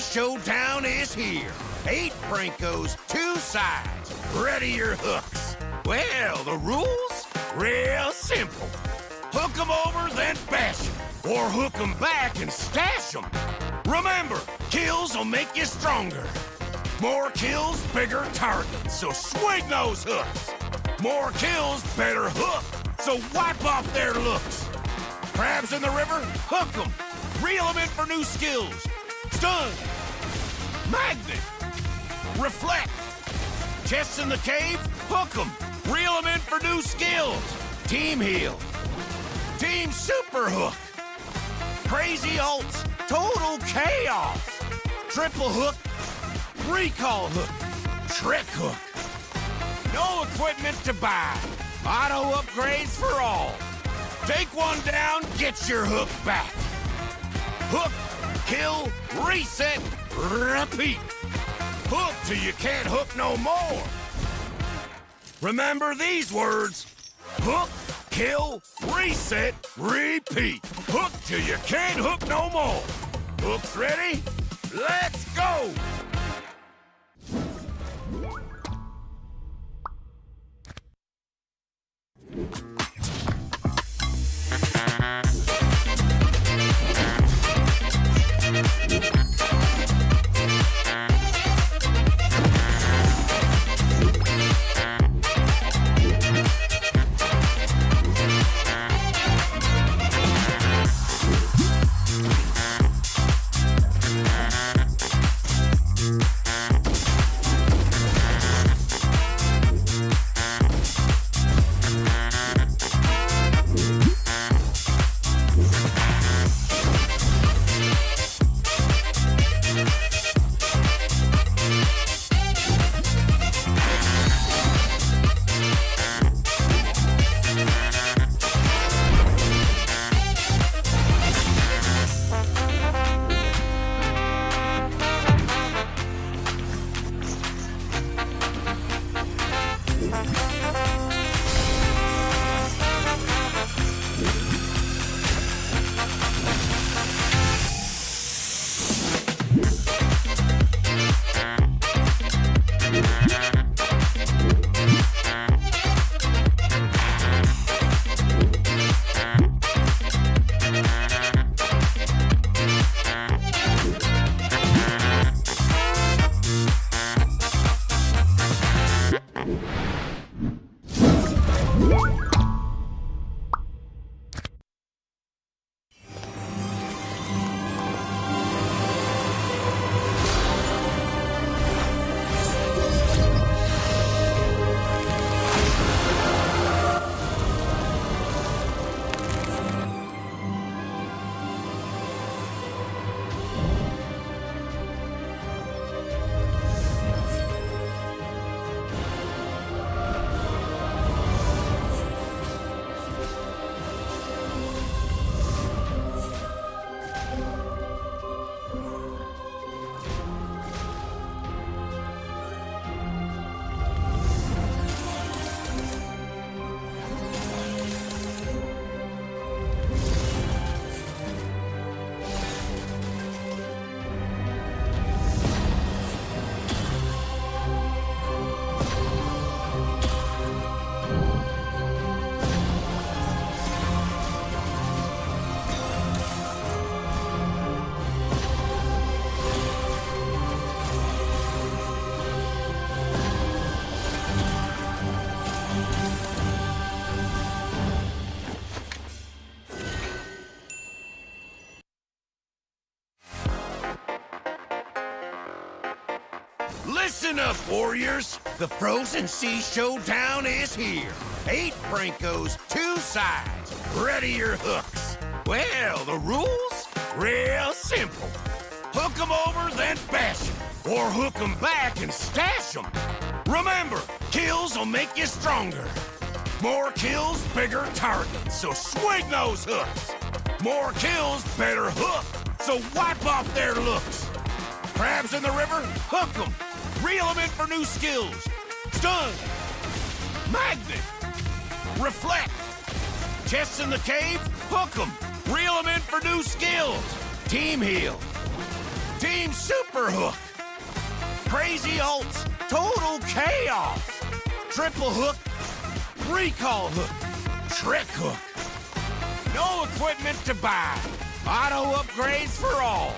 showdown is here. 8 Francos, 2 sides. Ready your hooks. Well, the rules? Real simple. Hook 'em over, then bash 'em. Or hook 'em back and stash 'em. Remember, kills will make you stronger. More kills, bigger targets, so swing those hooks. More kills, better hook, so wipe off their looks. Crabs in the river, hook 'em. Reel 'em in for new skills. Stun. Magnet. Reflect. Chests in the cave, hook 'em. Reel 'em in for new skills. Team heal. Team super hook. Crazy ults, total chaos. Triple hook, recall hook, trick hook. No equipment to buy. Auto upgrades for all. Take one down, get your hook back. Hook, kill, reset, repeat. Hook till you can't hook no more. Remember these words. Hook, kill, reset, repeat. Hook till you can't hook no more. Hooks ready? Let's go! Listen up, warriors! The Frozen Sea Showdown is here. 8 Francos, 2 sides. Ready your hooks. Well, the rules? Real simple. Hook 'em over, then bash 'em. Or hook 'em back and stash 'em. Remember, kills will make you stronger. More kills, bigger targets, so swing those hooks. More kills, better hook, so wipe off their looks. Crabs in the river, hook 'em. Reel 'em in for new skills. Stun. Magnet. Reflect. Chests in the cave, hook 'em. Reel 'em in for new skills. Team heal. Team Super Hook. Crazy ults, total chaos. Triple hook, recall hook, trick hook. No equipment to buy. Auto upgrades for all.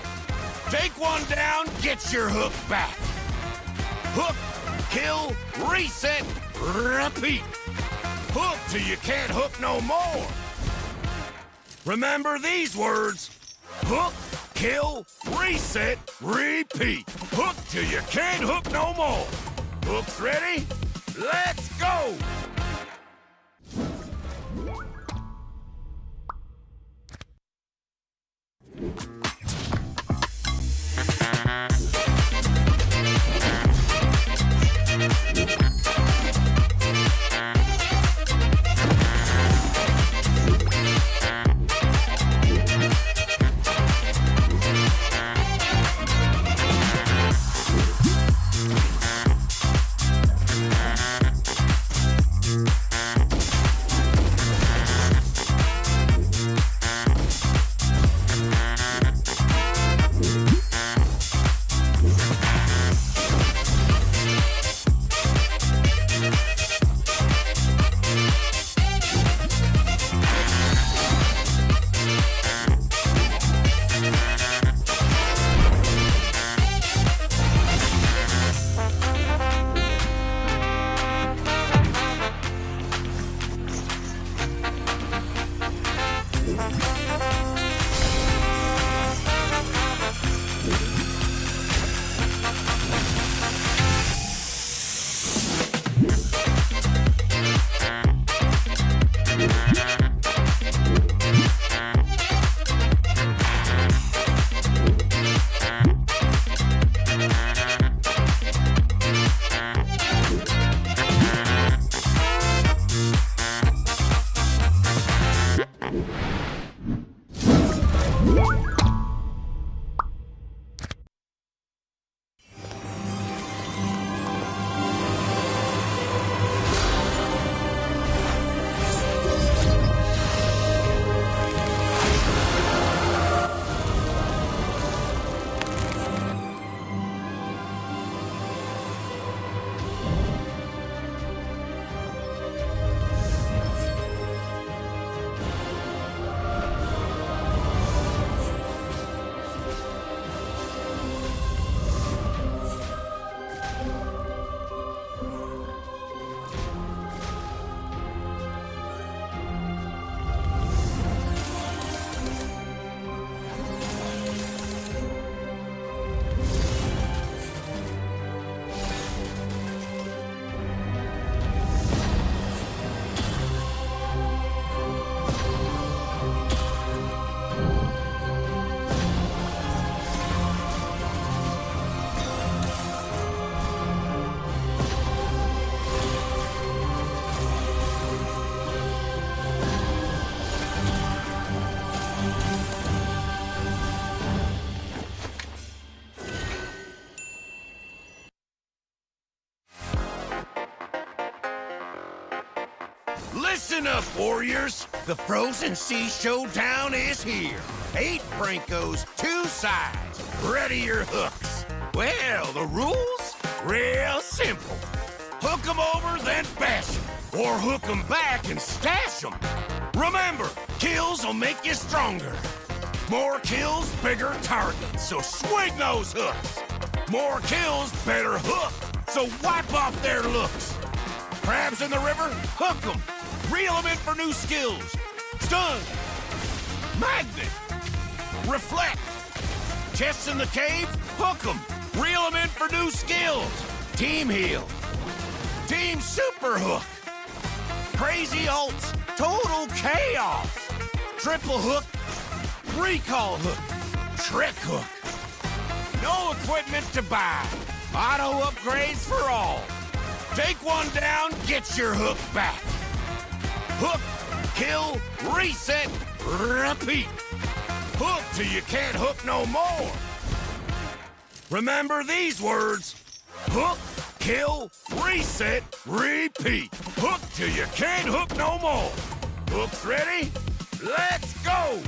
Take one down, get your hook back. Hook, kill, reset, repeat. Hook till you can't hook no more. Remember these words. Hook, kill, reset, repeat. Hook till you can't hook no more. Hooks ready? Let's go! Listen up, warriors. The Frozen Sea Showdown is here. 8 Brancos, 2 sides. Ready your hooks. Well, the rules? Real simple. Hook 'em over, then bash 'em. Or hook 'em back and stash 'em. Remember, kills will make you stronger. More kills, bigger targets, so swing those hooks. More kills, better hook, so wipe off their looks. Crabs in the river? Hook 'em. Reel 'em in for new skills. Stun. Magnet. Reflect. Chests in the cave? Hook 'em. Reel 'em in for new skills. Team heal. Team super hook. Crazy ults. Total chaos. Triple hook. Recall hook. Trick hook. No equipment to buy. Auto upgrades for all. Take one down, get your hook back. Hook, kill, reset, repeat. Hook till you can't hook no more. Remember these words. Hook, kill, reset, repeat. Hook till you can't hook no more. Hooks ready? Let's go!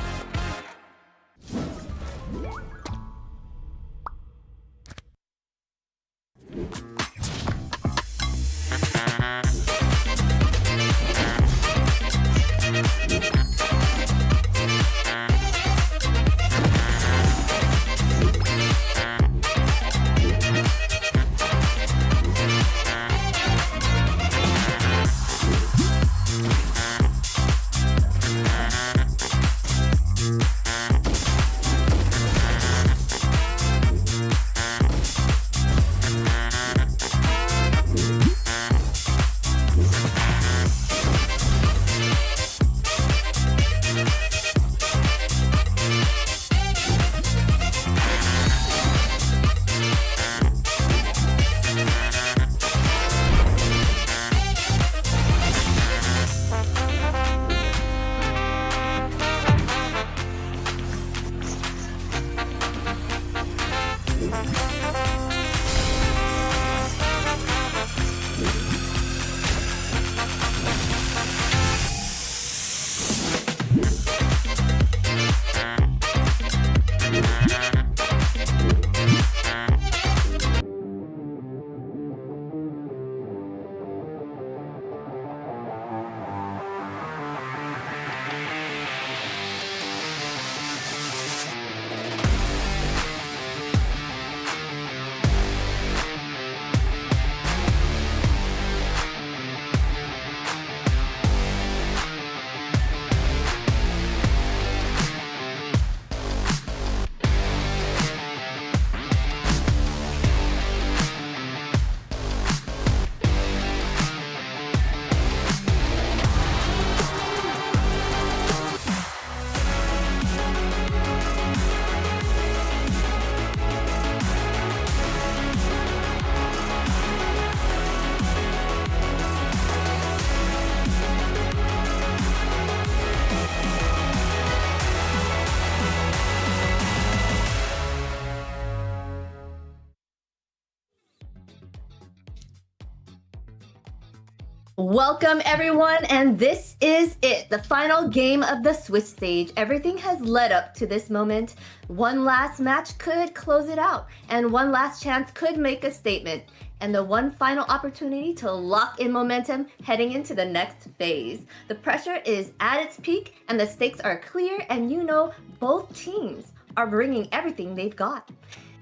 Welcome everyone, and this is it, the final game of the Swiss stage. Everything has led up to this moment. One last match could close it out, and one last chance could make a statement, and the one final opportunity to lock in momentum heading into the next phase. The pressure is at its peak, and the stakes are clear, and you know both teams are bringing everything they've got.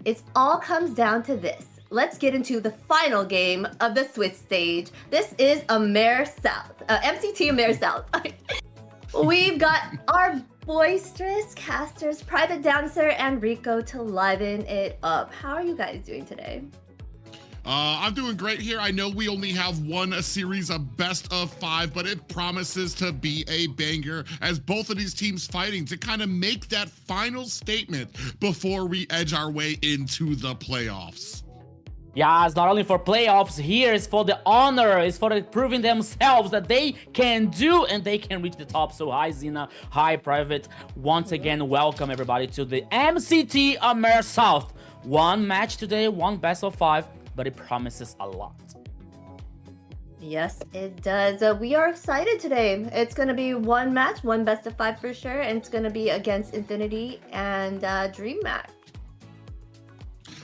It all comes down to this. Let's get into the final game of the Swiss stage. This is AMER South, MCT AMER South. We've got our boisterous casters, Private Dancer, and Rico to liven it up. How are you guys doing today? I'm doing great here. I know we only have one series of best of 5, but it promises to be a banger as both of these teams fighting to kind of make that final statement before we edge our way into the playoffs. Yeah, it's not only for playoffs, here it's for the honor, it's for proving themselves that they can do and they can reach the top. So hi Zina, hi Private. Once again, welcome everybody to the MCT AMER South. One match today, one best of 5, but it promises a lot. Yes, it does. We are excited today. It's going to be one match, one best of 5 for sure, and it's going to be against Infinity and DreamHack.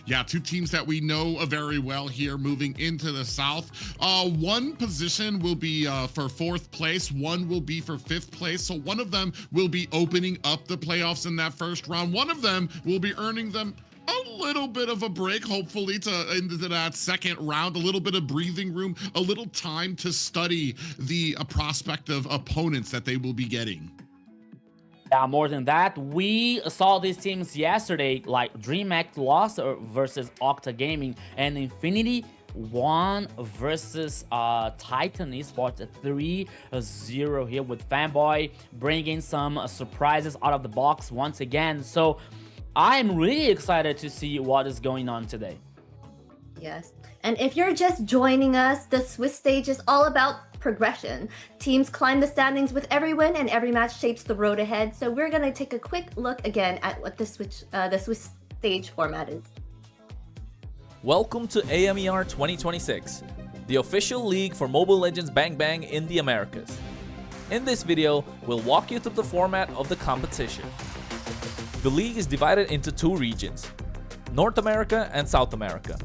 Yeah, two teams that we know very well here moving into the South. One position will be for 4th place, one will be for 5th place. So one of them will be opening up the playoffs in that first round. One of them will be earning them a little bit of a break, hopefully, into that second round, a little bit of breathing room, a little time to study the prospective opponents that they will be getting. Yeah, more than that, we saw these teams yesterday, like DreamHack lost versus Octa Gaming, and Infinity won versus Titan Esports at 3-0 here, with Fanboy bringing some surprises out of the box once again. So I'm really excited to see what is going on today. Yes, and if you're just joining us, the Swiss stage is all about progression. Teams climb the standings with every win, and every match shapes the road ahead. So we're going to take a quick look again at what the Swiss stage format is. Welcome to AMER 2026, the official league for Mobile Legends Bang Bang in the Americas. In this video, we'll walk you through the format of the competition. The league is divided into 2 regions, North America and South America.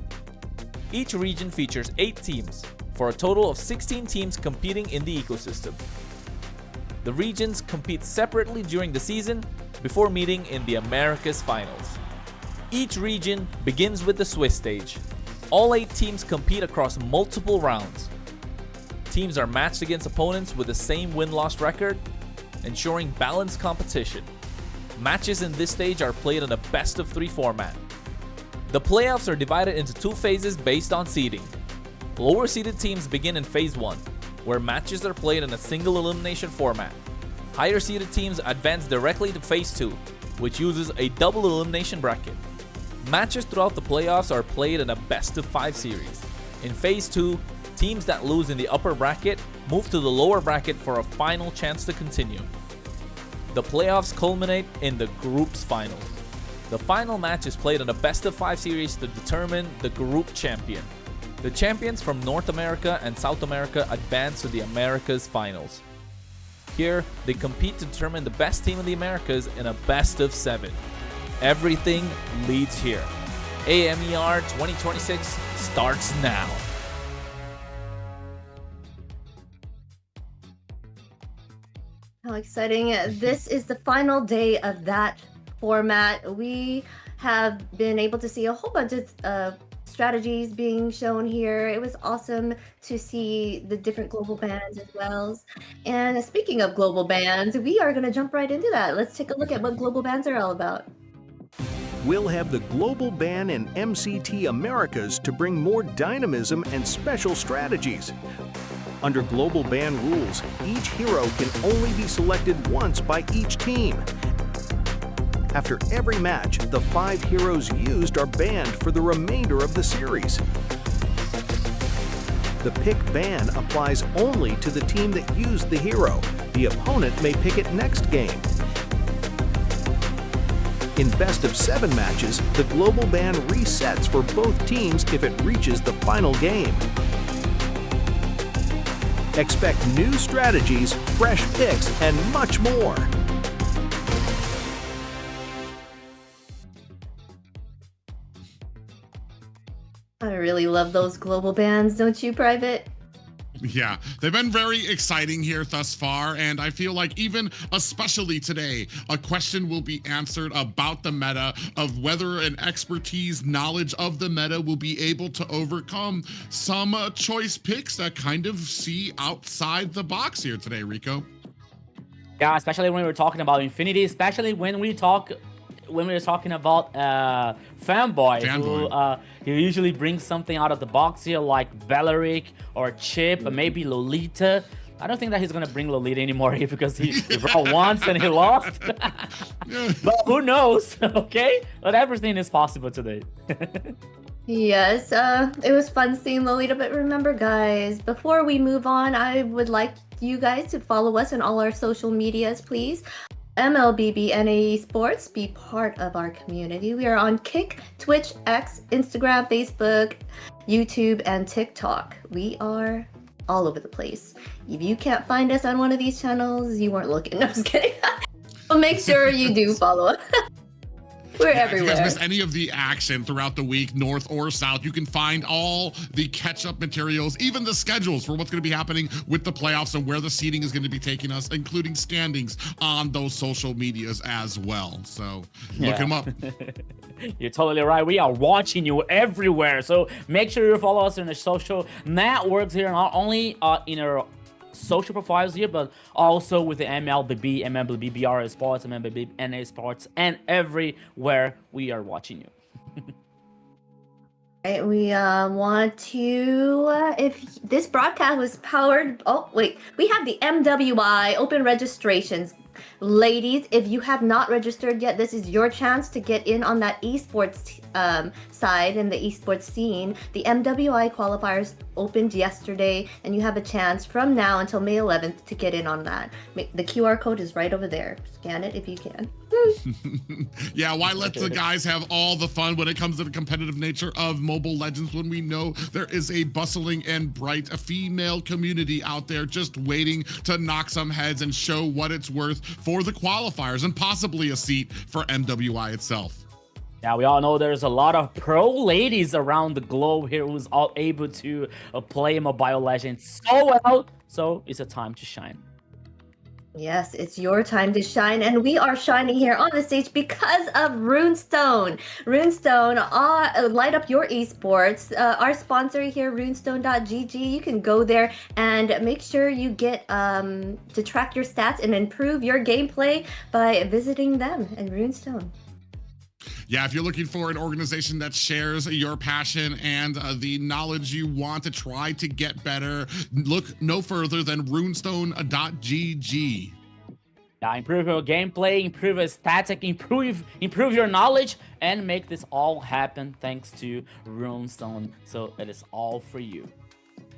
Each region features 8 teams, for a total of 16 teams competing in the ecosystem. The regions compete separately during the season before meeting in the Americas finals. Each region begins with the Swiss stage. All 8 teams compete across multiple rounds. Teams are matched against opponents with the same win-loss record, ensuring balanced competition. Matches in this stage are played in a best-of-3 format. The playoffs are divided into 2 phases based on seeding. Lower seeded teams begin in Phase 1, where matches are played in a single elimination format. Higher seeded teams advance directly to Phase 2, which uses a double elimination bracket. Matches throughout the playoffs are played in a best-of-5 series. In Phase 2, teams that lose in the upper bracket move to the lower bracket for a final chance to continue. The playoffs culminate in the group's final. The final match is played in a best-of-5 series to determine the group champion. The champions from North America and South America advance to the Americas finals. Here, they compete to determine the best team in the Americas in a best-of-7. Everything leads here. AMER 2026 starts now. How exciting. This is the final day of that format. We have been able to see a whole bunch of strategies being shown here. It was awesome to see the different global bans as well. And speaking of global bans, we are going to jump right into that. Let's take a look at what global bans are all about. We'll have the global ban in MCT Americas to bring more dynamism and special strategies. Under global ban rules, each hero can only be selected once by each team. After every match, the 5 heroes used are banned for the remainder of the series. The pick ban applies only to the team that used the hero. The opponent may pick it next game. In best-of-7 matches, the global ban resets for both teams if it reaches the final game. Expect new strategies, fresh picks, and much more. I really love those global bans, don't you, Private? Yeah, they've been very exciting here thus far, and I feel like even especially today, a question will be answered about the meta of whether an expertise knowledge of the meta will be able to overcome some choice picks that kind of see outside the box here today, Rico. Yeah, especially when we're talking about Infinity, especially when we're talking about Fanboy, who usually brings something out of the box here, like Valeric or Chip, or maybe Lolita. I don't think that he's gonna bring Lolita anymore here because he brought once and he lost. But who knows? Okay, but everything is possible today. Yes, it was fun seeing Lolita, but remember, guys, before we move on, I would like you guys to follow us on all our social medias, please. MLBB Esports, be part of our community. We are on Kick, Twitch, X, Instagram, Facebook, YouTube, and TikTok. We are all over the place. If you can't find us on one of these channels, you weren't looking. No, I'm just kidding. But make sure you do follow us. We're everywhere. If you guys miss any of the action throughout the week, north or south, you can find all the catch-up materials, even the schedules for what's going to be happening with the playoffs and where the seeding is going to be taking us, including standings on those social medias as well. So look them up. You're totally right. We are watching you everywhere. So make sure you follow us in the social networks here, not only in our social profiles here, but also with the MLBB, MLBB Esports, MLBB Esports, and everywhere we are watching you. Right, we want to, if this broadcast was powered, oh wait, we have the MWI open registrations. Ladies, if you have not registered yet, this is your chance to get in on that esports side and the esports scene. The MWI qualifiers opened yesterday, and you have a chance from now until May 11th to get in on that. The QR code is right over there. Scan it if you can. Yeah, why let the guys have all the fun when it comes to the competitive nature of Mobile Legends when we know there is a bustling and bright female community out there just waiting to knock some heads and show what it's worth for the qualifiers and possibly a seat for MWI itself. Yeah, we all know there's a lot of pro ladies around the globe here who's all able to play Mobile Legends so well. So it's a time to shine. Yes, it's your time to shine, and we are shining here on the stage because of Runestone. Runestone, light up your esports. Our sponsor here, runestone.gg. You can go there and make sure you get to track your stats and improve your gameplay by visiting them and Runestone. Yeah, if you're looking for an organization that shares your passion and the knowledge you want to try to get better, look no further than runestone.gg. Yeah, improve your gameplay, improve your static, improve your knowledge, and make this all happen thanks to Runestone. So it is all for you.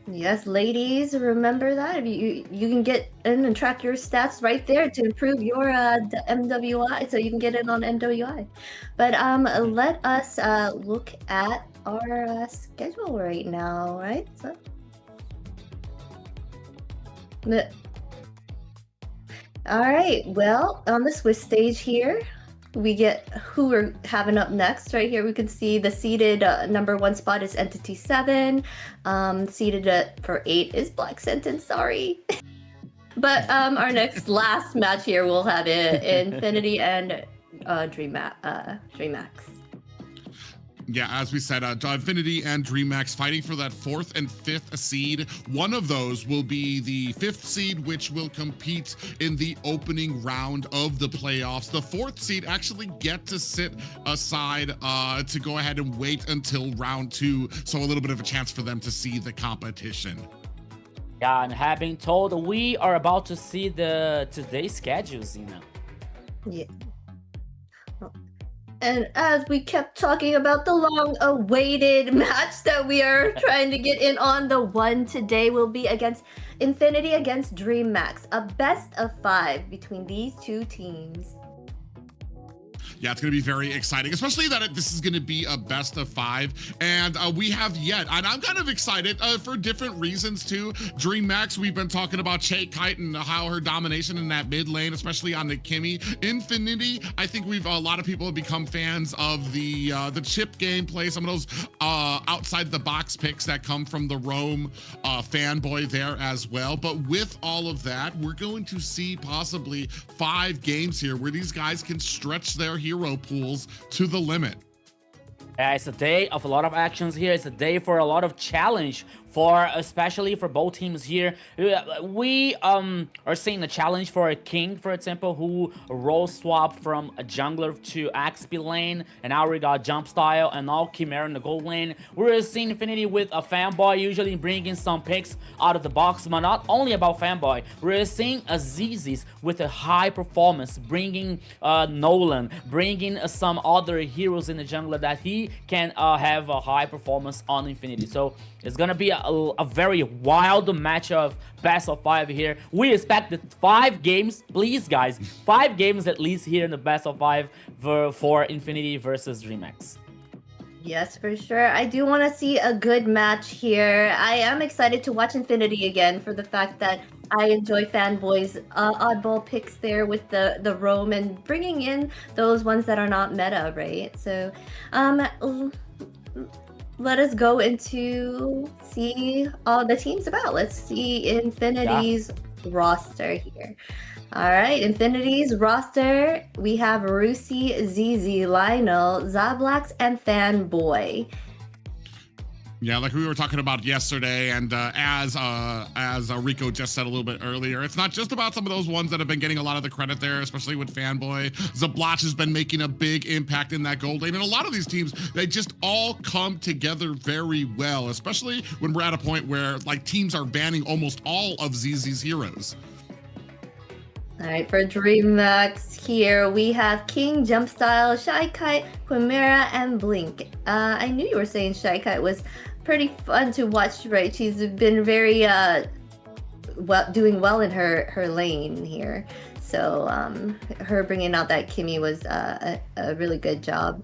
Yes, ladies, remember that you can get in and track your stats right there to improve your MWI, so you can get in on MWI. But let us look at our schedule right now, right? So, all right. Well, on the Swiss stage here, we get who we're having up next. Right here, we can see the seeded number 1 spot is Entity 7. Seeded for 8 is Black Sentence. Sorry. But our last match here, we'll have Infinity and DreamHack. Yeah, as we said, Infinity and DreamHack fighting for that 4th and 5th seed. One of those will be the 5th seed, which will compete in the opening round of the playoffs. The 4th seed actually get to sit aside to go ahead and wait until round 2, so a little bit of a chance for them to see the competition. Yeah, and having told, we are about to see today's schedules, you know. Yeah. And as we kept talking about the long-awaited match that we are trying to get in on, the one today will be against Infinity against DreamHack, a best of 5 between these two teams. Yeah, it's going to be very exciting, especially that this is going to be a best of 5. And we have yet, and I'm kind of excited for different reasons too. DreamHack, we've been talking about Che Kite and how her domination in that mid lane, especially on the Kimmy. Infinity, I think a lot of people have become fans of the chip gameplay, some of those outside the box picks that come from the Roam fanboy there as well. But with all of that, we're going to see possibly 5 games here where these guys can stretch their hero pools to the limit. It's a day of a lot of actions here. It's a day for a lot of challenge, especially for both teams here. We are seeing a challenge for a King, for example, who role swapped from a jungler to XP lane, and now we got jump style and now Chimera in the gold lane. We're seeing Infinity with a fanboy usually bringing some picks out of the box, but not only about fanboy. We're seeing a ZZ's with a high performance, bringing Nolan, bringing some other heroes in the jungler that he can have a high performance on Infinity. So it's gonna be a very wild match of best of 5 here. We expect 5 games, please guys, 5 games at least here in the best of 5 for Infinity versus DreamHack. Yes, for sure. I do want to see a good match here. I am excited to watch Infinity again for the fact that I enjoy fanboys' oddball picks there with the Roam and bringing in those ones that are not meta, right? So, let us go into see all the teams about. Let's see Infinity's roster here. All right, Infinity's roster. We have Rusi, ZZ, Lionel, Zablax, and Fanboy. Yeah, like we were talking about yesterday, and as Rico just said a little bit earlier, it's not just about some of those ones that have been getting a lot of the credit there, especially with Fanboy. Zablax has been making a big impact in that gold lane, and a lot of these teams, they just all come together very well, especially when we're at a point where like teams are banning almost all of ZZ's heroes. All right, for DreamHack here, we have King, Jumpstyle, Shy Kite, Chimera, and Blink. I knew you were saying Shy Kite was pretty fun to watch, right? She's been very doing well in her lane here. So her bringing out that Kimmy was a really good job.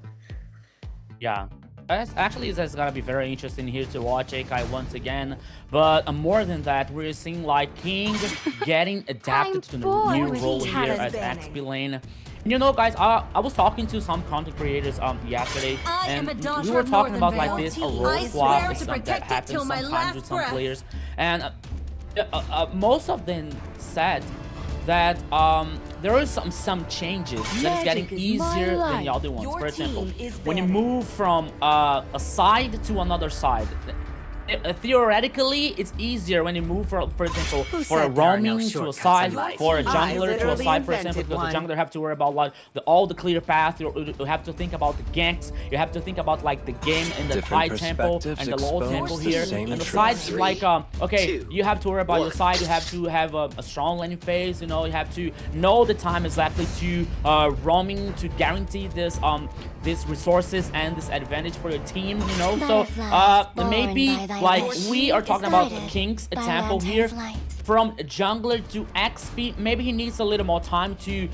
Yeah. Actually, it's gonna be very interesting here to watch Akai once again. But more than that, we're seeing like King getting adapted to the new role here as XP lane. And you know, guys, I was talking to some content creators yesterday, and we were talking about like this a role swap that happens sometimes with some players, and most of them said that there is some changes that is getting easier than the other ones. For example, when you move from a side to another side, theoretically it's easier when you move for example for a roaming to a side, for a jungler to a side, for example, because the jungler have to worry about like all the clear path. You have to think about the ganks, you have to think about like the game in the high tempo and the low tempo here, and the sides like okay, you have to worry about your side, you have to have a strong landing phase, you know, you have to know the time exactly to roaming to guarantee this these resources and this advantage for your team, you know. So maybe like we are talking about King's example here, from jungler to XP, maybe he needs a little more time to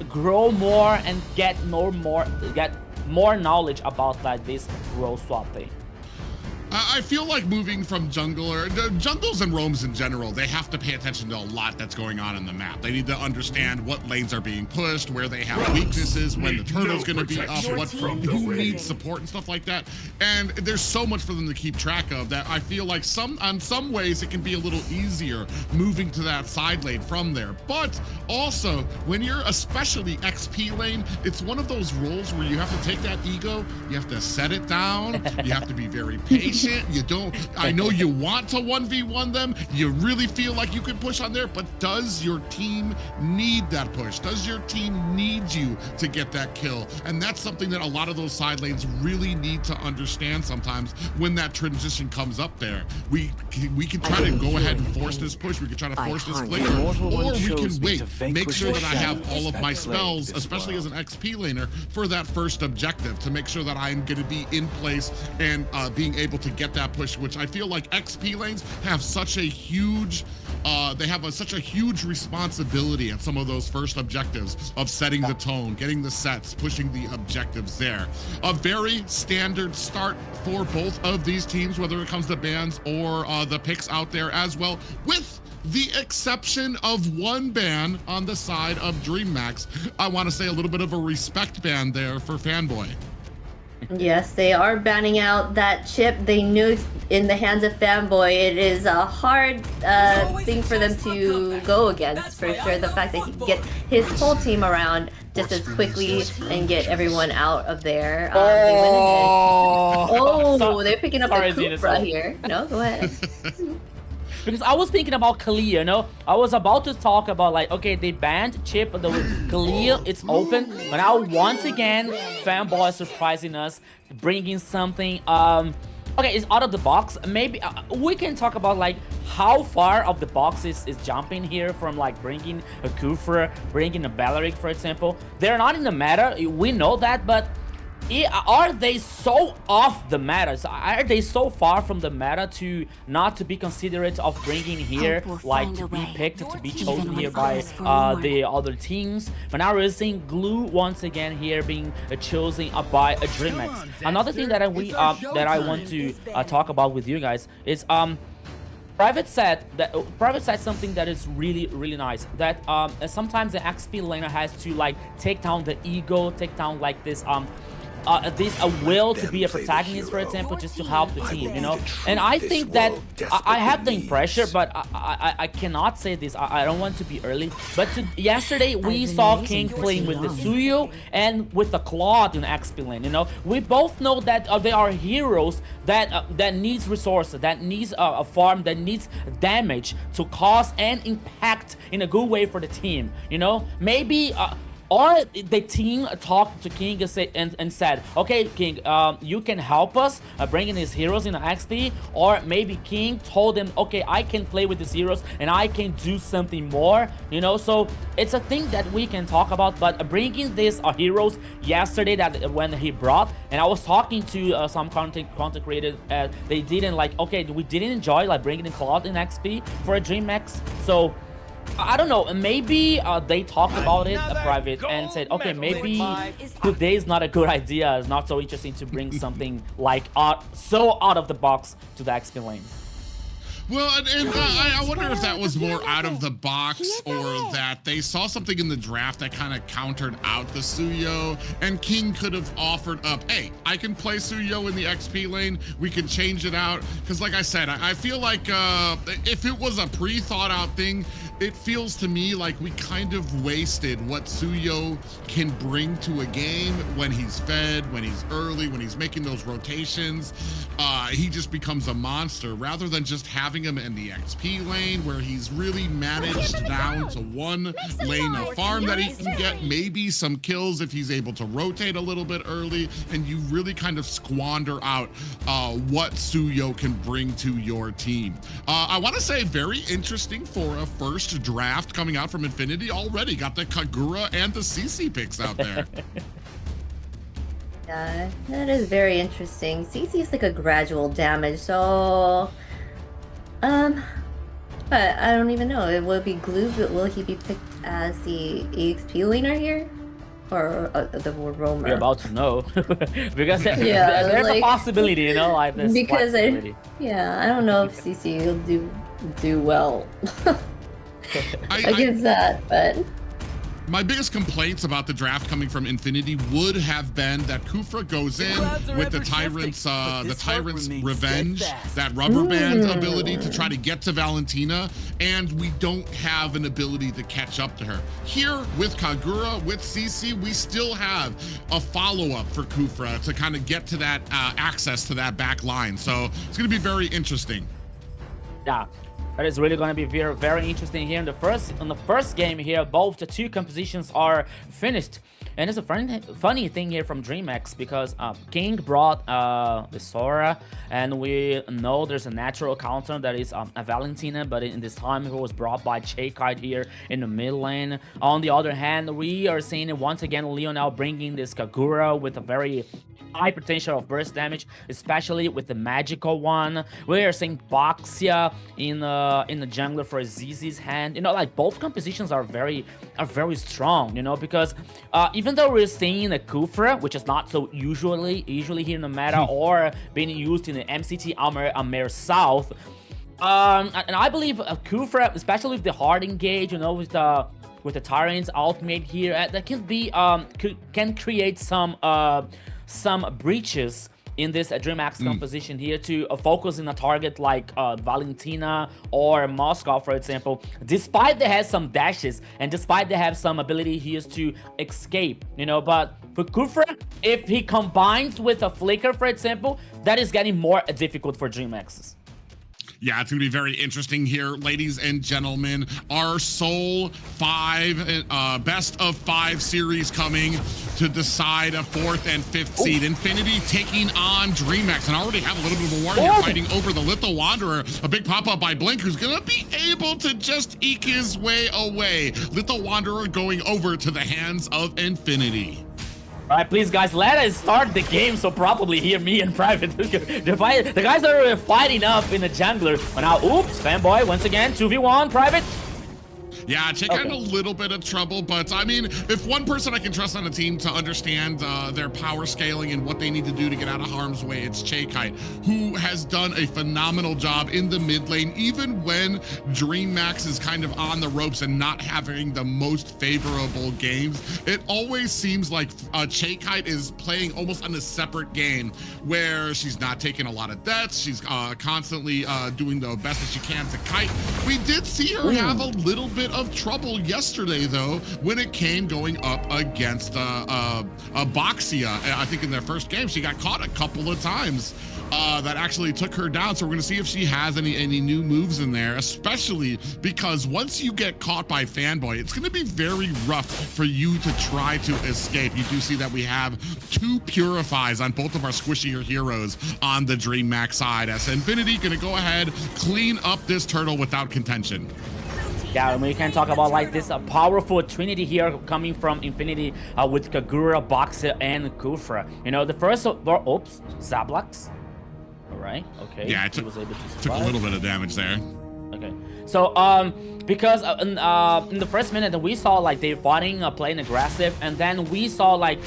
grow more and get more knowledge about like this role swap thing. I feel like moving from jungles and roams in general, they have to pay attention to a lot that's going on in the map. They need to understand what lanes are being pushed, where they have weaknesses, when the turtle's going to be up, who needs support and stuff like that. And there's so much for them to keep track of that I feel like on some ways it can be a little easier moving to that side lane from there. But also, when you're especially XP lane, it's one of those roles where you have to take that ego, you have to set it down, you have to be very patient. I know you want to 1v1 them, you really feel like you can push on there, but does your team need that push? Does your team need you to get that kill? And that's something that a lot of those side lanes really need to understand sometimes when that transition comes up there. We can try to go ahead and force this push, we can try to force this flicker, or we can wait, make sure that I have all of my spells, especially as an XP laner, for that first objective, to make sure that I'm going to be in place and being able to get that push, which I feel like XP lanes have such a huge they have such a huge responsibility at some of those first objectives of setting the tone, getting the sets, pushing the objectives there. A very standard start for both of these teams, whether it comes to bans or the picks out there as well, with the exception of one ban on the side of DreamMax. I want to say a little bit of a respect ban there for Fanboy. Yes, they are banning out that chip. They knew it's in the hands of Fanboy. It is a hard thing for them to go against, for sure. The fact that he can get his whole team around just as quickly and get everyone out of there. They went ahead. They're picking up the Kufra here. No, go ahead. Because I was thinking about Kalia, you know? I was about to talk about, like, okay, they banned Chip, the Kalia, it's open. But now, once again, Fanboy surprising us, bringing something, okay, it's out of the box. Maybe we can talk about, like, how far of the box is jumping here from, like, bringing a Kufra, bringing a Belleric, for example. They're not in the meta, we know that, but are they so off the meta? Are they so far from the meta to not to be considerate of bringing here, like to be picked, to be chosen here by the other teams? But now we're seeing Glue once again here being chosen by a DreamMax. Another thing that I want to talk about with you guys is Private said something that is really nice, that sometimes the XP laner has to, like, take down the ego, take down, like, this will to be a protagonist, for example, just to help the team, you know. And I think that I have the impression, but I cannot say this, I don't want to be early, but yesterday we saw King playing with the Suyo and with the Claude in XP lane, you know. We both know that they are heroes that needs resources, that needs a farm, that needs damage to cause and impact in a good way for the team, you know. Maybe or the team talked to King and said, okay, King, you can help us bringing these heroes in the XP. Or maybe King told them, okay, I can play with these heroes and I can do something more, you know. So it's a thing that we can talk about. But bringing these heroes yesterday, that when he brought, and I was talking to some content creators, they didn't like, okay, we didn't enjoy, like, bringing in Claude in XP for a DreamMax. So I don't know, maybe they talked about it private and said, okay, maybe today is not a good idea, it's not so interesting to bring something like so out of the box to the XP lane. Well, and I wonder if that was more out of the box, or that they saw something in the draft that kind of countered out the Suyo, and King could have offered up, hey, I can play Suyo in the XP lane, we can change it out. Because like I said, I feel like if it was a pre-thought out thing, it feels to me like we kind of wasted what Suyo can bring to a game when he's fed, when he's early, when he's making those rotations. He just becomes a monster, rather than just having him in the XP lane where he's really managed down to one lane of farm that he can get maybe some kills if he's able to rotate a little bit early, and you really kind of squander out what Suyo can bring to your team. I want to say very interesting for a first draft coming out from Infinity. Already got the Kagura and the CC picks out there. Yeah, that is very interesting. CC is like a gradual damage, so but I don't even know. It will be Glue, but will he be picked as the EXP laner here? Or the roamer? We're about to know. Because yeah, there's like, a possibility, you know, like this. Because I don't know if CC will do well against that, but my biggest complaints about the draft coming from Infinity would have been that Kufra goes in with the Tyrant's Revenge, that rubber band ability to try to get to Valentina, and we don't have an ability to catch up to her. Here with Kagura, with CC, we still have a follow-up for Kufra to kind of get to that access to that back line. So it's going to be very interesting. Yeah. That is really going to be very, very interesting here in the first game here. Both the two compositions are finished, and it's a funny thing here from DreamX, because King brought the Sora, and we know there's a natural counter that is a Valentina, but in this time it was brought by Kite here in the mid lane. On the other hand, we are seeing once again Lionel bringing this Kagura with a very high potential of burst damage, especially with the magical one. We are seeing Boxia in the jungler for ZZ's hand. You know, like both compositions are very strong. You know, because even though we're seeing the Kufra, which is not so usually here in the meta or being used in the MCT AMER South, and I believe Kufra, especially with the hard engage, you know, with the Tyrant's ultimate here, that can be can create some breaches in this DreamHack's composition here to focus in a target like Valentina or Moscow, for example. Despite they have some dashes and despite they have some ability here to escape, you know, but for Kufra, if he combines with a Flicker, for example, that is getting more difficult for DreamHack's. Yeah, it's going to be very interesting here, ladies and gentlemen. Our Seoul 5 best of 5 series coming to decide a 4th and 5th seed. Infinity taking on DreamHack's, and I already have a little bit of a war here fighting over the Little Wanderer. A big pop-up by Blink, who's going to be able to just eke his way away. Little Wanderer going over to the hands of Infinity. All right, please, guys, let us start the game so probably hear me in private. The guys are fighting up in the jungler. But now, oops, Fanboy, once again, 2v1, private. Yeah, Chick had a little bit of trouble, but I mean, if one person I can trust on a team to understand their power scaling and what they need to do to get out of harm's way, it's Chaekite, who has done a phenomenal job in the mid lane, even when DreamHack's is kind of on the ropes and not having the most favorable games. It always seems like Chaekite is playing almost on a separate game where she's not taking a lot of deaths. She's constantly doing the best that she can to kite. We did see her have a little bit of trouble yesterday, though, when it came going up against Boxia. I think in their first game, she got caught a couple of times. That actually took her down. So we're gonna see if she has any new moves in there, especially because once you get caught by Fanboy, it's gonna be very rough for you to try to escape. You do see that we have 2 Purifies on both of our squishier heroes on the DreamHack side, as Infinity gonna go ahead, clean up this turtle without contention. Yeah, we can talk about like this powerful trinity here coming from Infinity with Kagura, Boxer, and Kufra. You know, the first, oops, Zablax. All right, okay. Yeah, it was able to took a little bit of damage there. Okay, so because in the first minute we saw like they fighting, playing aggressive, and then we saw like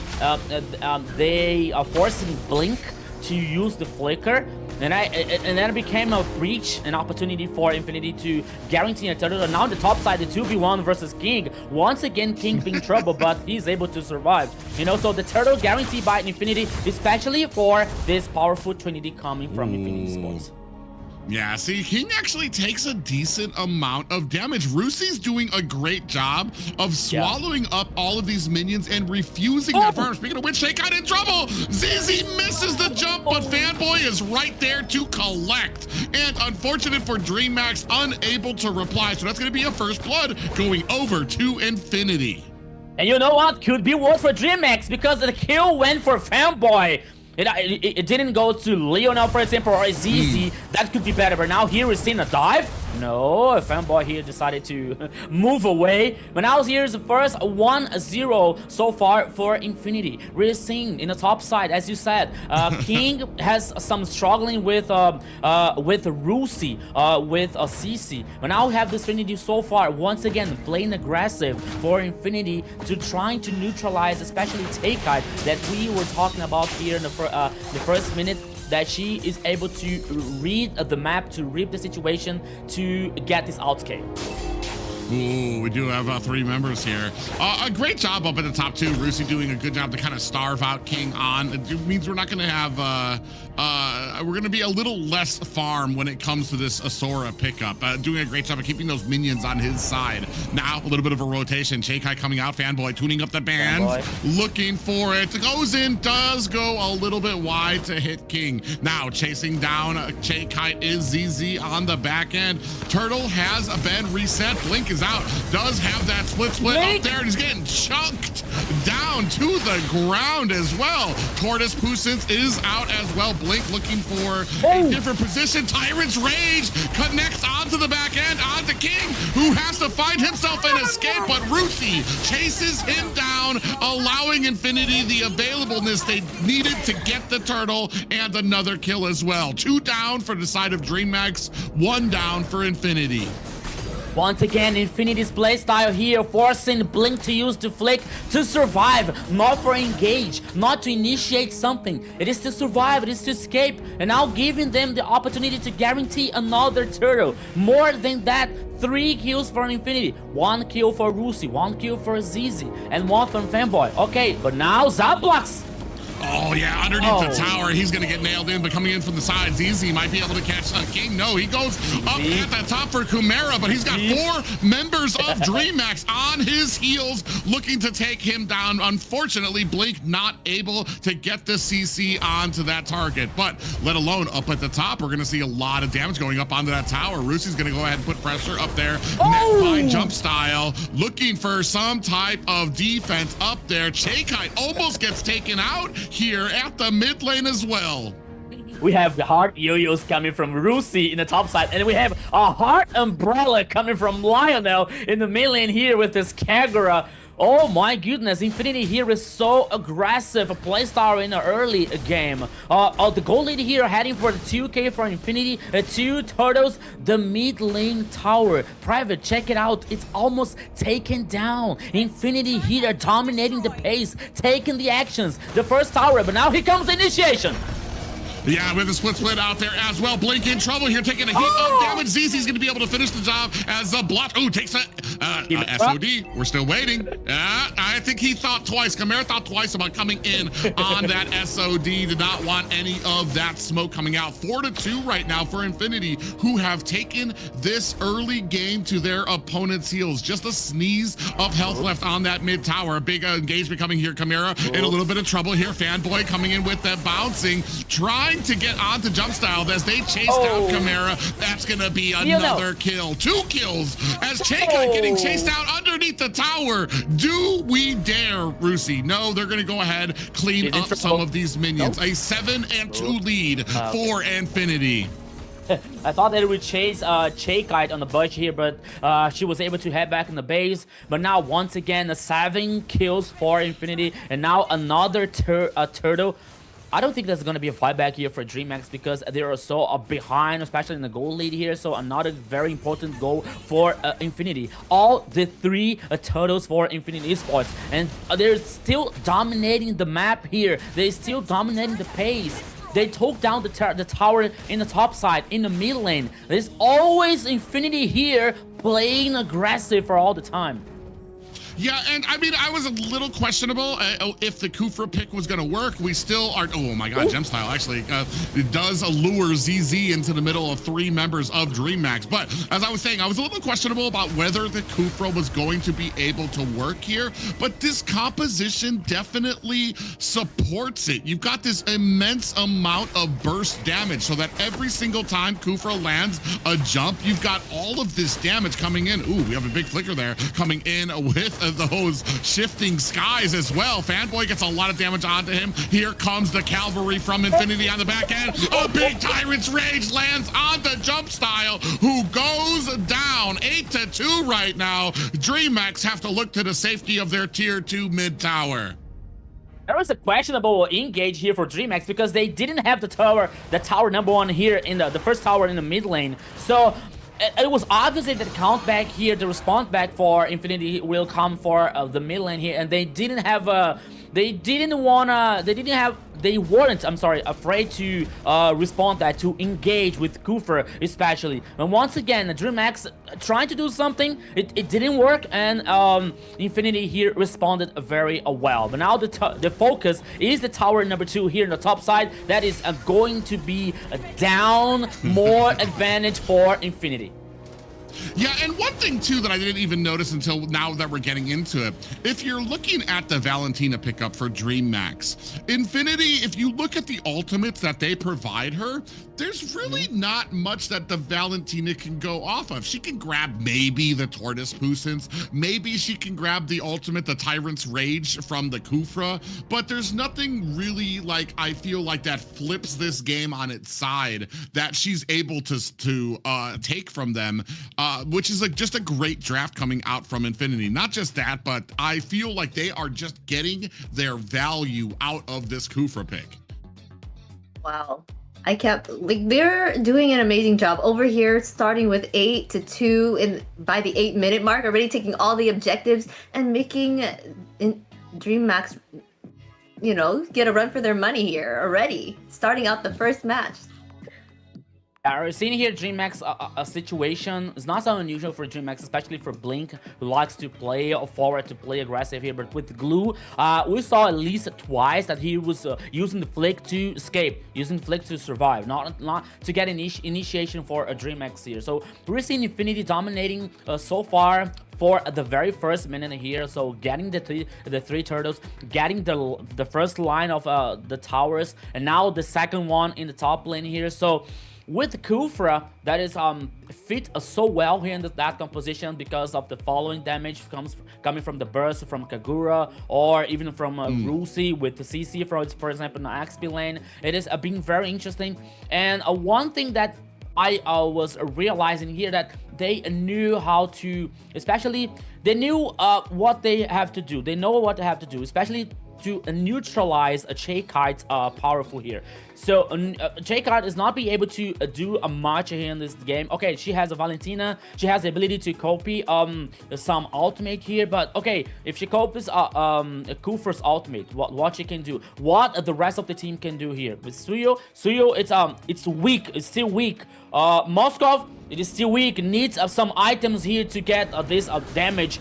they are forcing Blink to use the Flicker. And then it became a breach, an opportunity for Infinity to guarantee a turtle. And now on the top side, the 2v1 versus King. Once again, King being trouble, but he's able to survive. You know, so the turtle guaranteed by Infinity, especially for this powerful trinity coming from Infinity Esports. Yeah, see, King actually takes a decent amount of damage. Rusi's doing a great job of swallowing up all of these minions and refusing their farm. Speaking of which, Shake got in trouble. ZZ misses the jump, but Fanboy is right there to collect. And unfortunate for DreamHack's, unable to reply. So that's going to be a first blood going over to Infinity. And you know what? Could be worse for DreamHack's because the kill went for Fanboy. It didn't go to Leonel, for example, or ZZ. That could be better. But now here we're seeing a dive. No, a Fanboy here decided to move away. But now here's the first 1-0 so far for Infinity. We're seeing in the top side, as you said, King has some struggling with Rusi, with CC. But now we have this Trinity so far, once again, playing aggressive for Infinity to trying to neutralize, especially Takeite that we were talking about here in the first minute, that she is able to read the map, to read the situation, to get this outscape. Ooh, we do have 3 members here. A great job up at the top 2. Rusi doing a good job to kind of starve out King on. It means we're not going to have, we're going to be a little less farm when it comes to this Asura pickup. Doing a great job of keeping those minions on his side. Now, a little bit of a rotation. Chaekite coming out, Fanboy tuning up the bands, looking for it. Goes in, does go a little bit wide to hit King. Now, chasing down Chaekite is ZZ on the back end. Turtle has been reset. Blink is is out. Does have that split up there, and he's getting chunked down to the ground as well. Tortoise Pusins is out as well. Blink looking for a different position. Tyrant's Rage connects onto the back end, onto King, who has to find himself an escape, but Rusi chases him down, allowing Infinity the availableness they needed to get the turtle and another kill as well. 2 down for the side of DreamHack, 1 down for Infinity. Once again, Infinity's playstyle here, forcing Blink to use the flick to survive, not for engage, not to initiate something. It is to survive, it is to escape, and now giving them the opportunity to guarantee another turtle. More than that, 3 kills for Infinity, 1 kill for Rusi, 1 kill for Zizi, and 1 from Fanboy. Okay, but now Zablox. Oh yeah, underneath the tower, he's gonna get nailed in, but coming in from the sides, Easy might be able to catch King. No, he goes up at the top for Kumera, but he's got 4 members of DreamHack on his heels looking to take him down. Unfortunately, Blink not able to get the CC onto that target, but let alone up at the top, we're gonna see a lot of damage going up onto that tower. Rusi's gonna go ahead and put pressure up there. Net by jump style, looking for some type of defense up there. Chakai almost gets taken out here at the mid lane as well. We have the Heart Yo-Yos coming from Rusi in the top side, and we have a Heart Umbrella coming from Lionel in the mid lane here with this Kagura. Oh my goodness, Infinity here is so aggressive, a playstyle in the early game. The gold lead here heading for the 2k for Infinity, 2 turtles, the mid lane tower. Private, check it out, it's almost taken down. Infinity here dominating the pace, taking the actions. The first tower, but now here comes the initiation. Yeah, with a split out there as well. Blink in trouble here, taking a hit of damage. ZZ's going to be able to finish the job as a block. Ooh, takes a SOD. We're still waiting. I think he thought twice. Kamara thought twice about coming in on that SOD. Did not want any of that smoke coming out. 4-2 right now for Infinity, who have taken this early game to their opponent's heels. Just a sneeze of health left on that mid tower. A big engagement coming here. Kamara in a little bit of trouble here. Fanboy coming in with that bouncing, trying to get onto jump style as they chase down Kamara. That's gonna be another kill. 2 kills as Chakai getting chased out underneath the tower. Do we dare, Rusi? No, they're gonna go ahead, clean up some of these minions. A 7-2 lead for Infinity. I thought that it would chase Chakai on the bush here, but she was able to head back in the base. But now, once again, 7 kills for Infinity, and now another turtle. I don't think there's going to be a fight back here for DreamHack because they are so behind, especially in the goal lead here. So another very important goal for Infinity. All the 3 turtles for Infinity Esports, and they're still dominating the map here. They're still dominating the pace. They took down the tower in the top side, in the mid lane. There's always Infinity here playing aggressive for all the time. Yeah, and I mean, I was a little questionable if the Kufra pick was going to work. We still are. Oh my God, Gem Style actually it does allure ZZ into the middle of 3 members of DreamHack. But as I was saying, I was a little questionable about whether the Kufra was going to be able to work here. But this composition definitely supports it. You've got this immense amount of burst damage so that every single time Kufra lands a jump, you've got all of this damage coming in. Ooh, we have a big flicker there coming in with those shifting skies as well. Fanboy gets a lot of damage onto him. Here comes the cavalry from Infinity on the back end. A big Tyrant's Rage lands on the jump style, who goes down. 8-2 right now. DreamHack have to look to the safety of their tier 2 mid tower. There was a questionable engage here for DreamHack because they didn't have the tower number 1 here in the first tower in the mid lane. So it was obviously that the count back here, the response back for Infinity will come for the mid lane here, and they didn't have they weren't, I'm sorry, afraid to respond that, to engage with Kufra especially. And once again, DreamHack trying to do something, it didn't work, and Infinity here responded very well. But now the focus is the tower number 2 here in the top side. That is going to be a down more advantage for Infinity. Yeah, and one thing too that I didn't even notice until now that we're getting into it, if you're looking at the Valentina pickup for DreamMax, Infinity, if you look at the ultimates that they provide her, there's really not much that the Valentina can go off of. She can grab maybe the Tortoise Puissance, maybe she can grab the ultimate, the Tyrant's Rage from the Kufra, but there's nothing really like, I feel like that flips this game on its side that she's able to take from them, which is like just a great draft coming out from Infinity. Not just that, but I feel like they are just getting their value out of this Kufra pick. Wow. I kept like they're doing an amazing job over here, starting with 8-2 by the 8-minute mark, already taking all the objectives and making DreamMax, get a run for their money here already, starting out the first match. We're seeing here DreamMax a situation. It's not so unusual for DreamMax, especially for Blink, who likes to play forward, to play aggressive here. But with Glue, we saw at least twice that he was using the flick to escape, using flick to survive, not to get initiation for a DreamMax here. So we're seeing Infinity dominating so far for the very first minute here. So getting the three turtles, getting the first line of the towers, and now the second one in the top lane here. So with Kufra, that is fit so well here in that composition because of the following damage coming from the burst from Kagura, or even from Rusi with the CC, for example, in the XP lane. It is being very interesting. And one thing that I was realizing here, that they knew how to, especially they knew what they have to do. They know what they have to do, especially to neutralize a J-Kite powerful here. So J-Kite is not be able to do much here in this game. Okay, she has a Valentina, she has the ability to copy some ultimate here, but okay, if she copies Kufra's ultimate, what she can do, what the rest of the team can do here. With Suyo, it's weak, it's still weak. Moskov, it is still weak, needs some items here to get this damage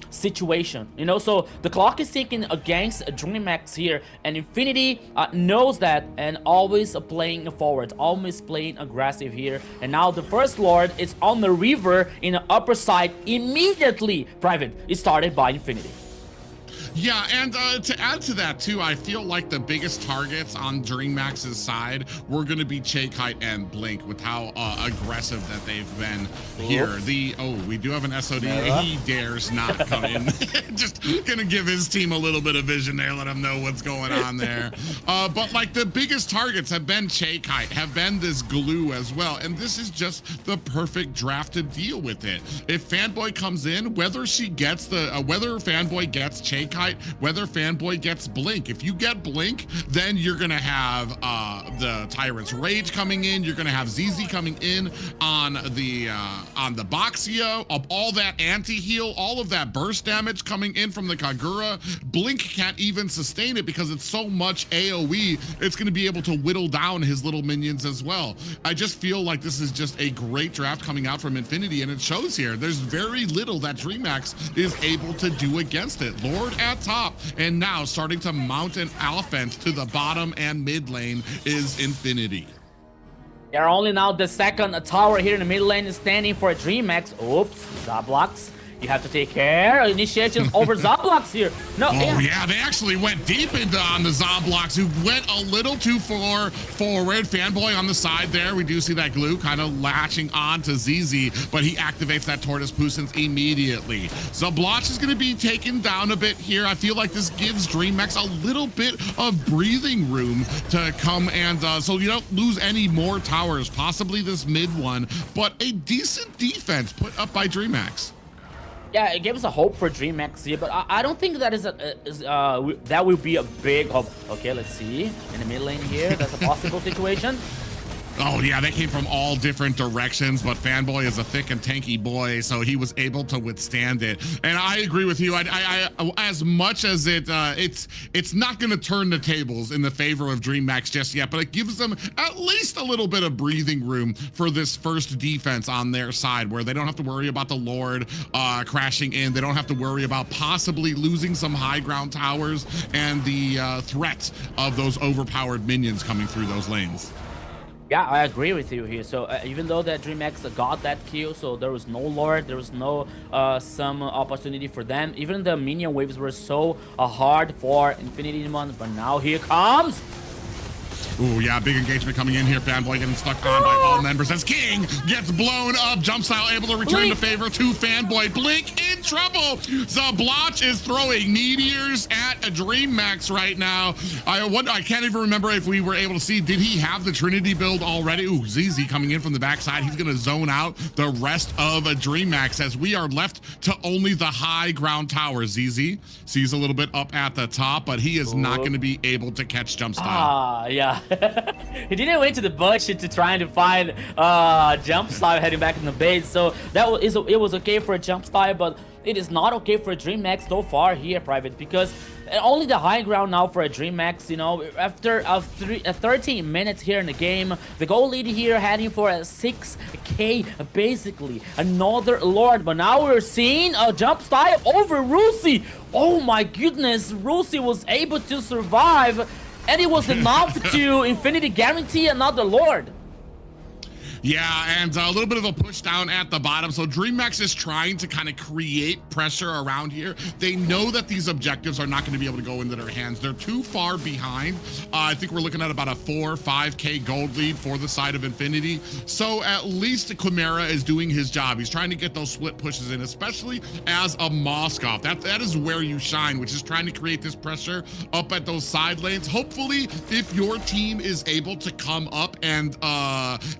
situation, so the clock is ticking against DreamMax here, and Infinity knows that and always playing forward, always playing aggressive here. And now the first Lord is on the river in the upper side immediately. Private is started by Infinity. Yeah, and to add to that too, I feel like the biggest targets on DreamMax's side were going to be J-Kite and Blink, with how aggressive that they've been here. We do have an SOD. He dares not come in. Just gonna give his team a little bit of vision there, let him know what's going on there. But like the biggest targets have been J-Kite, have been this Glue as well, and this is just the perfect draft to deal with it. If Fanboy comes in, whether she gets whether Fanboy gets J-Kite, whether Fanboy gets Blink. If you get Blink, then you're gonna have the Tyrant's Rage coming in. You're gonna have ZZ coming in on the Boxia, all that anti-heal, all of that burst damage coming in from the Kagura. Blink can't even sustain it because it's so much AoE. It's gonna be able to whittle down his little minions as well. I just feel like this is just a great draft coming out from Infinity, and it shows here. There's very little that DreamMax is able to do against it. Lord at top, and now starting to mount an offense to the bottom and mid lane is Infinity. They're only now the second tower here in the mid lane is standing for DreamMax. Oops, Zablox. You have to take care. Initiations over Zablox here. No, yeah, they actually went deep on the Zablox, who went a little too far forward. Fanboy on the side there. We do see that Glue kind of latching on to ZZ, but he activates that Tortoise Puissance immediately. Zablox is going to be taken down a bit here. I feel like this gives DreamMax a little bit of breathing room to come and so you don't lose any more towers, possibly this mid one, but a decent defense put up by DreamMax. Yeah, it gives a hope for DreamMax here, but I don't think that that will be a big hope. Okay, let's see. In the mid lane here, that's a possible situation. Oh yeah, they came from all different directions, but Fanboy is a thick and tanky boy, so he was able to withstand it. And I agree with you. I as much as it's not going to turn the tables in the favor of DreamMax just yet, but it gives them at least a little bit of breathing room for this first defense on their side, where they don't have to worry about the Lord crashing in. They don't have to worry about possibly losing some high ground towers and the threat of those overpowered minions coming through those lanes. Yeah, I agree with you here. So even though that DreamX got that kill, so there was no Lord, there was no some opportunity for them. Even the minion waves were so hard for Infinity Demon, but now here comes. Ooh, yeah, big engagement coming in here. Fanboy getting stuck on by all members as King gets blown up. Jump style able to return to favor to Fanboy. Blink in trouble. Zablotch is throwing meteors at a Dream Max right now. I can't even remember if we were able to see, did he have the Trinity build already? Ooh, ZZ coming in from the backside. He's going to zone out the rest of a Dream Max as we are left to only the high ground tower. ZZ sees a little bit up at the top, but he is not going to be able to catch jump style. Yeah. He didn't wait to the bush to trying to find jump style heading back in the base, so it was okay for a jump style, but it is not okay for a Dream Max so far here, Private, because only the high ground now for a Dream Max. You know, after 13 minutes here in the game, the goal lead here heading for a 6k, basically another Lord, but now we're seeing a jump style over Rusi. Oh my goodness, Rusi was able to survive, and it was enough to Infinity guarantee another Lord. Yeah, and a little bit of a push down at the bottom. So DreamMax is trying to kind of create pressure around here. They know that these objectives are not going to be able to go into their hands. They're too far behind. I think we're looking at about a 4-5k gold lead for the side of Infinity. So at least Chimera is doing his job. He's trying to get those split pushes in, especially as a Moskov. That is where you shine, which is trying to create this pressure up at those side lanes. Hopefully, if your team is able to come up and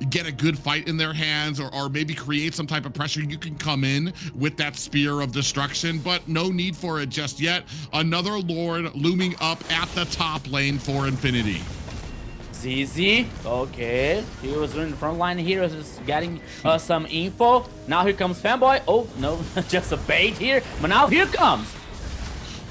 get a good fight in their hands, or maybe create some type of pressure, you can come in with that spear of destruction, but no need for it just yet. Another Lord looming up at the top lane for Infinity. ZZ, okay, he was in the front line here, just getting some info. Now here comes Fanboy. Oh no, just a bait here, but now here comes.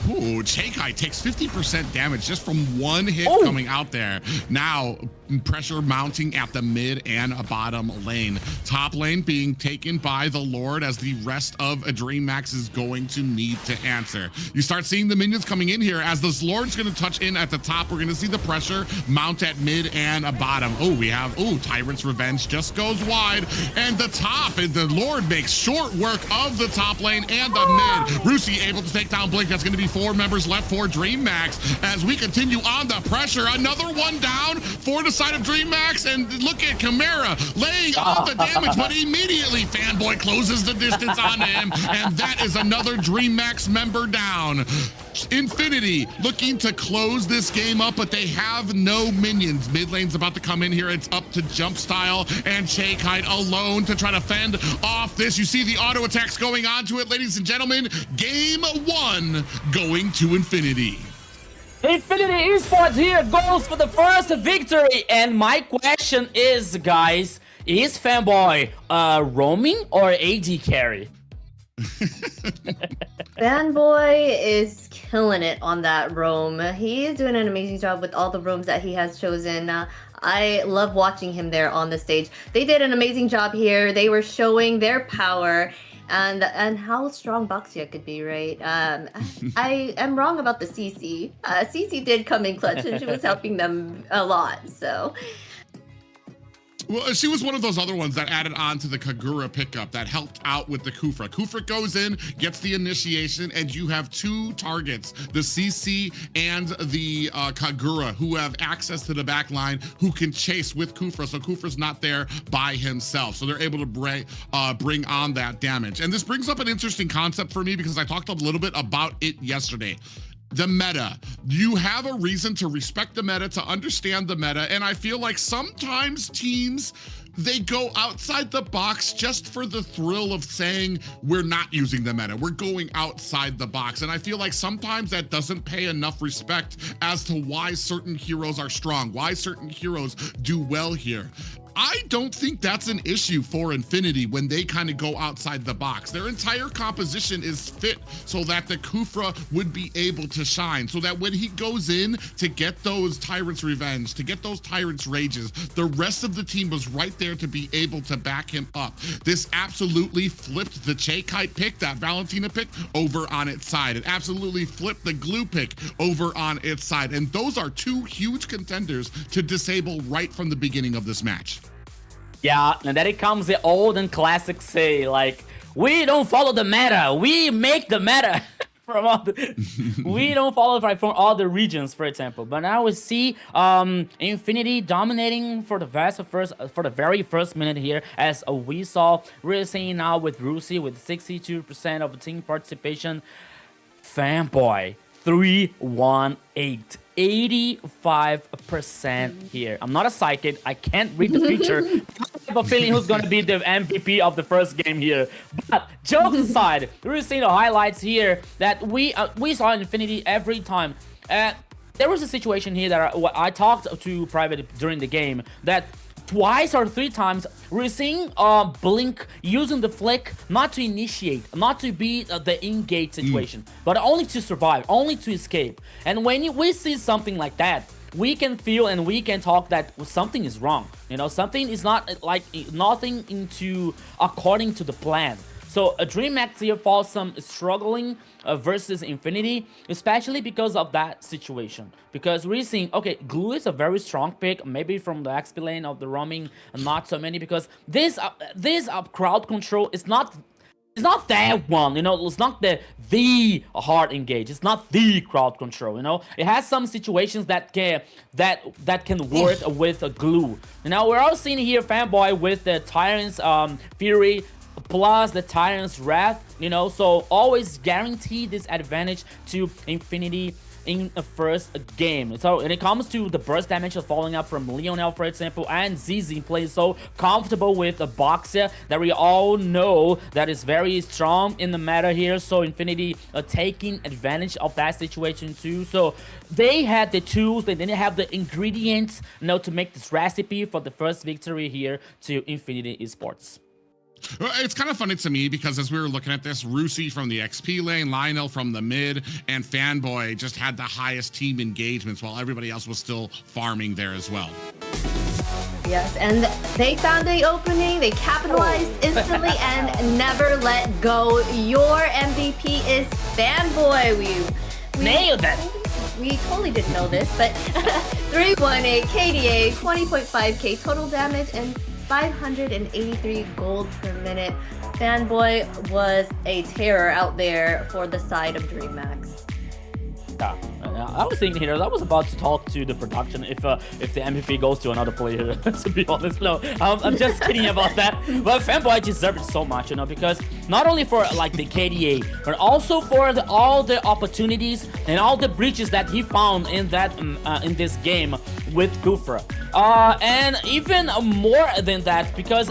Ooh, Chaikai takes 50% damage just from one hit coming out there. Now, pressure mounting at the mid and a bottom lane. Top lane being taken by the Lord as the rest of a DreamMax is going to need to answer. You start seeing the minions coming in here as this Lord's going to touch in at the top. We're going to see the pressure mount at mid and a bottom. Oh, we have, Tyrant's Revenge just goes wide. And the top, and the Lord makes short work of the top lane and the mid. Rusi able to take down Blink. That's going to be 4 members left for DreamMax as we continue on the pressure. Another one down for the side of DreamMax, and look at Chimera laying on the damage, but immediately Fanboy closes the distance on him, and that is another DreamMax member down. Infinity looking to close this game up, but they have no minions. Mid lane's about to come in here. It's up to Jump Style and Chaikai alone to try to fend off this. You see the auto attacks going on to it, ladies and gentlemen. Game 1 going to Infinity. Infinity Esports here goes for the first victory, and my question is, guys, is Fanboy roaming or AD carry? Fanboy is killing it on that roam. He is doing an amazing job with all the roams that he has chosen. I love watching him there on the stage. They did an amazing job here. They were showing their power and how strong Baxia could be, right? I am wrong about the CC. CC did come in clutch and she was helping them a lot, so. Well, she was one of those other ones that added on to the Kagura pickup that helped out with the Kufra. Kufra goes in, gets the initiation, and you have 2 targets, the CC and the Kagura, who have access to the back line, who can chase with Kufra, so Kufra's not there by himself. So they're able to bring on that damage. And this brings up an interesting concept for me because I talked a little bit about it yesterday. The meta. You have a reason to respect the meta, to understand the meta, and I feel like sometimes teams, they go outside the box just for the thrill of saying, we're not using the meta, we're going outside the box. And I feel like sometimes that doesn't pay enough respect as to why certain heroes are strong, why certain heroes do well here. I don't think that's an issue for Infinity when they kind of go outside the box. Their entire composition is fit so that the Kufra would be able to shine, so that when he goes in to get those Tyrant's Revenge, to get those Tyrant's Rages, the rest of the team was right there to be able to back him up. This absolutely flipped the Che-Kite pick, that Valentina pick, over on its side. It absolutely flipped the Glue pick over on its side. And those are two huge contenders to disable right from the beginning of this match. Yeah, and then it comes the old and classic say, like, we don't follow the meta, we make the meta. From all the, we don't follow right from all the regions, for example. But now we see Infinity dominating for the very first minute here, as we saw. We're seeing now with Rusi with 62% of the team participation. Fanboy 318. 85% here. I'm not a psychic. I can't read the future. I have a feeling who's going to be the MVP of the first game here. But jokes aside, we're seeing the highlights here that we saw Infinity every time. There was a situation here that I talked to Private during the game that twice or three times we're seeing Blink using the flick not to initiate, not to be the in-gate situation, but only to survive, only to escape. And when we see something like that, we can feel and we can talk that something is wrong. You know, something is not like nothing into according to the plan. So a DreamHack here falls some struggling versus Infinity, especially because of that situation. Because we're seeing, okay, Glue is a very strong pick, maybe from the XP lane of the roaming, not so many, because this crowd control is not. It's not that one, you know, it's not the hard engage. It's not the crowd control, you know. It has some situations that can work with a Glue. You know, we're all seeing here Fanboy with the Tyrant's Fury plus the Tyrant's Wrath, you know, so always guarantee this advantage to Infinity in the first game. So when it comes to the burst damage following up from Lionel, for example, and ZZ plays so comfortable with the Boxer that we all know that is very strong in the meta here. So Infinity taking advantage of that situation too. So they had the tools, they didn't have the ingredients, you know, to make this recipe for the first victory here to Infinity Esports. It's kind of funny to me because as we were looking at this, Rusi from the XP lane, Lionel from the mid, and Fanboy just had the highest team engagements while everybody else was still farming there as well. Yes, and they found the opening, they capitalized instantly and never let go. Your MVP is Fanboy. We nailed it. We totally didn't know this, but 318 KDA, 20.5k total damage, and 583 gold per minute. Fanboy was a terror out there for the side of DreamHack. Yeah, I was thinking here, I was about to talk to the production if the MVP goes to another player, to be honest. No, I'm just kidding about that. But Fanboy deserves it so much, you know, because not only for like the KDA, but also for all the opportunities and all the breaches that he found in that in this game with Kufra. And even more than that, because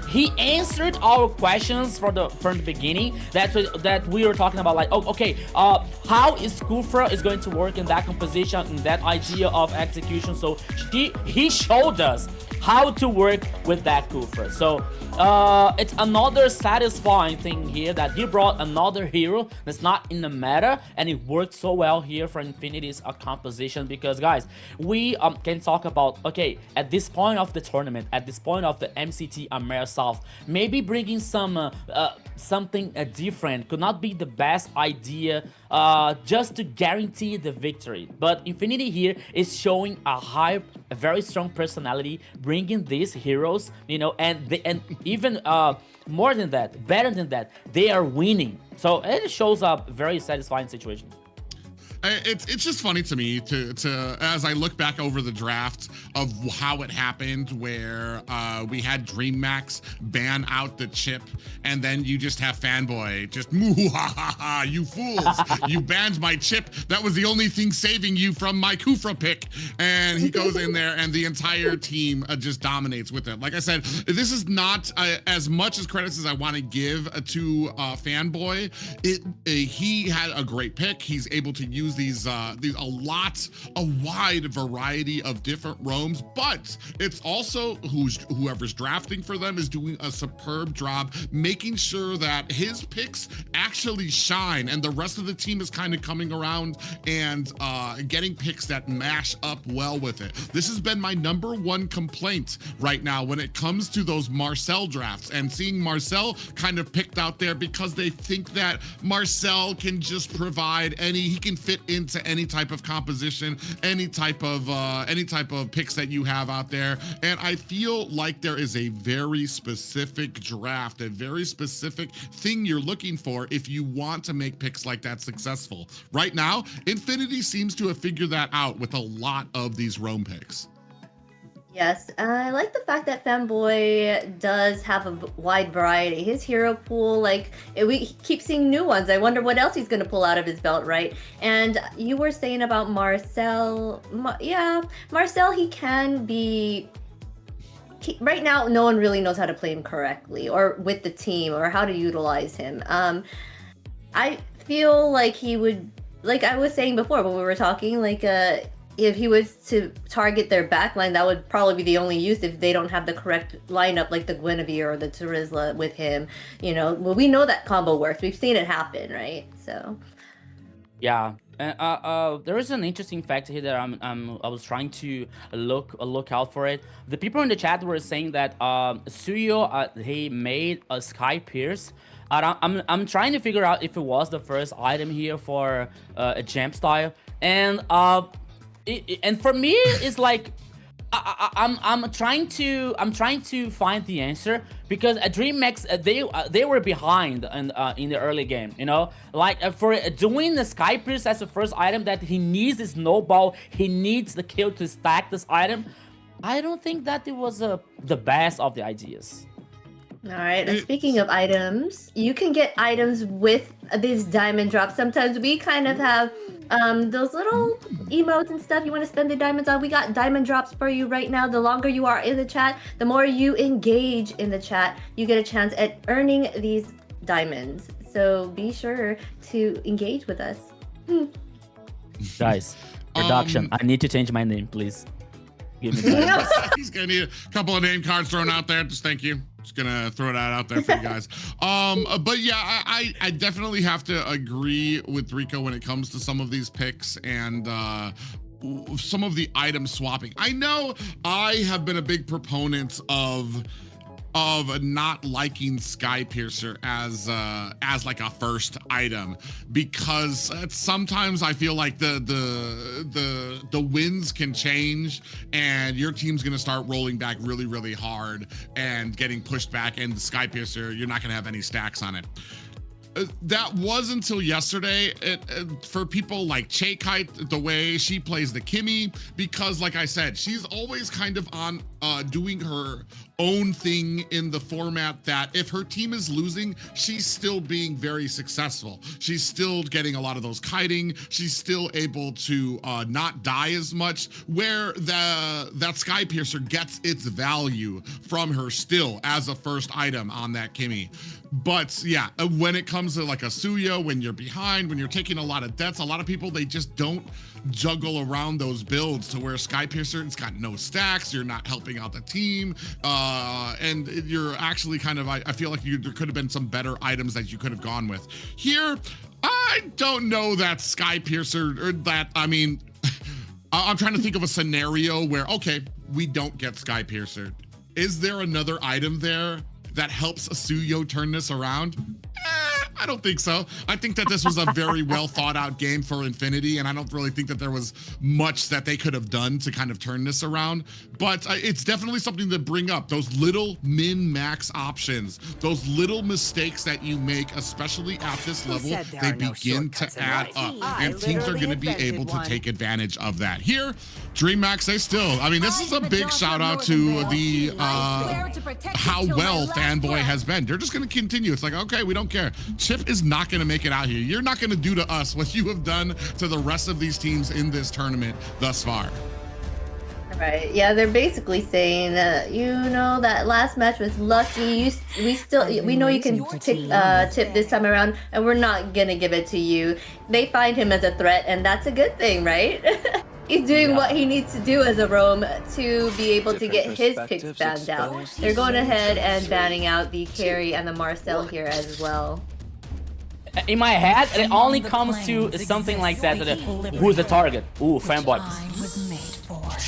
he answered our questions from the beginning that we were talking about, like, oh, okay, how is Kufra is going to work in that composition, in that idea of execution. So he showed us how to work with that Kufra. So it's another satisfying thing here that he brought another hero that's not in the meta, and it worked so well here for Infinity's composition. Because guys, we can talk about, okay, at this point of the tournament, at this point of the MCTAMER South, maybe bringing some something different could not be the best idea just to guarantee the victory. But Infinity here is showing a very strong personality, bringing these heroes, you know, and even more than that, better than that, they are winning. So it shows a very satisfying situation. It's just funny to me to as I look back over the draft of how it happened, where we had DreamHack ban out the chip, and then you just have Fanboy just moo ha ha ha, you fools, you banned my chip, that was the only thing saving you from my Kufra pick, and he goes in there and the entire team just dominates with it. Like I said, this is not as much as credits as I want to give to Fanboy. He had a great pick. He's able to use use a wide variety of different roams, but it's also whoever's drafting for them is doing a superb job making sure that his picks actually shine, and the rest of the team is kind of coming around and getting picks that mash up well with it. This has been my #1 complaint right now when it comes to those Marcel drafts, and seeing Marcel kind of picked out there because they think that Marcel can just provide he can fit into any type of composition, any type of picks that you have out there. And I feel like there is a very specific draft, a very specific thing you're looking for if you want to make picks like that successful. Right now, Infinity seems to have figured that out with a lot of these roam picks. Yes, I like the fact that Fanboy does have a wide variety. His hero pool, we keep seeing new ones. I wonder what else he's going to pull out of his belt, right? And you were saying about Marcel. Marcel, he can be... right now, no one really knows how to play him correctly, or with the team, or how to utilize him. I feel like he would, like I was saying before when we were talking, if he was to target their backline, that would probably be the only use if they don't have the correct lineup, like the Guinevere or the Terizla with him. Well, we know that combo works. We've seen it happen, right? So, yeah. There is an interesting fact here that I was trying to look out for it. The people in the chat were saying that Suyo he made a Sky Pierce. I'm trying to figure out if it was the first item here for a Jump Style, and for me it's like I'm trying to find the answer, because at DreamHack they were behind in the early game, for doing the Sky Pierce as the first item that he needs the snowball, he needs the kill to stack this item. I don't think that it was the best of the ideas. All right, and speaking of items, you can get items with these diamond drops. Sometimes we kind of have those little emotes and stuff you want to spend the diamonds on. We got diamond drops for you right now. The longer you are in the chat, the more you engage in the chat, you get a chance at earning these diamonds. So be sure to engage with us. Guys, production, I need to change my name, please. Give me diamonds. He's gonna need a couple of name cards thrown out there. Just thank you. Just gonna throw that out there for you guys. But yeah, I definitely have to agree with Rico when it comes to some of these picks and some of the item swapping. I know I have been a big proponent of not liking Sky Piercer as like a first item, because sometimes I feel like the winds can change and your team's gonna start rolling back really hard and getting pushed back, and the Sky Piercer, you're not gonna have any stacks on it. That was until yesterday. For people like Chaekite, the way she plays the Kimmy, because like I said, she's always kind of on doing her own thing in the format that if her team is losing, she's still being very successful. She's still getting a lot of those kiting. She's still able to not die as much, where that Sky Piercer gets its value from her still as a first item on that Kimmy. But yeah, when it comes to like a Suyo, when you're behind, when you're taking a lot of deaths, a lot of people, they just don't juggle around those builds to where Sky Piercer, it's got no stacks, you're not helping out the team, and you're actually kind of, I feel like there could have been some better items that you could have gone with. Here, I don't know that Sky Piercer, or that, I mean, I'm trying to think of a scenario where, okay, we don't get Sky Piercer. Is there another item there that helps Suyo turn this around? I don't think so. I think that this was a very well thought out game for Infinity, and I don't really think that there was much that they could have done to kind of turn this around. But it's definitely something to bring up. Those little min-max options, those little mistakes that you make, especially at this level, they begin to add up, and teams are going to be able to take advantage of that. Here, DreamHack, they still, I mean, this is a big shout out to the how well Fanboy has been. They're just going to continue. It's like, okay, we don't care. Chip is not going to make it out here. You're not going to do to us what you have done to the rest of these teams in this tournament thus far. Right. Yeah, they're basically saying that that last match was lucky. We know you can tip this time around, and we're not gonna give it to you. They find him as a threat, and that's a good thing, right? He's doing what he needs to do as a roam to be able to get his picks banned out. They're going ahead and banning out the carry and the Marcel here as well. In my head, it only comes to something like that. Who's the target? Ooh, fanboy.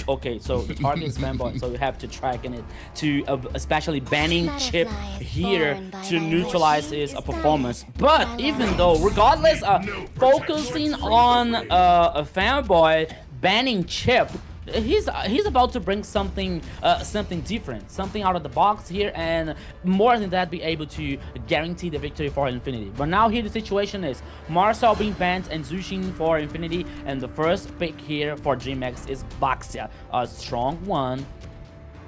Okay, so the target is fanboy, so you have to track in it to especially banning Chip here to neutralize his performance. But even though, regardless, focusing on a fanboy, banning Chip, he's about to bring something different, something out of the box here, and more than that, be able to guarantee the victory for Infinity. But now here the situation is Marcel being banned and Zushin for Infinity, and the first pick here for DreamHack is Baxia, a strong one.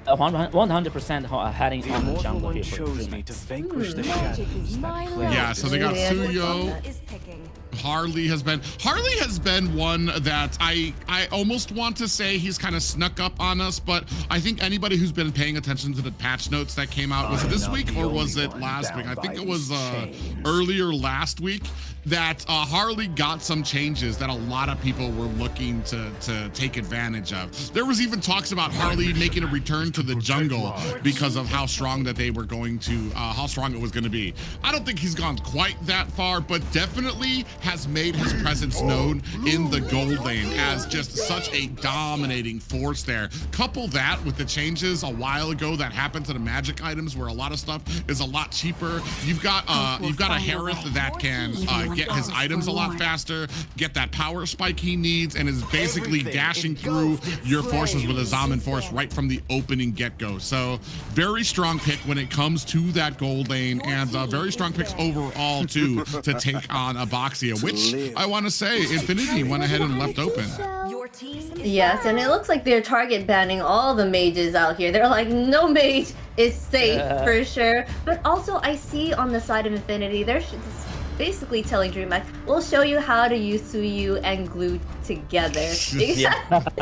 100% heading on the jungle here for DreamHack. Yeah, so they got Suyo. Harley has been one that I almost want to say he's kind of snuck up on us, but I think anybody who's been paying attention to the patch notes that came out, was it this week or was it last week? I think it was earlier last week that Harley got some changes that a lot of people were looking to take advantage of. There was even talks about Harley making a return to the jungle because of how strong that they were going to, how strong it was going to be. I don't think he's gone quite that far, but definitely has made his presence known in the gold lane as just such a dominating force there. Couple that with the changes a while ago that happened to the magic items where a lot of stuff is a lot cheaper. You've got a Harith that can get his items a lot faster, get that power spike he needs, and is basically dashing through your forces with a Zaman force right from the opening get-go. So very strong pick when it comes to that gold lane, and very strong picks overall too to take on Abaxia, which I want to say Infinity went ahead and left open. Yes, and it looks like they're target banning all the mages out here. They're like, no mage is safe for sure. But also I see on the side of Infinity, they're basically telling DreamHack, we'll show you how to use Suyu and Glue together.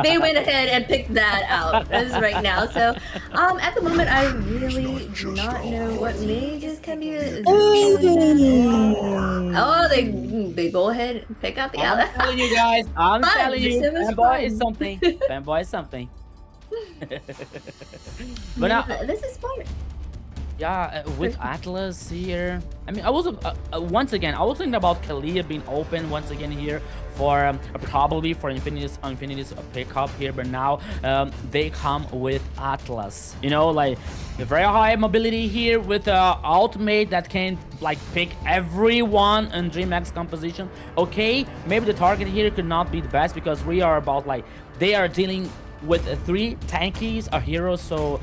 They went ahead and picked that out as right now. So at the moment, I really do not know what mages can be. Oh, they go ahead and pick out the other. I'm telling you guys, I'm telling you, fanboy is something. Fanboy is something. But now, this is smart. Yeah, with Atlas here, I mean, I was once again, I was thinking about Kalia being open once again here for probably for Infinity's pickup here, but now they come with Atlas. You know, like a very high mobility here with ultimate that can like pick everyone in DreamHack's composition. Okay, maybe the target here could not be the best because we are about like they are dealing with 3 tankies, a hero so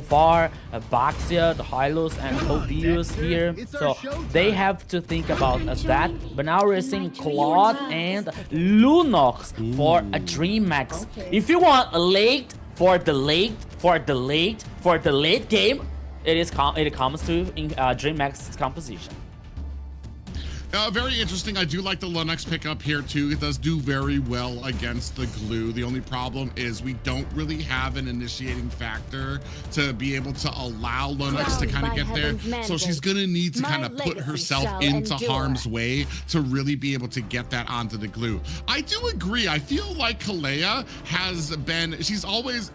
far, Baxia, the Hylos, and Odious here. So they have to think about that. But now we're seeing Claude and Lunox for a DreamHack. If you want a late for the late game, it comes to DreamHack's composition. Very interesting. I do like the Lunox pickup here too. It does do very well against the glue. The only problem is we don't really have an initiating factor to be able to allow Lunox to kind of get there. So she's going to need to kind of put herself into harm's way to really be able to get that onto the glue. I do agree. I feel like Kalea has been, she's always,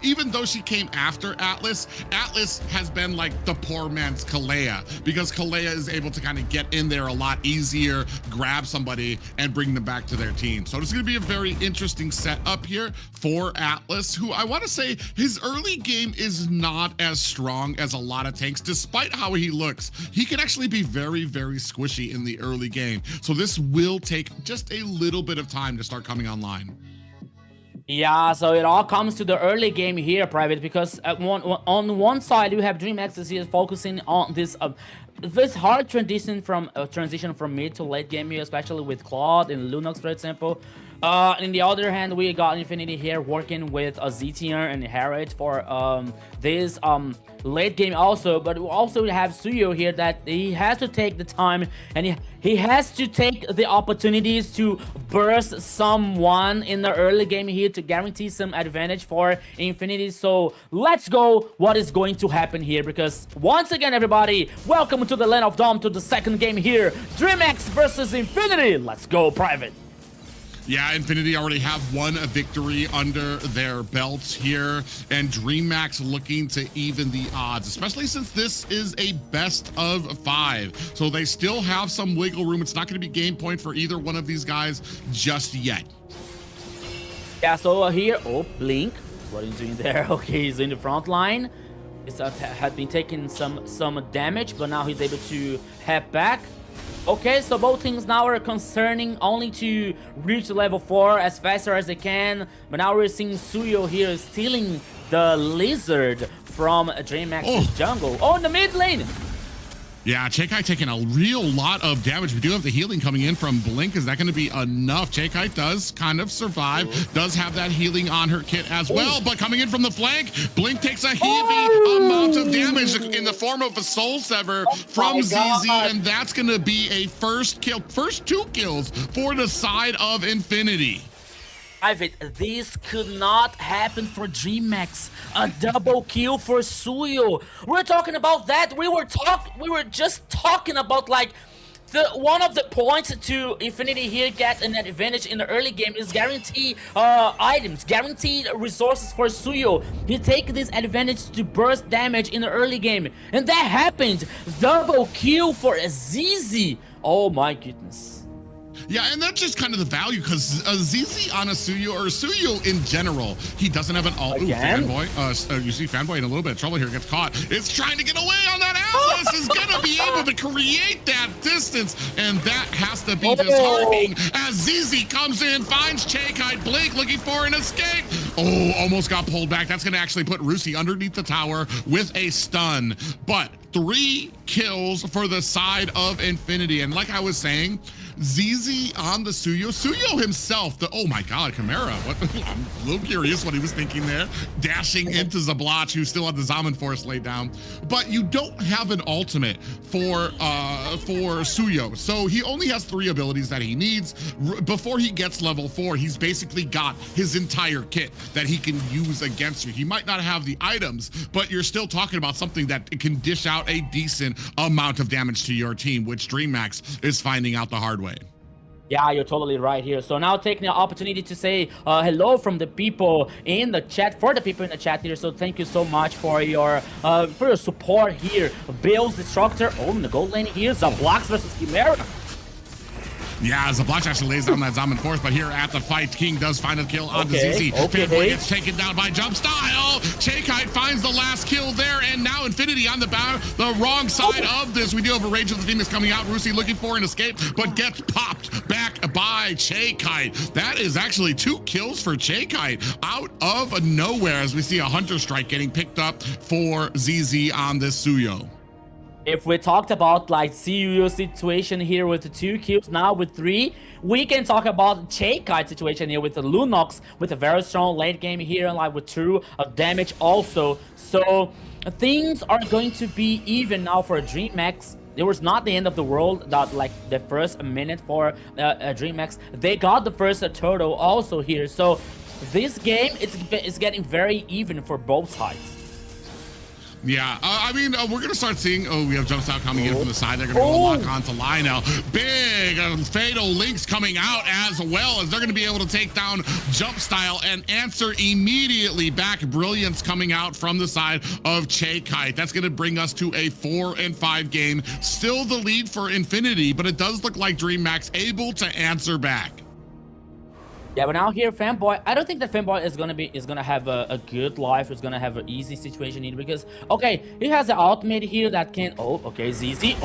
even though she came after Atlas, Atlas has been like the poor man's Kalea because Kalea is able to kind of get in there a lot easier, grab somebody, and bring them back to their team. So it's going to be a very interesting setup here for Atlas, who I want to say his early game is not as strong as a lot of tanks, despite how he looks. He can actually be very, very squishy in the early game. So this will take just a little bit of time to start coming online. Yeah, so it all comes to the early game here, Private, because on one side you have DreamHack is focusing on this hard transition from mid to late game here, especially with Claude and Lunox, for example. In the other hand, we got Infinity here working with a ZTR and Harriet for this late game also, but we also have Suyo here that he has to take the time and he has to take the opportunities to burst someone in the early game here to guarantee some advantage for Infinity. So let's go what is going to happen here, because once again everybody, welcome to the Land of Dome, to the second game here, DreamX versus Infinity. Let's go, Private. Yeah, Infinity already have one victory under their belts here, and DreamX looking to even the odds, especially since this is a best of 5. So they still have some wiggle room. It's not going to be game point for either one of these guys just yet. Yeah, so here, Blink, what are you doing there? Okay, he's in the front line. He's had been taking some damage, but now he's able to head back. Okay, so both teams now are concerning only to reach level 4 as faster as they can. But now we're seeing Suyo here stealing the lizard from DreamX's jungle. Oh, in the mid lane! Yeah, Cheikai taking a real lot of damage. We do have the healing coming in from Blink. Is that going to be enough? Cheikai does kind of survive, does have that healing on her kit as well, but coming in from the flank, Blink takes a heavy amount of damage in the form of a Soul Sever from ZZ, and that's going to be a first 2 kills for the side of Infinity. This could not happen for DreamX. A double kill for Suyo. We're talking about that. We were just talking about like one of the points to Infinity here get an advantage in the early game is guarantee items, guaranteed resources for Suyo. He take this advantage to burst damage in the early game, and that happened. Double kill for ZZ. Oh my goodness. Yeah, and that's just kind of the value, because ZZ on a Suyo, or Suyo in general, he doesn't have an ult. Fanboy, you see Fanboy in a little bit of trouble here, gets caught. It's trying to get away on that Atlas, is going to be able to create that distance, and that has to be disheartening as ZZ comes in, finds Cheikai, Blink looking for an escape. Oh, almost got pulled back. That's going to actually put Rusi underneath the tower with a stun, but 3 kills for the side of Infinity. And like I was saying, ZZ on the Suyo. Suyo himself, oh my God, Chimera. I'm a little curious what he was thinking there. Dashing into Zablach, who still had the Zaman Force laid down. But you don't have an ultimate for Suyo. So he only has 3 abilities that he needs. Before he gets level 4, he's basically got his entire kit that he can use against you. He might not have the items, but you're still talking about something that can dish out a decent amount of damage to your team, which DreamX is finding out the hard way. Yeah, you're totally right here. So now taking the opportunity to say hello from the people in the chat, for the people in the chat here. So thank you so much for your support here. Bill's Destructor. Oh, in the gold lane here, Zablach versus Chimera. Yeah, Zablach actually lays down that Zaman Force, but here at the fight, King does find a kill on the ZZ. Fanboy gets taken down by Jump Style. Cheikai finds the last kill there, and now Infinity on the wrong side of this. We do have a Rage of the Demons coming out. Rusi looking for an escape, but gets popped back by Cheikai. That is actually 2 kills for Cheikai out of nowhere, as we see a Hunter Strike getting picked up for ZZ on this Suyo. If we talked about like Suyo situation here with the 2 kills, now with 3, we can talk about Cheikai situation here with the Lunox with a very strong late game here, like with 2 damage also. So things are going to be even now for DreamX. It was not the end of the world that like the first minute for DreamX. They got the first turtle also here. So this game it's getting very even for both sides. Yeah, I mean, we're going to start seeing, we have Jump Style coming in from the side. They're going to lock onto Lionel. Big Fatal Links coming out as well, as they're going to be able to take down Jump Style and answer immediately back. Brilliance coming out from the side of Cheikai. That's going to bring us to a 4-5 game. Still the lead for Infinity, but it does look like DreamX able to answer back. Yeah, but now here, Fanboy, I don't think that Fanboy is gonna have a good life. It's gonna have an easy situation here because, okay, he has the ultimate here that can, ZZ,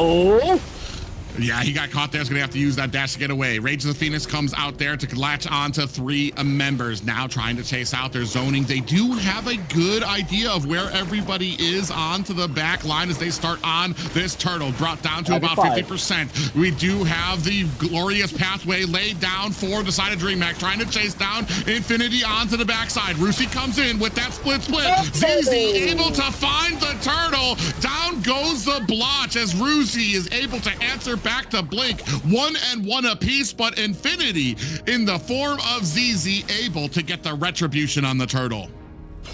Yeah, he got caught there. He's going to have to use that dash to get away. Rage of the Phoenix comes out there to latch onto 3 members. Now trying to chase out their zoning. They do have a good idea of where everybody is onto the back line as they start on this turtle. Brought down to about 50%. We do have the glorious pathway laid down for the side of DreamHack. Trying to chase down Infinity onto the backside. Rusi comes in with that split. ZZ able to find the turtle. Down goes the blotch as Rusi is able to answer back to Blink. 1 and 1 apiece, but Infinity in the form of ZZ able to get the retribution on the turtle.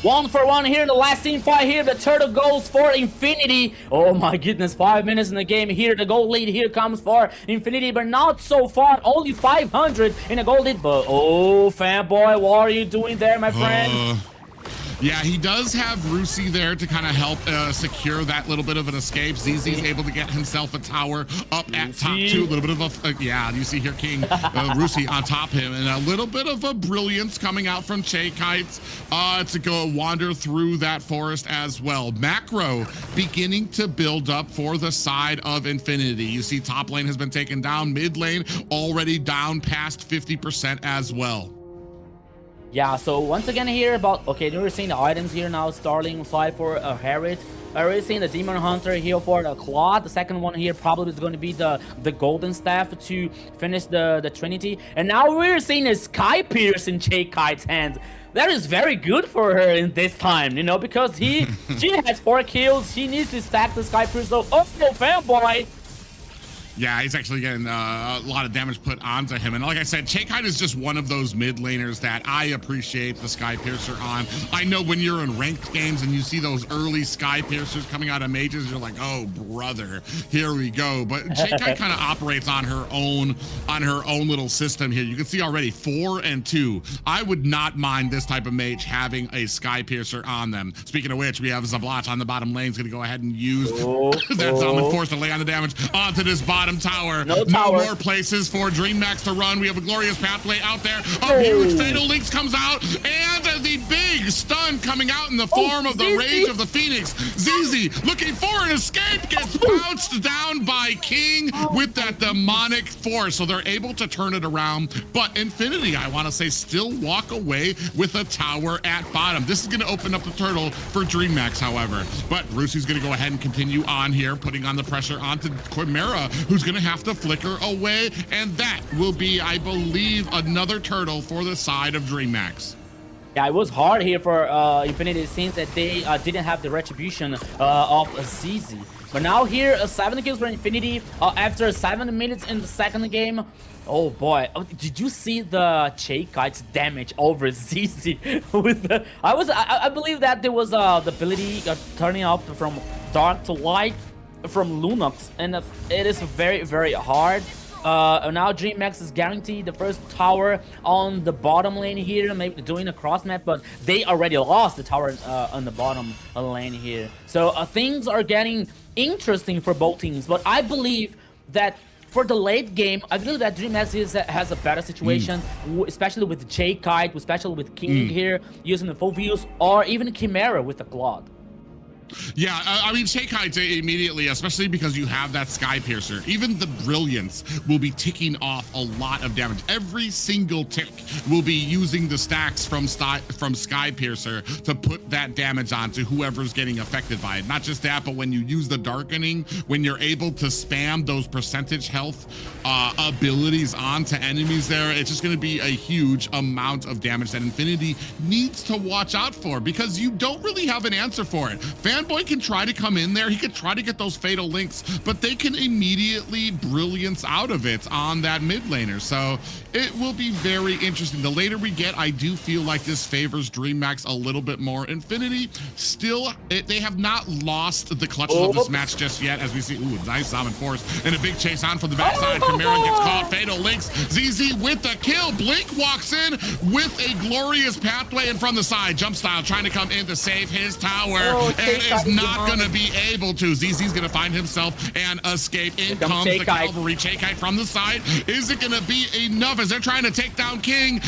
1 for 1 here in the last team fight here. The turtle goes for Infinity. Oh my goodness, 5 minutes in the game here. The goal lead here comes for Infinity, but not so far. Only 500 in a goal lead. But oh, Fanboy, what are you doing there, my friend? Yeah, he does have Rusi there to kind of help secure that little bit of an escape. ZZ's able to get himself a tower up at top 2. A little bit of a, yeah, you see here King Rusi on top him. And a little bit of a brilliance coming out from Che Kites to go wander through that forest as well. Macro beginning to build up for the side of Infinity. You see top lane has been taken down. Mid lane already down past 50% as well. Yeah, so once again here about, okay, we're seeing the items here now. Starling fly for a Harriet. We're seeing the Demon Hunter here for the Claw. The second one here probably is going to be the Golden Staff to finish the Trinity. And now we're seeing a Sky Pierce in Che Kite's hand. That is very good for her in this time, you know, because she has 4 kills. She needs to stack the Sky Pierce. So, oh, no, Fanboy. Yeah, he's actually getting a lot of damage put onto him. And like I said, Che Kite is just one of those mid laners that I appreciate the Sky Piercer on. I know when you're in ranked games and you see those early Sky Piercers coming out of mages, you're like, oh, brother, here we go. But Che Kite kind of operates on her own little system here. You can see already 4 and 2. I would not mind this type of mage having a Sky Piercer on them. Speaking of which, we have Zablotch on the bottom lane. He's going to go ahead and use that Zalman Force to lay on the damage onto this bottom tower. No more places for DreamHack to run. We have a glorious pathway out there. A huge Fatal Links comes out, and the big stun coming out in the form of the Rage of the Phoenix. ZZ looking for an escape, gets bounced down by King with that demonic force. So they're able to turn it around. But Infinity, I want to say, still walk away with a tower at bottom. This is going to open up the turtle for DreamHack, however. But Rusi's going to go ahead and continue on here, putting on the pressure onto Chimera, who's going to have to flicker away, and that will be, I believe, another turtle for the side of DreamHack. Yeah, it was hard here for Infinity. It seems that they didn't have the retribution of ZZ. But now here, 7 kills for Infinity after 7 minutes in the second game. Oh boy, did you see the Che Kite's damage over ZZ? With the, I believe that there was the ability turning off from dark to light from Lunox, and it is very, very hard. Now DreamHack is guaranteed the first tower on the bottom lane here, maybe doing a cross map, but they already lost the tower on the bottom lane here. So things are getting interesting for both teams, but I believe that for the late game, I believe that DreamHack has a better situation, especially with Che Kite, especially with King here, using the full views, or even Chimera with the Claude. Yeah, I mean, Che Kite immediately, especially because you have that Sky Piercer, even the Brilliance will be ticking off a lot of damage. Every single tick will be using the stacks from Sky Piercer to put that damage onto whoever's getting affected by it. Not just that, but when you use the Darkening, when you're able to spam those percentage health abilities onto enemies there, it's just going to be a huge amount of damage that Infinity needs to watch out for, because you don't really have an answer for it. Fanboy can try to come in there, he could try to get those Fatal Links, but they can immediately Brilliance out of it on that mid laner. So it will be very interesting. The later we get, I do feel like this favors DreamHack a little bit more. Infinity, still, they have not lost the clutches of this match just yet, as we see, ooh, nice Zalman Force, and a big chase on from the backside. Chimera gets caught, Fatal Links, ZZ with the kill. Blink walks in with a glorious pathway, and from the side, Jump Style trying to come in to save his tower, and is not going to be able to. ZZ's going to find himself an escape. In comes the cavalry. Che Kite from the side. Is it going to be enough as they're trying to take down King?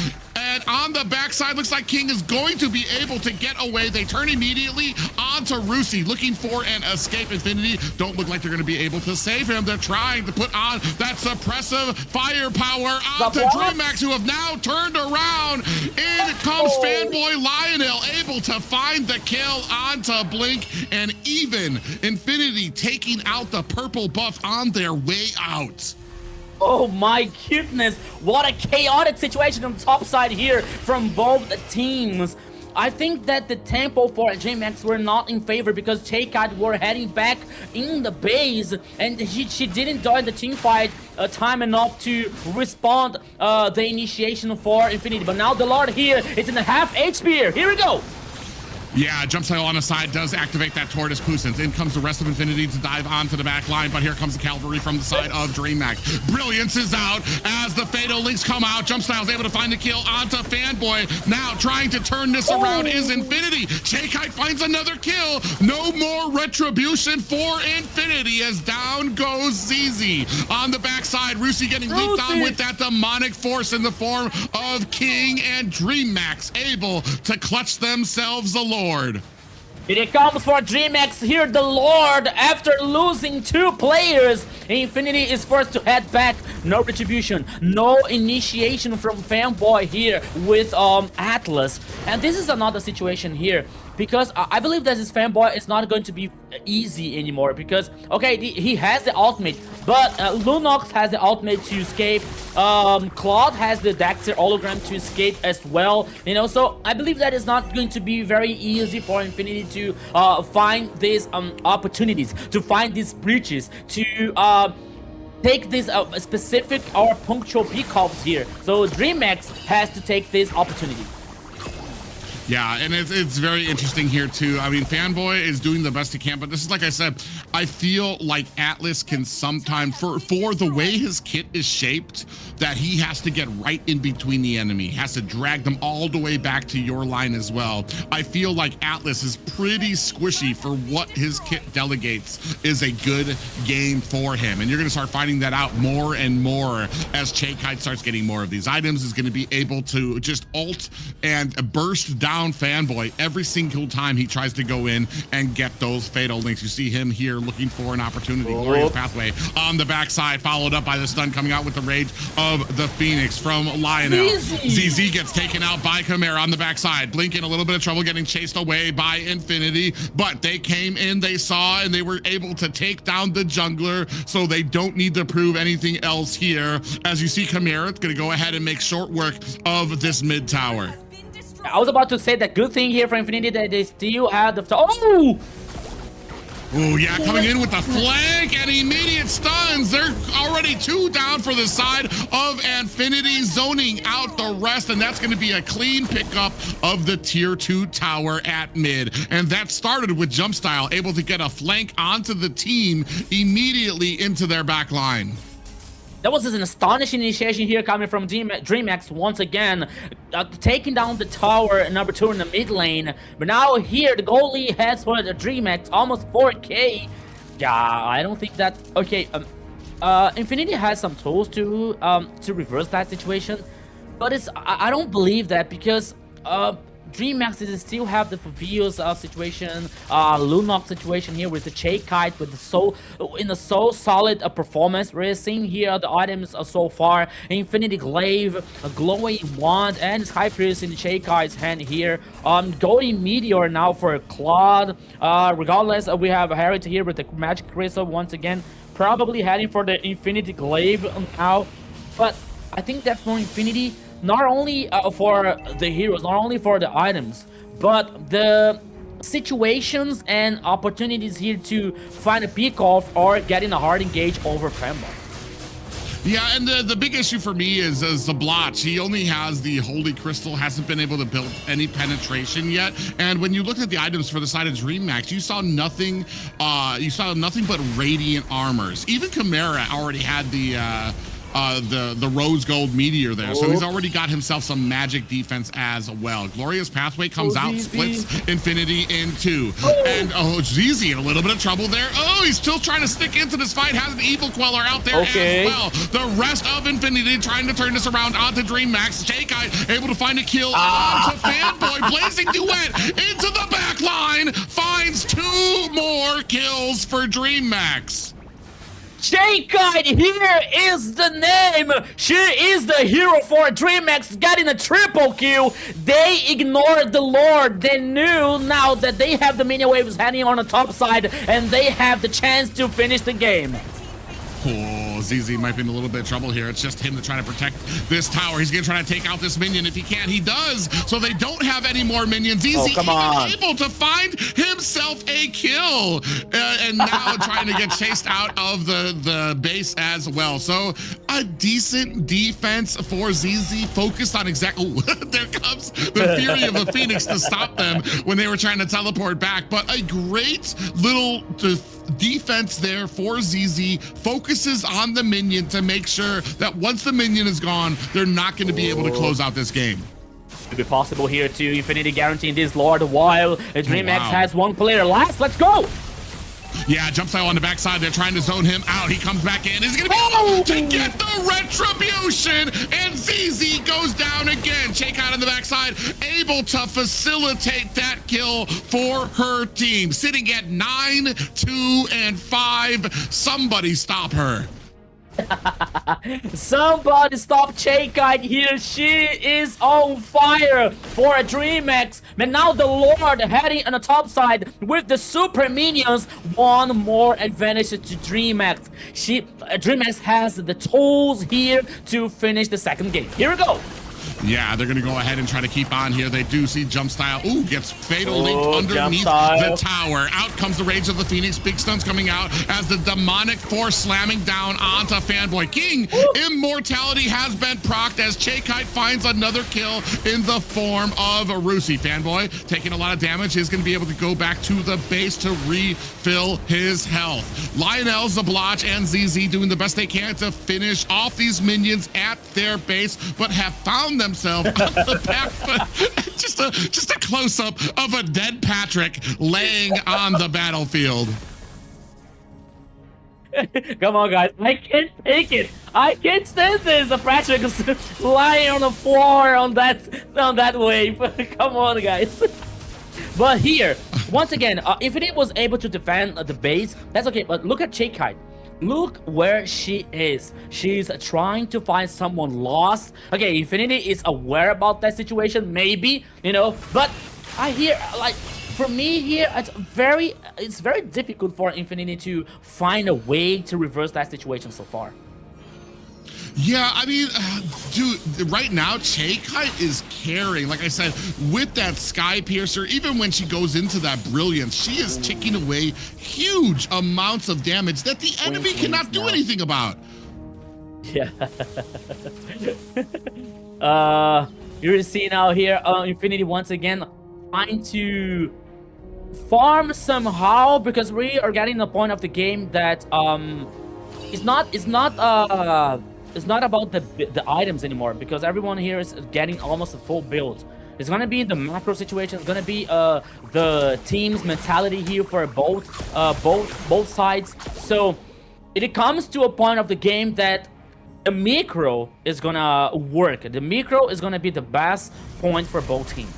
And on the backside, looks like King is going to be able to get away. They turn immediately onto Rusi, looking for an escape. Infinity don't look like they're going to be able to save him. They're trying to put on that suppressive firepower onto DreamHack, who have now turned around. In comes Fanboy Lionel, able to find the kill onto Blink, and even Infinity taking out the purple buff on their way out. Oh my goodness, what a chaotic situation on the top side here from both teams. I think that the tempo for JMax were not in favor because J-Kite were heading back in the base, and she didn't join the team fight time enough to respond the initiation for Infinity. But now the Lord here is in the half HP here we go. Yeah, jump style on the side does activate that Tortoise Puissance. In comes the rest of Infinity to dive onto the back line, but here comes the Cavalry from the side of DreamHack. Brilliance is out as the Fatal Links come out. Jump style is able to find the kill onto Fanboy. Now trying to turn this around is Infinity. J-Kite finds another kill. No more retribution for Infinity as down goes ZZ. On the backside, Rusi getting leaped on with that demonic force in the form of King, and DreamHack able to clutch themselves a Lord. Here it comes for DreamHack here, the Lord, after losing 2 players. Infinity is forced to head back. No retribution, no initiation from Fanboy here with Atlas. And this is another situation here, because I believe that this Fanboy is not going to be easy anymore, because, okay, he has the ultimate, but Lunox has the ultimate to escape. Claude has the Daxter hologram to escape as well, you know, so I believe that is not going to be very easy for Infinity to find these opportunities, to find these breaches, to take these specific or punctual pickoffs here. So DreamHack has to take this opportunity. Yeah, and it's very interesting here too. I mean, Fanboy is doing the best he can, but this is, like I said, I feel like Atlas can sometimes, for the way his kit is shaped, that he has to get right in between the enemy, has to drag them all the way back to your line as well. I feel like Atlas is pretty squishy for what his kit delegates is a good game for him. And you're gonna start finding that out more and more as J-Kite starts getting more of these items, is gonna be able to just ult and burst down Fanboy every single time he tries to go in and get those Fatal Links. You see him here looking for an opportunity. Glorious Pathway on the backside, followed up by the stun coming out with the Rage of the Phoenix from Lionel. ZZ gets taken out by Chimera on the backside. Blink in a little bit of trouble, getting chased away by Infinity, but they came in, they saw, and they were able to take down the jungler, so they don't need to prove anything else here. As you see, Chimera is going to go ahead and make short work of this mid tower. I was about to say that good thing here for Infinity that they still have the... Oh, yeah, coming in with the flank and immediate stuns. They're already 2 down for the side of Infinity, zoning out the rest, and that's going to be a clean pickup of the tier 2 tower at mid. And that started with Jump Style, able to get a flank onto the team immediately into their back line. That was an astonishing initiation here coming from DreamHack once again, taking down the tower number 2 in the mid lane. But now here the goalie heads for the DreamHack, almost 4K. Yeah, I don't think that... Okay, Infinity has some tools to reverse that situation, but I don't believe that, because DreamHack still have the Favios situation, Lunox situation here with the J-Kite, with the so solid solid performance. We're seeing here the items so far: Infinity Glaive, a glowing wand, and Sky Pierce in the J-Kite's hand here. Going Meteor now for Claude. Regardless, we have Harriet here with the Magic Crystal once again, probably heading for the Infinity Glaive now. But I think that for Infinity, not only for the heroes, not only for the items, but the situations and opportunities here to find a peek off or getting a hard engage over Fanboy. Yeah, and the big issue for me is Zablotch. He only has the Holy Crystal, hasn't been able to build any penetration yet. And when you look at the items for the side of DreamHack, you saw nothing but Radiant armors. Even Chimera already had the the rose gold meteor there. So he's already got himself some magic defense as well. Glorious Pathway comes out, splits Infinity in two. And ZZ in a little bit of trouble there. Oh, he's still trying to stick into this fight, has an Evil Queller out there as well. The rest of Infinity trying to turn this around onto DreamMax. J-Kite able to find a kill onto Fanboy. Blazing Duet into the back line, finds 2 more kills for DreamMax. J-Kite here is the name. She is the hero for DreamMax, getting a triple kill. They ignored the Lord. They knew now that they have the minion waves heading on the top side, and they have the chance to finish the game. Oh, ZZ might be in a little bit of trouble here. It's just him to try to protect this tower. He's gonna try to take out this minion. If he can, he does. So they don't have any more minions. ZZ even able to find himself a kill. And now trying to get chased out of the base as well. So a decent defense for ZZ, focused on exactly, there comes the Fury of the Phoenix to stop them when they were trying to teleport back. But a great little defense there for ZZ, focuses on the minion to make sure that once the minion is gone, they're not going to be able to close out this game. Could be possible here to Infinity guaranteeing this Lord while DreamMax has 1 player last. Let's go! Yeah, jump style on the backside. They're trying to zone him out. He comes back in. He's going to be able to get the retribution. And ZZ goes down again. J-Kite on the backside, able to facilitate that kill for her team. Sitting at 9, 2, and 5. Somebody stop her. Somebody stop J-Kite here. She is on fire for a DreamMax. And now the Lord heading on the top side with the super minions. 1 more advantage to DreamMax. DreamMax has the tools here to finish the second game. Here we go. Yeah, they're going to go ahead and try to keep on here. They do see jump style. Ooh, gets fatal linked underneath the tower. Out comes the Rage of the Phoenix. Big stuns coming out as the demonic force slamming down onto Fanboy King. Immortality has been procced as J-Kite finds another kill in the form of Rusi. Fanboy taking a lot of damage. Is going to be able to go back to the base to refill his health. Lionel, Zablotch, and ZZ doing the best they can to finish off these minions at their base, but have found themselves on the back foot. Just a close-up of a dead Patrick laying on the battlefield. Come on, guys. I can't take it. I can't stand this. Patrick is lying on the floor on that wave. Come on, guys. But here, once again, Infinity was able to defend the base. That's okay, but look at J-Kite. Look where she is. She's trying to find someone lost. Okay, Infinity is aware about that situation, maybe, you know, but I hear, like, for me here, it's very difficult for Infinity to find a way to reverse that situation so far. Yeah, I mean, dude, right now, J-Kite is carrying, like I said, with that Sky Piercer. Even when she goes into that Brilliance, she is ticking away huge amounts of damage that the enemy cannot do anything about. Yeah. You're seeing out here, Infinity once again trying to farm somehow, because we are getting the point of the game that it's not about the items anymore, because everyone here is getting almost a full build. It's gonna be the macro situation. It's gonna be the team's mentality here for both sides. So it comes to a point of the game that the micro is gonna work. The micro is gonna be the best point for both teams.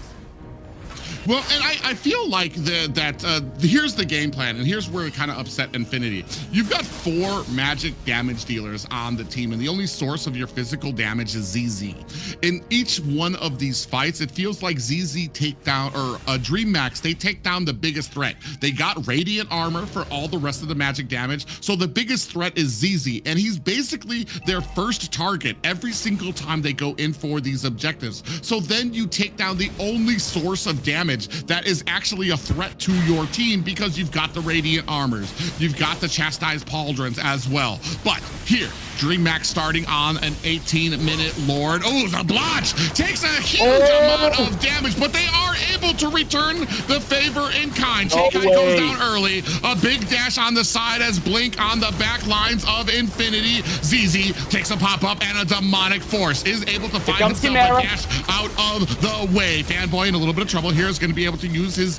Well, and I feel like here's the game plan, and here's where it kind of upset Infinity. You've got 4 magic damage dealers on the team, and the only source of your physical damage is ZZ. In each one of these fights, it feels like ZZ take down, or DreamMax, they take down the biggest threat. They got Radiant Armor for all the rest of the magic damage, so the biggest threat is ZZ, and he's basically their first target every single time they go in for these objectives. So then you take down the only source of damage that is actually a threat to your team, because you've got the Radiant Armors, you've got the Chastised Pauldrons as well. But here, DreamHack starting on an 18-minute Lord. Oh, Zablotch takes a huge amount of damage, but they are able to return the favor in kind. Chaikai goes down early. A big dash on the side as Blink on the back lines of Infinity. ZZ takes a pop-up and a demonic force is able to find himself a dash out of the way. Fanboy in a little bit of trouble here is going to be able to use his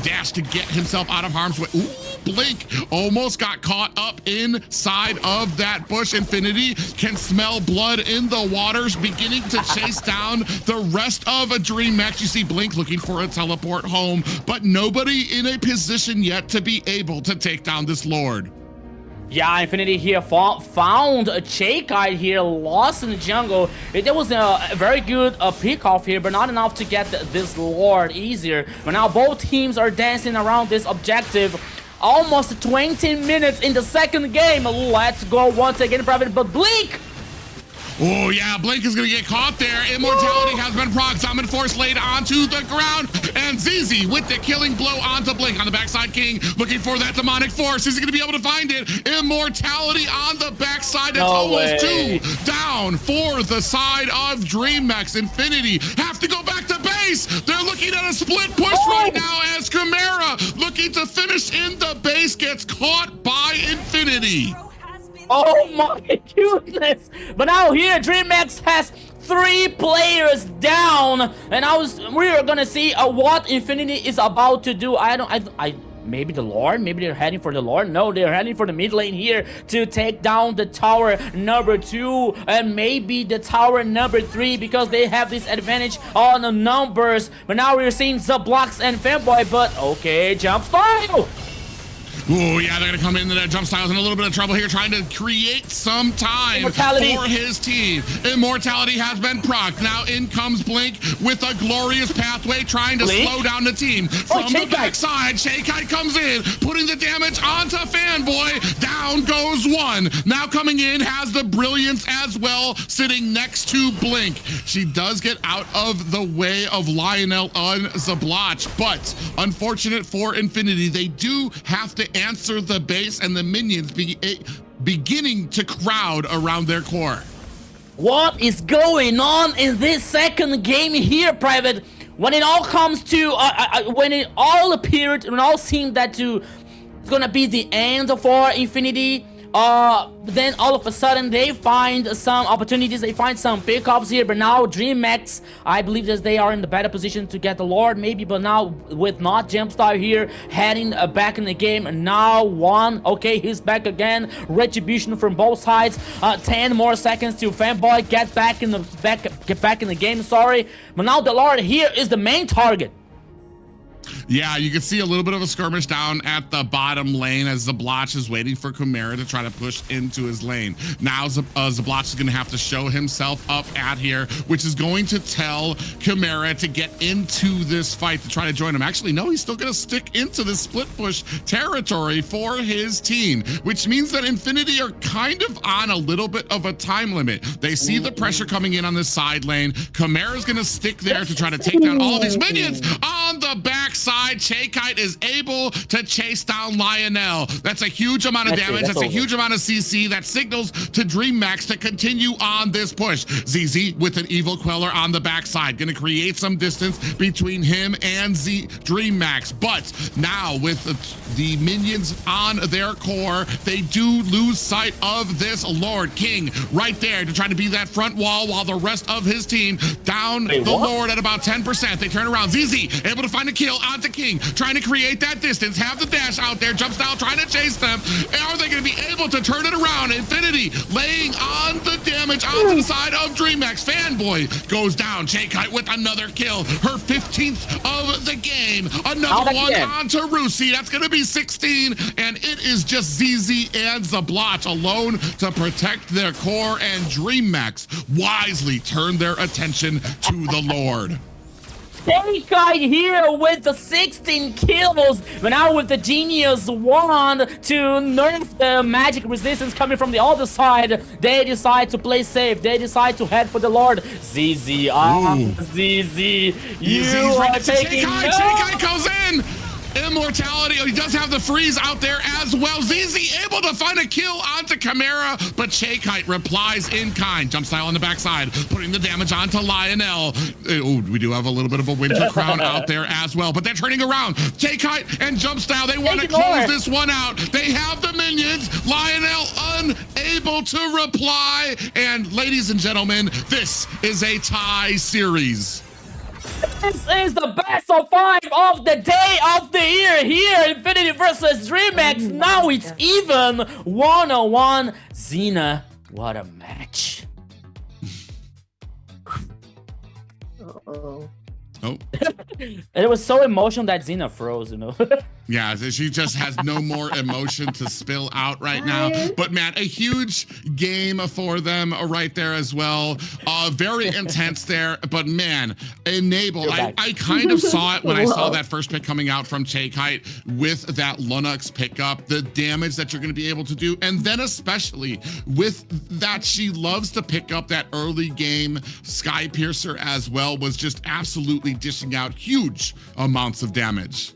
dash to get himself out of harm's way. Ooh, Blink almost got caught up inside of that bush. Infinity can smell blood in the waters, beginning to chase down the rest of a DreamHack. You see Blink looking for a teleport home, but nobody in a position yet to be able to take down this Lord. Yeah, Infinity here found a Chaikai here, lost in the jungle. There was a very good pick off here, but not enough to get this Lord easier. But now both teams are dancing around this objective. Almost 20 minutes in the second game. Let's go once again, Private, but Blink! Oh yeah, Blink is gonna get caught there. Immortality has been procced. Summon Force laid onto the ground. And ZZ with the killing blow onto Blink on the backside. King looking for that demonic force. Is he gonna be able to find it? Immortality on the backside. That's almost two down for the side of DreamHack. Infinity have to go back to base. They're looking at a split push right now as Chimera looking to finish in the base gets caught by Infinity. Oh my goodness! But now here, DreamHack has 3 players down, and we are gonna see what Infinity is about to do. Maybe the Lord? Maybe they're heading for the Lord? No, they're heading for the mid lane here to take down the tower number 2 and maybe the tower number 3 because they have this advantage on the numbers. But now we're seeing Zablocks and Fanboy, but okay, jump style! Oh yeah, they're gonna come into that jump styles in a little bit of trouble here, trying to create some time for his team. Immortality has been procced. Now in comes Blink with a glorious pathway, trying to slow down the team. From the backside, Chaikai comes in, putting the damage onto Fanboy. Down goes one. Now coming in has the brilliance as well, sitting next to Blink. She does get out of the way of Lionel on Zablotch, but unfortunate for Infinity, they do have to answer the base and the minions beginning to crowd around their core. What is going on in this second game here, Private? When it all comes to, when it all appeared, when it all seemed that it's gonna be the end for Infinity, then all of a sudden they find some opportunities, they find some pickups here, but now DreamHack, I believe that they are in the better position to get the Lord maybe, but now with not Jumpstar here heading back in the game. Now okay, he's back again. Retribution from both sides. 10 more seconds to Fanboy get back in the game, sorry. But now the Lord here is the main target. Yeah, you can see a little bit of a skirmish down at the bottom lane as Zablotch is waiting for Chimera to try to push into his lane. Now Zablotch is going to have to show himself up at here, which is going to tell Chimera to get into this fight to try to join him. Actually, no, he's still going to stick into the split push territory for his team, which means that Infinity are kind of on a little bit of a time limit. They see the pressure coming in on this side lane. Chimera's going to stick there to try to take down all of these minions on the backside. Chaikai is able to chase down Lionel. That's a huge amount of damage. That's a huge amount of CC. That signals to DreamHack to continue on this push. ZZ with an evil queller on the backside, gonna create some distance between him and DreamHack. But now with the minions on their core, they do lose sight of this Lord. King right there to try to be that front wall while the rest of his team down Lord at about 10%. They turn around. ZZ able to find a kill onto King, trying to create that distance, have the dash out there, jump style trying to chase them. Are they going to be able to turn it around? Infinity laying on the damage onto the side of DreamHack. Fanboy goes down. Chaikai with another kill, her 15th of the game. Another one onto Rusi. That's going to be 16, and it is just ZZ and Zablotch alone to protect their core, and DreamHack wisely turn their attention to the Lord. Chaikai here with the 16 kills, but now with the Genius wand to nerf the magic resistance coming from the other side, they decide to play safe. They decide to head for the Lord. ZZ, ZZ, you are taking... Chaikai goes in! Immortality. Oh, he does have the freeze out there as well. ZZ able to find a kill onto Chimera, but Shakite replies in kind. Jump style on the backside, putting the damage onto Lionel. Oh, we do have a little bit of a winter crown out there as well, but they're turning around. Shakite and jump style, they want to close this one out. They have the minions. Lionel unable to reply. And ladies and gentlemen, this is a tie series. This is the best of 5 of the day of the year here. Infinity versus DreamHack. Now it's even 1-on-1. Xena, what a match. Uh-oh. Oh. It was so emotional that Xena froze, you know. Yeah, she just has no more emotion to spill out right now. But man, a huge game for them right there as well. Very intense there, but man, Enable. I kind of saw it when I saw that first pick coming out from Shakite with that Lunox pickup, the damage that you're going to be able to do. And then especially with that, she loves to pick up that early game Sky Piercer as well, was just absolutely dishing out huge amounts of damage.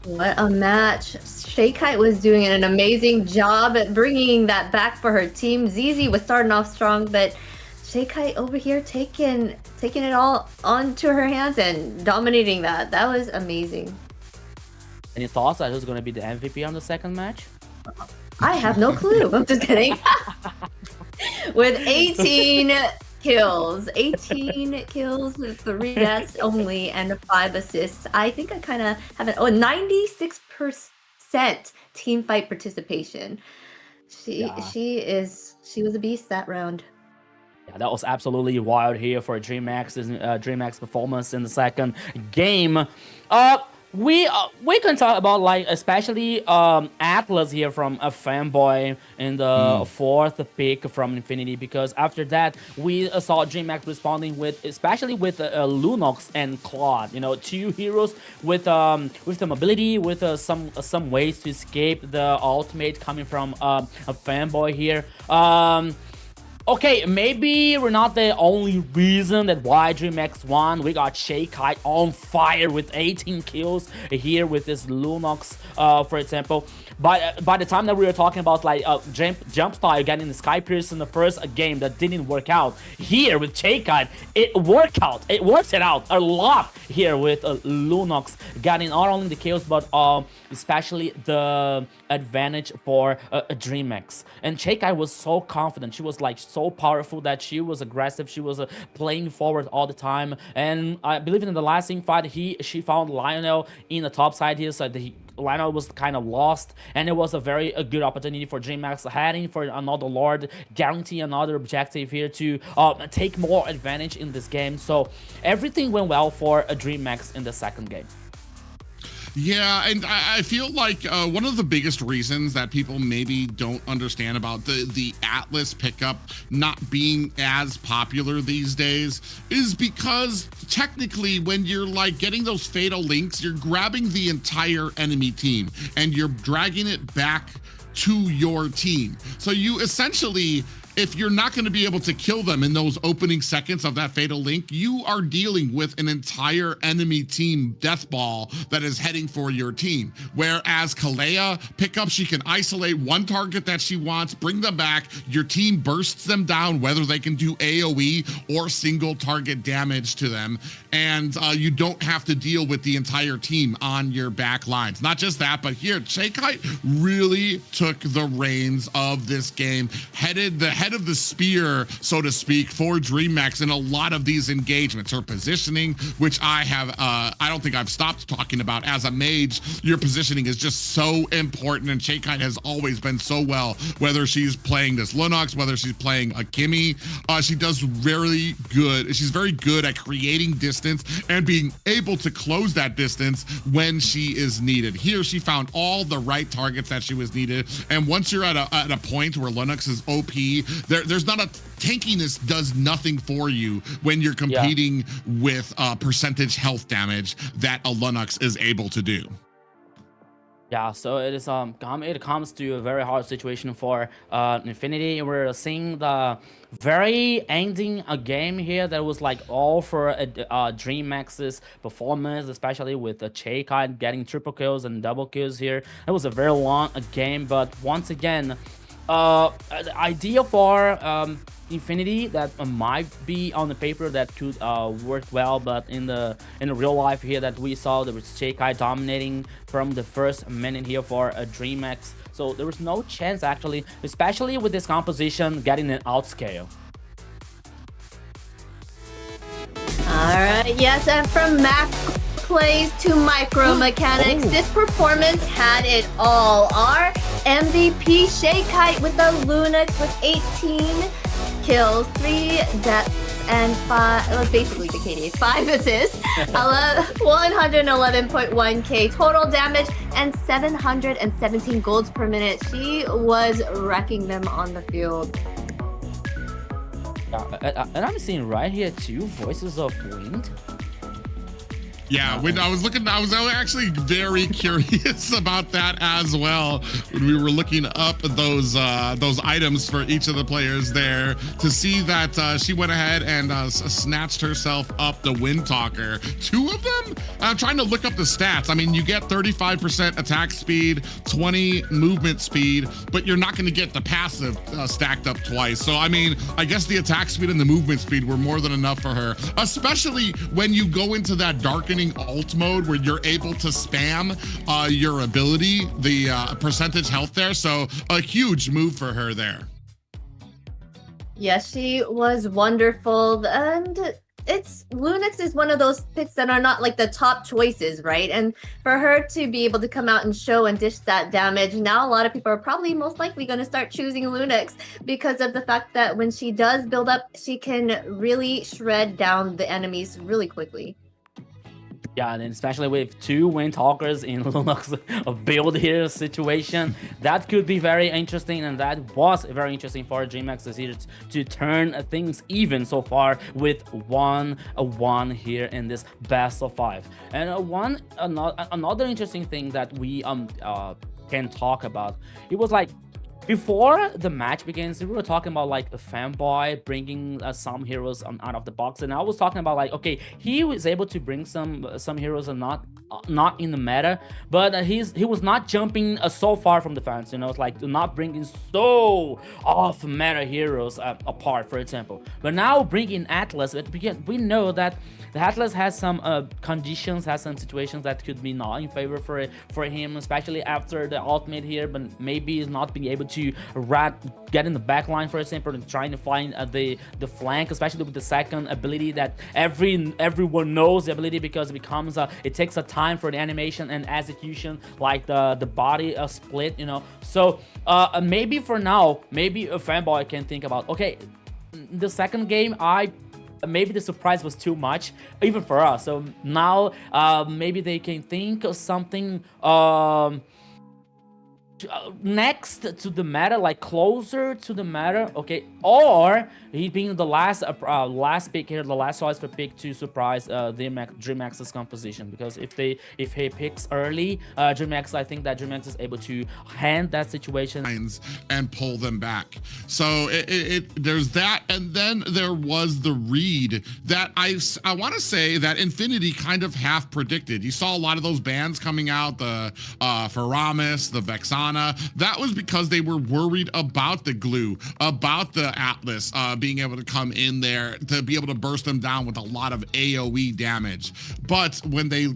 What a match. Shakite was doing an amazing job at bringing that back for her team. ZZ was starting off strong, but Shakite over here taking it all onto her hands and dominating that. That was amazing. Any thoughts on who's going to be the MVP on the second match? I have no clue. I'm just kidding. With 18 kills, 18 kills with 3 deaths only and 5 assists. I think I kind of have an 96% team fight participation. She was a beast that round. Yeah, that was absolutely wild here for DreamHack's performance in the second game. We can talk about, like, especially Atlas here from a fanboy in the fourth pick from Infinity, because after that we saw DreamHack responding with, especially with Lunox and Claude, you know, 2 heroes with the mobility, with some ways to escape the ultimate coming from a fanboy here. Okay, maybe we're not the only reason that why DreamHack won. We got Shakite on fire with 18 kills here with this Lunox, for example. But by the time that we were talking about, like, jump style getting the Sky Pierce in the first game that didn't work out, here with Shakite, it worked out a lot here with Lunox getting not only the kills but especially the advantage for DreamHack. And Shakite was so confident. She was, like, so powerful that she was aggressive. She was playing forward all the time. And I believe in the last team fight, she found Lionel in the top side here, so Lionel was kind of lost, and it was a very good opportunity for DreamHack heading for another Lord, guarantee another objective here to take more advantage in this game. So everything went well for DreamHack in the second game. Yeah, and I feel like one of the biggest reasons that people maybe don't understand about the Atlas pickup not being as popular these days is because technically when you're, like, getting those fatal links, you're grabbing the entire enemy team and you're dragging it back to your team. So you essentially, if you're not going to be able to kill them in those opening seconds of that fatal link, you are dealing with an entire enemy team death ball that is heading for your team. Whereas Kalea pickup, she can isolate one target that she wants, bring them back, your team bursts them down, whether they can do AoE or single target damage to them, and you don't have to deal with the entire team on your back lines. Not just that, but here, Shakite really took the reins of this game, headed the head of the spear, so to speak, for DreamHack in a lot of these engagements. Her positioning, which I don't think I've stopped talking about as a mage. Your positioning is just so important, and Shakite has always been so well, whether she's playing this Lunox, whether she's playing a Kimmy. She does very good. She's very good at creating distance and being able to close that distance when she is needed. Here, she found all the right targets that she was needed, and once you're at a point where Lunox is OP, there's not a tankiness does nothing for you when you're competing with percentage health damage that a Lunox is able to do. Yeah, so it comes to a very hard situation for Infinity. We're seeing the very ending a game here that was like all for DreamHack's performance, especially with the Chaykai getting triple kills and double kills here. It was a very long game, but once again, the idea for Infinity that might be on the paper that could work well, but in the real life here that we saw, there was Chaykai dominating from the first minute here for DreamHack. So there was no chance actually, especially with this composition, getting an outscale. Alright, yes, and from math plays to micro mechanics, this performance had it all. Our MVP Chaykai with the Lunix with 18 kills, 3 deaths, and 5, basically the KD, 5 assists, 111.1k total damage, and 717 golds per minute. She was wrecking them on the field. And I'm seeing right here two Voices of Wind. Yeah, when I was actually very curious about that as well when we were looking up those items for each of the players there to see that she went ahead and snatched herself up the Wind Talker. 2 of them? I'm trying to look up the stats. I mean, you get 35% attack speed, 20 movement speed, but you're not going to get the passive stacked up twice. So, I mean, I guess the attack speed and the movement speed were more than enough for her, especially when you go into that darkening alt mode where you're able to spam your ability, the percentage health there. So a huge move for her there. Yes, she was wonderful, and Lunix is one of those picks that are not like the top choices, right? And for her to be able to come out and show and dish that damage, now a lot of people are probably most likely going to start choosing Lunix because of the fact that when she does build up, she can really shred down the enemies really quickly. Yeah, and especially with 2 Wind Talkers in Lunox build here situation, that could be very interesting, and that was very interesting for DreamHack to turn things even so far with 1-1 here in this best of 5. And another interesting thing that we can talk about, it was like before the match begins, we were talking about like a fanboy bringing some heroes out of the box, and I was talking about like, okay, he was able to bring some heroes and not in the meta, but he was not jumping so far from the fans, you know, it's like not bringing so off meta heroes apart, for example. But now bringing Atlas, we know that the Atlas has some conditions, has some situations that could be not in favor for him, especially after the ultimate here, but maybe he's not being able to get in the back line, for example, and trying to find the flank, especially with the second ability that everyone knows the ability, because it becomes it takes a time for the animation and execution, like the body split, you know. So maybe for now, maybe a fanboy can think about, okay, the second game, maybe the surprise was too much even for us, so now maybe they can think of something next to the meta, like closer to the meta, okay, or he being the last pick here, the last choice for pick to surprise DreamHack's composition, because if he picks early DreamHack, I think that DreamHack is able to hand that situation and pull them back. So there's that, and then there was the read that I want to say that Infinity kind of half predicted. You saw a lot of those bans coming out, the Faramis, the Vexana. That was because they were worried about the glue, about the Atlas being able to come in there to be able to burst them down with a lot of AoE damage. But when you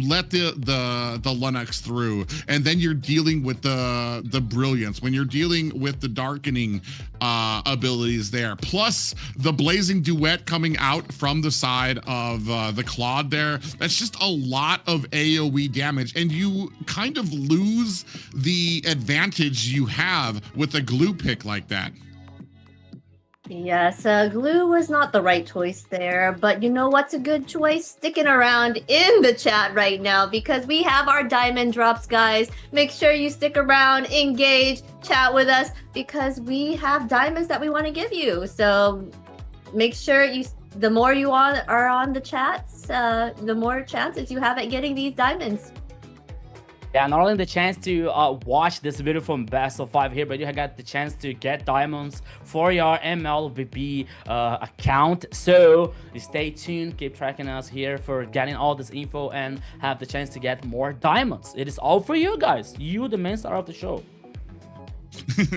let the Lunix through, and then you're dealing with the brilliance, when you're dealing with the darkening abilities there, plus the blazing duet coming out from the side of the Claude there, that's just a lot of AoE damage, and you kind of lose the advantage you have with a glue pick like that. Yes, glue was not the right choice there, but you know what's a good choice? Sticking around in the chat right now, because we have our diamond drops, guys. Make sure you stick around, engage, chat with us, because we have diamonds that we want to give you. So make sure the more you are on the chats, the more chances you have at getting these diamonds. Yeah, not only the chance to watch this beautiful best of 5 here, but you got the chance to get diamonds for your MLBB account. So stay tuned, keep tracking us here for getting all this info and have the chance to get more diamonds. It is all for you guys. You, the main star of the show.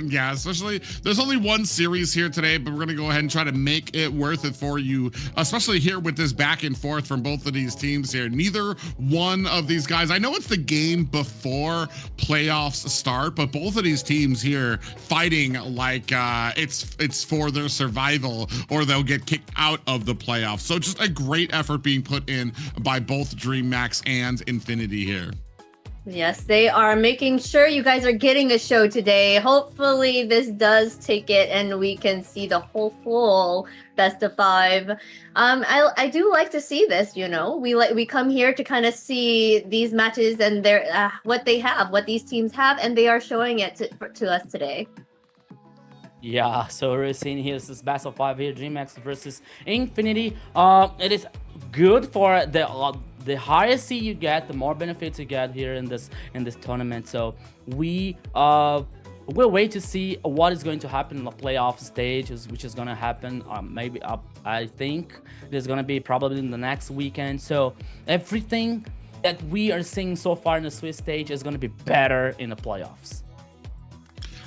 Yeah, especially there's only one series here today, but we're gonna go ahead and try to make it worth it for you, especially here with this back and forth from both of these teams here. Neither one of these guys, I know it's the game before playoffs start, but both of these teams here fighting like it's for their survival or they'll get kicked out of the playoffs. So just a great effort being put in by both DreamMax and Infinity here. Yes, they are making sure you guys are getting a show today. Hopefully this does take it and we can see the whole full best of 5. I do like to see this, you know. We come here to kind of see these matches and their what these teams have, and they are showing it to us today. Yeah, so we're seeing here this best of 5 here, DreamMax versus Infinity. It is good for the higher seed you get, the more benefits you get here in this tournament. So we'll wait to see what is going to happen in the playoff stage, which is going to happen maybe I think there's going to be probably in the next weekend. So everything that we are seeing so far in the Swiss stage is going to be better in the playoffs.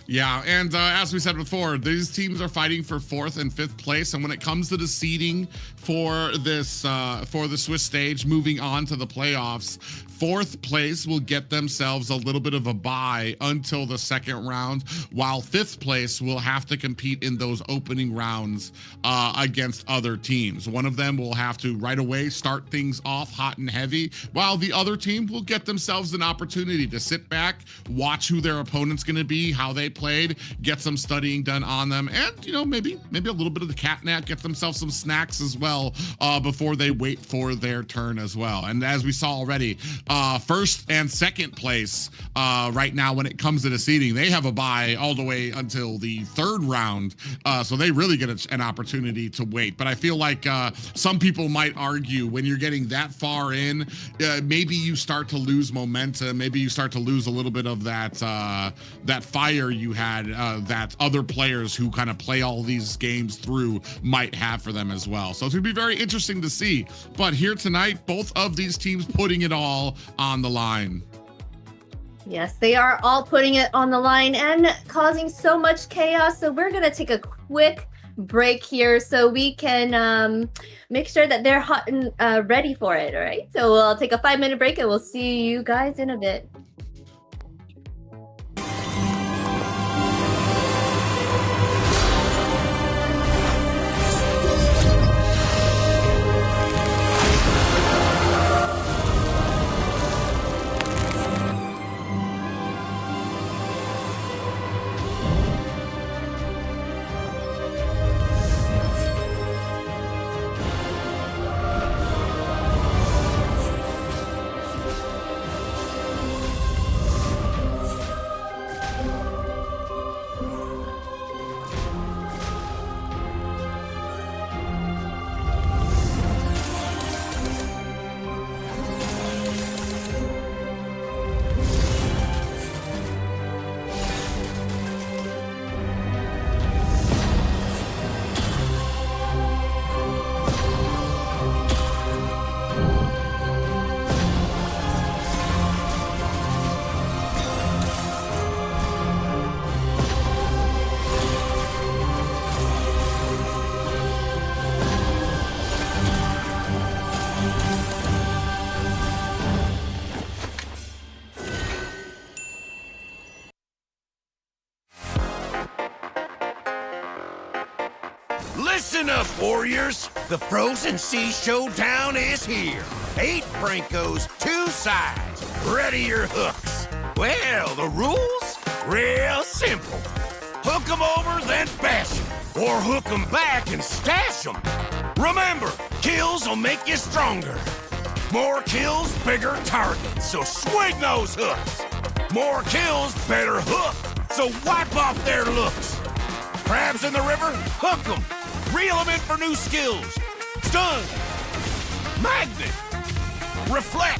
Yeah, and as we said before, these teams are fighting for 4th and 5th place, and when it comes to the seeding for this for the Swiss stage, moving on to the playoffs, 4th place will get themselves a little bit of a bye until the 2nd round, while 5th place will have to compete in those opening rounds against other teams. One of them will have to right away start things off hot and heavy, while the other team will get themselves an opportunity to sit back, watch who their opponent's going to be, how they played, get some studying done on them, and you know, maybe a little bit of the catnap, get themselves some snacks as well before they wait for their turn as well. And as we saw already, 1st and 2nd place right now when it comes to the seeding, they have a bye all the way until the 3rd round, so they really get an opportunity to wait. But I feel like some people might argue when you're getting that far in, maybe you start to lose momentum, maybe you start to lose a little bit of that that fire you had that other players who kind of play all these games through might have for them as well. So it's gonna be very interesting to see. But here tonight, both of these teams putting it all on the line. Yes, they are all putting it on the line and causing so much chaos. So we're gonna take a quick break here so we can make sure that they're hot and ready for it. All right, so we'll take a 5-minute break and we'll see you guys in a bit. Listen up, warriors! The Frozen Sea Showdown is here. 8 Brancos, 2 sides. Ready your hooks. Well, the rules? Real simple. Hook 'em over, then bash 'em. Or hook 'em back and stash 'em. Remember, kills will make you stronger. More kills, bigger targets, so swing those hooks. More kills, better hook, so wipe off their looks. Crabs in the river? Hook 'em. Reel them in for new skills. Stun. Magnet. Reflect.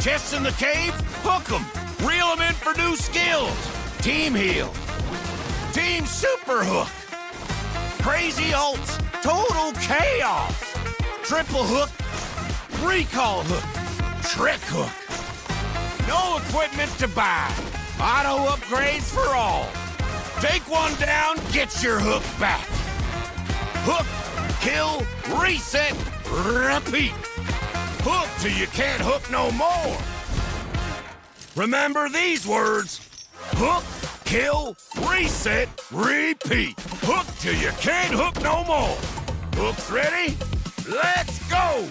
Chests in the cave? Hook them. Reel them in for new skills. Team heal. Team super hook. Crazy ults. Total chaos. Triple hook. Recall hook. Trick hook. No equipment to buy. Auto upgrades for all. Take one down, get your hook back. Hook, kill, reset, repeat. Hook till you can't hook no more. Remember these words. Hook, kill, reset, repeat. Hook till you can't hook no more. Hooks ready? Let's go!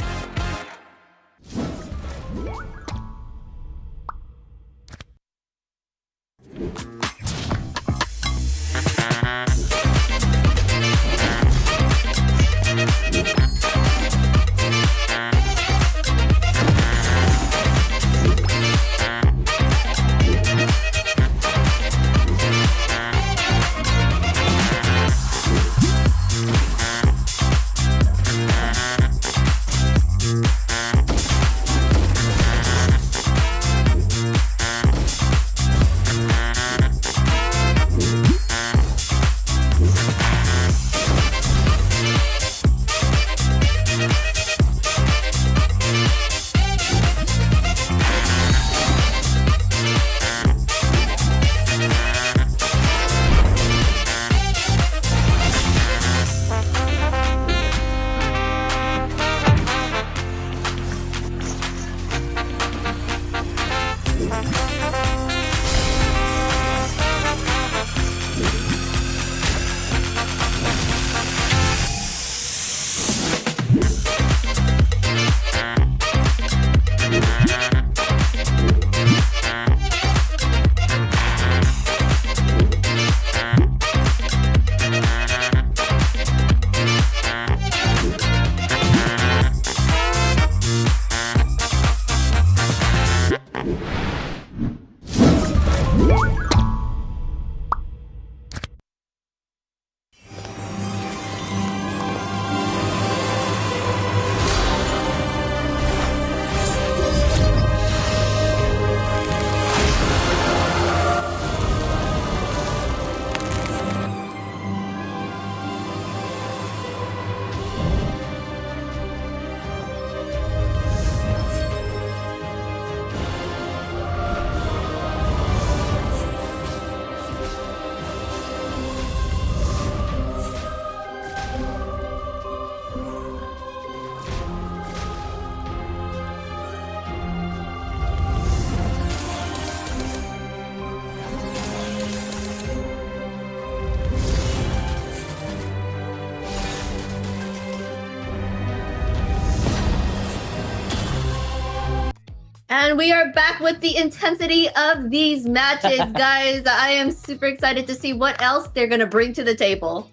And we are back with the intensity of these matches, guys. I am super excited to see what else they're going to bring to the table.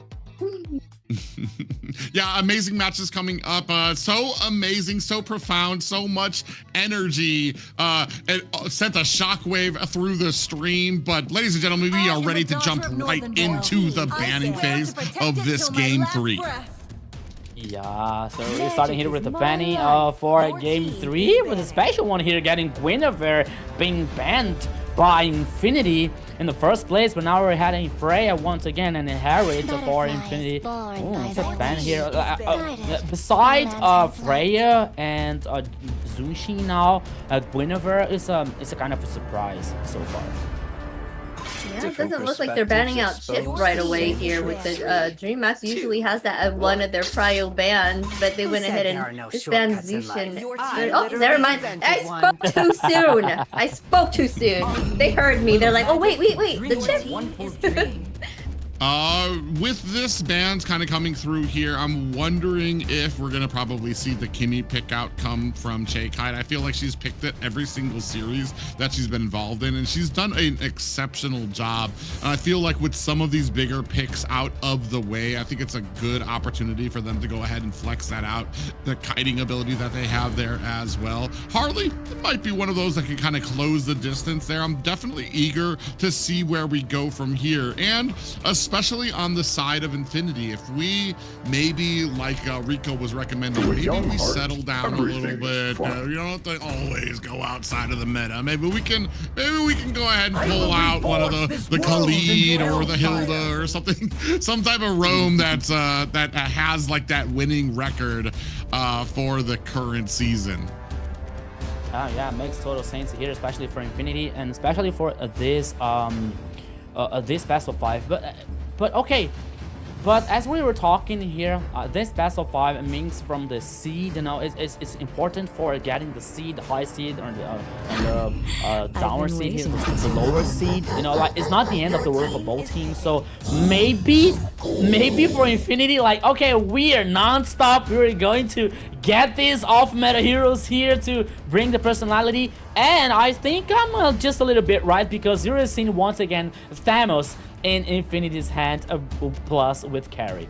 Yeah, amazing matches coming up. So amazing, so profound, so much energy. It sent a shockwave through the stream. But ladies and gentlemen, we are ready to jump right into the banning phase of this game 3. Yeah, so we're starting here with the banning for game 3, with a special one here getting Guinevere being banned by Infinity in the first place, but now we're having Freya once again and Inherit for Infinity. Oh, it's a ban here. Besides Freya and Zushi now, Guinevere is a kind of a surprise so far. Yeah, it doesn't look like they're banning out Chip right away here with the DreamHack usually has that as one of their prio bans, but they went ahead and just banned Zushin. Oh, never mind. I spoke too soon. I spoke too soon. They heard me. They're like, oh, wait, the Chip. With this ban kind of coming through here, I'm wondering if we're gonna probably see the Kimmy pick out come from Chaekite. I feel like she's picked it every single series that she's been involved in, and she's done an exceptional job. And I feel like with some of these bigger picks out of the way, I think it's a good opportunity for them to go ahead and flex that out, the kiting ability that they have there as well. Harley might be one of those that can kind of close the distance there. I'm definitely eager to see where we go from here. And especially on the side of Infinity. If we maybe, like Rico was recommending, maybe we settle down a little bit. You don't have to always go outside of the meta. Maybe we can go ahead and pull out one of the Khalid or the Hilda or something, some type of roam that's that has like that winning record for the current season. Yeah, makes total sense here, especially for Infinity and especially for this best of 5. But okay. But as we were talking here, this best of 5 means from the seed, you know, it's important for getting the seed, the high seed, or the downward seed here, the lower seed. You know, like it's not the end of the world for both teams. So maybe for Infinity, like okay, we are non-stop. We're going to get these off-meta heroes here to bring the personality. And I think I'm just a little bit right because you're seeing once again Thamos in Infinity's hand plus with carry.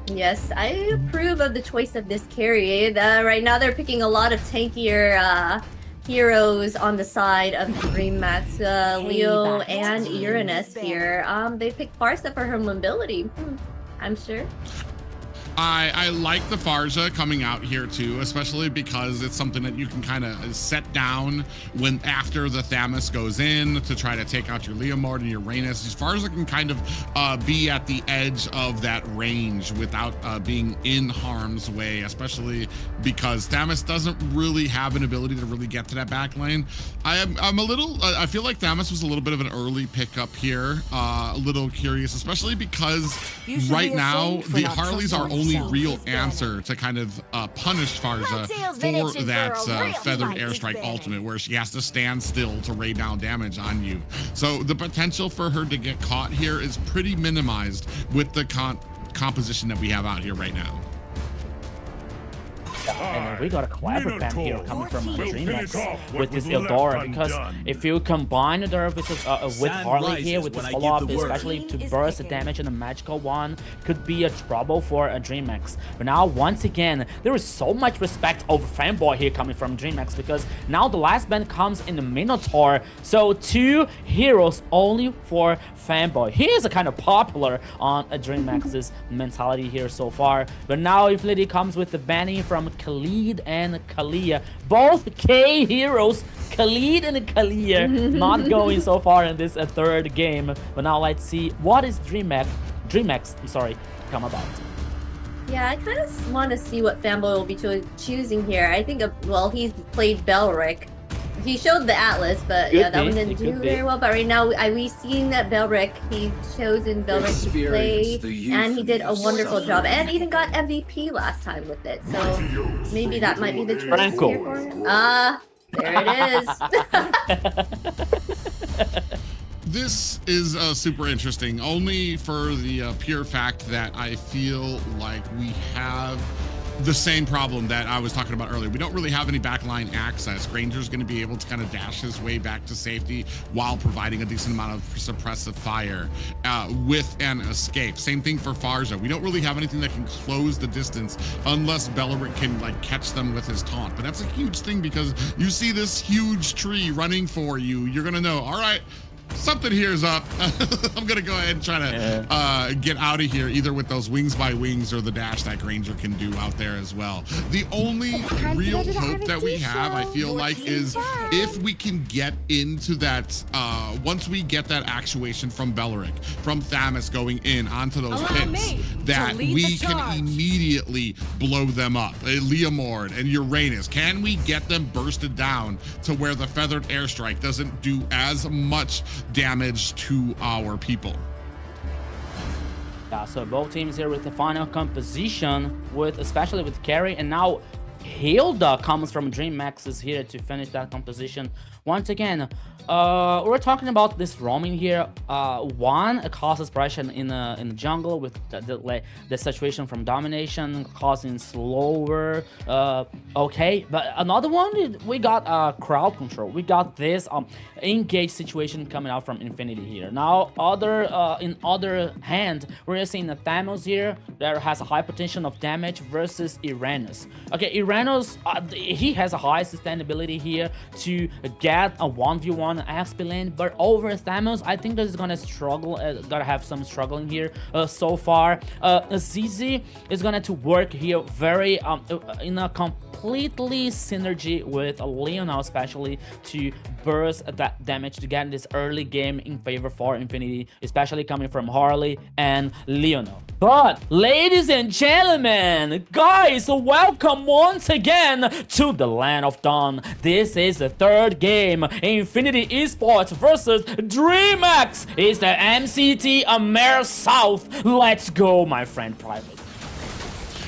Yes, I approve of the choice of this carry. Right now they're picking a lot of tankier heroes on the side of DreamHack's Leo and Uranus here. They picked Farsa for her mobility. I'm sure. I like the Farja coming out here too, especially because it's something that you can kind of set down when after the Thamos goes in to try to take out your Leomord and your Rhaenys. Farja can kind of be at the edge of that range without being in harm's way, especially because Thamos doesn't really have an ability to really get to that back lane. I'm a little, I feel like Thamos was a little bit of an early pickup here, a little curious, especially because right now the Harleys are only real answer to kind of punish Farja for that feathered airstrike ultimate, where she has to stand still to rain down damage on you. So the potential for her to get caught here is pretty minimized with the composition that we have out here right now. And then we got a clever camp here coming from DreamHack with this Eldora, because if you combine her with Harley here with this follow-up, especially to burst the damage in the magical one, could be a trouble for DreamHack. But now once again, there is so much respect over Fanboy here coming from DreamHack, because now the last band comes in the Minotaur, so 2 heroes only for Fanboy. He is a kind of popular on DreamHack's mentality here so far, but now Infinity comes with the banning from Khalid and Kalia, both K heroes, Khalid and Kalia, not going so far in this third game. But now let's see what is DreamHack, come about. Yeah, I kind of want to see what Fanboy will be choosing here. I think, well, he's played Belric. He showed the Atlas, but yeah, that one didn't do very well. But right now, we seeing that Belric, he's chosen Belric to play, and he did a wonderful job, and even got MVP last time with it. So maybe that might be the choice here for him. There it is. This is super interesting, only for the pure fact that I feel like we have the same problem that I was talking about earlier. We don't really have any backline access. Granger's going to be able to kind of dash his way back to safety while providing a decent amount of suppressive fire with an escape. Same thing for Farja. We don't really have anything that can close the distance unless Belric can like catch them with his taunt. But that's a huge thing, because you see this huge tree running for you, you're going to know, all right, something here is up. I'm gonna go ahead and try to get out of here, either with those wings by wings or the dash that Granger can do out there as well. The only real hope that we have, I feel like, is if we can get into that, once we get that actuation from Belric, from Thamos going in onto those pits, that we can immediately blow them up. Leomord and Uranus, can we get them bursted down to where the feathered airstrike doesn't do as much damage to our people? Yeah, so both teams here with the final composition, with especially with Carry, and now Hilda comes from DreamHack is here to finish that composition. Once again, we're talking about this roaming here. One, it causes pressure in the jungle with the situation from domination, causing slower. Okay, but another one, we got crowd control. We got this engage situation coming out from Infinity here. Now, in other hand, we're seeing the Thamos here that has a high potential of damage versus Uranus. Okay, Zeranos, he has a high sustainability here to get a 1v1 XP lane, but over Thamos, I think that is gonna struggle, gonna have some struggling here so far. ZZ is gonna to work here very in a completely synergy with Leonel, especially to burst that damage to get this early game in favor for Infinity, especially coming from Harley and Leonel. But ladies and gentlemen, guys, welcome once again to the Land of Dawn. This is the third game. Infinity Esports versus DreamHack is the MCTAMER South. Let's go, my friend Private.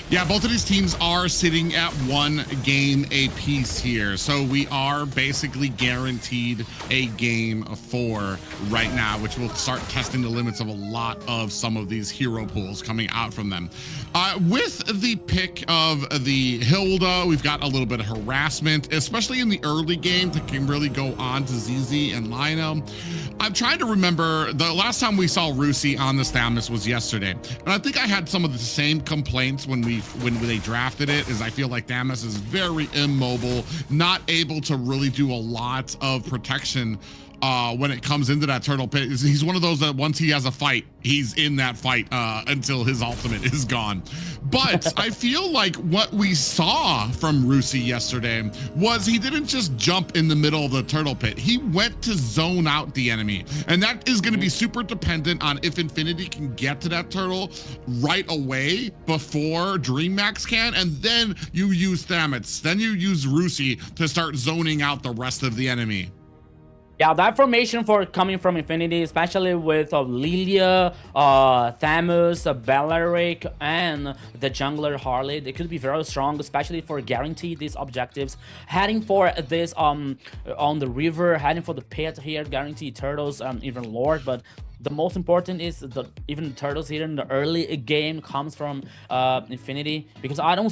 Yeah, both of these teams are sitting at 1 game apiece here. So we are basically guaranteed a game 4 right now, which will start testing the limits of a lot of some of these hero pools coming out from them. With the pick of the Hilda, we've got a little bit of harassment, especially in the early game that can really go on to ZZ and Lionel. I'm trying to remember the last time we saw Rusi on the Stamus was yesterday. And I think I had some of the same complaints when they drafted it, is I feel like Damas is very immobile, not able to really do a lot of protection when it comes into that turtle pit. He's one of those that once he has a fight, he's in that fight until his ultimate is gone. But I feel like what we saw from Rusi yesterday was he didn't just jump in the middle of the turtle pit. He went to zone out the enemy. And that is going to be super dependent on if Infinity can get to that turtle right away before DreamHack can. And then you use Thamits. Then you use Rusi to start zoning out the rest of the enemy. Yeah, that formation for coming from Infinity, especially with Lilia, Thamos, Bellaric, and the jungler Harley, they could be very strong, especially for guarantee these objectives. Heading for this on the river, heading for the pit here, guarantee turtles, even Lord, but the most important is even the turtles here in the early game comes from Infinity, because I don't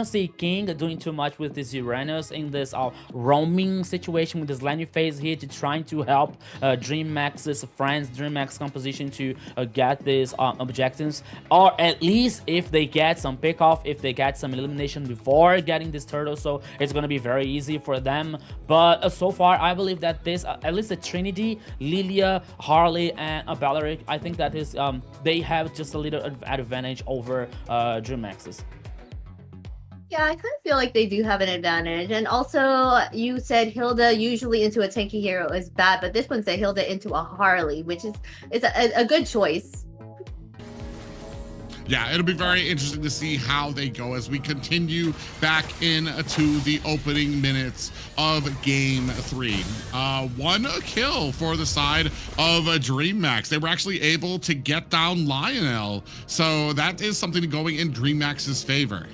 see King doing too much with this Uranus in this roaming situation with this landing phase here to trying to help DreamHack's friends, DreamHack's composition to get these objectives, or at least if they get some pick off, if they get some elimination before getting this turtle, so it's going to be very easy for them. But so far I believe that this at least the Trinity, Lilia, Harley, and Bellaric, I think that is they have just a little advantage over DreamHack's. Yeah, I kind of feel like they do have an advantage. And also, you said Hilda usually into a tanky hero is bad, but this one said Hilda into a Harley, which is a good choice. Yeah, it'll be very interesting to see how they go as we continue back into the opening minutes of game 3. 1 kill for the side of DreamHack. They were actually able to get down Lionel, so that is something going in DreamHack's favor.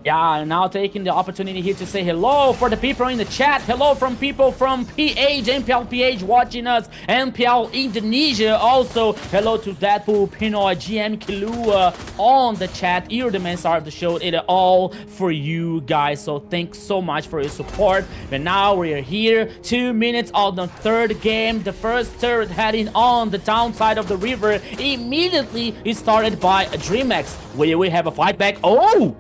Yeah, now taking the opportunity here to say hello for the people in the chat. Hello from people from PH, MPL PH watching us, MPL Indonesia. Also, hello to Deadpool, Pinoy, GM Kilua on the chat. You're the main star of the show. It all for you guys. So thanks so much for your support. And now we are here, 2 minutes of the third game. The first turret heading on the downside of the river immediately is started by DreamHack. Will we have a fight back? Oh!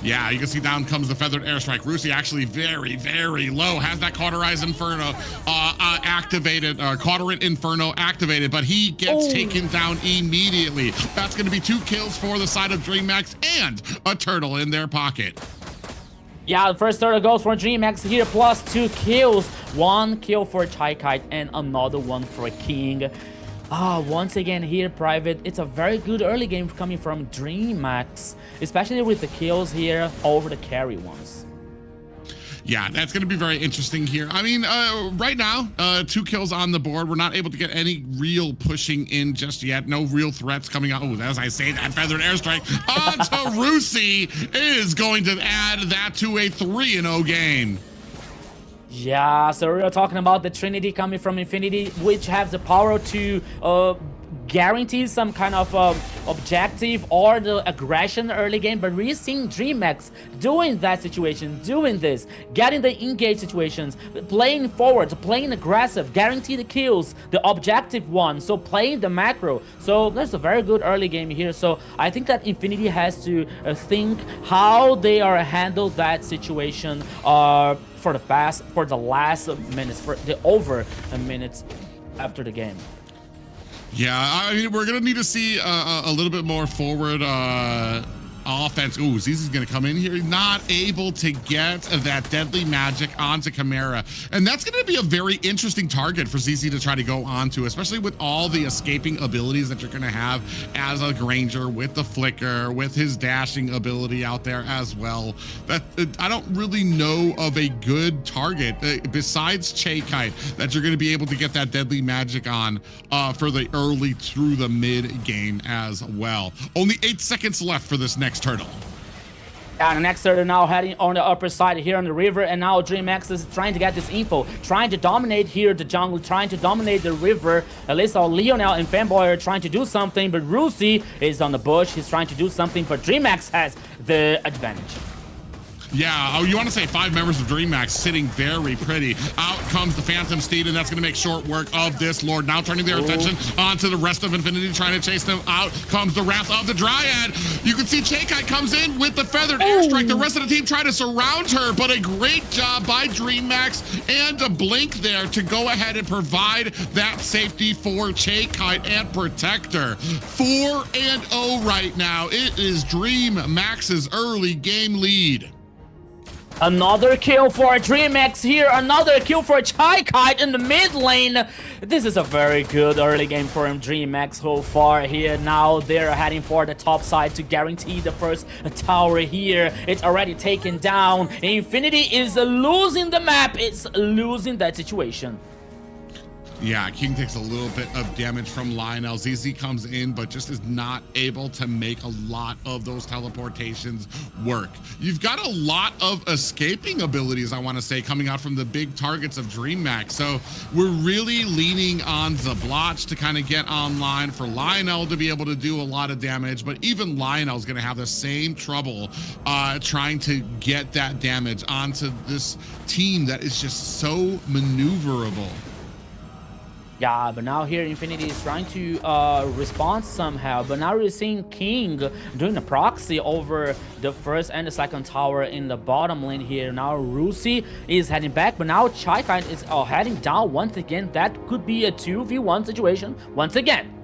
Yeah, you can see down comes the feathered airstrike. Rusi actually very, very low. Has that cauterized inferno activated, cauterant inferno activated, but he gets taken down immediately. That's going to be 2 kills for the side of DreamHack and a turtle in their pocket. Yeah, the first turtle goes for DreamHack here, plus 2 kills. 1 kill for Chai Kite and another one for King. Once again here, Private, it's a very good early game coming from DreamHack, especially with the kills here over the carry ones. Yeah, that's going to be very interesting here. I mean, right now, 2 kills on the board. We're not able to get any real pushing in just yet. No real threats coming out. Oh, as I say, that feathered airstrike onto Rusi is going to add that to a 3-0 game. Yeah, so we're talking about the Trinity coming from Infinity, which has the power to guarantees some kind of objective or the aggression early game, but we're seeing DreamHack doing that situation, doing this, getting the engage situations, playing forward, playing aggressive, guarantee the kills, the objective one, so playing the macro. So that's a very good early game here. So I think that Infinity has to think how they are handle that situation for the last minutes, for the over a minute after the game. Yeah, I mean, we're gonna need to see a little bit more forward offense. Ooh, ZZ's gonna come in here, not able to get that deadly magic onto Chimera, and that's gonna be a very interesting target for ZZ to try to go onto, especially with all the escaping abilities that you're gonna have as a Granger, with the flicker, with his dashing ability out there as well. That I don't really know of a good target besides Kite that you're gonna be able to get that deadly magic on for the early through the mid game as well. Only 8 seconds left for this next turtle. Yeah, the next turtle now heading on the upper side here on the river, and now DreamHack is trying to get this info, trying to dominate here the jungle, trying to dominate the river. At least Lionel and Fanboy are trying to do something, but Rusi is on the bush. He's trying to do something, but DreamHack has the advantage. Yeah, oh, you want to say 5 members of DreamHack sitting very pretty. Out comes the Phantom Steed, and that's going to make short work of this Lord. Now turning their attention onto the rest of Infinity, trying to chase them. Out comes the Wrath of the Dryad. You can see Kite comes in with the Feathered Airstrike. The rest of the team try to surround her, but a great job by DreamHack and a blink there to go ahead and provide that safety for Kite and protect her. 4-0 right now. It is DreamHack's early game lead. Another kill for DreamHack here, another kill for Kite in the mid lane. This is a very good early game for DreamHack so far here. Now they're heading for the top side to guarantee the first tower here. It's already taken down. Infinity is losing the map. It's losing that situation. Yeah, King takes a little bit of damage from Lionel. ZZ comes in, but just is not able to make a lot of those teleportations work. You've got a lot of escaping abilities, I want to say, coming out from the big targets of DreamHack. So we're really leaning on Zablotch to kind of get online for Lionel to be able to do a lot of damage, but even Lionel's going to have the same trouble trying to get that damage onto this team that is just so maneuverable. Yeah, but now here Infinity is trying to respond somehow, but now we're seeing King doing a proxy over the first and the second tower in the bottom lane here. Now Rusi is heading back, but now Kite is heading down once again. That could be a 2v1 situation once again.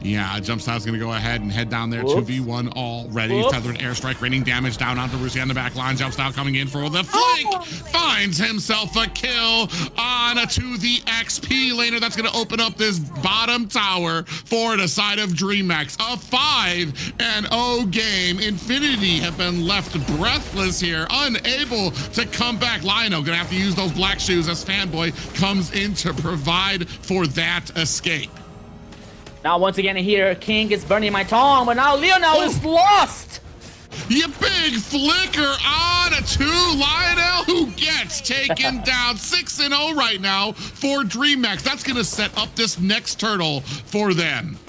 Yeah, Jumpstyle's going to go ahead and head down there. 2v1 already. Feathered Airstrike raining damage down onto Rusi on the back line. Jumpstyle coming in for the flank. Finds himself a kill on to the XP laner. That's going to open up this bottom tower for the side of DreamHack. A 5-0 game. Infinity have been left breathless here, unable to come back. Lionel going to have to use those black shoes as Fanboy comes in to provide for that escape. Now once again here, King is burning my tongue, but now Lionel is lost! You big flicker on to Lionel, who gets taken down. 6-0 right now for DreamHack. That's gonna set up this next turtle for them.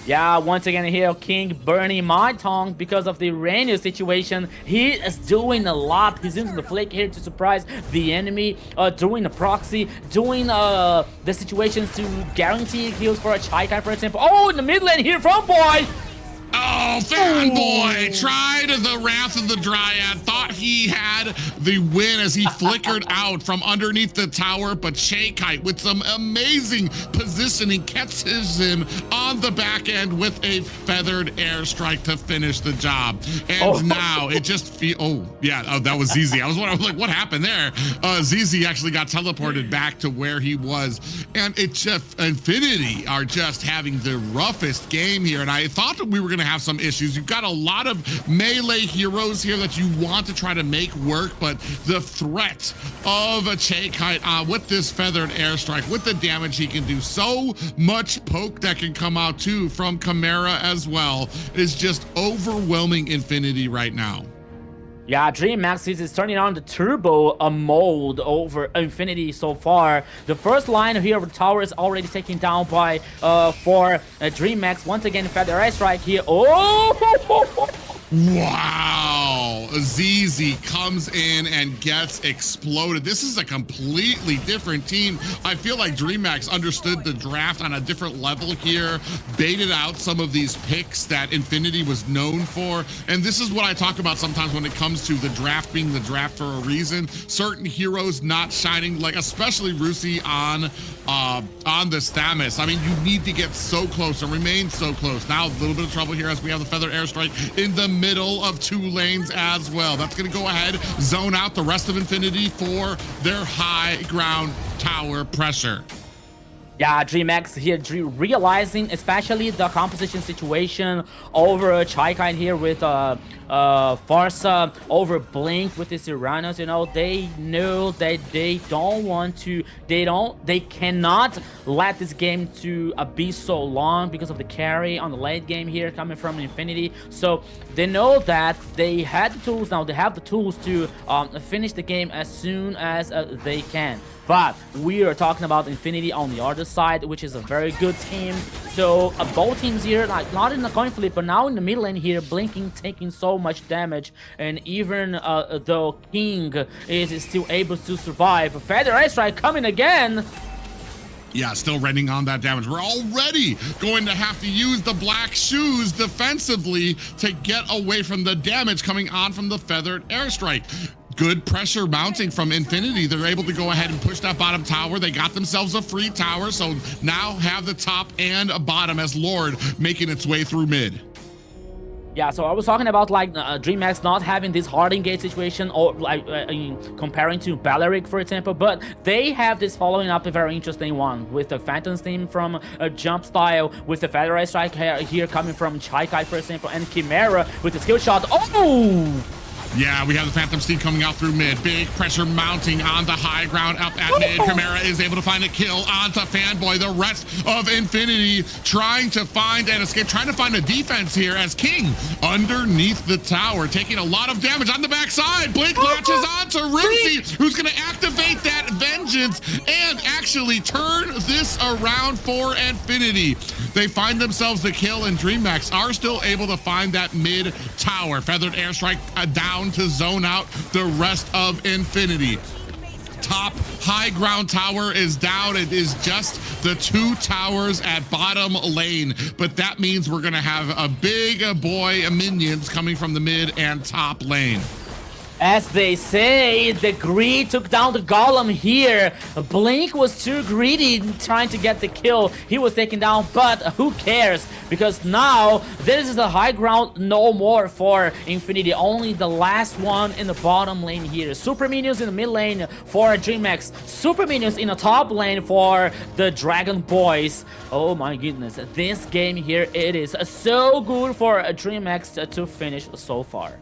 Yeah, once again here, King burning my tongue because of the Rainier situation. He is doing a lot. He's using the flick here to surprise the enemy, doing the proxy, doing the situations to guarantee kills for a Kite, for example. Oh, in the mid lane here from Boy! Oh, Fanboy tried the Wrath of the Dryad, thought he had the win as he flickered out from underneath the tower, but Kite with some amazing positioning catches him on the back end with a Feathered Airstrike to finish the job. And now it just feels, that was ZZ. I was like, what happened there? ZZ actually got teleported back to where he was. And it just, Infinity are just having the roughest game here. And I thought that we were going to have some issues. You've got a lot of melee heroes here that you want to try to make work, but the threat of a Kite with this Feathered Airstrike, with the damage he can do, so much poke that can come out too from Chimera as well, is just overwhelming Infinity right now. Yeah, DreamHack is turning on the turbo mode over Infinity so far. The first line here of the tower is already taken down by for DreamHack. Once again, Feather Airstrike here. Oh! Wow, ZZ comes in and gets exploded. This is a completely different team. I feel like DreamHack understood the draft on a different level here, baited out some of these picks that Infinity was known for. And this is what I talk about sometimes when it comes to the draft being the draft for a reason. Certain heroes not shining, like especially Rusi on the Stamus. I mean, you need to get so close and remain so close. Now a little bit of trouble here as we have the Feather Airstrike in the middle of 2 lanes as well. That's going to go ahead, zone out the rest of Infinity for their high ground tower pressure. Yeah, DreamHack here realizing especially the composition situation over Chaikite here with Farsa over Blink with the Serranos. You know, they know that they don't want to, they cannot let this game to be so long because of the carry on the late game here coming from Infinity. So they know that they had the tools, now they have the tools to finish the game as soon as they can. But we are talking about Infinity on the other side, which is a very good team. So both teams here, like not in the coin flip, but now in the mid lane here, Blinking taking so much damage. And even though King is still able to survive, Feather Airstrike coming again. Yeah, still renting on that damage. We're already going to have to use the black shoes defensively to get away from the damage coming on from the Feathered Airstrike. Good pressure mounting from Infinity. They're able to go ahead and push that bottom tower. They got themselves a free tower, so now have the top and a bottom as Lord making its way through mid. Yeah, so I was talking about like DreamHack not having this hard engage situation, or like comparing to Balearic, for example, but they have this following up a very interesting one with the Phantom's team from Jump Style, with the Feather Airstrike here coming from Chaikite, for example, and Chimera with the skill shot. Oh! Yeah, we have the Phantom Steam coming out through mid. Big pressure mounting on the high ground up at mid. Chimera is able to find a kill onto Fanboy. The rest of Infinity trying to find an escape, trying to find a defense here as King underneath the tower, taking a lot of damage on the backside. Blink latches onto Rusi, who's going to activate that vengeance and actually turn this around for Infinity. They find themselves the kill, and DreamHack are still able to find that mid tower. Feathered Airstrike down to zone out the rest of Infinity. Top high ground tower is down. It is just the 2 towers at bottom lane, but that means we're gonna have a big boy minions coming from the mid and top lane. As they say, the greed took down the golem here. Blink was too greedy trying to get the kill. He was taken down, but who cares? Because now this is the high ground no more for Infinity. Only the last one in the bottom lane here. Super minions in the mid lane for DreamHack. Super minions in the top lane for the Dragon Boys. Oh my goodness. This game here, it is so good for DreamHack to finish so far.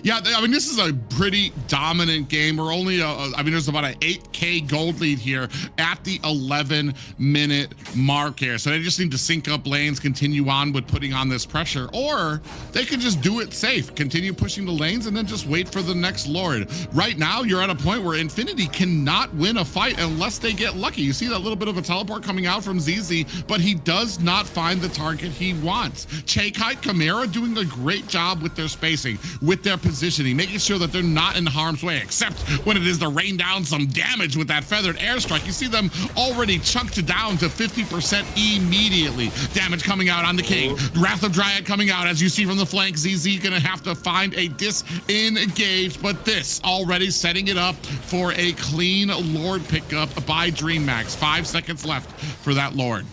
Yeah, I mean, this is a pretty dominant game. We're only, I mean, there's about an 8K gold lead here at the 11-minute mark here. So they just need to sync up lanes, continue on with putting on this pressure, or they could just do it safe, continue pushing the lanes, and then just wait for the next Lord. Right now, you're at a point where Infinity cannot win a fight unless they get lucky. You see that little bit of a teleport coming out from ZZ, but he does not find the target he wants. Chaikite, Chimera doing a great job with their spacing, with their positioning, making sure that they're not in harm's way, except when it is to rain down some damage with that Feathered Airstrike. You see them already chunked down to 50% immediately. Damage coming out on the King. Wrath of Dryad coming out, as you see from the flank. ZZ gonna have to find a disengage, but this already setting it up for a clean Lord pickup by DreamHack. 5 seconds left for that Lord.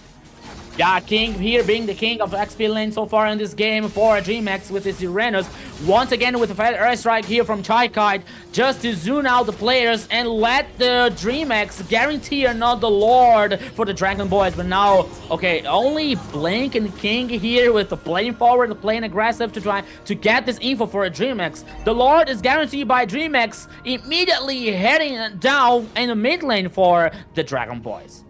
Yeah, King here being the king of XP lane so far in this game for DreamHack with his Uranus. Once again with the Feather Airstrike here from Chaikite, just to zoom out the players and let the DreamHack guarantee another Lord for the Dragon Boys. But now, okay, only Blink and King here with the playing forward, playing aggressive to try to get this info for a DreamHack. The Lord is guaranteed by DreamHack, immediately heading down in the mid lane for the Dragon Boys.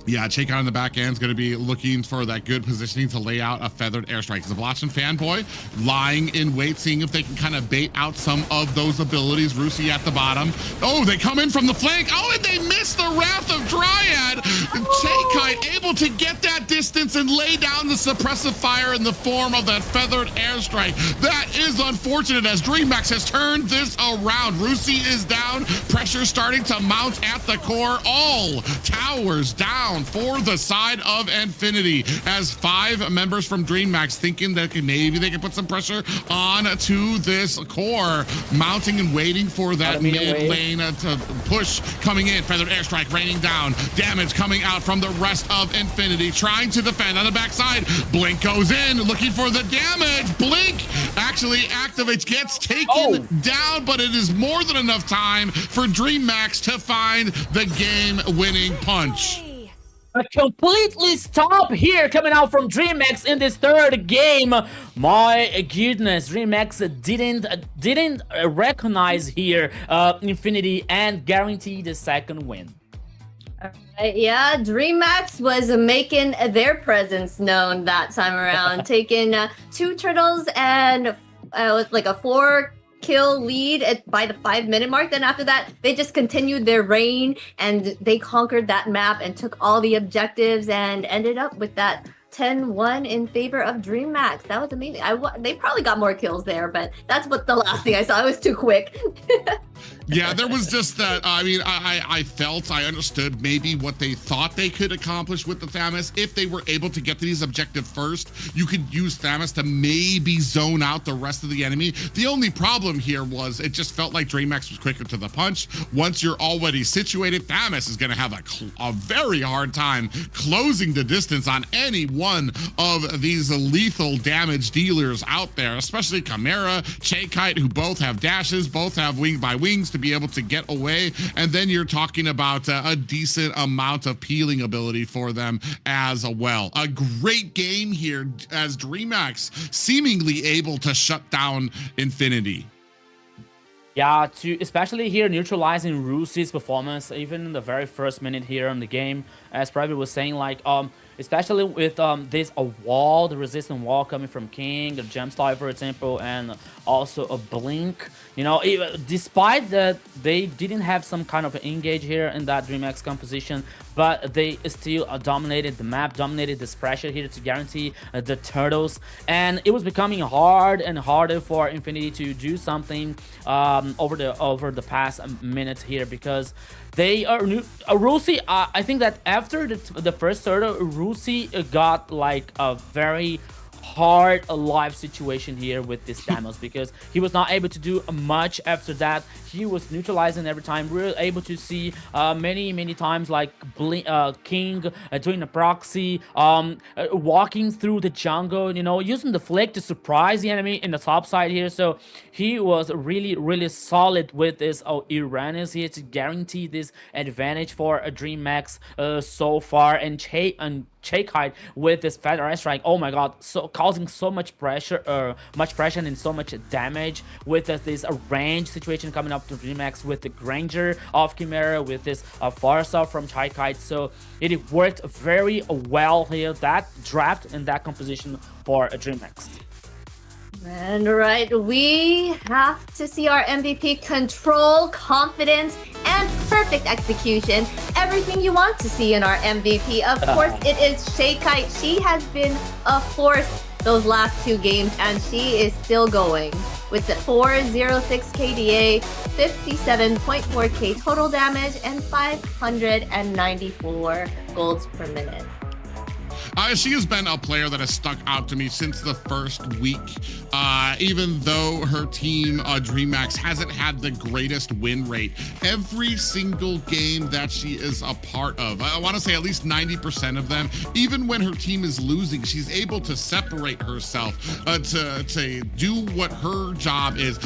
Yeah, Check on the back end is going to be looking for that good positioning to lay out a feathered airstrike. Zablochin fanboy lying in wait, seeing if they can kind of bait out some of those abilities. Rusi at the bottom. Oh, they come in from the flank. Oh, and they miss the Wrath of Dryad. Checkite able to get that distance and lay down the suppressive fire in the form of that feathered airstrike. That is unfortunate as DreamHack has turned this around. Rusi is down. Pressure starting to mount at the core. All towers down for the side of Infinity as 5 members from DreamHack thinking that maybe they can put some pressure on to this core, mounting and waiting for that mid lane to push coming in. Feathered airstrike raining down, damage coming out from the rest of Infinity, trying to defend on the backside. Blink goes in, looking for the damage. Blink actually activates, gets taken down, but it is more than enough time for DreamHack to find the game-winning punch. A completely stop here coming out from DreamHack in this third game. My goodness, DreamHack didn't recognize here Infinity and guarantee the second win. Yeah, DreamHack was making their presence known that time around, taking 2 turtles and like a 4-kill lead by the 5-minute mark. Then after that, they just continued their reign and they conquered that map and took all the objectives and ended up with that 10-1 in favor of DreamHack. That was amazing. They probably got more kills there, but that's what the last thing I saw. It was too quick. Yeah, there was just that. I mean, I understood maybe what they thought they could accomplish with the Thamus. If they were able to get to these objectives first, you could use Thamus to maybe zone out the rest of the enemy. The only problem here was it just felt like DreamHack was quicker to the punch. Once you're already situated, Thamus is going to have a very hard time closing the distance on any one of these lethal damage dealers out there, especially Chimera, Checkite, who both have dashes, both have wing by wings to be able to get away, and then you're talking about a decent amount of peeling ability for them as well. A great game here as DreamHack seemingly able to shut down Infinity. Yeah, especially here neutralizing Rusi's performance, even in the very first minute here in the game, as Private was saying, like especially with this wall, the resistant wall coming from King, a Gemstar, for example, and also a Blink. You know, despite that they didn't have some kind of engage here in that DreamHack composition, but they still dominated the map, dominated this pressure here to guarantee the turtles, and it was becoming hard and harder for Infinity to do something over the past minutes here, because they are Rusi. I think that after the first turtle, Rusi got like a very hard life situation here with this Thanos, because he was not able to do much after that. He was neutralizing every time. We were able to see many times like King doing a proxy, walking through the jungle, you know, using the flick to surprise the enemy in the top side here. So he was really solid with this Uranus here to guarantee this advantage for DreamHack so far. And Checkite with this feather airstrike, oh my god, so causing so much pressure and so much damage with this range situation coming up to DreamHack with the Granger of Chimera, with this Farsa from Checkite. So it worked very well here, that draft and that composition for DreamHack. And right, we have to see our MVP control, confidence, and perfect execution. Everything you want to see in our MVP. Of course, it is Checkite. She has been a force those last 2 games, and she is still going with the 406 KDA, 57.4k total damage, and 594 golds per minute. She has been a player that has stuck out to me since the first week, even though her team, DreamHack, hasn't had the greatest win rate. Every single game that she is a part of, I want to say at least 90% of them, even when her team is losing, she's able to separate herself to do what her job is.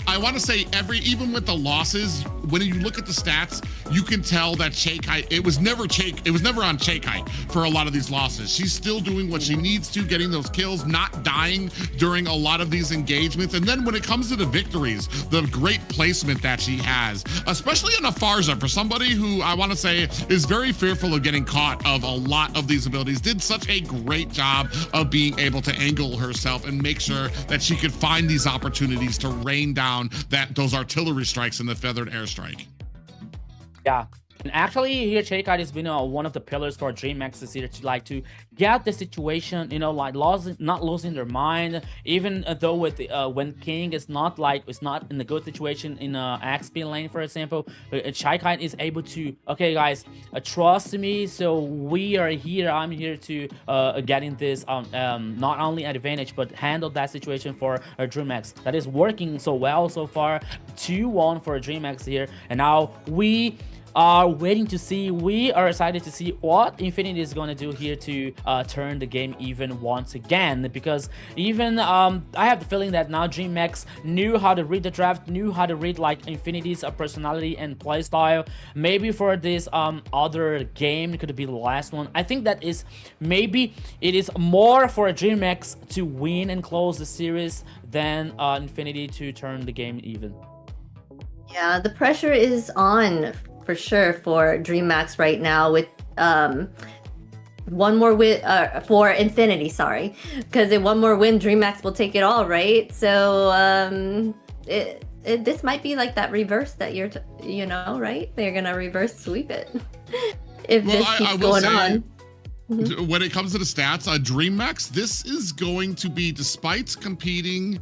I want to say even with the losses, when you look at the stats, you can tell that Checkite, it was never on Checkite for a lot of these losses. she's still doing what she needs to, getting those kills, not dying during a lot of these engagements. And then when it comes to the victories, the great placement that she has, especially in a Farza, for somebody who I want to say is very fearful of getting caught of a lot of these abilities, did such a great job of being able to angle herself and make sure that she could find these opportunities to rain down those artillery strikes in the feathered airstrike. Yeah. And actually, here Chaykai has been one of the pillars for DreamHack this year to get the situation, not losing their mind. Even though with when King is not in a good situation in XP lane, for example, Chaykai is able to, okay guys, trust me. So we are here. I'm here to getting this not only advantage but handle that situation for DreamHack. That is working so well so far. 2-1 for DreamHack here, and now we are waiting to see. We are excited to see what Infinity is going to do here to turn the game even once again, because even I have the feeling that now DreamHack knew how to read the draft, knew how to read Infinity's personality and playstyle. Maybe for this other game, it could be the last one. I think that is maybe it is more for DreamHack to win and close the series than Infinity to turn the game even. Yeah, the pressure is on for sure for DreamHack right now with one more win for Infinity, sorry, because in one more win DreamHack will take it all, right? So this might be like that reverse that you're right? They're gonna reverse sweep it if this keeps going on. When it comes to the stats, DreamHack, this is going to be, despite competing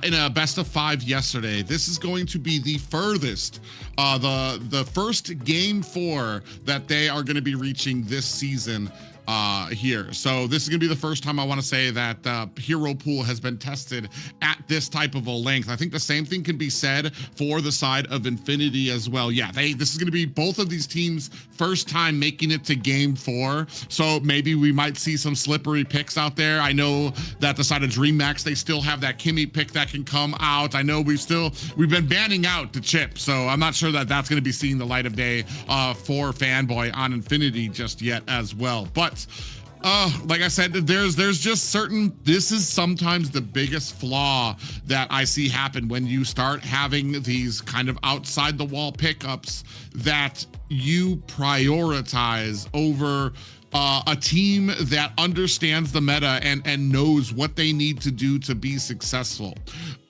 in a best of 5 yesterday, this is going to be the furthest, the first game 4 that they are going to be reaching this season here. So this is gonna be the first time I want to say that hero pool has been tested at this type of a length. I think the same thing can be said for the side of Infinity as well. Yeah, this is gonna be both of these teams' first time making it to game 4. So maybe we might see some slippery picks out there. I know that the side of DreamHack, they still have that Kimmy pick that can come out. I know we've been banning out the chip, so I'm not sure that that's gonna be seeing the light of day for Fanboy on Infinity just yet as well. But like I said, there's just this is sometimes the biggest flaw that I see happen when you start having these kind of outside the wall pickups that you prioritize over a team that understands the meta and knows what they need to do to be successful.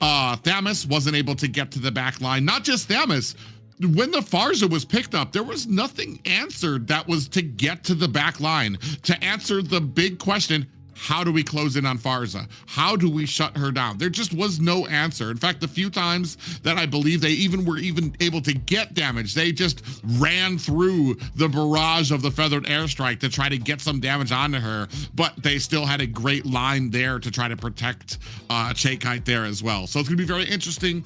Thamus wasn't able to get to the back line. Not just Thamus. When the Farza was picked up, there was nothing answered that was to get to the back line, to answer the big question, how do we close in on Farza? How do we shut her down? There just was no answer. In fact, the few times that I believe they were able to get damage, they just ran through the barrage of the feathered airstrike to try to get some damage onto her, but they still had a great line there to try to protect Chaykai there as well. So it's gonna be very interesting.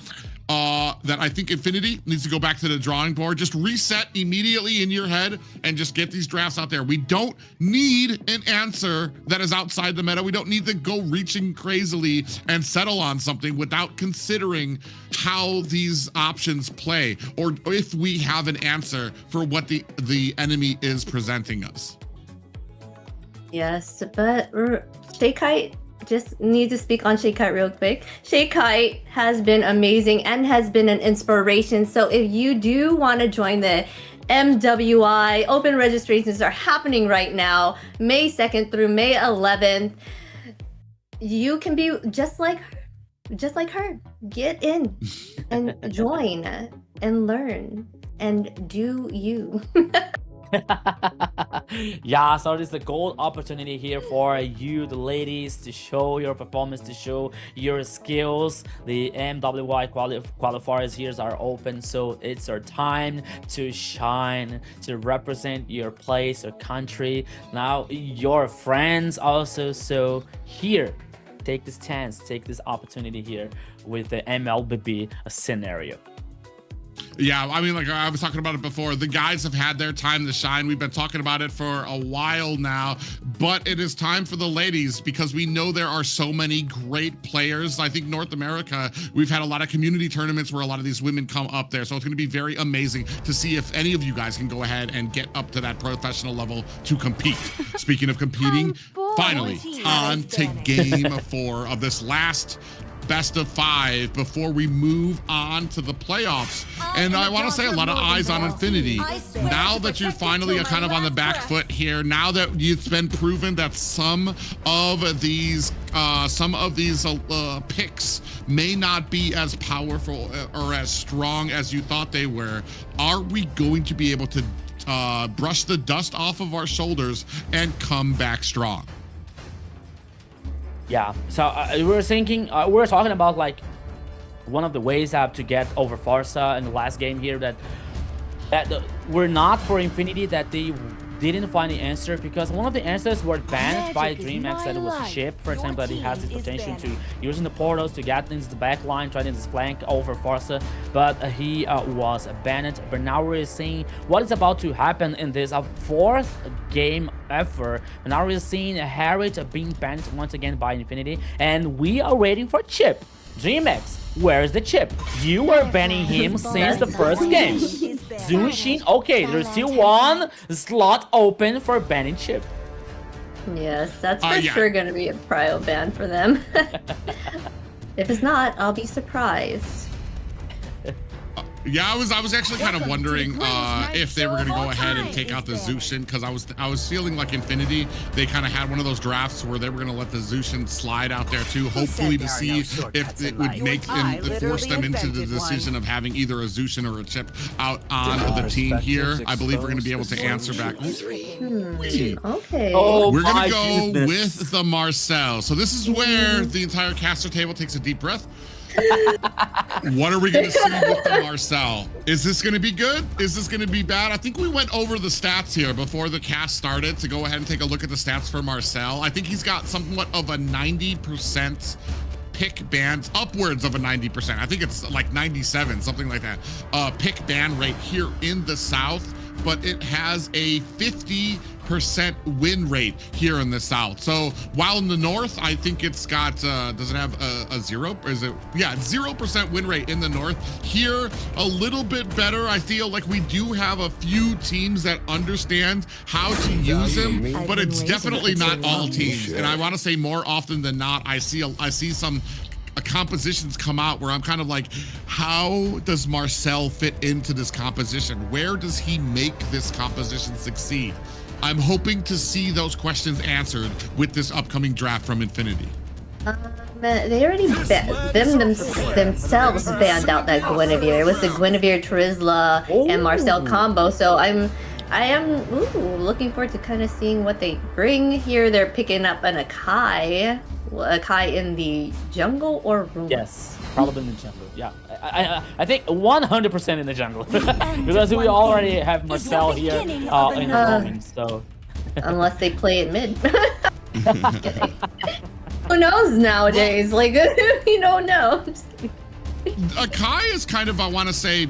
That I think Infinity needs to go back to the drawing board, just reset immediately in your head and just get these drafts out there. We don't need an answer that is outside the meta. We don't need to go reaching crazily and settle on something without considering how these options play, or if we have an answer for what the enemy is presenting us. Yes, but Chaykai, just need to speak on Chaykai real quick. Chaykai has been amazing and has been an inspiration. So if you do want to join the MWI, open registrations are happening right now, May 2nd through May 11th. You can be just like her. Get in and join and learn and do you. Yeah, so this is a gold opportunity here for you, the ladies, to show your performance, to show your skills. The MWI qualifiers here are open, so it's your time to shine, to represent your place, your country, now your friends also. So here, take this chance, take this opportunity here with the MLBB scenario. Yeah, I mean, like I was talking about it before, the guys have had their time to shine. We've been talking about it for a while now, but it is time for the ladies because we know there are so many great players. I think North America, we've had a lot of community tournaments where a lot of these women come up there. So it's going to be very amazing to see if any of you guys can go ahead and get up to that professional level to compete. Speaking of competing, finally on to game 4 of this last best of 5 before we move on to the playoffs. And I want to say a lot of eyes on Infinity. Now that you're finally kind of on the back foot here, now that it's been proven that some of these picks may not be as powerful or as strong as you thought they were, are we going to be able to brush the dust off of our shoulders and come back strong? Yeah, so we were thinking, we were talking about like one of the ways to get over Farsa in the last game here that were not for Infinity, that they didn't find the answer because one of the answers were banned by DreamX, that it was a chip, for example, that he has the potential to using the portals to get into the back line, trying to flank over Farsa, but he was banned. But now we're seeing what is about to happen in this 4th game ever. And now we're seeing Harriet being banned once again by Infinity, and we are waiting for Chip. DreamX, where is the Chip? You were banning him since the first game. Zunshin, okay, there's still one slot open for banning Chip. Yes, that's for sure going to be a prio ban for them. If it's not, I'll be surprised. Yeah, I was actually kind of wondering if they were going to go ahead and take out the Zushin, because I was feeling like Infinity, they kind of had one of those drafts where they were going to let the Zushin slide out there too, hopefully to see if it would make them force them into the decision of having either a Zushin or a Chip out on the team here. I believe we're going to be able to answer back. Okay. Oh, we're going to go with the Marcel. So this is where the entire caster table takes a deep breath. What are we going to see with the Marcel? Is this going to be good? Is this going to be bad? I think we went over the stats here before the cast started to go ahead and take a look at the stats for Marcel. I think he's got somewhat of a 90% pick band, upwards of a 90%. I think it's like 97, something like that. Pick band rate here in the South, but it has a 50% win rate here in the South. So while in the North, I think it's got, does it have a 0? Or is it, yeah, 0% win rate in the North. Here, a little bit better. I feel like we do have a few teams that understand how to use them, but it's definitely not all teams. And I want to say more often than not, I see some compositions come out where I'm kind of like, how does Marcel fit into this composition? Where does he make this composition succeed? I'm hoping to see those questions answered with this upcoming draft from Infinity. They already themselves banned out that Guinevere. It was the Guinevere, Trizla, and Marcel combo. So I am looking forward to kind of seeing what they bring here. They're picking up an Akai in the jungle or room? Yes, probably in the jungle. Yeah, I think 100% in the jungle because we already have Marcel here in the moment. So unless they play it mid. Who knows nowadays? Like you don't know. Akai is kind of, I want to say,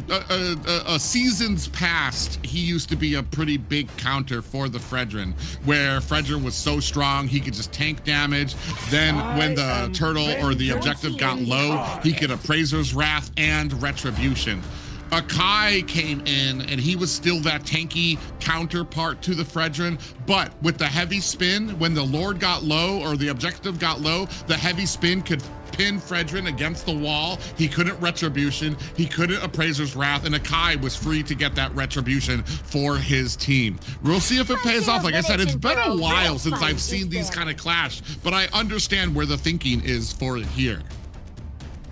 a seasons past, he used to be a pretty big counter for the Fredrin, where Fredrin was so strong, he could just tank damage. Then when the turtle or the objective got low, he could Appraiser's Wrath and Retribution. Akai came in and he was still that tanky counterpart to the Fredrin, but with the heavy spin, when the Lord got low or the objective got low, the heavy spin could pin Fredrin against the wall. He couldn't Retribution, he couldn't Appraiser's Wrath, and Akai was free to get that Retribution for his team. We'll see if it pays off. Like I said, it's been a while since I've seen these kind of clash, but I understand where the thinking is for it here.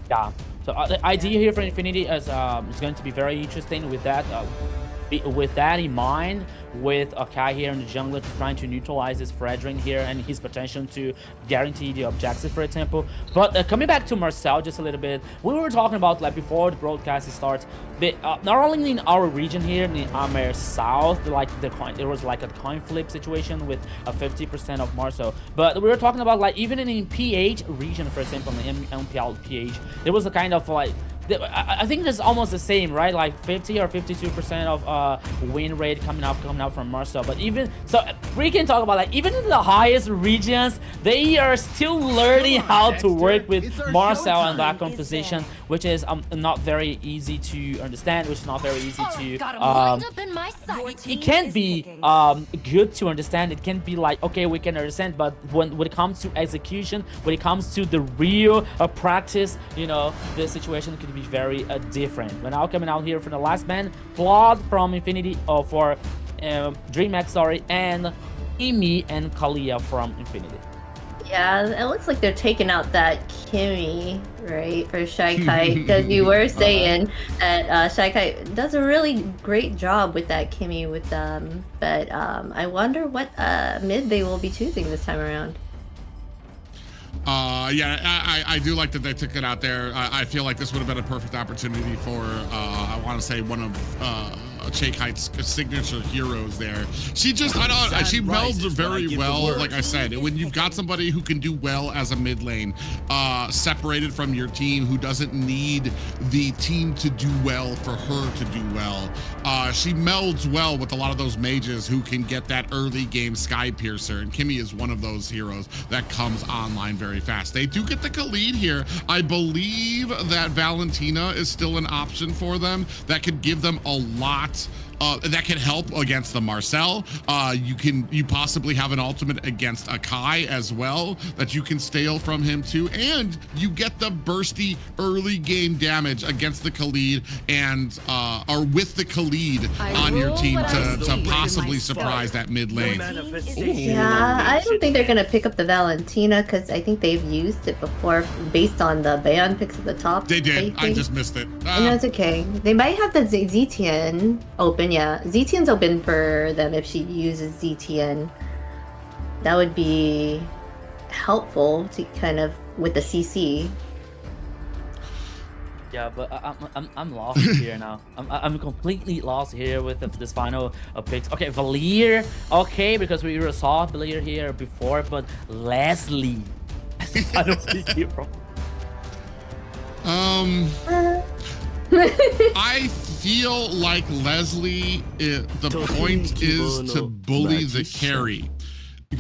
Yeah. So the idea here for Infinity is going to be very interesting with that. With that in mind, with Akai here in the jungle trying to neutralize this Fredrin here and his potential to guarantee the objective, for example. But coming back to Marcel just a little bit, we were talking about, like, before the broadcast starts, not only in our region here in the AMER South, like there was like a coin flip situation with a 50% of Marcel, but we were talking about, like, even in PH region, for example, in the MPL PH, there was a kind of like I think it's almost the same, right? Like 50 or 52% of win rate coming out from Marcel. But even so, we can talk about like even in the highest regions, they are still learning how to work with Marcel and that composition, which is not very easy to understand, which is not very easy to it can be good to understand. It can be like, okay, we can understand, but when it comes to execution, when it comes to the real practice, you know, the situation could be very different. But now coming out here for the last man, Claude from Infinity, for DreamHack, sorry, and Imi and Kalia from Infinity. Yeah, it looks like they're taking out that Kimmy, right, for Shy Kite, because you were saying that Shy Kite does a really great job with that Kimmy with them, but I wonder what mid they will be choosing this time around. Yeah, I do like that they took it out there. I feel like this would have been a perfect opportunity for, I want to say, one of Chaekite's signature heroes there. She just, she melds very well, like I said. When you've got somebody who can do well as a mid lane, separated from your team, who doesn't need the team to do well for her to do well, she melds well with a lot of those mages who can get that early game Sky Piercer, and Kimmy is one of those heroes that comes online very fast. They do get the Khalid here. I believe that Valentina is still an option for them that could give them a lot. That can help against the Marcel. You possibly have an ultimate against Akai as well that you can steal from him too, and you get the bursty early game damage against the Khalid and or with the Khalid on your team to possibly surprise that mid lane. Yeah, I don't think they're gonna pick up the Valentina because I think they've used it before based on the ban picks at the top. They did. I just missed it. No, it's okay. They might have the ZTN open. Yeah, ZTN's open for them if she uses ZTN. That would be helpful to kind of with the CC. Yeah, but I'm lost here now. I'm completely lost here with this final picks. Okay, Valier. Okay, because we saw Valier here before, but Leslie as the final pick hero. I feel like Leslie, the point is to bully the carry,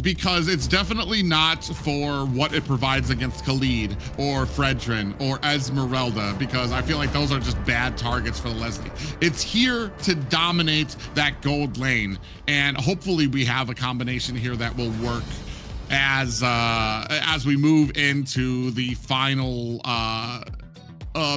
because it's definitely not for what it provides against Khalid or Fredrin or Esmeralda, because I feel like those are just bad targets for Leslie. It's here to dominate that gold lane, and hopefully we have a combination here that will work as we move into the final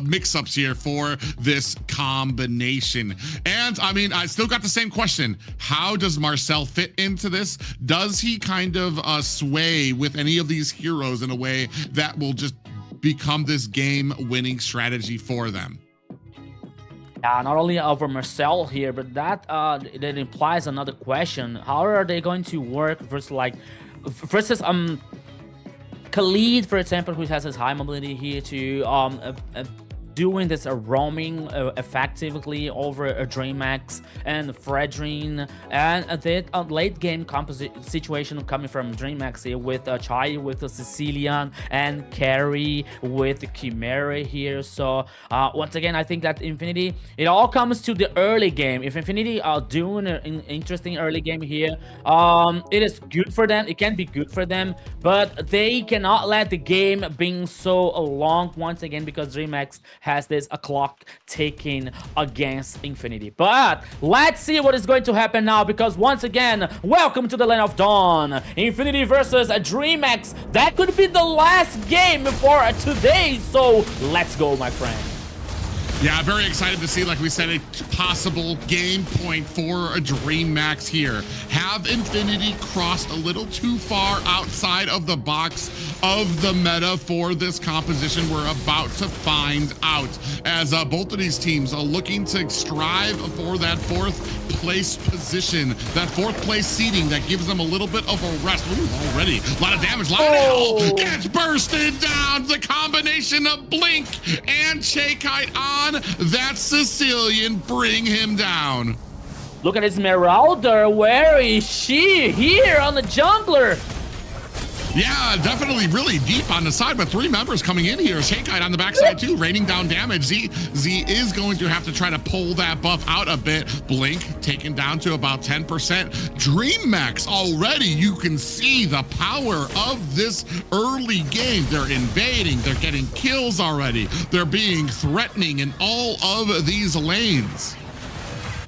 mix-ups here for this combination. And I mean, I still got the same question. How does Marcel fit into this? Does he kind of sway with any of these heroes in a way that will just become this game-winning strategy for them? Yeah, not only over Marcel here, but that implies another question. How are they going to work versus Khalid, for example, who has his high mobility here to doing this roaming effectively over DreamHack and Fredrin, and the late game situation coming from DreamHack here with Chai, with the Sicilian, and Carry with the Chimera here. So once again, I think that Infinity, it all comes to the early game. If Infinity are doing an interesting early game here, it is good for them. It can be good for them, but they cannot let the game being so long once again, because DreamHack has this clock ticking against Infinity. But let's see what is going to happen now, because once again, welcome to the Land of Dawn. Infinity versus DreamHack. That could be the last game for today. So let's go, my friend. Yeah, very excited to see, like we said, a possible game point for a DreamHack here. Have Infinity crossed a little too far outside of the box of the meta for this composition? We're about to find out, as both of these teams are looking to strive for that fourth place position, that fourth place seeding that gives them a little bit of a rest. Ooh, already a lot of damage. Lionel gets bursted down. The combination of Blink and Chaekite on that Sicilian bring him down. Look at Esmeralda. Where is she? Here on the jungler. Yeah, definitely really deep on the side, but 3 members coming in here. Shakeite on the backside too, raining down damage. Z is going to have to try to pull that buff out a bit. Blink taken down to about 10%. DreamMax already, you can see the power of this early game. They're invading, they're getting kills already. They're being threatening in all of these lanes.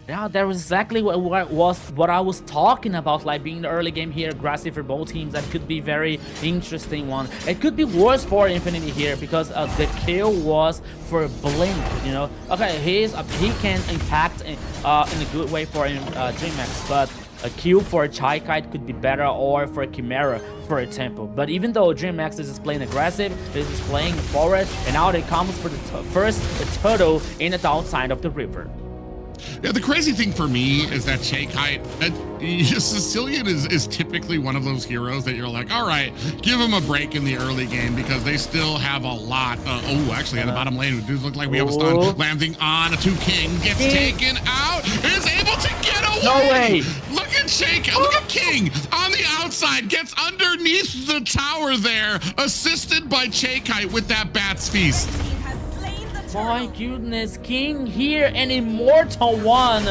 Yeah, that was exactly what I was talking about, like being the early game here, aggressive for both teams. That could be very interesting one. It could be worse for Infinity here because the kill was for Blink, you know. Okay, he can impact in a good way for DreamMax, but a kill for Shakeite could be better, or for Chimera, for example. But even though DreamMax is playing aggressive, is playing forward, and now it comes for the first turtle in the downside of the river. Yeah, the crazy thing for me is that Shakeite, Sicilian is typically one of those heroes that you're like, all right, give him a break in the early game because they still have a lot. Oh, actually, in the bottom lane, it does look like we have a stun landing on a 2 King, gets taken out, is able to get away. No way. Look at Shakeite, look at King on the outside, gets underneath the tower there, assisted by Shakeite with that Bat's Feast. My goodness, King here, an immortal one.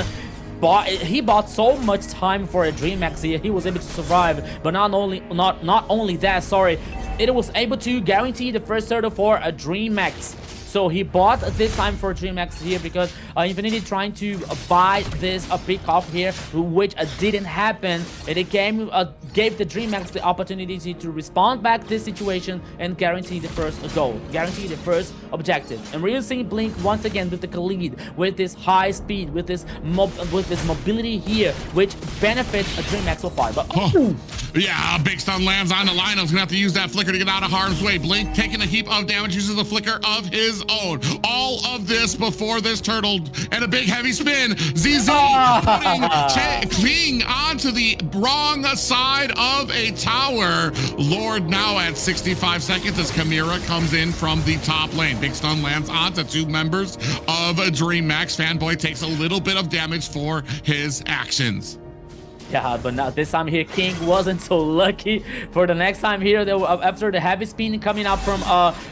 He bought so much time for a DreamMax here. He was able to survive, but not only that, sorry, it was able to guarantee the first turtle for a DreamMax. So he bought this time for DreamMax here because Infinity trying to buy this pick off here, which didn't happen. And it gave the DreamMax the opportunity to respond back to this situation and guarantee the first goal, guarantee the first objective. And we're seeing Blink once again with the lead, with this high speed, with this mobility here, which benefits a DreamMax so far. But yeah, big stun lands on the Lionel's gonna have to use that flicker to get out of harm's way. Blink taking a heap of damage, uses the flicker of his own. All of this before this turtle and a big heavy spin. ZZ putting King onto the wrong side of a tower. Lord now at 65 seconds as Chimera comes in from the top lane. Big stun lands onto 2 members of DreamMax. Fanboy takes a little bit of damage for his actions. Yeah, but now this time here, King wasn't so lucky. For the next time here, after the heavy spin coming up from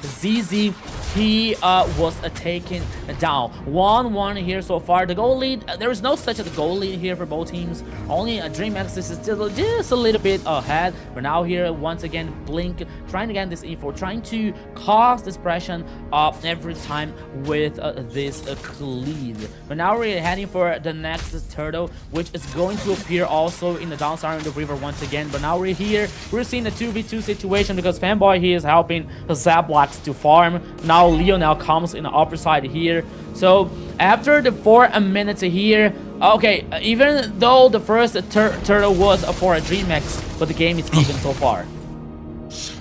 ZZ, he was taken down. 1-1 here so far. The goal lead, there is no such a goal lead here for both teams. Only DreamMax is still just a little bit ahead. But now here, once again, Blink trying to get this info, trying to cause this pressure every time with this lead. But now we're heading for the next turtle, which is going to appear also in the downside of the river once again. But now we're here, we're seeing a 2v2 situation because Fanboy he is helping the Zapblocks to farm. Now Lionel comes in the upper side here. So after the 4 minutes here, okay, even though the first turtle was for a DreamMax, but the game is even so far.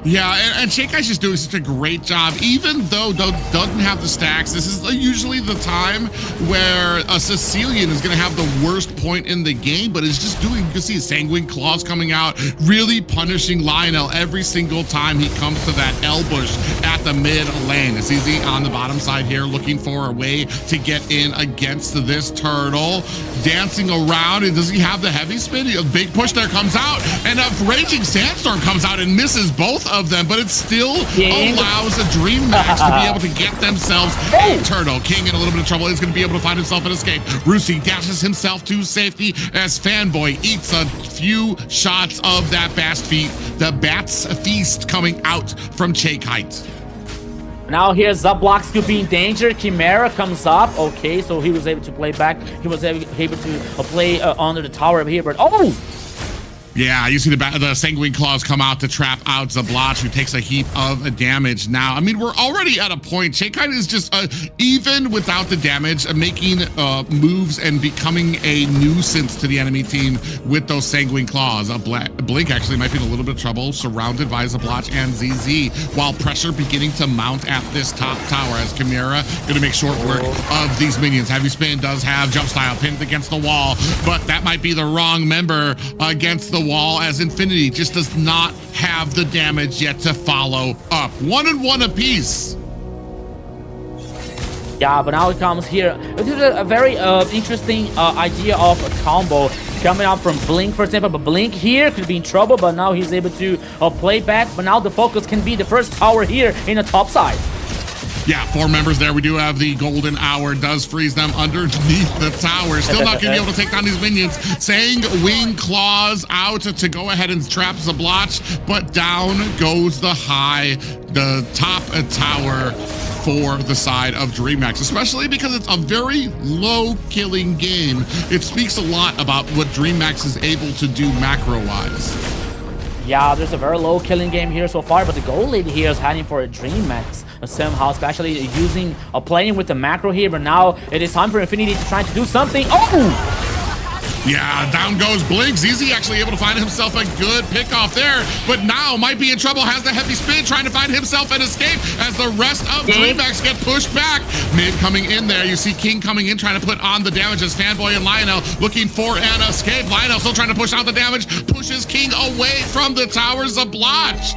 Yeah, and Shakeite's just doing such a great job. Even though doesn't have the stacks, this is usually the time where a Sicilian is going to have the worst point in the game, but it's just doing, you can see Sanguine Claws coming out, really punishing Lionel every single time he comes to that L bush at the mid lane. It's easy on the bottom side here, looking for a way to get in against this turtle. Dancing around, and does he have the heavy spin? A big push there comes out, and a Raging Sandstorm comes out and misses both of them, but it still allows a DreamMax to be able to get themselves a turtle. King in a little bit of trouble is going to be able to find himself an escape. Rusi dashes himself to safety as Fanboy eats a few shots of that Bat's Feast coming out from Shakeite. Now here's Zapblocks could be in danger. Chimera comes up. Okay, so he was able to play back. He was able to play under the tower here, but yeah, you see the Sanguine Claws come out to trap out Zapblocks, who takes a heap of damage now. I mean, we're already at a point. Shakeite is just, even without the damage, making moves and becoming a nuisance to the enemy team with those Sanguine Claws. Blink actually might be in a little bit of trouble, surrounded by Zapblocks and ZZ, while pressure beginning to mount at this top tower as Chimera going to make short work of these minions. Heavy Spin does have Jump Style pinned against the wall, but that might be the wrong member against the wall, as Infinity just does not have the damage yet to follow up. 1-1 apiece. Yeah, but now it comes here. This is a very interesting idea of a combo. coming out from Blink, for example. But Blink here could be in trouble, but now he's able to play back. But now the focus can be the first tower here in the top side. Yeah, 4 members there. We do have the golden hour. Does freeze them underneath the tower. Still not going to be able to take down these minions. Sang Wing Claws out to go ahead and trap Zablotch, but down goes the top tower for the side of DreamHack, especially because it's a very low killing game. It speaks a lot about what DreamHack is able to do macro-wise. Yeah, there's a very low killing game here so far, but the gold lead here is heading for a DreamHack somehow, especially using playing with the macro here. But now it is time for Infinity to try to do something. Oh! Yeah, down goes Blink. ZZ actually able to find himself a good pick off there, but now might be in trouble. Has the heavy spin, trying to find himself an escape as the rest of DreamHack get pushed back. Mid coming in there. You see King coming in, trying to put on the damage as Fanboy and Lionel looking for an escape. Lionel still trying to push out the damage, pushes King away from the towers of Blotch.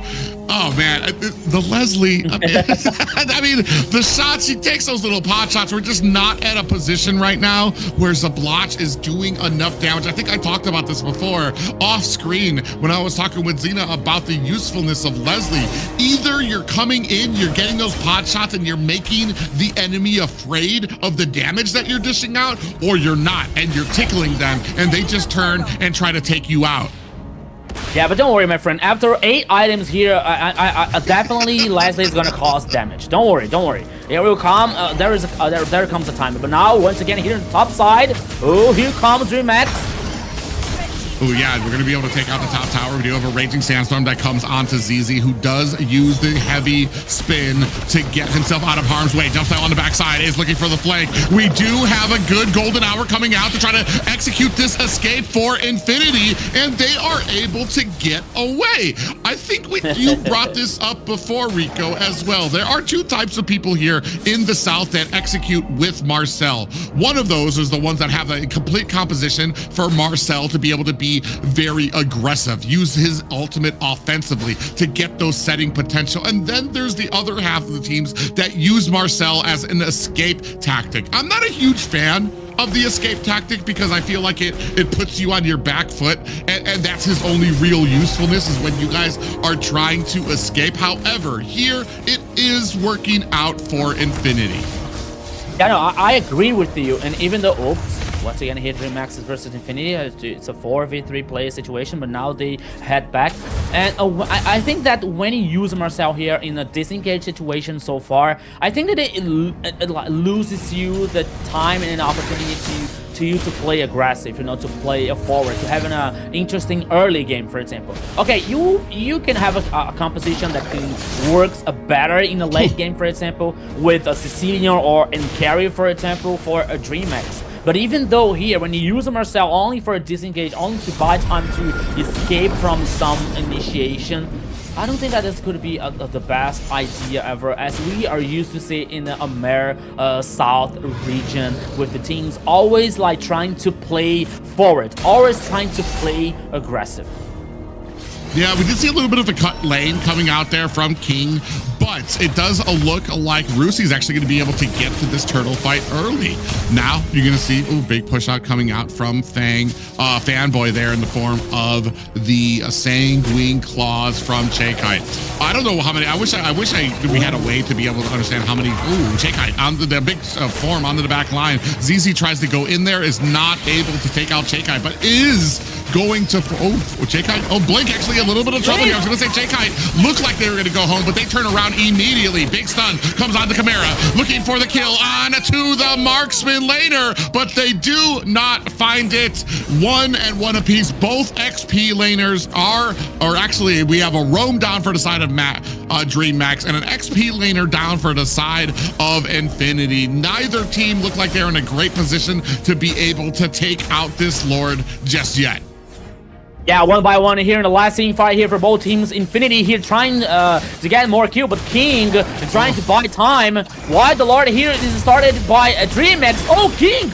Oh man, the Leslie, I mean, the shots, he takes those little pot shots. We're just not at a position right now where Zablotch is doing enough damage. I think I talked about this before off screen when I was talking with Xena about the usefulness of Leslie. Either you're coming in, you're getting those pot shots and you're making the enemy afraid of the damage that you're dishing out, or you're not and you're tickling them and they just turn and try to take you out. Yeah, but don't worry, my friend. After 8 items here, I definitely Leslie is gonna cause damage. Don't worry, don't worry. There will come. There comes a time. But now, once again, here on the top side. Oh, here comes DreamHack. Oh yeah, we're gonna be able to take out the top tower. We do have a Raging Sandstorm that comes onto ZZ, who does use the heavy spin to get himself out of harm's way. Jumps out on the backside, is looking for the flank. We do have a good golden hour coming out to try to execute this escape for Infinity, and they are able to get away. I think you brought this up before, Rico, as well. There are 2 types of people here in the South that execute with Marcel. One of those is the ones that have a complete composition for Marcel to be able to be very aggressive, use his ultimate offensively to get those setting potential. And then there's the other half of the teams that use Marcel as an escape tactic. I'm not a huge fan of the escape tactic because I feel like it puts you on your back foot, and that's his only real usefulness, is when you guys are trying to escape. However, here it is working out for Infinity. Yeah, no, I agree with you. And even though, oops, once again here DreamHack versus Infinity, it's a 4v3 player situation, but now they head back. And I think that when you use Marcel here in a disengaged situation so far, I think that it loses you the time and an opportunity to play aggressive, you know, to play forward, to have an interesting early game, for example. Okay, you can have a composition that works better in the late game, for example, with a Sicilian or in carry, for example, for a DreamHack. But even though here, when you use a Marcel only for a disengage, only to buy time to escape from some initiation, I don't think that this could be the best idea ever, as we are used to see in the AMER South region, with the teams always like trying to play forward, always trying to play aggressive. Yeah, we did see a little bit of a cut lane coming out there from King, but it does look like Rusi's actually going to be able to get to this turtle fight early. Now you're going to see big push out coming out from Fanboy there in the form of the Sanguine Claws from Chakite. I don't know how many. I wish we had a way to be able to understand how many. Ooh, Chakite on the big form onto the back line. ZZ tries to go in there, is not able to take out Chakite, but is going to Chakite. Oh, Blink actually a little bit of trouble here. I was going to say Chakite looked like they were going to go home, but they turn around immediately. Big stun comes on to Chimera, looking for the kill on to the marksman laner, but they do not find it. 1 and 1 apiece. Both XP laners or actually we have a roam down for the side of DreamHack and an XP laner down for the side of Infinity. Neither team look like they're in a great position to be able to take out this Lord just yet. Yeah, 1 by 1 here in the last team fight here for both teams. Infinity here trying to get more kill, but King trying to buy time. Why the Lord here is started by DreamHack. Oh, King!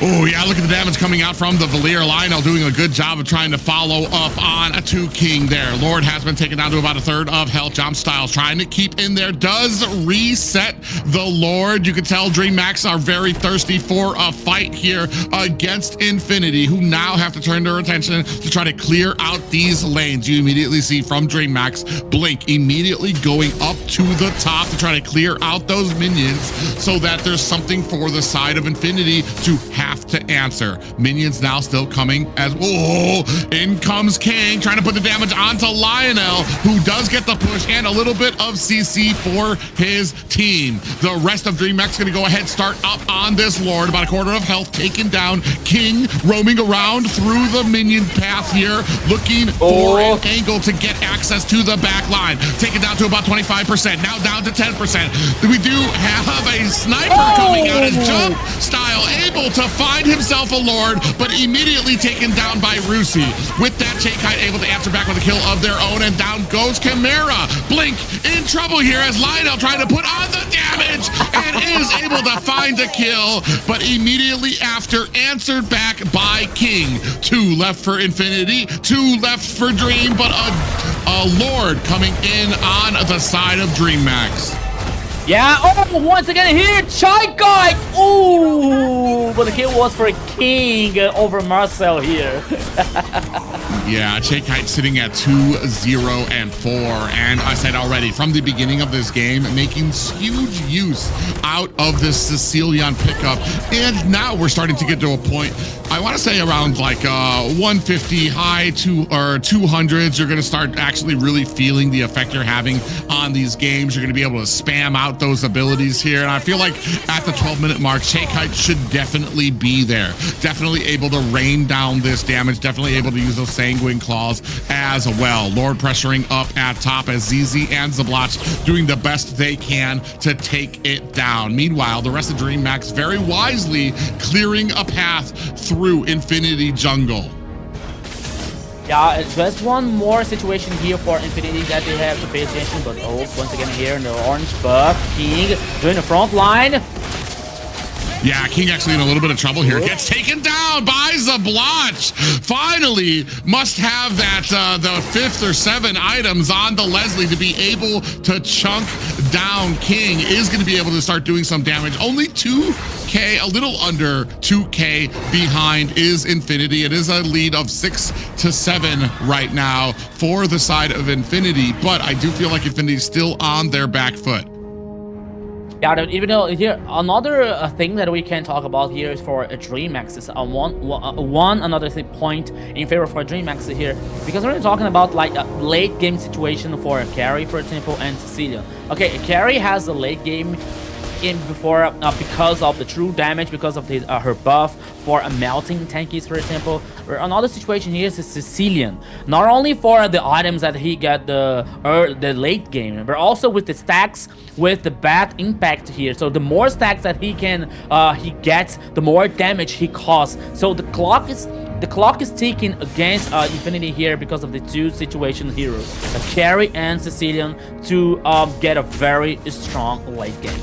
Oh, yeah, look at the damage coming out from the Valier. Lionel doing a good job of trying to follow up on a 2 King there. Lord has been taken down to about a third of health. Jump Styles trying to keep in there. Does reset the Lord. You can tell DreamHack are very thirsty for a fight here against Infinity, who now have to turn their attention to try to clear out these lanes. You immediately see from DreamHack, Blink immediately going up to the top to try to clear out those minions so that there's something for the side of Infinity to have to answer. Minions now still coming as, oh, in comes King trying to put the damage onto Lionel, who does get the push and a little bit of CC for his team. The rest of DreamHack's gonna go ahead, start up on this Lord, about a quarter of health taken down. King roaming around through the minion path here, looking for an angle to get access to the back line. Taken down to about 25%, now down to 10%. We do have a sniper coming out as Jump Style able to find himself a Lord, but immediately taken down by Rusi. With that, Kite able to answer back with a kill of their own, and down goes Chimera. Blink in trouble here as Lionel trying to put on the damage and is able to find a kill, but immediately after answered back by King. 2 left for Infinity, 2 left for Dream, but a Lord coming in on the side of DreamHack. Yeah, oh, once again here, Kite. Ooh, but the kill was for King over Marcel here. Yeah, Kite sitting at 2-0 and 4. And I said already from the beginning of this game, making huge use out of this Sicilian pickup. And now we're starting to get to a point, I want to say around like 150 high to or 200s. You're going to start actually really feeling the effect you're having on these games. You're going to be able to spam out those abilities here. And I feel like at the 12-minute mark, Kite should definitely be there. Definitely able to rain down this damage. Definitely able to use those Sanguine Claws as well. Lord pressuring up at top as ZZ and Zablotch doing the best they can to take it down. Meanwhile, the rest of DreamHack very wisely clearing a path through Infinity Jungle. Yeah, just one more situation here for Infinity that they have to pay attention, but oh, once again here in the orange buff, King doing the front line. Yeah, King actually in a little bit of trouble here. Gets taken down by Zablotch. Finally, must have that the 5th or 7 items on the Leslie to be able to chunk down King. Is going to be able to start doing some damage. Only 2K, a little under 2K behind is Infinity. It is a lead of 6 to 7 right now for the side of Infinity, but I do feel like Infinity's still on their back foot. Yeah, even though here another thing that we can talk about here is for DreamHack is another point in favor for DreamHack here, because we're talking about like a late game situation for Carry, for example, and Cecilia. Okay, Carry has a late game in before because of the true damage, because of her buff for a melting tankies, for example. Another situation here is Sicilian, not only for the items that he got the late game, but also with the stacks with the bad impact here. So the more stacks that he gets, the more damage he causes. So the clock is ticking against Infinity here because of the 2 situation heroes, Carry and Sicilian, to get a very strong late game.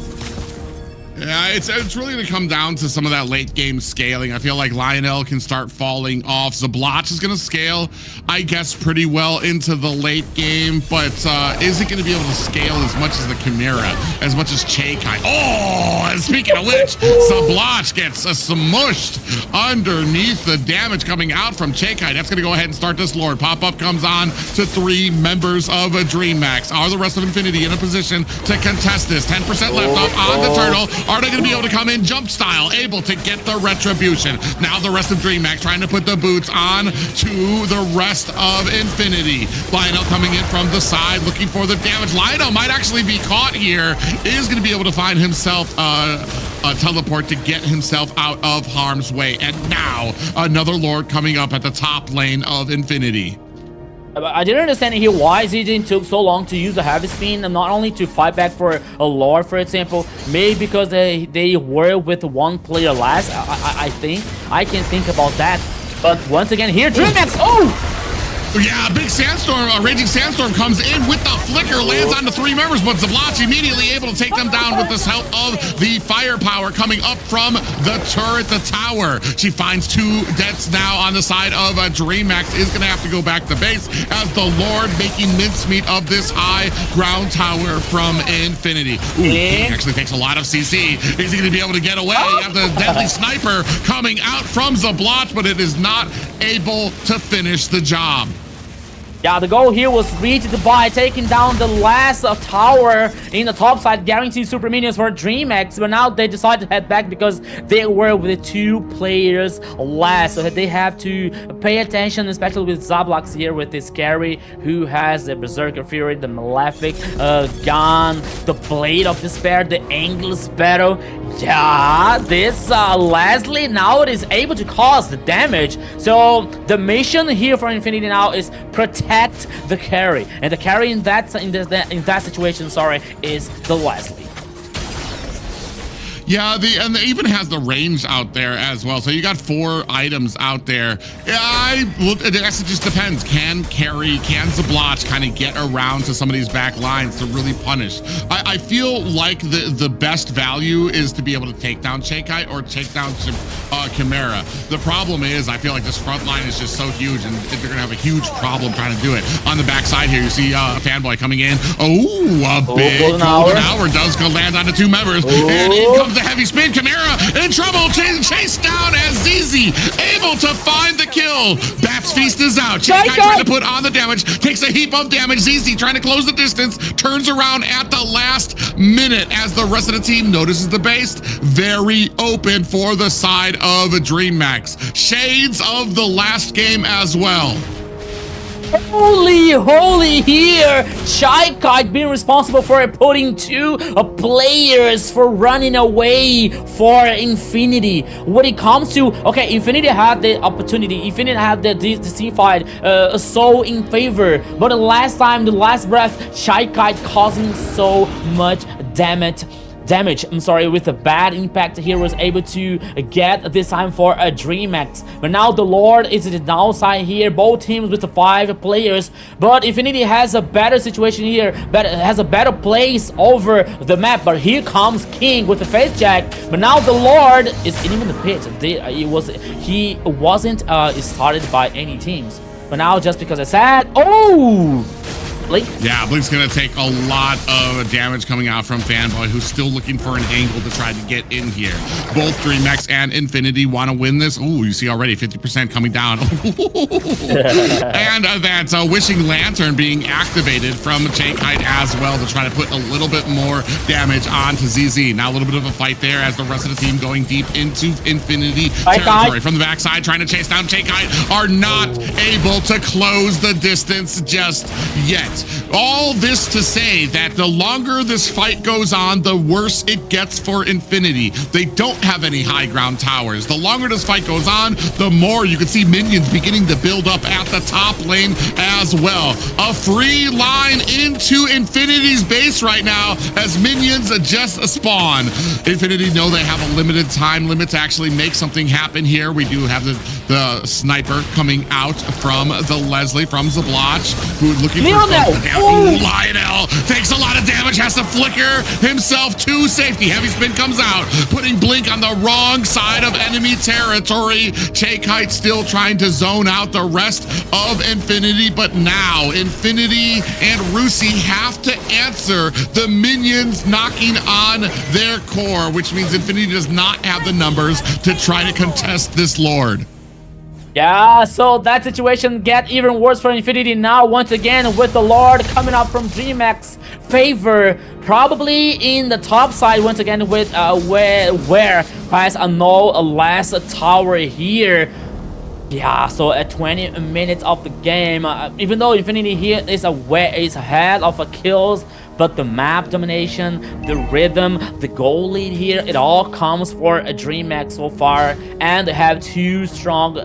Yeah, it's really going to come down to some of that late game scaling. I feel like Lionel can start falling off. Zablotch is going to scale, I guess, pretty well into the late game, but is it going to be able to scale as much as the Chimera, as much as Kite? Oh, and speaking of which, Zablotch gets smushed underneath the damage coming out from Kite. That's going to go ahead and start this Lord. Pop-up comes on to 3 members of DreamHack. Are the rest of Infinity in a position to contest this? 10% left up on the turtle. Are they going to be able to come in Jump Style, able to get the retribution? Now the rest of DreamHack trying to put the boots on to the rest of Infinity. Lionel coming in from the side, looking for the damage. Lionel might actually be caught here. Is going to be able to find himself a teleport to get himself out of harm's way. And now another Lord coming up at the top lane of Infinity. I didn't understand here why ZZ took so long to use the heavy spin, and not only to fight back for a Lord, for example. Maybe because they were with 1 player less. I think I can think about that. But once again here, DreamHack. Oh! Yeah, big sandstorm, a raging sandstorm comes in with the flicker, lands on the 3 members, but Zabloch immediately able to take them down with this help of the firepower coming up from the turret, the tower. She finds 2 deaths now on the side of DreamHack, is gonna have to go back to base as the Lord making mincemeat of this high ground tower from Infinity. Ooh, King actually takes a lot of CC. Is he gonna be able to get away? You have the deadly sniper coming out from Zabloch, but it is not able to finish the job. Yeah, the goal here was reached by taking down the last tower in the top side, guaranteed super minions for DreamHack, but now they decided to head back because they were with 2 players less, so they have to pay attention, especially with Zablox here with this carry who has the Berserker Fury, the Malefic gun, the Blade of Despair, the Endless Battle. Yeah, this Leslie now it is able to cause the damage, so the mission here for Infinity now is protect the carry, and the carry in that situation, sorry, is the Leslie. Yeah, and it even has the range out there as well. So you got 4 items out there. Yeah, I guess it just depends. Can Zabloch kind of get around to some of these back lines to really punish? I feel like the best value is to be able to take down Chakai or take down Chimera. The problem is, I feel like this front line is just so huge, and they're gonna have a huge problem trying to do it. On the back side here, you see Fanboy coming in. Oh, a big golden hour does go land on the 2 members, and in comes the heavy spin. Chimera in trouble, chased down as ZZ able to find the kill. Bat's Feast is out. Chakai trying to put on the damage, takes a heap of damage. ZZ trying to close the distance, turns around at the last minute as the rest of the team notices the base. Very open for the side of DreamHack. Shades of the last game as well. Holy here! Chakai being responsible for putting 2 players for running away for Infinity. When it comes to, okay, Infinity had the opportunity, Infinity had the team fight so in favor, but the last time, the last breath, Chakai causing so much damage, with a bad impact here, was able to get this time for a DreamHack. But now the Lord is at the downside here, both teams with the 5 players, but Infinity has a better situation here, has a better place over the map. But here comes King with the face jack, but now the Lord is in the pit. He wasn't started by any teams, but now just because I said, oh, Blink? Yeah, Blink's gonna take a lot of damage coming out from Fanboy, who's still looking for an angle to try to get in here. Both DreamHack and Infinity want to win this. Ooh, you see already 50% coming down. And that's a Wishing Lantern being activated from Chakai as well to try to put a little bit more damage onto ZZ. Now a little bit of a fight there as the rest of the team going deep into Infinity territory. From the backside, trying to chase down Chakai, are not able to close the distance just yet. All this to say that the longer this fight goes on, the worse it gets for Infinity. They don't have any high ground towers. The longer this fight goes on, the more you can see minions beginning to build up at the top lane as well. A free line into Infinity's base right now as minions just spawn. Infinity know they have a limited time limit to actually make something happen here. We do have the sniper coming out from the Leslie, from Zabloch, who's looking for Lionel takes a lot of damage, has to flicker himself to safety. Heavy spin comes out, putting Blink on the wrong side of enemy territory. Chakai still trying to zone out the rest of Infinity, but now Infinity and Rusi have to answer the minions knocking on their core, which means Infinity does not have the numbers to try to contest this Lord. Yeah, so that situation get even worse for Infinity now, once again, with the Lord coming up from DreamHack's favor, probably in the top side once again with where has a last tower here. Yeah, so at 20 minutes of the game, even though Infinity here is ahead of kills, but the map domination, the rhythm, the goal lead here, it all comes for a DreamHack so far, and they have 2 strong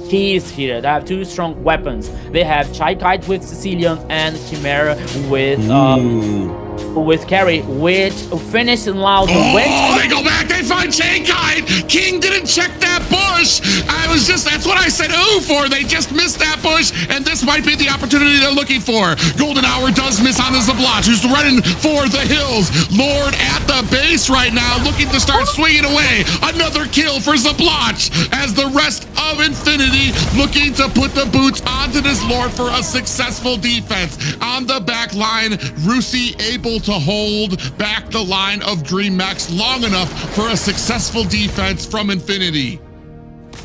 keys here. They have 2 strong weapons. They have Chakai with Sicilian and Chimera with Carry, which finished in loud. Oh, they go back, they find Chakai! King didn't check that bush! bush. That's what I said ooh for. They just missed that bush, and this might be the opportunity they're looking for. Golden Hour does miss on the Zablotch, who's running for the hills. Lord at the base right now, looking to start swinging away. Another kill for Zablotch, as the rest of Infinity looking to put the boots onto this Lord for a successful defense. On the back line, Rusi able to hold back the line of DreamHack long enough for a successful defense from Infinity.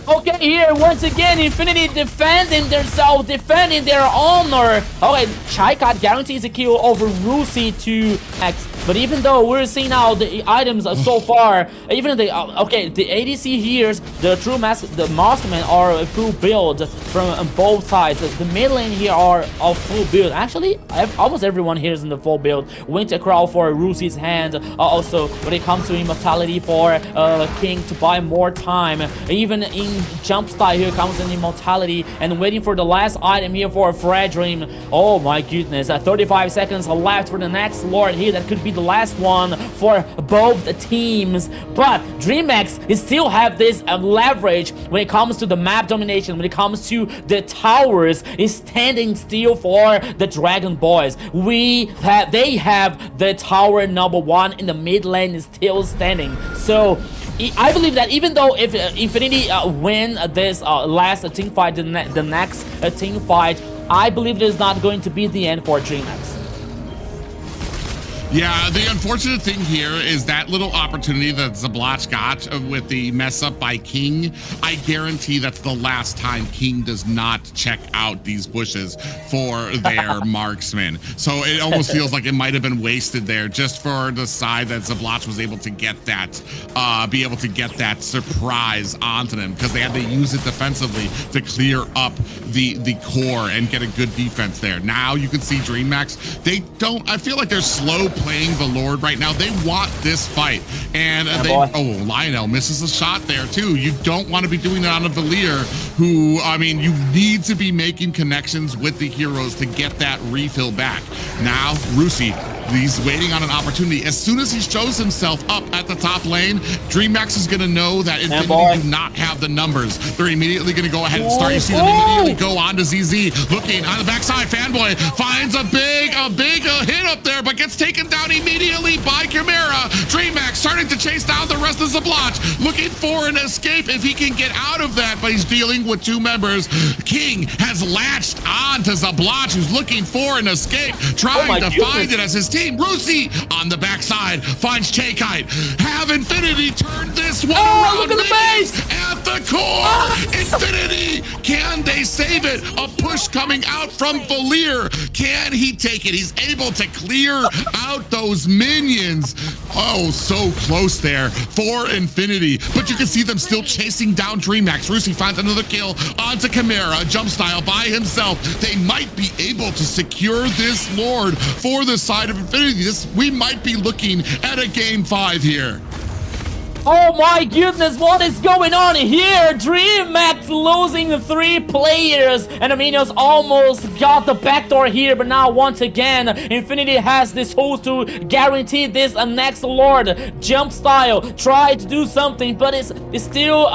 Okay, here once again, Infinity defending themselves, defending their honor. Okay, Chaikat guarantees a kill over Rusi to X. But even though we're seeing now the items so far, even the the ADC here, the marksmen are full build from both sides. The mid lane here are full build. Actually, almost everyone here is in the full build. Winter Crow for Rusi's hand. Also, when it comes to immortality for King to buy more time. Even in jump style, here comes an immortality and waiting for the last item here for Fred Dream. Oh my goodness, 35 seconds left for the next Lord here. That could be the last one for both teams. But DreamHack still have this leverage when it comes to the map domination, when it comes to the towers, is standing still for the Dragon Boys. They have the tower number 1 in the mid lane is still standing. So I believe that even though if Infinity win this last team fight, the next team fight, I believe it is not going to be the end for DreamHack. Yeah, the unfortunate thing here is that little opportunity that Zablotch got with the mess up by King. I guarantee that's the last time King does not check out these bushes for their marksman. So it almost feels like it might have been wasted there just for the side that Zablotch was able to get that, be able to get that surprise onto them, because they had to use it defensively to clear up the core and get a good defense there. Now you can see DreamHack, I feel like they're slow playing the Lord right now. They want this fight, and Lionel misses a shot there too. You don't want to be doing that on a Valier, who, I mean, you need to be making connections with the heroes to get that refill back. Now Rusi, he's waiting on an opportunity. As soon as he shows himself up at the top lane, DreamHack is going to know that Infinity do not have the numbers. They're immediately going to go ahead and start. You see them immediately go on to ZZ, looking on the backside. Fanboy finds a big hit up there, but gets taken down immediately by Chimera. DreamHack starting to chase down the rest of Zablotch, looking for an escape if he can get out of that, but he's dealing with 2 members. King has latched on to Zablotch, who's looking for an escape, trying to find it as his team. Rusi on the backside finds Chakite. Have Infinity turn this one around. Look at the base! At the core! Infinity! Can they save it? A push coming out from Valier. Can he take it? He's able to clear out those minions. Oh, so close there for Infinity. But you can see them still chasing down DreamHack. Rusi finds another kill onto Chimera. Jump style by himself. They might be able to secure this Lord for the side of Infinity. We might be looking at a game 5 here. Oh my goodness, what is going on here? DreamHack losing 3 players, and the minions almost got the backdoor here, but now once again, Infinity has this host to guarantee this next Lord. Jump style, try to do something, but it's still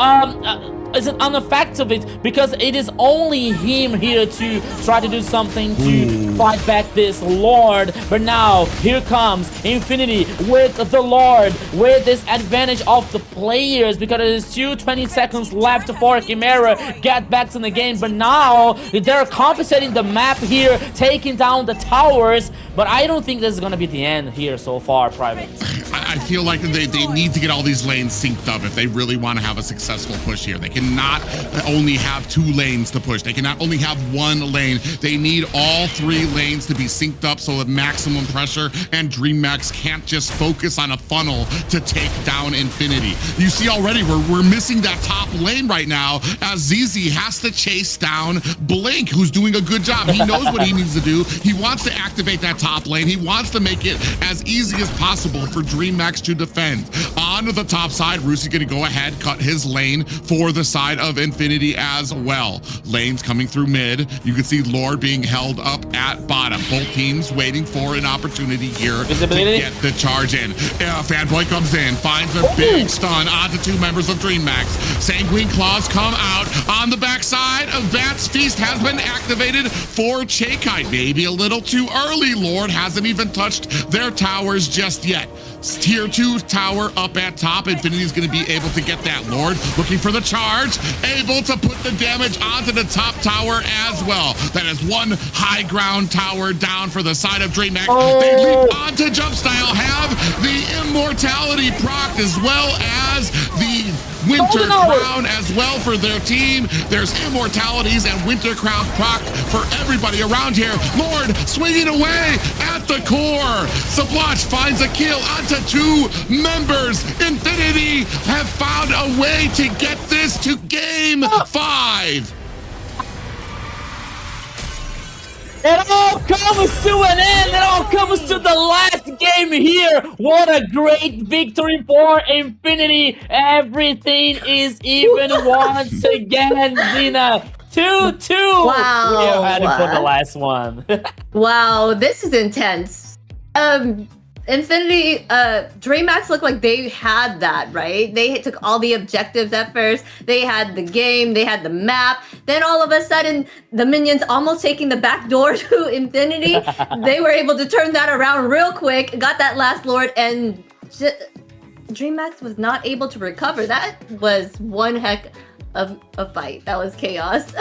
is it ineffective because it is only him here to try to do something to fight back this Lord. But now here comes Infinity with the Lord, with this advantage of the players, because it is 20 seconds left for Chimera get back in the game. But now they're compensating the map here, taking down the towers, but I don't think this is gonna be the end here so far, Private. I feel like they need to get all these lanes synced up if they really want to have a successful push here. They cannot only have 2 lanes to push. They cannot only have 1 lane. They need all 3 lanes to be synced up so that maximum pressure, and DreamHack can't just focus on a funnel to take down Infinity. You see already we're missing that top lane right now, as ZZ has to chase down Blink, who's doing a good job. He knows what he needs to do. He wants to activate that top lane. He wants to make it as easy as possible for DreamHack DreamHack to defend. Onto the top side, Rusi's gonna go ahead, cut his lane for the side of Infinity as well. Lanes coming through mid. You can see Lord being held up at bottom. Both teams waiting for an opportunity here to get the charge in. Fanboy comes in, finds a big stun onto two members of DreamHack. Sanguine Claws come out on the backside of Bat's Feast has been activated for Chakai. Maybe a little too early. Lord hasn't even touched their towers just yet. Tier 2 tower up at top. Infinity's going to be able to get that. Lord looking for the charge, able to put the damage onto the top tower as well. That is one high ground tower down for the side of DreamHack. They leap onto Jump Style, have the immortality proc as well as the Winter Crown as well for their team. There's immortalities and Winter Crown proc for everybody around here. Lord swinging away at the core. Sablotch finds a kill onto two members. Infinity have found a way to get this to game 5. It all comes to an end. It all comes to the last game here. What a great victory for Infinity. Everything is even once again, Zena. 2-2. Wow. We are heading for the last one. Wow, this is intense. Infinity, DreamHack looked like they had that, right? They took all the objectives at first. They had the game, they had the map. Then all of a sudden, the minions almost taking the back door to Infinity. They were able to turn that around real quick, got that last Lord, and DreamHack was not able to recover. That was one heck of a fight. That was chaos.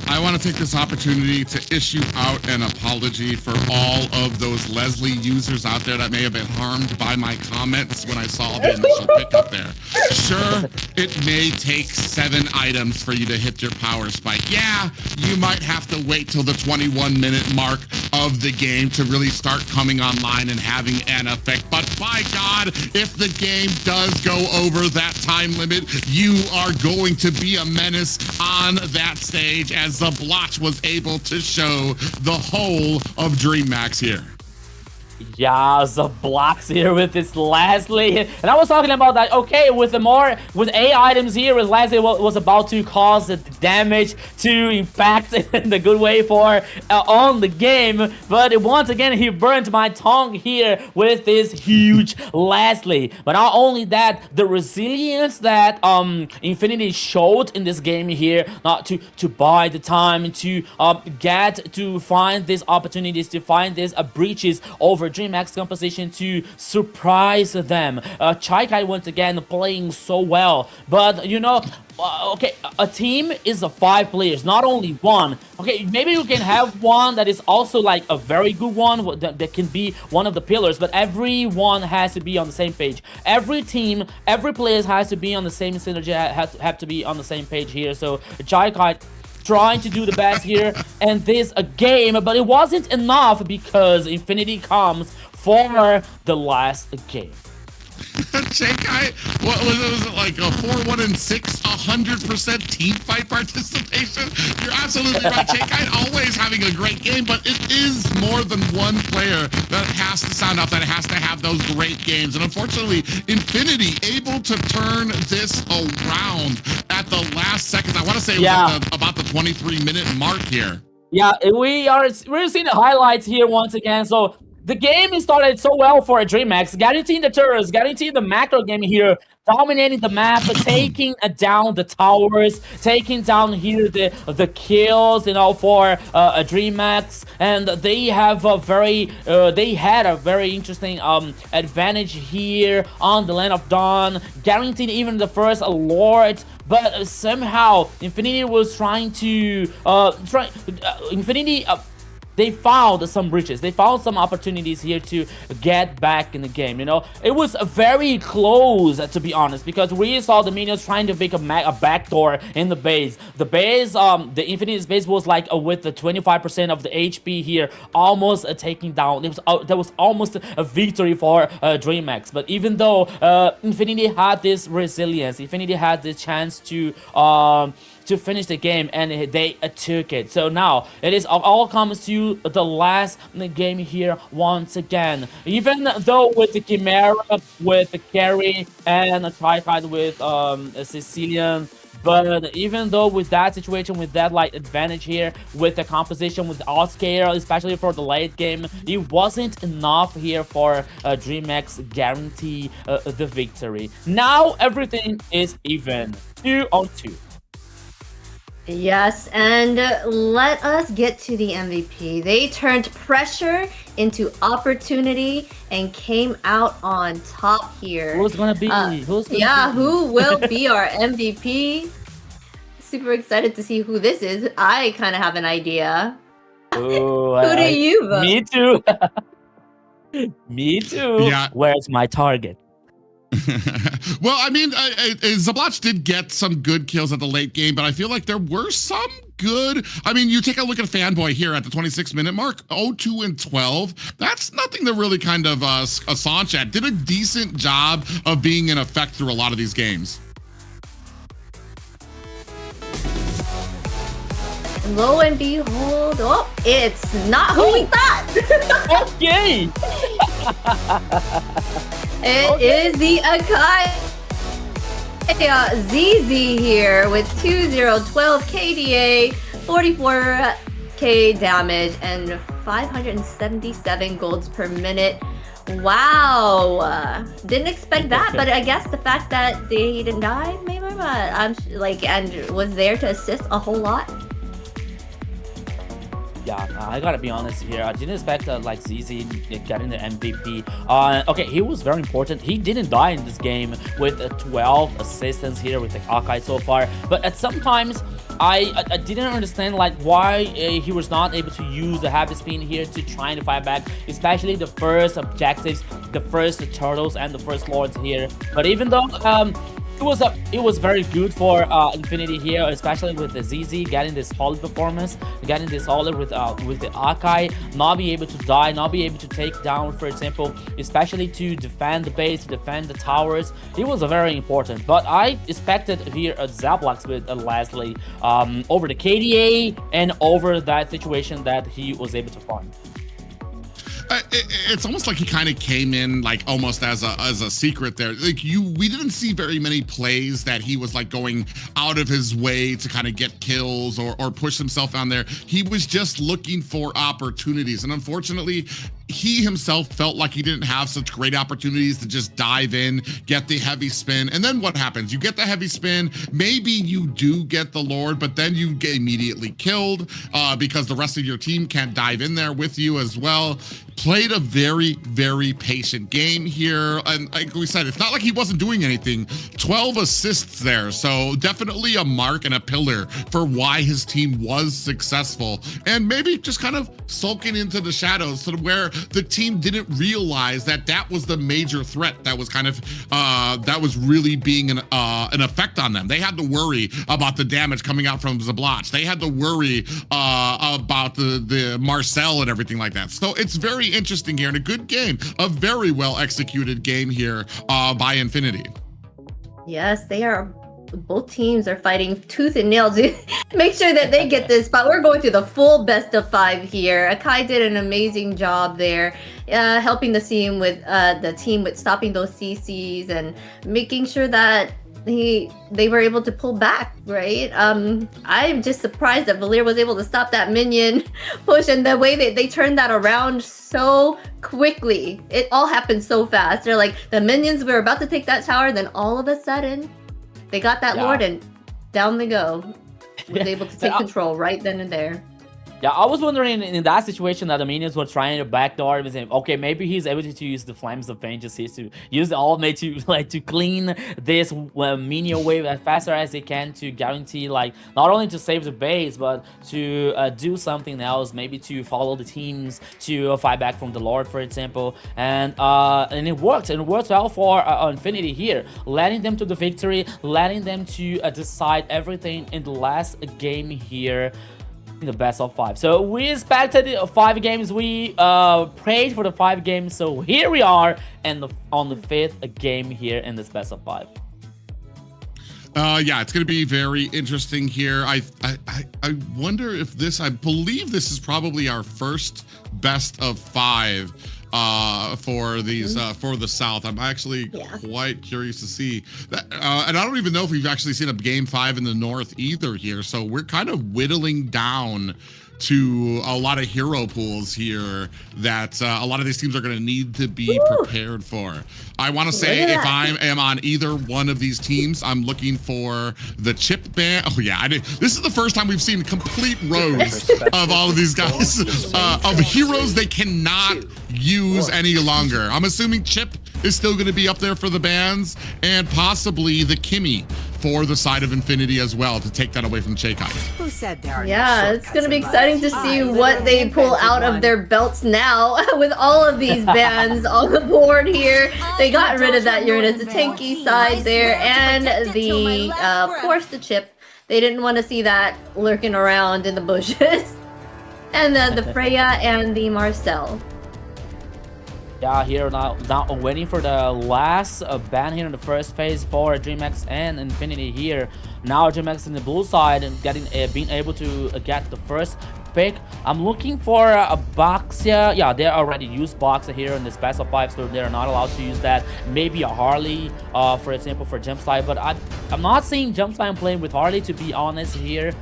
I want to take this opportunity to issue out an apology for all of those Leslie users out there that may have been harmed by my comments when I saw the initial pickup there. Sure, it may take 7 items for you to hit your power spike. Yeah, you might have to wait till the 21-minute mark of the game to really start coming online and having an effect. But by God, if the game does go over that time limit, you are going to be a menace on that stage, as the Blotch was able to show the whole of DreamHack here. Yeah, the blocks here with this Leslie. And I was talking about that, okay, with 8 items here, with Leslie was about to cause the damage to impact in the good way for on the game. But once again, he burned my tongue here with this huge Leslie. But not only that, the resilience that Infinity showed in this game here, not to buy the time to get to find these opportunities, to find these breaches over DreamHack's composition to surprise them. Chakai once again playing so well, but you know, okay, a team is 5 players, not only one. Okay, maybe you can have one that is also like a very good one that can be one of the pillars, but everyone has to be on the same page. Every team, every player has to be on the same synergy, have to be on the same page here. So Chakai trying to do the best here and this a game, but it wasn't enough because Infinity comes for the last game. Chakai, what was it like a 4-1-6, 100% team fight participation? You're absolutely right. Chakai always having a great game, but it is more than one player that has to sound off, that has to have those great games. And unfortunately, Infinity able to turn this around at the last seconds. I want to say about the 23-minute mark here. Yeah, we're seeing the highlights here once again. So the game started so well for DreamHack, guaranteeing the turrets, guaranteeing the macro game here, dominating the map, taking down the towers, taking down here the kills, you know, for DreamHack, and they have a they had a very interesting advantage here on the Land of Dawn, guaranteeing even the first Lord. But somehow Infinity was trying to they found some breaches. They found some opportunities here to get back in the game, you know. It was very close, to be honest, because we saw the minions trying to make a backdoor in the base. The base, the Infinity's base was like with the 25% of the HP here, almost taking down. It was that was almost a victory for DreamHack. But even though Infinity had this resilience, Infinity had this chance to to finish the game, and they took it. So now it is all comes to the last game here once again. Even though with the Chimera, with the Carry, and a Tricard with a Sicilian. But even though with that situation, with that like advantage here, with the composition, with the Oscar, especially for the late game, it wasn't enough here for DreamHack guarantee the victory. Now everything is even, 2-on-2. Yes, and let us get to the MVP. They turned pressure into opportunity and came out on top here. Who's gonna be? Who will be our MVP? Super excited to see who this is. I kind of have an idea. Ooh, Who do you vote? Me too. Me too. Yeah. Where's my target? Well, I mean, Zabloch did get some good kills at the late game, but I feel like there were some good. I mean, you take a look at Fanboy here at the 26-minute mark, 0-2-12. That's nothing to really kind of assange at. Did a decent job of being in effect through a lot of these games. Lo and behold, oh, it's not who we thought. Okay. It is the Akai ZZ here with 2012 KDA, 44k damage, and 577 golds per minute. Wow, didn't expect that, but I guess the fact that they didn't die, maybe, but I'm like, and was there to assist a whole lot. Yeah, I gotta be honest here. I didn't expect like ZZ getting the MVP. Okay, he was very important. He didn't die in this game with 12 assistants here with the Akai so far. But at sometimes I didn't understand like why he was not able to use the heavy spin here to try to fight back, especially the first objectives, the first turtles and the first lords here. But even though it was very good for Infinity here, especially with the ZZ getting this solid performance, getting this solid with the Akai, not be able to die, not be able to take down, for example, especially to defend the base, to defend the towers. It was very important. But I expected here at Zablox with Leslie over the KDA and over that situation that he was able to find. It's almost like he kind of came in like almost as a secret there. Like we didn't see very many plays that he was like going out of his way to kind of get kills or push himself on there. He was just looking for opportunities, and unfortunately he himself felt like he didn't have such great opportunities to just dive in, get the heavy spin. And then what happens? You get the heavy spin, maybe you do get the Lord, but then you get immediately killed because the rest of your team can't dive in there with you as well. Played a very, very patient game here. And like we said, it's not like he wasn't doing anything. 12 assists there. So definitely a mark and a pillar for why his team was successful. And maybe just kind of sulking into the shadows to where the team didn't realize that that was the major threat that was kind of that was really being an effect on them. They had to worry about the damage coming out from Zabloch. They had to worry about the Marcel and everything like that. So it's very interesting here and a good game, a very well executed game here by Infinity. Yes, they are. Both teams are fighting tooth and nail to make sure that they get this spot. We're going through the full best of 5 here. Akai did an amazing job there, helping the team with stopping those CCs and making sure that they were able to pull back, right? I'm just surprised that Valir was able to stop that minion push, and the way they turned that around so quickly. It all happened so fast. They're like, the minions were about to take that tower, then all of a sudden they got that Lord and down they go. Was able to take control right then and there. Yeah, I was wondering in that situation that the minions were trying to backdoor and saying, okay, maybe he's able to use the Flames of Vengeance to use the ultimate to clean this minion wave as faster as they can to guarantee not only to save the base but to do something else, maybe to follow the teams to fight back from the Lord, for example, and it worked. And it worked well for Infinity here, letting them to the victory, letting them to decide everything in the last game here. The best of 5. So we expected 5 games. We prayed for the 5 games. So here we are, and on the 5th game here in this best of 5. Yeah, it's going to be very interesting here. I wonder if this, I believe this is probably our first best of 5 for these for the South. I'm actually quite curious to see that, and I don't even know if we've actually seen a game 5 in the North either here. So we're kind of whittling down to a lot of hero pools here that a lot of these teams are going to need to be prepared for. I want to say if I am on either one of these teams, I'm looking for the chip ban. Oh yeah, this is the first time we've seen complete rows of all of these guys of heroes they cannot use any longer. I'm assuming chip is still going to be up there for the bans, and possibly the Kimmy for the side of Infinity as well, to take that away from Chaikai. Who said there are Yeah, it's going to be exciting to see what they pull out of their belts now with all of these bans on the board here. They got rid of that Uranus, the tanky side there, and the, of course, the chip. They didn't want to see that lurking around in the bushes. And then the Freya and the Marcel. Yeah, here now waiting for the last ban here in the first phase for DreamHack and Infinity here. Now DreamHack in the blue side and being able to get the first pick. I'm looking for a Boxia. Yeah, they already used Boxia here in this best of 5, so they're not allowed to use that. Maybe a Harley, for example, for Jumpslide, but I'm not seeing Jumpslide playing with Harley, to be honest here.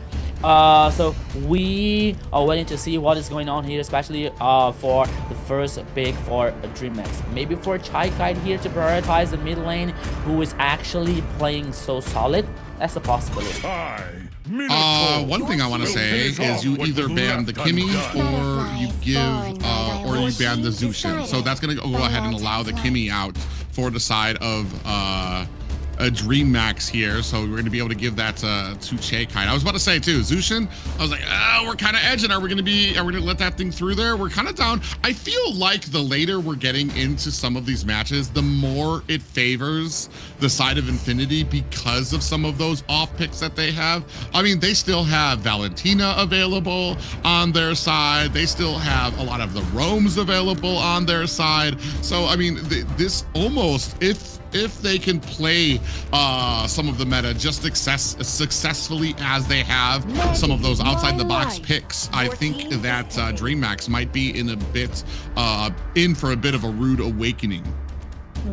So we are waiting to see what is going on here, especially for the first pick for DreamHack. Maybe for Chaikai here to prioritize the mid lane, who is actually playing so solid. That's a possibility. One thing I want to say is you either ban the Kimmy or you give or you ban the Zushin. So that's gonna go ahead and allow the Kimmy out for the side of a DreamHack here, so we're going to be able to give that to Chaikai. I was about to say too, Zushin, I was like, we're kind of edging. Are we going to let that thing through there? We're kind of down. I feel like the later we're getting into some of these matches, the more it favors the side of Infinity because of some of those off picks that they have. I mean, they still have Valentina available on their side. They still have a lot of the roams available on their side. So, I mean, this almost, if they can play some of the meta just successfully as they have some of those outside the box picks, I think that DreamHack might be in for a bit of a rude awakening.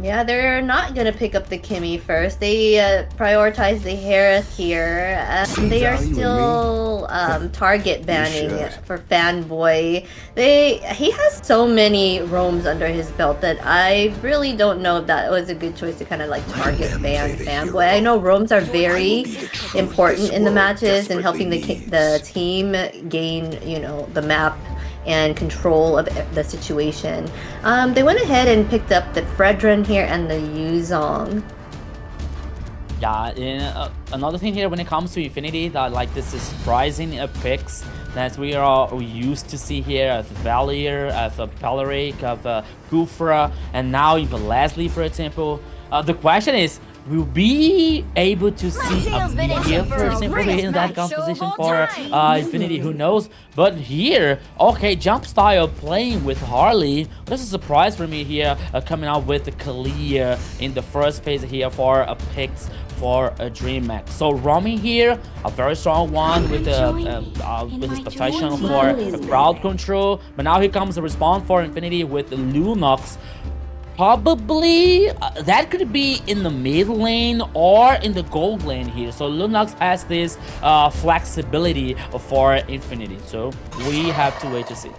Yeah, they're not gonna pick up the Kimmy first. They prioritize the Harith here. They are still target banning for Fanboy. He has so many roams under his belt that I really don't know if that was a good choice to kind of like target ban Fanboy. I know roams are very important in the matches and helping the team gain, you know, the map and control of the situation. They went ahead and picked up the Fredrin here and the Yuzong. Yeah, and another thing here when it comes to Infinity, that like this is surprising picks that we used to see here of Valier, of Peleric, of Gufra, and now even Leslie, for example. The question is, will be able to see a media, for example, in that composition for Infinity, who knows? But here, okay, Jump Style playing with Harley. This is a surprise for me here, coming out with the Kalia in the first phase here for picks for a DreamHack. So Romy here, a very strong one with his potential for crowd control. But now here comes a response for Infinity with Lunox. Probably that could be in the mid lane or in the gold lane here. So Lunox has this flexibility for Infinity. So we have to wait to see.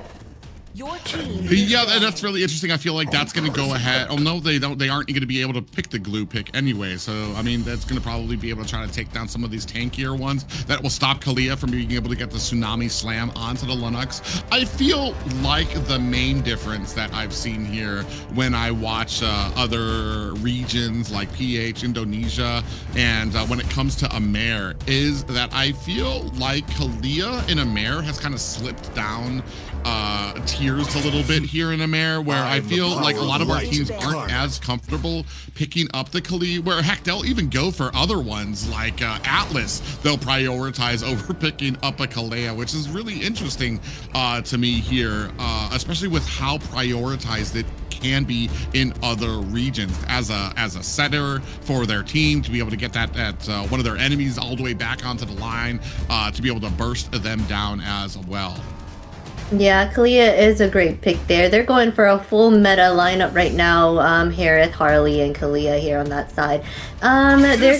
Yeah, that's really interesting. I feel like that's going to go ahead. Oh no, they don't. They aren't going to be able to pick the glue pick anyway. So I mean, that's going to probably be able to try to take down some of these tankier ones that will stop Kalia from being able to get the Tsunami Slam onto the Lunox. I feel like the main difference that I've seen here when I watch other regions like PH, Indonesia, and when it comes to AMER, is that I feel like Kalia in AMER has kind of slipped down tiers a little bit here in AMER, where I feel like a lot of our teams aren't as comfortable picking up the Kali, where heck, they'll even go for other ones like Atlas. They'll prioritize over picking up a Kalea, which is really interesting to me here, especially with how prioritized it can be in other regions as a setter for their team, to be able to get that one of their enemies all the way back onto the line, to be able to burst them down as well. Yeah, Kalia is a great pick there. They're going for a full meta lineup right now. Harith, Harley, and Kalia here on that side. They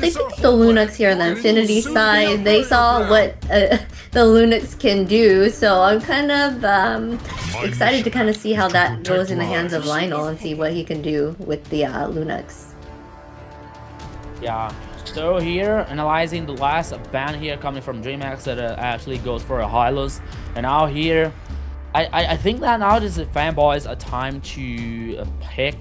picked the Lunux here on the Infinity side. They saw what the Lunux can do, so I'm kind of excited to kind of see how that goes in the hands of Lionel and see what he can do with the Lunux. Yeah. So here, analyzing the last ban here coming from DreamHack that actually goes for a Hylos. And now here, I think that now this is fanboys a time to pick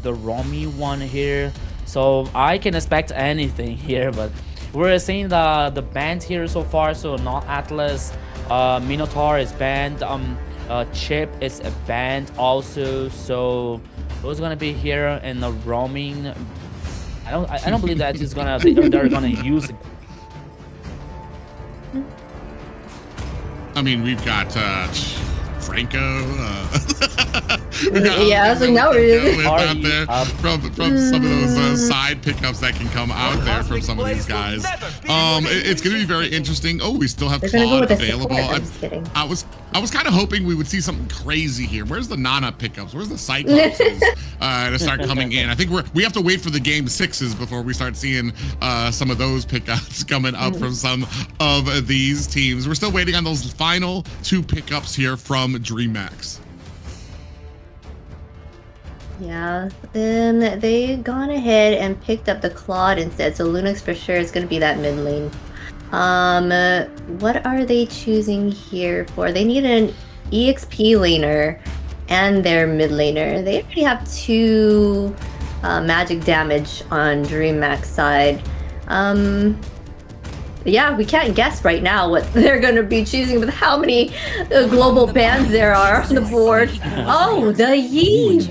the Romy one here. So I can expect anything here, but we're seeing the bans here so far. So not Atlas, Minotaur is banned, Chip is banned also. So who's gonna be here in the roaming? I don't believe that is gonna they're gonna use it. I mean, we've got Franco. Yeah, I was like, now we're out there from some of those side pickups that can come out there from some of these guys. It's going to be very interesting. Oh, we still have Claude available. I'm just kidding. I was kind of hoping we would see something crazy here. Where's the Nana pickups? Where's the Cyclopses to start coming in? I think we have to wait for the game 6s before we start seeing some of those pickups coming up from some of these teams. We're still waiting on those final 2 pickups here from DreamHack. Yeah, then they gone ahead and picked up the Claude instead. So Lunux for sure is going to be that mid lane. What are they choosing here for? They need an EXP laner and their mid laner. They already have 2 magic damage on DreamHack's side. Yeah, we can't guess right now what they're going to be choosing with how many global bans there are on the board. Oh, the Yves!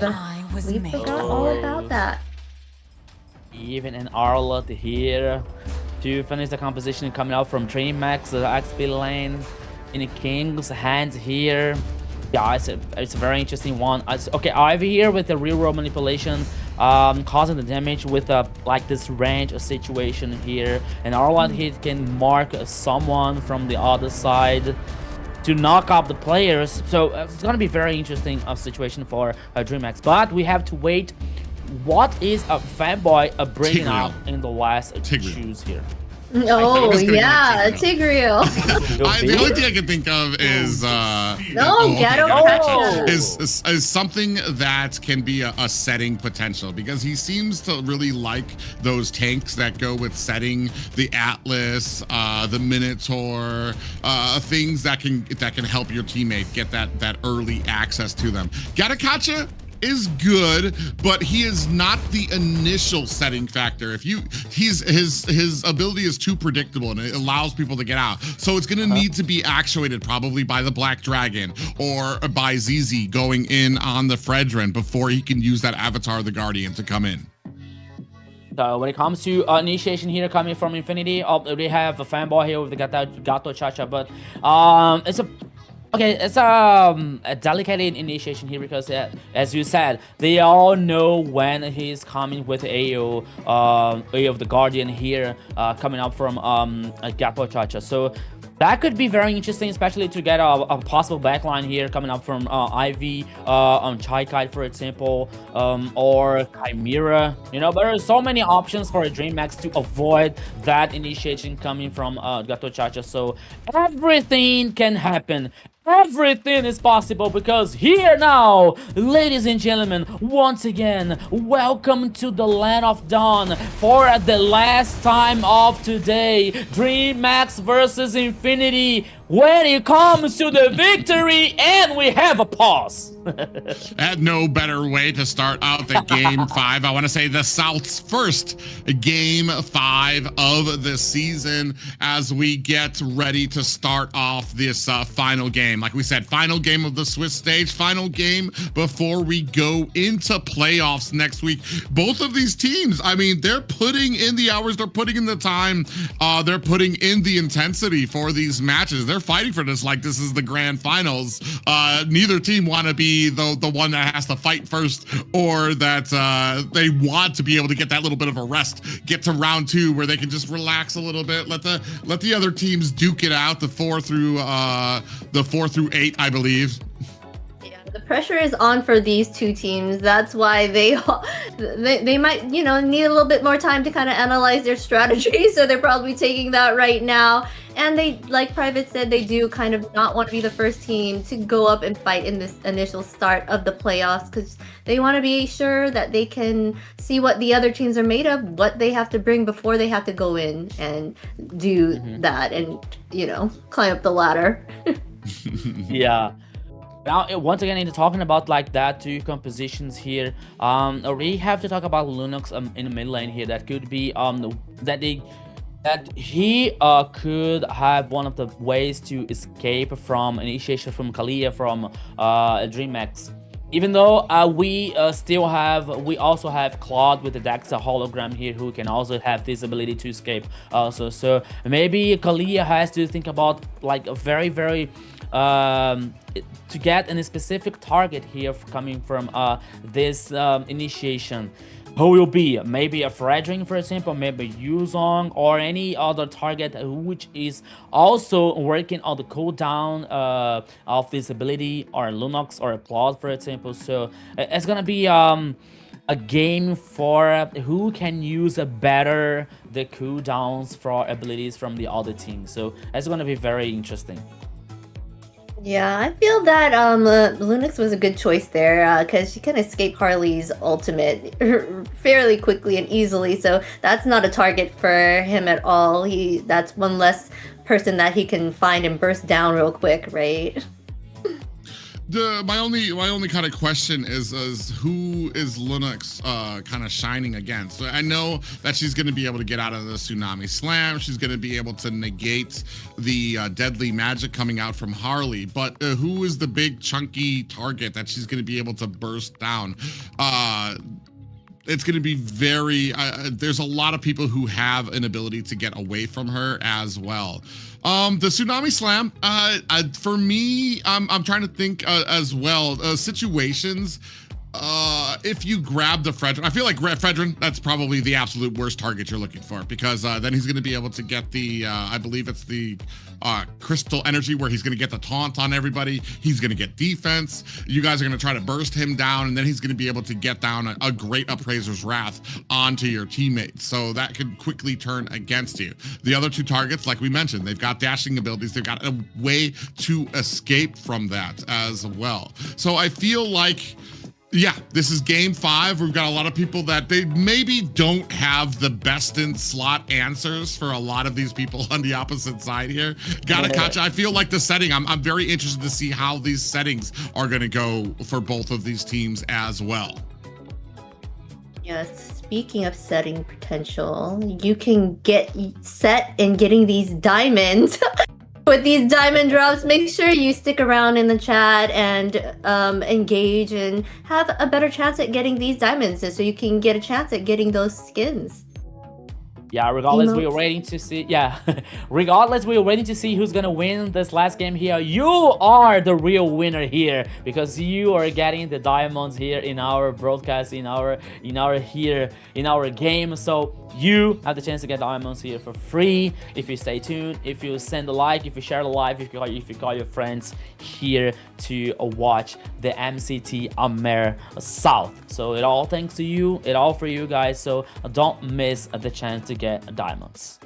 We forgot all about that. Even an Arlott here to finish the composition coming out from DreamHack, the XP lane in the King's hands here. Yeah, it's a very interesting one. Okay, Ivy here with the real world manipulation, causing the damage with like this range situation here, and Arlott here can mark someone from the other side to knock off the players. So it's gonna be very interesting situation for DreamHack, but we have to wait. What is a fanboy bringing out in the last choose here? Oh yeah, Tigreal. The only thing I can think of is is something that can be a setting potential, because he seems to really like those tanks that go with setting, the Atlas, the Minotaur, things that can help your teammate get that early access to them. Gatakacha is good, but he is not the initial setting factor. If his ability is too predictable and it allows people to get out, so it's gonna need to be actuated probably by the Black Dragon or by ZZ going in on the Fredrin before he can use that Avatar of the Guardian to come in. So when it comes to initiation here coming from Infinity, we have a fanboy here with the Gato Chacha, but it's a delicate initiation here, because as you said, they all know when he's coming with AO of the Guardian here, coming up from Gato Chacha. So that could be very interesting, especially to get a possible backline here coming up from Ivy on Chai Kite, for example, or Chimera. You know, there are so many options for DreamHack to avoid that initiation coming from Gato Chacha. So everything can happen. Everything is possible, because here now, ladies and gentlemen, once again, welcome to the Land of Dawn for the last time of today. DreamHack versus Infinity when it comes to the victory, and we have a pause. And no better way to start out the game 5. I want to say the South's first game 5 of the season, as we get ready to start off this final game. Like we said, final game of the Swiss stage, final game before we go into playoffs next week. Both of these teams, I mean, they're putting in the hours, they're putting in the time, they're putting in the intensity for these matches. They're they're fighting for this like this is the grand finals. Neither team want to be the one that has to fight first, or that they want to be able to get that little bit of a rest, get to round 2 where they can just relax a little bit, let the other teams duke it out, the 4 through 8, I believe. The pressure is on for these two teams. That's why they might, need a little bit more time to kind of analyze their strategy. So they're probably taking that right now. And they, like Private said, they do kind of not want to be the first team to go up and fight in this initial start of the playoffs, because they want to be sure that they can see what the other teams are made of, what they have to bring before they have to go in and do that and, climb up the ladder. Yeah. Now, once again, in talking about like that two compositions here, we have to talk about Lunox in the mid lane here. That could be that he could have one of the ways to escape from initiation from Kalia from DreamHack. Even though we also have Claude with the Daxa hologram here, who can also have this ability to escape also. So maybe Kalia has to think about like a very to get a specific target here coming from this initiation. Who will be? Maybe a Fredrin, for example, maybe Yuzong, or any other target which is also working on the cooldown of this ability, or Lunox or Claude, for example. So it's gonna be a game for who can use better the cooldowns for abilities from the other team. So it's gonna be very interesting. Yeah, I feel that Lunox was a good choice there, because she can escape Harley's ultimate fairly quickly and easily, so that's not a target for him at all. That's one less person that he can find and burst down real quick, right? My only kind of question is who is Lunox kind of shining against? So I know that she's going to be able to get out of the Tsunami Slam. She's going to be able to negate the deadly magic coming out from Harley. But who is the big chunky target that she's going to be able to burst down? It's going to be very there's a lot of people who have an ability to get away from her as well. The Tsunami Slam, for me, I'm trying to think as well, situations. If you grab the Fredrin, I feel like Fredrin, that's probably the absolute worst target you're looking for, because then he's going to be able to get the, I believe it's the crystal energy, where he's going to get the taunt on everybody. He's going to get defense. You guys are going to try to burst him down, and then he's going to be able to get down a great Appraiser's Wrath onto your teammates. So that could quickly turn against you. The other two targets, like we mentioned, they've got dashing abilities. They've got a way to escape from that as well. So I feel like, yeah, this is game 5. We've got a lot of people that they maybe don't have the best in slot answers for a lot of these people on the opposite side here. Gotta catch. I feel like the setting, I'm very interested to see how these settings are going to go for both of these teams as well. Yes, speaking of setting potential, you can get set in getting these diamonds. With these diamond drops, make sure you stick around in the chat and engage and have a better chance at getting these diamonds, so you can get a chance at getting those skins. Yeah, regardless, we're waiting to see. Yeah, regardless, we're waiting to see who's gonna win this last game here. You are the real winner here, because you are getting the diamonds here in our broadcast, in our game. So you have the chance to get diamonds here for free if you stay tuned, if you send a like, if you share the live, if you call your friends here to watch the MCTAMER South. So it all thanks to you, it all for you guys. So don't miss the chance to get diamonds.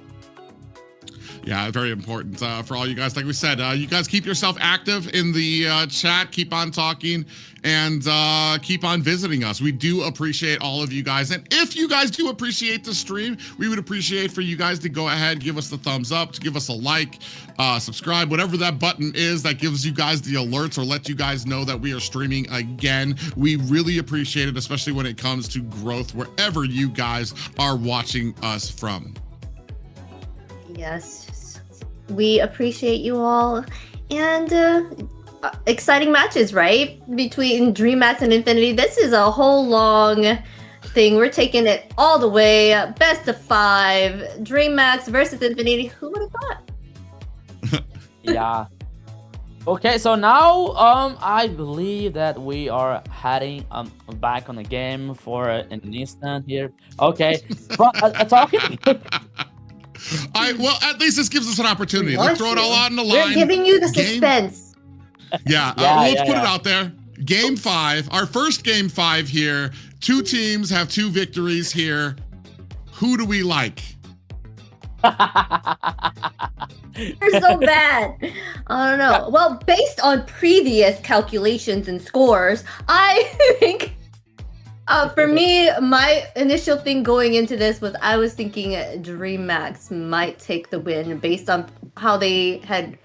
Yeah, very important for all you guys. Like we said, you guys keep yourself active in the chat, keep on talking, and keep on visiting us. We do appreciate all of you guys. And if you guys do appreciate the stream, we would appreciate for you guys to go ahead, give us the thumbs up, to give us a like, subscribe, whatever that button is that gives you guys the alerts or let you guys know that we are streaming again. We really appreciate it, especially when it comes to growth, wherever you guys are watching us from. Yes, we appreciate you all, and exciting matches, right? Between DreamHack and Infinity. This is a whole long thing. We're taking it all the way. Best of 5, DreamHack versus Infinity. Who would have thought? Yeah. Okay, so now I believe that we are heading back on the game for an instant here. Okay, but talking. Well, at least this gives us an opportunity. Let's throw it all out on the We're line. giving you the suspense. Yeah, let's put it out there. Game 5, our first game 5 here. 2 teams have 2 victories here. Who do we like? You're so bad. I don't know. Well, based on previous calculations and scores, I think for me, my initial thing going into this was I was thinking DreamHack might take the win based on how they had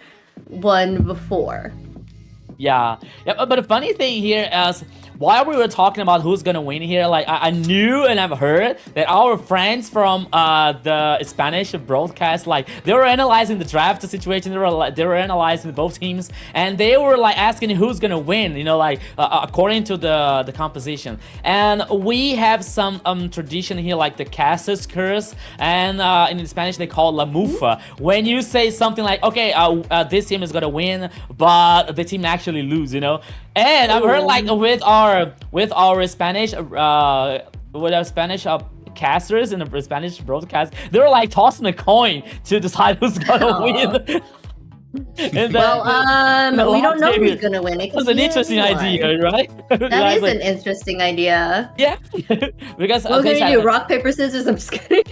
won before. Yeah, but the funny thing here is, while we were talking about who's gonna win here, like I knew and I've heard that our friends from the Spanish broadcast, like they were analyzing the draft situation, they were analyzing both teams, and they were like asking who's gonna win, you know, like according to the composition. And we have some tradition here, like the caster's curse, and in Spanish they call la mufa. When you say something like, okay, this team is gonna win, but the team actually lose, you know. And I've heard like with our Spanish casters in the Spanish broadcast, they were like tossing a coin to decide who's gonna win. And then, we don't know who's gonna win. It was an interesting idea, right? That is an interesting idea. Yeah, because what we're gonna do? Rock, paper, scissors. I'm just kidding.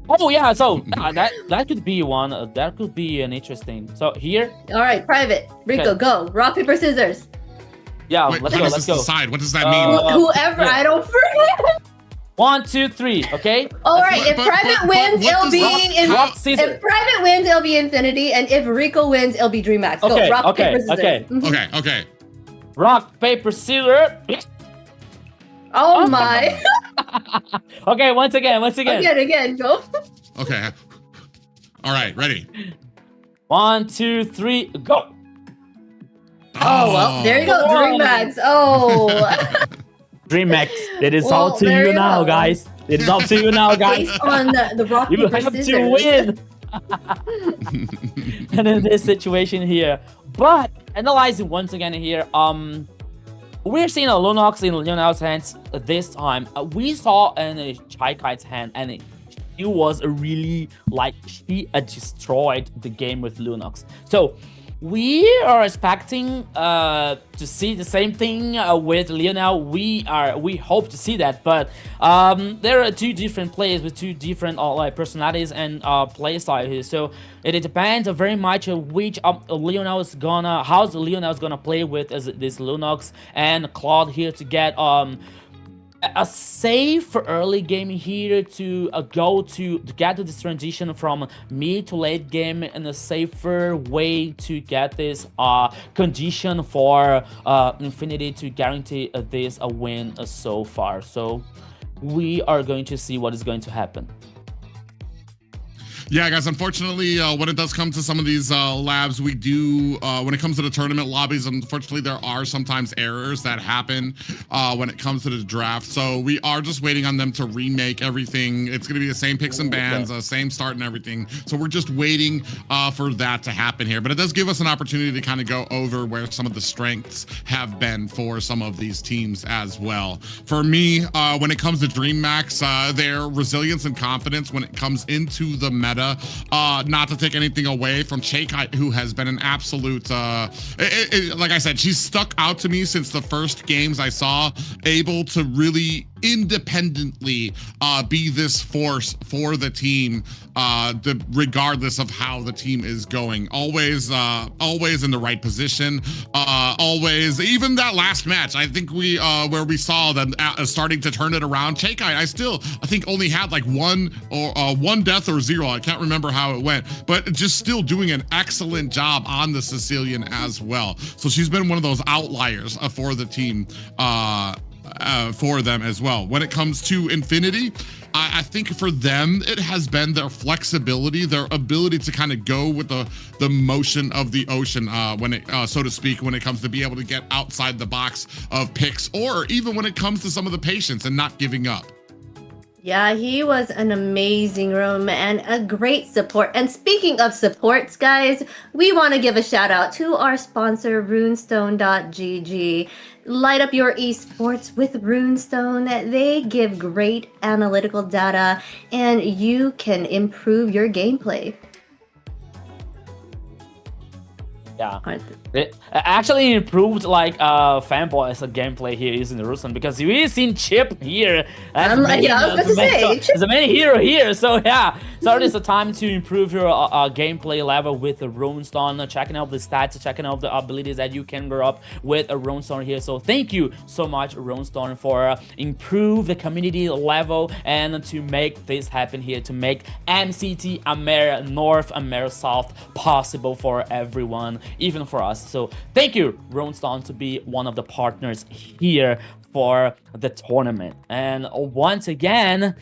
Oh yeah, so that could be one. That could be an interesting. So here. All right, private. Rico, go. Rock, paper, scissors. Yeah, Wait, let's go. Decide. What does that mean? Whoever, I don't forget. 1, 2, 3. Okay. All right. If private wins, it'll be if private wins, it'll be Infinity, and if Rico wins, it'll be DreamHack. Go. Okay, Rock, paper, scissors. Okay. Rock, paper, scissors. Oh my. Okay, once again. Again, go. Okay. All right, ready. 1, 2, 3, go. Oh well, there you go, DreamHack. Oh. DreamHack, it is up to you now, guys. It is up to you now, guys. Based on the rock, you paper, have scissors. to win. And in this situation here, but analyzing once again here, we're seeing a Lunox in Leonel's hands this time. We saw in Chaikai's hand, and she was really like she destroyed the game with Lunox. So we are expecting to see the same thing with Lionel. We hope to see that, but there are 2 different players with 2 different like personalities and play style here. So it depends very much on which how Lionel's gonna play with this Lunox and Claude here to get a safe early game here to get to this transition from mid to late game in a safer way to get this condition for Infinity to guarantee this a win so far. So we are going to see what is going to happen. Yeah, guys, unfortunately, when it does come to some of these labs, we do, when it comes to the tournament lobbies, unfortunately, there are sometimes errors that happen when it comes to the draft. So we are just waiting on them to remake everything. It's going to be the same picks and bans, same start and everything. So we're just waiting for that to happen here. But it does give us an opportunity to kind of go over where some of the strengths have been for some of these teams as well. For me, when it comes to DreamHack, their resilience and confidence when it comes into the meta, not to take anything away from Chakai, who has been an absolute, like I said, she's stuck out to me since the first games I saw, able to really independently be this force for the team, regardless of how the team is going. Always in the right position. Always, even that last match, I think where we saw them starting to turn it around. Chakai, I think only had like one death or 0. I can't remember how it went, but just still doing an excellent job on the Sicilian as well. So she's been one of those outliers for the team. For them as well. When it comes to Infinity, I think for them, it has been their flexibility, their ability to kind of go with the motion of the ocean, so to speak, when it comes to be able to get outside the box of picks, or even when it comes to some of the patience and not giving up. Yeah, he was an amazing room and a great support. And speaking of supports, guys, we want to give a shout out to our sponsor, runestone.gg. Light up your esports with Runestone. They give great analytical data and you can improve your gameplay. Yeah, it actually improved like fanboys gameplay here using the Russian, because we seen Chip here. I was about to say, there's a main hero here, so yeah. So it's a time to improve your gameplay level with the Runestone, checking out the stats, checking out the abilities that you can grow up with a Runestone here. So thank you so much, Runestone, for improve the community level and to make this happen here, to make MCTAMER North, AMER South possible for everyone, even for us. So thank you, Runestone, to be one of the partners here for the tournament. And once again,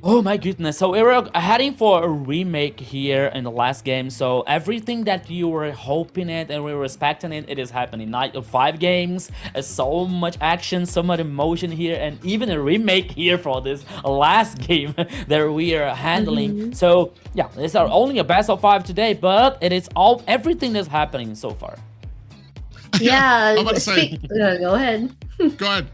oh my goodness, so we were heading for a remake here in the last game. So everything that you were hoping it and we were expecting it, it is happening. 5 games, so much action, so much emotion here, and even a remake here for this last game that we are handling. So yeah, it's only a best of 5 today, but it is all everything that's happening so far. Yeah, I'm about to say, go ahead. go ahead.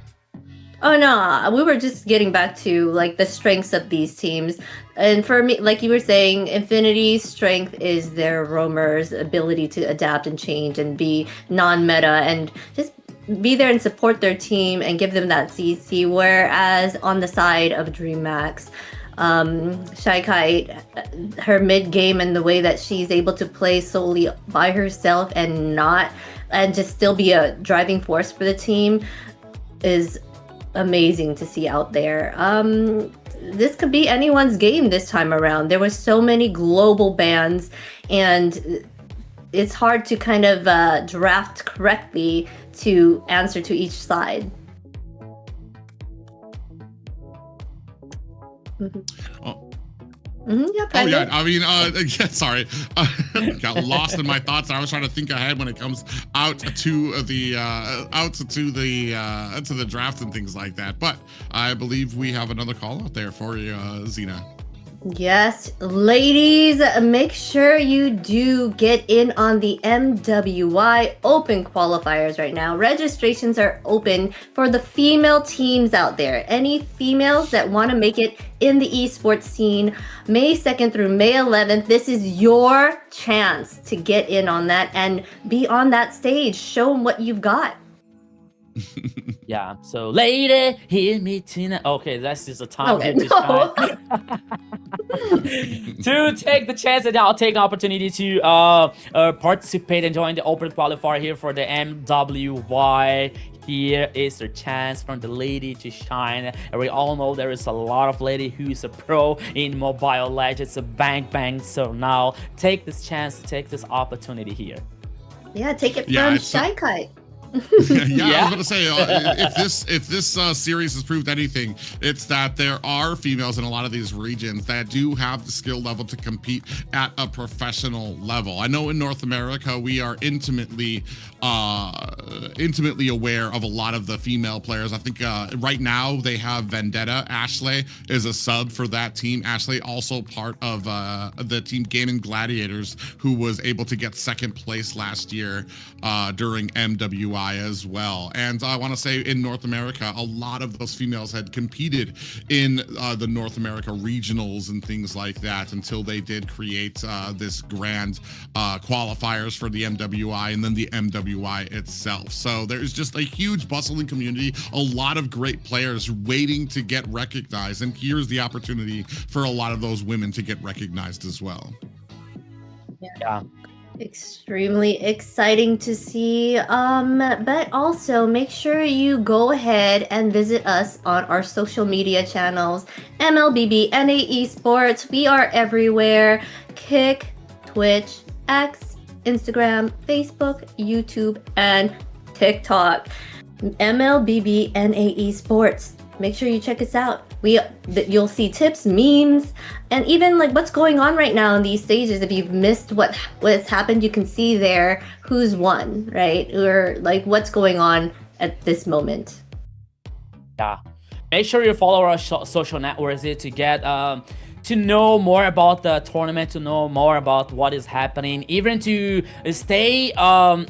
Oh no, we were just getting back to like the strengths of these teams. And for me, like you were saying, Infinity's strength is their roamers' ability to adapt and change and be non-meta and just be there and support their team and give them that CC. Whereas on the side of DreamHack, Shy Kite, her mid game and the way that she's able to play solely by herself and just still be a driving force for the team is amazing to see out there. This could be anyone's game this time around. There were so many global bans and it's hard to kind of draft correctly to answer to each side. Yeah, oh yeah, I mean, yeah, sorry, got lost in my thoughts. I was trying to think ahead when it comes out to the to the draft and things like that. But I believe we have another call out there for you, Xena. Yes, ladies, make sure you do get in on the MWI Open qualifiers right now. Registrations are open for the female teams out there. Any females that want to make it in the esports scene, May 2nd through May 11th, this is your chance to get in on that and be on that stage. Show them what you've got. Yeah, so lady, hear me tonight. Okay, that's just a time Okay, to take the chance, and I'll take the opportunity to participate and join the open qualifier here for the MWY. Here is the chance for the lady to shine. And we all know there is a lot of lady who's a pro in Mobile Legends, a bang. So now take this chance, take this opportunity here. Yeah, take it from Shy Kite. Yeah, I was going to say, if this series has proved anything, it's that there are females in a lot of these regions that do have the skill level to compete at a professional level. I know in North America, we are intimately aware of a lot of the female players. I think right now they have Vendetta. Ashley is a sub for that team. Ashley also part of the team Gaming Gladiators, who was able to get 2nd place last year during MWI as well. And I want to say in North America, a lot of those females had competed in the North America regionals and things like that until they did create this grand qualifiers for the MWI and then the MWI itself. So there's just a huge bustling community, a lot of great players waiting to get recognized. And here's the opportunity for a lot of those women to get recognized as well. Yeah. Extremely exciting to see, but also make sure you go ahead and visit us on our social media channels, MLBB Esports. We are everywhere: Kick, Twitch, X, Instagram, Facebook, YouTube, and TikTok. MLBB Esports. Make sure you check us out. You'll see tips, memes, and even like what's going on right now in these stages. If you've missed what's happened, you can see there who's won, right? Or like what's going on at this moment. Yeah. Make sure you follow our social networks here to get to know more about the tournament, to know more about what is happening, even to stay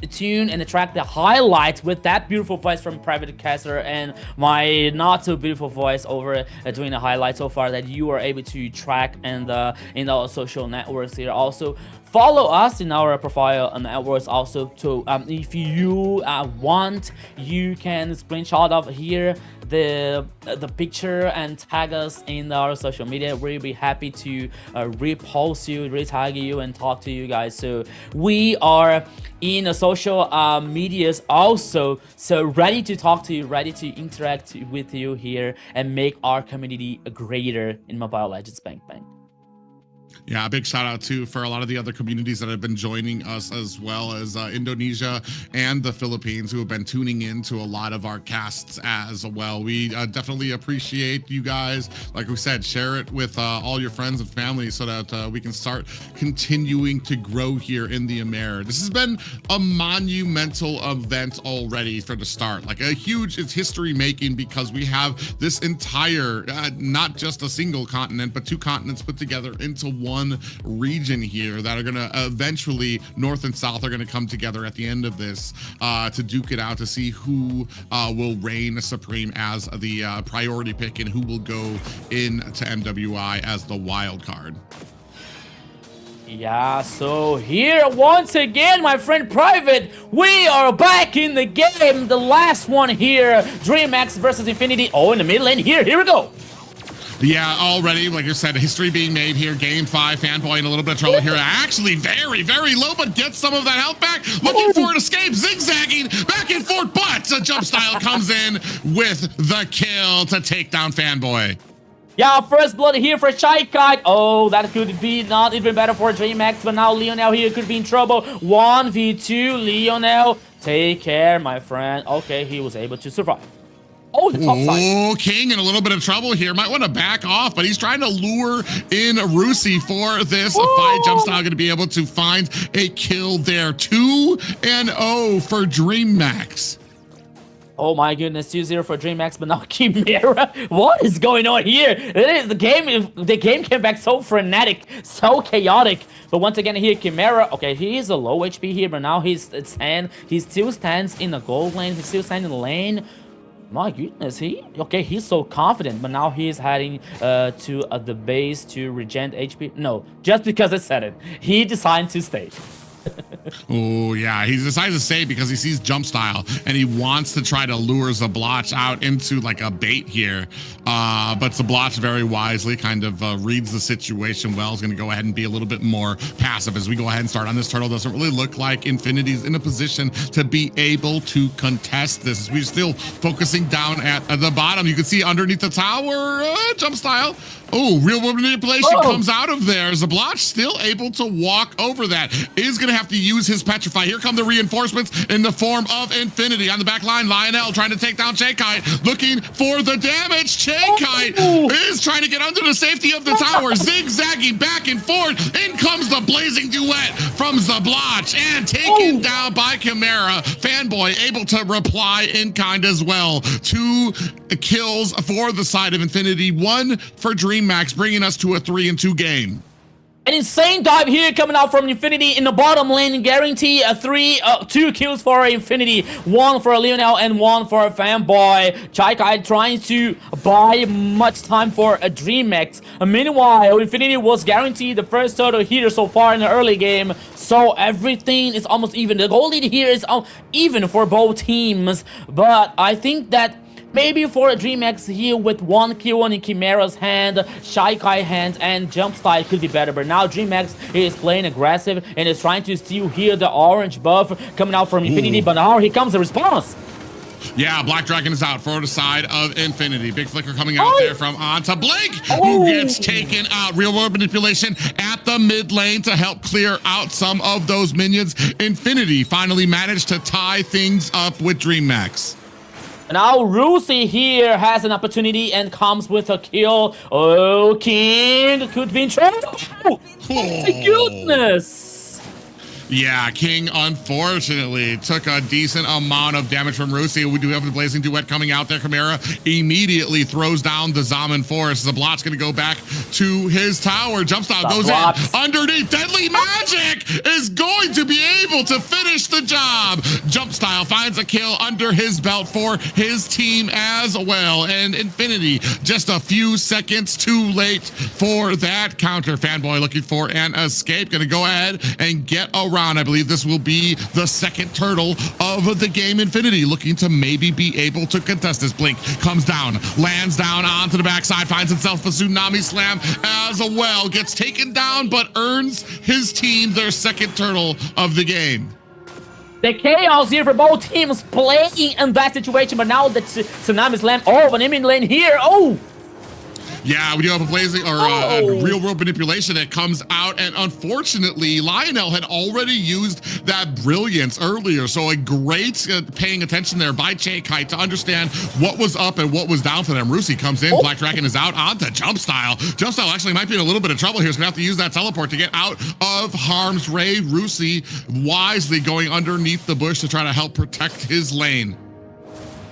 tuned and track the highlights with that beautiful voice from Private Caster and my not so beautiful voice over doing the highlights so far that you are able to track and in our social networks here. Also, follow us in our profile networks also. So if you want, you can screenshot of here the picture and tag us in our social media. We'll be happy to repost you, retag you, and talk to you guys. So we are in the social medias also, so ready to talk to you, ready to interact with you here and make our community greater in Mobile Legends Bang Bang. Yeah, a big shout out too for a lot of the other communities that have been joining us, as well as Indonesia and the Philippines, who have been tuning in to a lot of our casts as well. We definitely appreciate you guys. Like we said, share it with all your friends and family so that we can start continuing to grow here in the AMER. This has been a monumental event already for the start. Like it's history making, because we have this entire, not just a single continent, but 2 continents put together into one region here that are going to eventually, North and South are going to come together at the end of this to duke it out, to see who will reign supreme as the priority pick and who will go into MWI as the wild card. Yeah, so here once again, my friend Private, we are back in the game. The last one here, DreamHack versus Infinity. Oh, in the mid lane here we go. Yeah, already, like I said, history being made here. Game 5, Fanboy in a little bit of trouble here. Actually, very, very low, but gets some of that health back. Looking for an escape, zigzagging back and forth, but a jump style comes in with the kill to take down Fanboy. Yeah, first blood here for Shy-Kite. Oh, that could be not even better for DreamHack, but now Lionel here could be in trouble. 1v2, Lionel. Take care, my friend. Okay, he was able to survive. Oh, the top side. Oh, King in a little bit of trouble here. Might want to back off, but he's trying to lure in Rusi for this fight. Jump style going to be able to find a kill there. 2-0 for DreamHack. Oh my goodness, 2-0 for DreamHack, but now Chimera. What is going on here? It is the game came back so frenetic, so chaotic. But once again here, Chimera, okay, he is a low HP here, but now he still stands in the gold lane. He still stands in the lane. My goodness, he's so confident, but now he's heading to the base to regen HP. No, just because I said it, he decided to stay. Oh yeah, he decided to stay because he sees jump style and he wants to try to lure Zabloch out into like a bait here. But Zabloch very wisely kind of reads the situation well. Is going to go ahead and be a little bit more passive as we go ahead and start on this turtle. Doesn't really look like Infinity's in a position to be able to contest this. We're still focusing down at the bottom. You can see underneath the tower, jump style. Oh, real world manipulation comes out of there. Zabloch still able to walk over that. Is going to have to use his petrify. Here come the reinforcements in the form of Infinity. On the back line, Lionel trying to take down Shay-Kite, looking for the damage. Shay-Kite is trying to get under the safety of the tower, zigzagging back and forth. In comes the blazing duet from Zabloch and taken down by Chimera. Fanboy able to reply in kind as well. 2 kills for the side of Infinity, 1 for DreamHack, bringing us to a 3-2 game. An insane dive here coming out from Infinity in the bottom lane. Guarantee 2 kills for Infinity, 1 for Lionel and 1 for Fanboy. Shy-Kite trying to buy much time for a DreamHack. Meanwhile, Infinity was guaranteed the first total here so far in the early game, so everything is almost even. The goal lead here is even for both teams, but I think that maybe for DreamHack here with 1 kill in Chimera's hand, Shy-Kite hand, and jump style could be better. But now DreamHack is playing aggressive and is trying to steal here the orange buff coming out from Infinity. But now here comes the response. Yeah, Black Dragon is out for the side of Infinity. Big flicker coming out there from onto Blake, who gets taken out. Real world manipulation at the mid lane to help clear out some of those minions. Infinity finally managed to tie things up with DreamHack. Now Rusi here has an opportunity and comes with a kill. Oh, King could be in trouble. Oh my goodness. Yeah, King unfortunately took a decent amount of damage from Rusi. We do have the Blazing Duet coming out there. Chimera immediately throws down the Zaman Forest. Zablot's going to go back to his tower. Jumpstyle goes in underneath. Deadly Magic is going to be able to finish the job. Jumpstyle finds a kill under his belt for his team as well. And Infinity just a few seconds too late for that counter. Fanboy looking for an escape. Going to go ahead and get around. I believe this will be the second turtle of the game. Infinity looking to maybe be able to contest this. Blink comes down, lands down onto the backside, finds himself a Tsunami Slam as well. Gets taken down, but earns his team their second turtle of the game. The chaos here for both teams playing in that situation, but now the Tsunami Slam over an enemy lane here. Oh! Yeah, we do have a blazing or a real world manipulation that comes out, and unfortunately, Lionel had already used that brilliance earlier. So a great paying attention there by Kite to understand what was up and what was down for them. Rusi comes in, Black Dragon is out onto Jumpstyle. Jumpstyle actually might be in a little bit of trouble here. He's gonna have to use that teleport to get out of harm's way. Rusi wisely going underneath the bush to try to help protect his lane.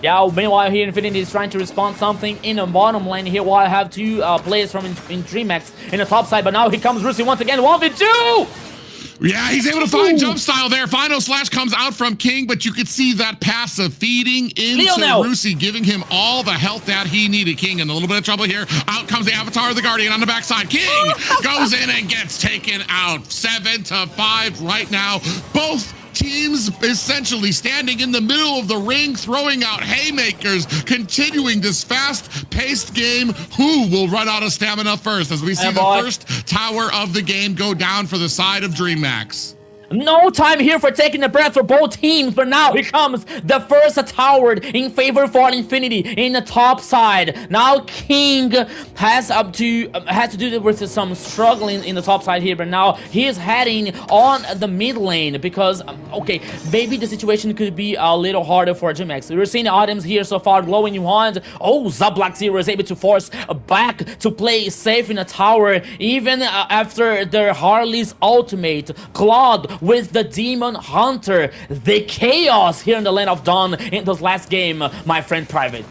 Yeah, meanwhile here Infinity is trying to respond something in the bottom lane here while I have two players from in DreamHack in the top side, but now here comes Rusi once again, 1v2! Yeah, he's able to find Jumpstyle there. Final Slash comes out from King, but you could see that passive feeding into Rusi, giving him all the health that he needed. King in a little bit of trouble here. Out comes the Avatar of the Guardian on the backside. King goes in and gets taken out. 7-5 right now. Both teams essentially standing in the middle of the ring, throwing out haymakers, continuing this fast-paced game. Who will run out of stamina first as we see the first tower of the game go down for the side of DreamHack? No time here for taking a breath for both teams, but now here comes the first tower in favor for Infinity in the top side. Now King has to do with some struggling in the top side here, but now he is heading on the mid lane because okay, maybe the situation could be a little harder for DreamHack. We're seeing the items here so far, glowing wand. Oh, Zablack Zero is able to force back to play safe in the tower, even after their Harley's ultimate. Claude with the Demon Hunter. The chaos here in the Land of Dawn in this last game, my friend Private.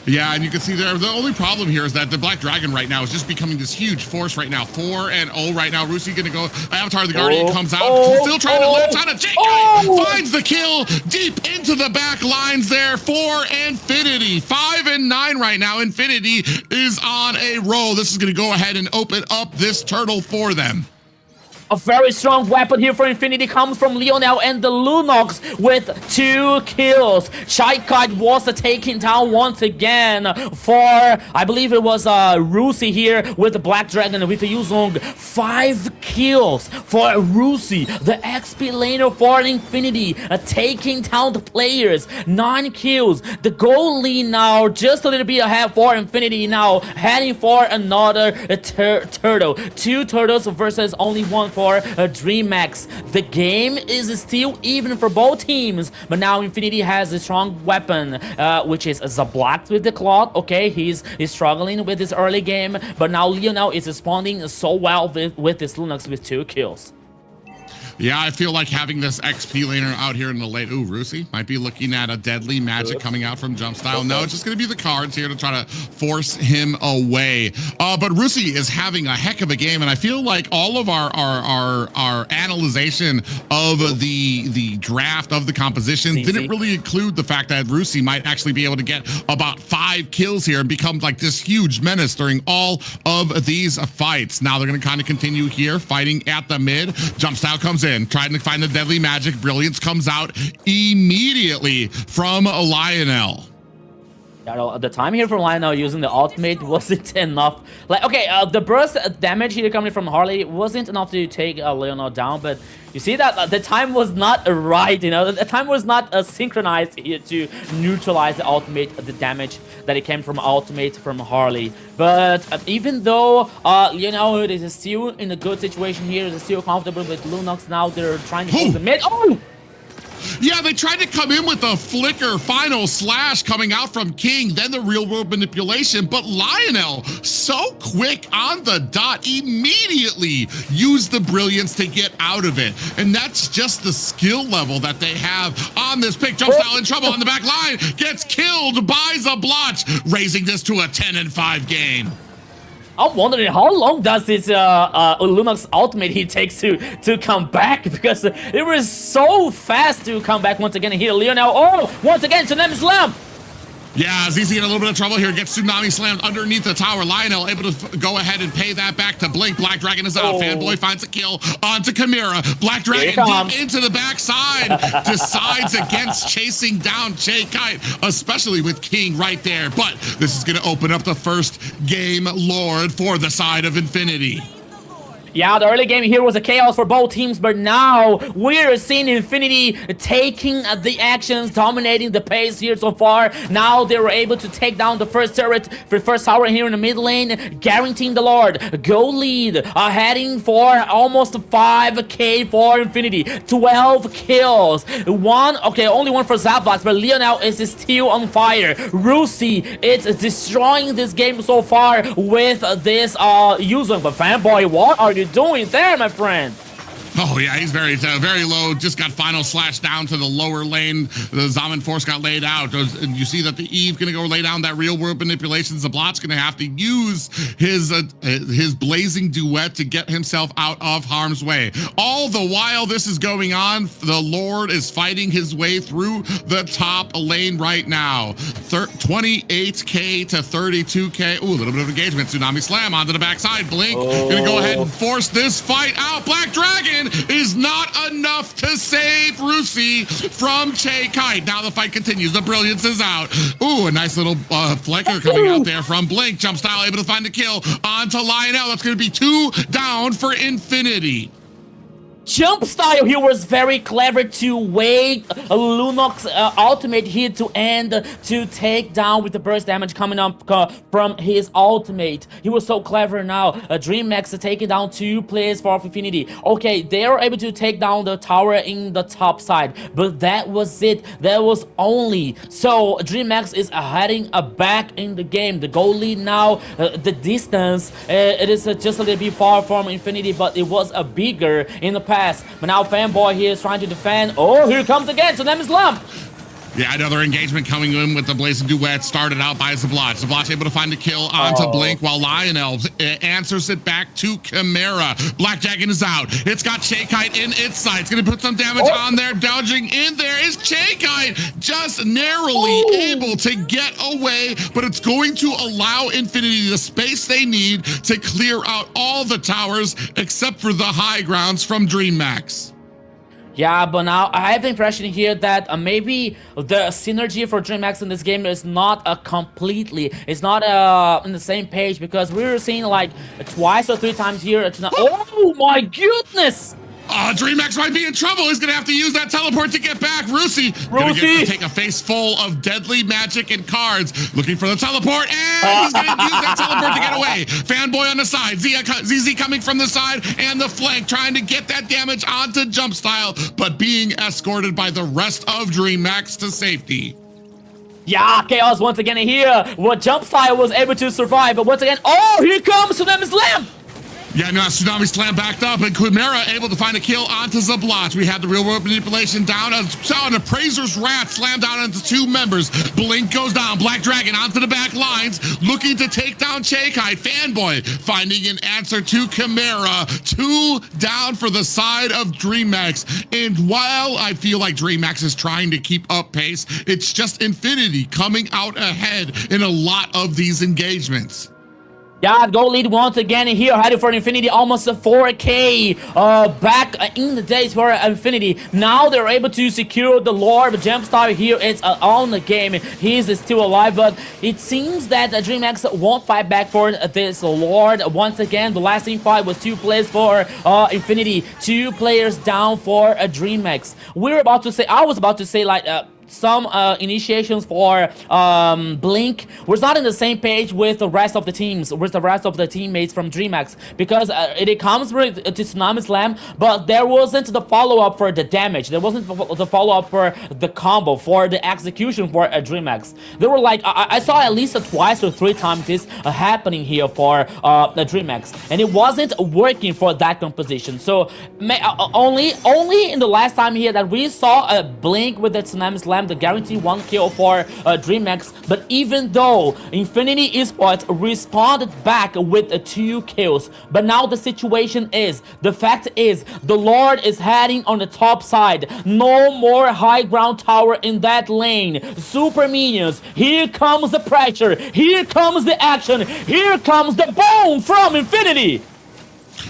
Yeah, and you can see there, the only problem here is that the Black Dragon right now is just becoming this huge force right now. 4-0 right now. Rusi gonna go, Avatar of the Guardian comes out, still trying to latch on a Kite, finds the kill deep into the back lines there for Infinity. 5-9 right now. Infinity is on a roll. This is gonna go ahead and open up this turtle for them. A very strong weapon here for Infinity comes from Lionel and the Lunox with 2 kills. Kite was taken down once again for, I believe it was Rusi here with the Black Dragon with the Yuzong. 5 kills for Rusi, the XP laner for Infinity, taking down the players. 9 kills. The goal lead now just a little bit ahead for Infinity now, heading for another turtle. 2 turtles versus only 1 for DreamHack. The game is still even for both teams, but now Infinity has a strong weapon, which is Zablack with the Claw. Okay, he's struggling with this early game, but now Lionel is responding so well with this Lunox with 2 kills. Yeah, I feel like having this XP laner out here in the late. Ooh, Rusi might be looking at a Deadly Magic coming out from Jumpstyle. No, it's just going to be the cards here to try to force him away. But Rusi is having a heck of a game, and I feel like all of our analyzation of the draft of the composition didn't really include the fact that Rusi might actually be able to get about 5 kills here and become like this huge menace during all of these fights. Now they're going to kind of continue here, fighting at the mid. Jumpstyle comes in, trying to find the Deadly Magic. Brilliance comes out immediately from Lionel. The time here from Lionel using the ultimate wasn't enough. Like, okay, the burst damage here coming from Harley wasn't enough to take Lionel down, but you see that the time was not right, you know, the time was not synchronized here to neutralize the ultimate, the damage that it came from ultimate from Harley. But even though Lionel is still in a good situation here, is still comfortable with Lunox now, they're trying to close the mid. Oh! Yeah, they tried to come in with a flicker final slash coming out from King, then the real world manipulation, but Lionel, so quick on the dot, immediately used the brilliance to get out of it. And that's just the skill level that they have on this pick. Jumpstyle in trouble on the back line, gets killed by Zablotch, raising this to a 10-5 game. I'm wondering how long does this Lunox ultimate he takes to come back, because it was so fast to come back once again. Here, Lionel, oh, once again, Tsunami Slam. Yeah, ZZ in a little bit of trouble here. Gets Tsunami slammed underneath the tower. Lionel able to go ahead and pay that back to Blink. Black Dragon is out. Fanboy finds a kill onto Chimera. Black Dragon deep into the backside. Decides against chasing down Jay Kite, especially with King right there. But this is going to open up the first game Lord for the side of Infinity. Yeah, the early game here was a chaos for both teams, but now we're seeing Infinity taking the actions, dominating the pace here so far. Now they were able to take down the first turret for the first tower here in the mid lane, guaranteeing the Lord. Go lead, heading for almost 5k for Infinity. 12 kills. Only one for Zablotch, but Lionel is still on fire. Rusi is destroying this game so far with this user. But Fanboy, what are you doing there, my friend? Oh yeah, he's very low. Just got final slash down to the lower lane. The Zaman Force got laid out. You see that the Eve gonna go lay down that real world manipulation. Zablotch gonna have to use his blazing duet to get himself out of harm's way. All the while this is going on, the Lord is fighting his way through the top lane right now. 28k to 32k. Ooh, a little bit of engagement. Tsunami Slam onto the backside. Blink gonna go ahead and force this fight out. Black Dragon is not enough to save Rusi from Che Kite. Now the fight continues. The brilliance is out. Ooh, a nice little flicker coming out there from Blink. Jump style able to find a kill onto Lionel. That's going to be 2 down for Infinity. Jump style here was very clever to wait Lunox ultimate here to end to take down with the burst damage coming up from his ultimate. He was so clever now. DreamHack taking down 2 players for Infinity. Okay, they were able to take down the tower in the top side, but that was it. That was only. So DreamHack is heading back in the game. The goal lead now, the distance, it is just a little bit far from Infinity, but it was bigger in the past. But now Fanboy here is trying to defend. Oh, here comes again. So them is Lump. Yeah, another engagement coming in with the Blazing Duet started out by Zablotch. Zablotch able to find a kill onto Blink while Lionel answers it back to Chimera. Black Dragon is out. It's got Che Kite in its sight. It's going to put some damage on there. Dodging in there is Che Kite, just narrowly able to get away, but it's going to allow Infinity the space they need to clear out all the towers except for the high grounds from DreamHack. Yeah, but now I have the impression here that maybe the synergy for DreamHack in this game is not it's not in the same page, because we were seeing like twice or 3 times here. Oh my goodness! DreamHack might be in trouble. He's going to have to use that teleport to get back. Rusi going to take a face full of deadly magic and cards. Looking for the teleport, and he's going to use that teleport to get away. Fanboy on the side. ZZ coming from the side and the flank, trying to get that damage onto Jumpstyle, but being escorted by the rest of DreamHack to safety. Yeah, Chaos once again here. What Jumpstyle was able to survive, but once again, here comes Tsunami Slam. Yeah, no, Tsunami Slam backed up, and Chimera able to find a kill onto Zablotch. We had the real world manipulation down. An Appraiser's Wrath slammed down onto 2 members. Blink goes down. Black Dragon onto the back lines, looking to take down Che Kite. Fanboy finding an answer to Chimera. 2 down for the side of DreamHack. And while I feel like DreamHack is trying to keep up pace, it's just Infinity coming out ahead in a lot of these engagements. Yeah, goal lead once again here, heading for Infinity, almost a 4k back in the days for Infinity. Now they're able to secure the Lord. Jumpstyle here is on the game. He's still alive, but it seems that DreamHack won't fight back for this Lord. Once again, the last team fight was 2 players for Infinity, 2 players down for DreamHack. I was about to say like some initiations for Blink was not in the same page with the rest of the teams, with the rest of the teammates from DreamHack, because it comes with to Tsunami Slam, but there wasn't the follow-up for the damage. There wasn't the follow-up for the combo, for the execution for DreamHack. There were like, I saw at least twice or 3 times this happening here for the DreamHack, and it wasn't working for that composition. So only in the last time here that we saw a Blink with the Tsunami Slam, the guaranteed 1 kill for DreamHack. But even though Infinity Esports responded back with 2 kills, but now the situation is, the fact is, the Lord is heading on the top side. No more high ground tower in that lane. Super minions, here comes the pressure, here comes the action, here comes the boom from Infinity.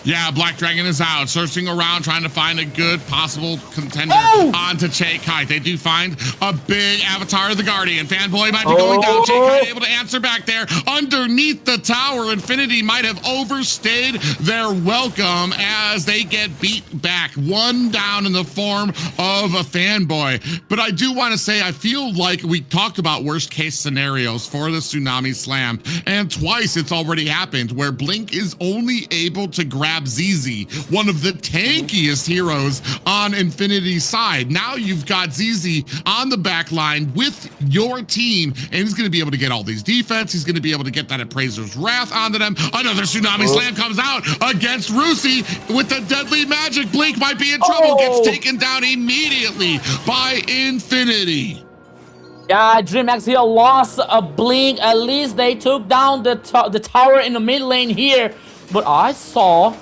Yeah, Black Dragon is out, searching around, trying to find a good possible contender onto Che Kai. They do find a big Avatar of the Guardian. Fanboy might be going down. Che Kai able to answer back there. Underneath the tower, Infinity might have overstayed their welcome as they get beat back. 1 down in the form of a Fanboy. But I do want to say, I feel like we talked about worst case scenarios for the Tsunami Slam, and twice it's already happened where Blink is only able to grab ZZ, one of the tankiest heroes on Infinity's side. Now you've got ZZ on the back line with your team, and he's going to be able to get all these defense. He's going to be able to get that Appraiser's Wrath onto them. Another Tsunami Slam comes out against Rusi with the deadly magic. Blink might be in trouble, gets taken down immediately by Infinity. Yeah, DreamHack here lost a Blink. At least they took down the tower in the mid lane here. But I saw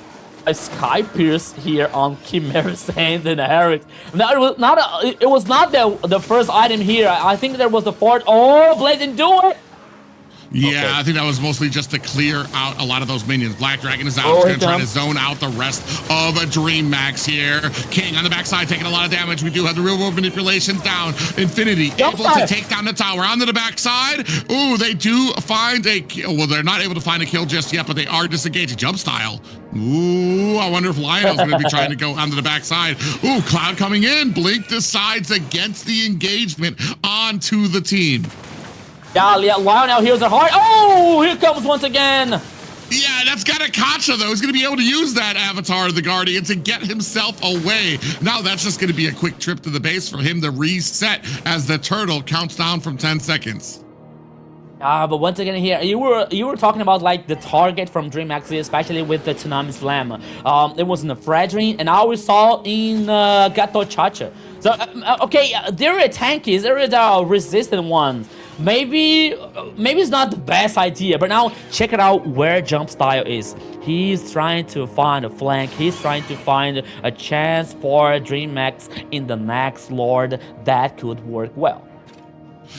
a Sky Pierce here on Chimera's hand and Eric. Now it was not the first item here. I think there was the 4th. Oh, Blaze didn't do it. Yeah, okay. I think that was mostly just to clear out a lot of those minions. Black Dragon is out. He's going to try to zone out the rest of a DreamHack here. King on the backside taking a lot of damage. We do have the real world manipulations down. Infinity able to take down the tower onto the backside. Ooh, they do find a kill. Well, they're not able to find a kill just yet, but they are disengaging. Jump style. Ooh, I wonder if Lionel's going to be trying to go onto the backside. Ooh, Cloud coming in. Blink decides against the engagement onto the team. Yeah, Lionel here's a heart. Oh, here comes once again. Yeah, that's got a Kacha, though. He's going to be able to use that Avatar of the Guardian to get himself away. Now that's just going to be a quick trip to the base for him to reset as the turtle counts down from 10 seconds. But once again here, you were talking about like the target from DreamHack, especially with the Tsunami Slam. It was in the Fredrin, and now we saw in Gato Chacha. So okay, there are tankies, there are the resistant ones. Maybe it's not the best idea, but now check it out where Jump Style is. He's trying to find a flank. He's trying to find a chance for DreamHack in the next Lord that could work well.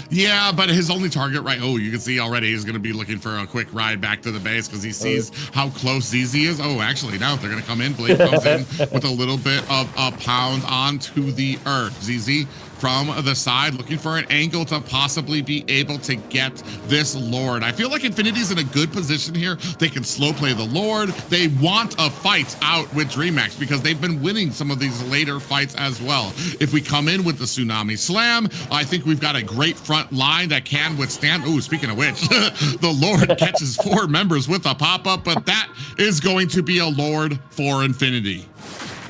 Yeah, but his only target, right? Oh, you can see already he's going to be looking for a quick ride back to the base because he sees how close ZZ is. Oh, actually, now they're going to come in. Blake comes in with a little bit of a pound onto the earth. ZZ from the side, looking for an angle to possibly be able to get this Lord. I feel like Infinity's in a good position here. They can slow play the Lord. They want a fight out with DreamHack because they've been winning some of these later fights as well. If we come in with the Tsunami Slam, I think we've got a great front line that can withstand. Oh, speaking of which, the Lord catches 4 members with a pop-up, but that is going to be a Lord for Infinity.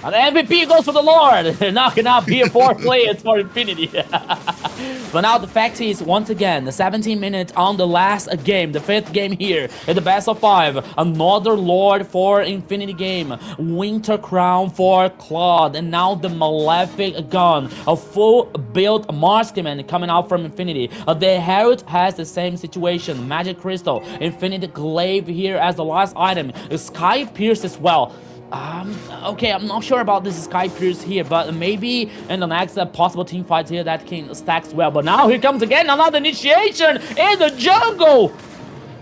And the MVP goes for the Lord. Not gonna be a 4th player for Infinity. But now the fact is, once again, the 17 minutes on the last game, the 5th game here in the best of 5. Another Lord for Infinity game. Winter Crown for Claude. And now the Malefic Gun. A full build Marksman coming out from Infinity. The Herald has the same situation. Magic Crystal. Infinity Glaive here as the last item. Sky Pierce as well. Okay, I'm not sure about this Sky Pierce here, but maybe in the next possible team fights here that can stacks well. But now here comes again another initiation in the jungle.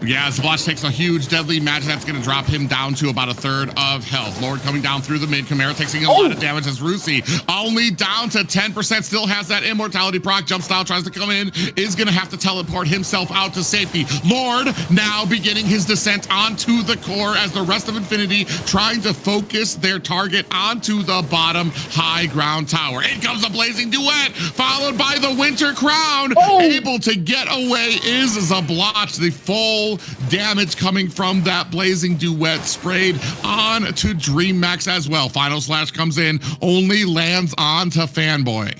Yeah, Zablash takes a huge deadly magic. That's going to drop him down to about a third of health. Lord coming down through the mid. Chimera taking a lot of damage as Rusi only down to 10%. Still has that immortality proc. Jump style tries to come in. Is going to have to teleport himself out to safety. Lord now beginning his descent onto the core as the rest of Infinity trying to focus their target onto the bottom high ground tower. In comes a blazing duet, followed by the Winter Crown. Able to get away is Zablash. The full damage coming from that blazing duet sprayed on to DreamMax as well. Final slash comes in, only lands on to Fanboy.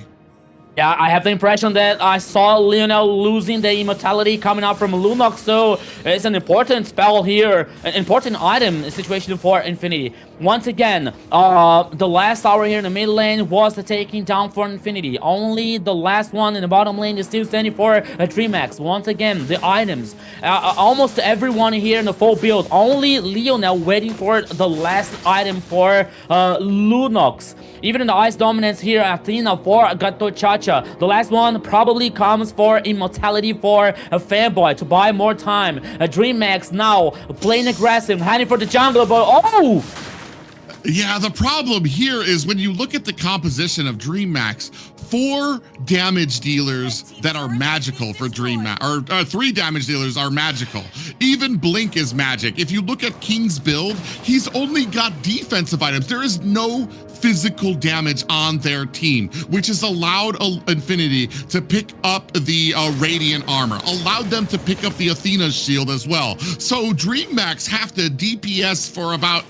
Yeah, I have the impression that I saw Lionel losing the immortality coming out from Lunox, so it's an important spell here, an important item situation for Infinity. Once again, the last tower here in the mid lane was the taking down for Infinity. Only the last one in the bottom lane is still standing for DreamMax. Once again, the items, almost everyone here in the full build. Only Lionel waiting for the last item for Lunox. Even in the ice dominance here, Athena for Gato Chacha. The last one probably comes for immortality for a Fanboy to buy more time. DreamMax now playing aggressive, heading for the jungle, but oh! Yeah, the problem here is when you look at the composition of DreamMax, 4 damage dealers that are magical for DreamMax, or 3 damage dealers are magical. Even Blink is magic. If you look at King's build, he's only got defensive items. There is no physical damage on their team, which has allowed Infinity to pick up the Radiant armor, allowed them to pick up the Athena's shield as well. So DreamMax have to DPS for about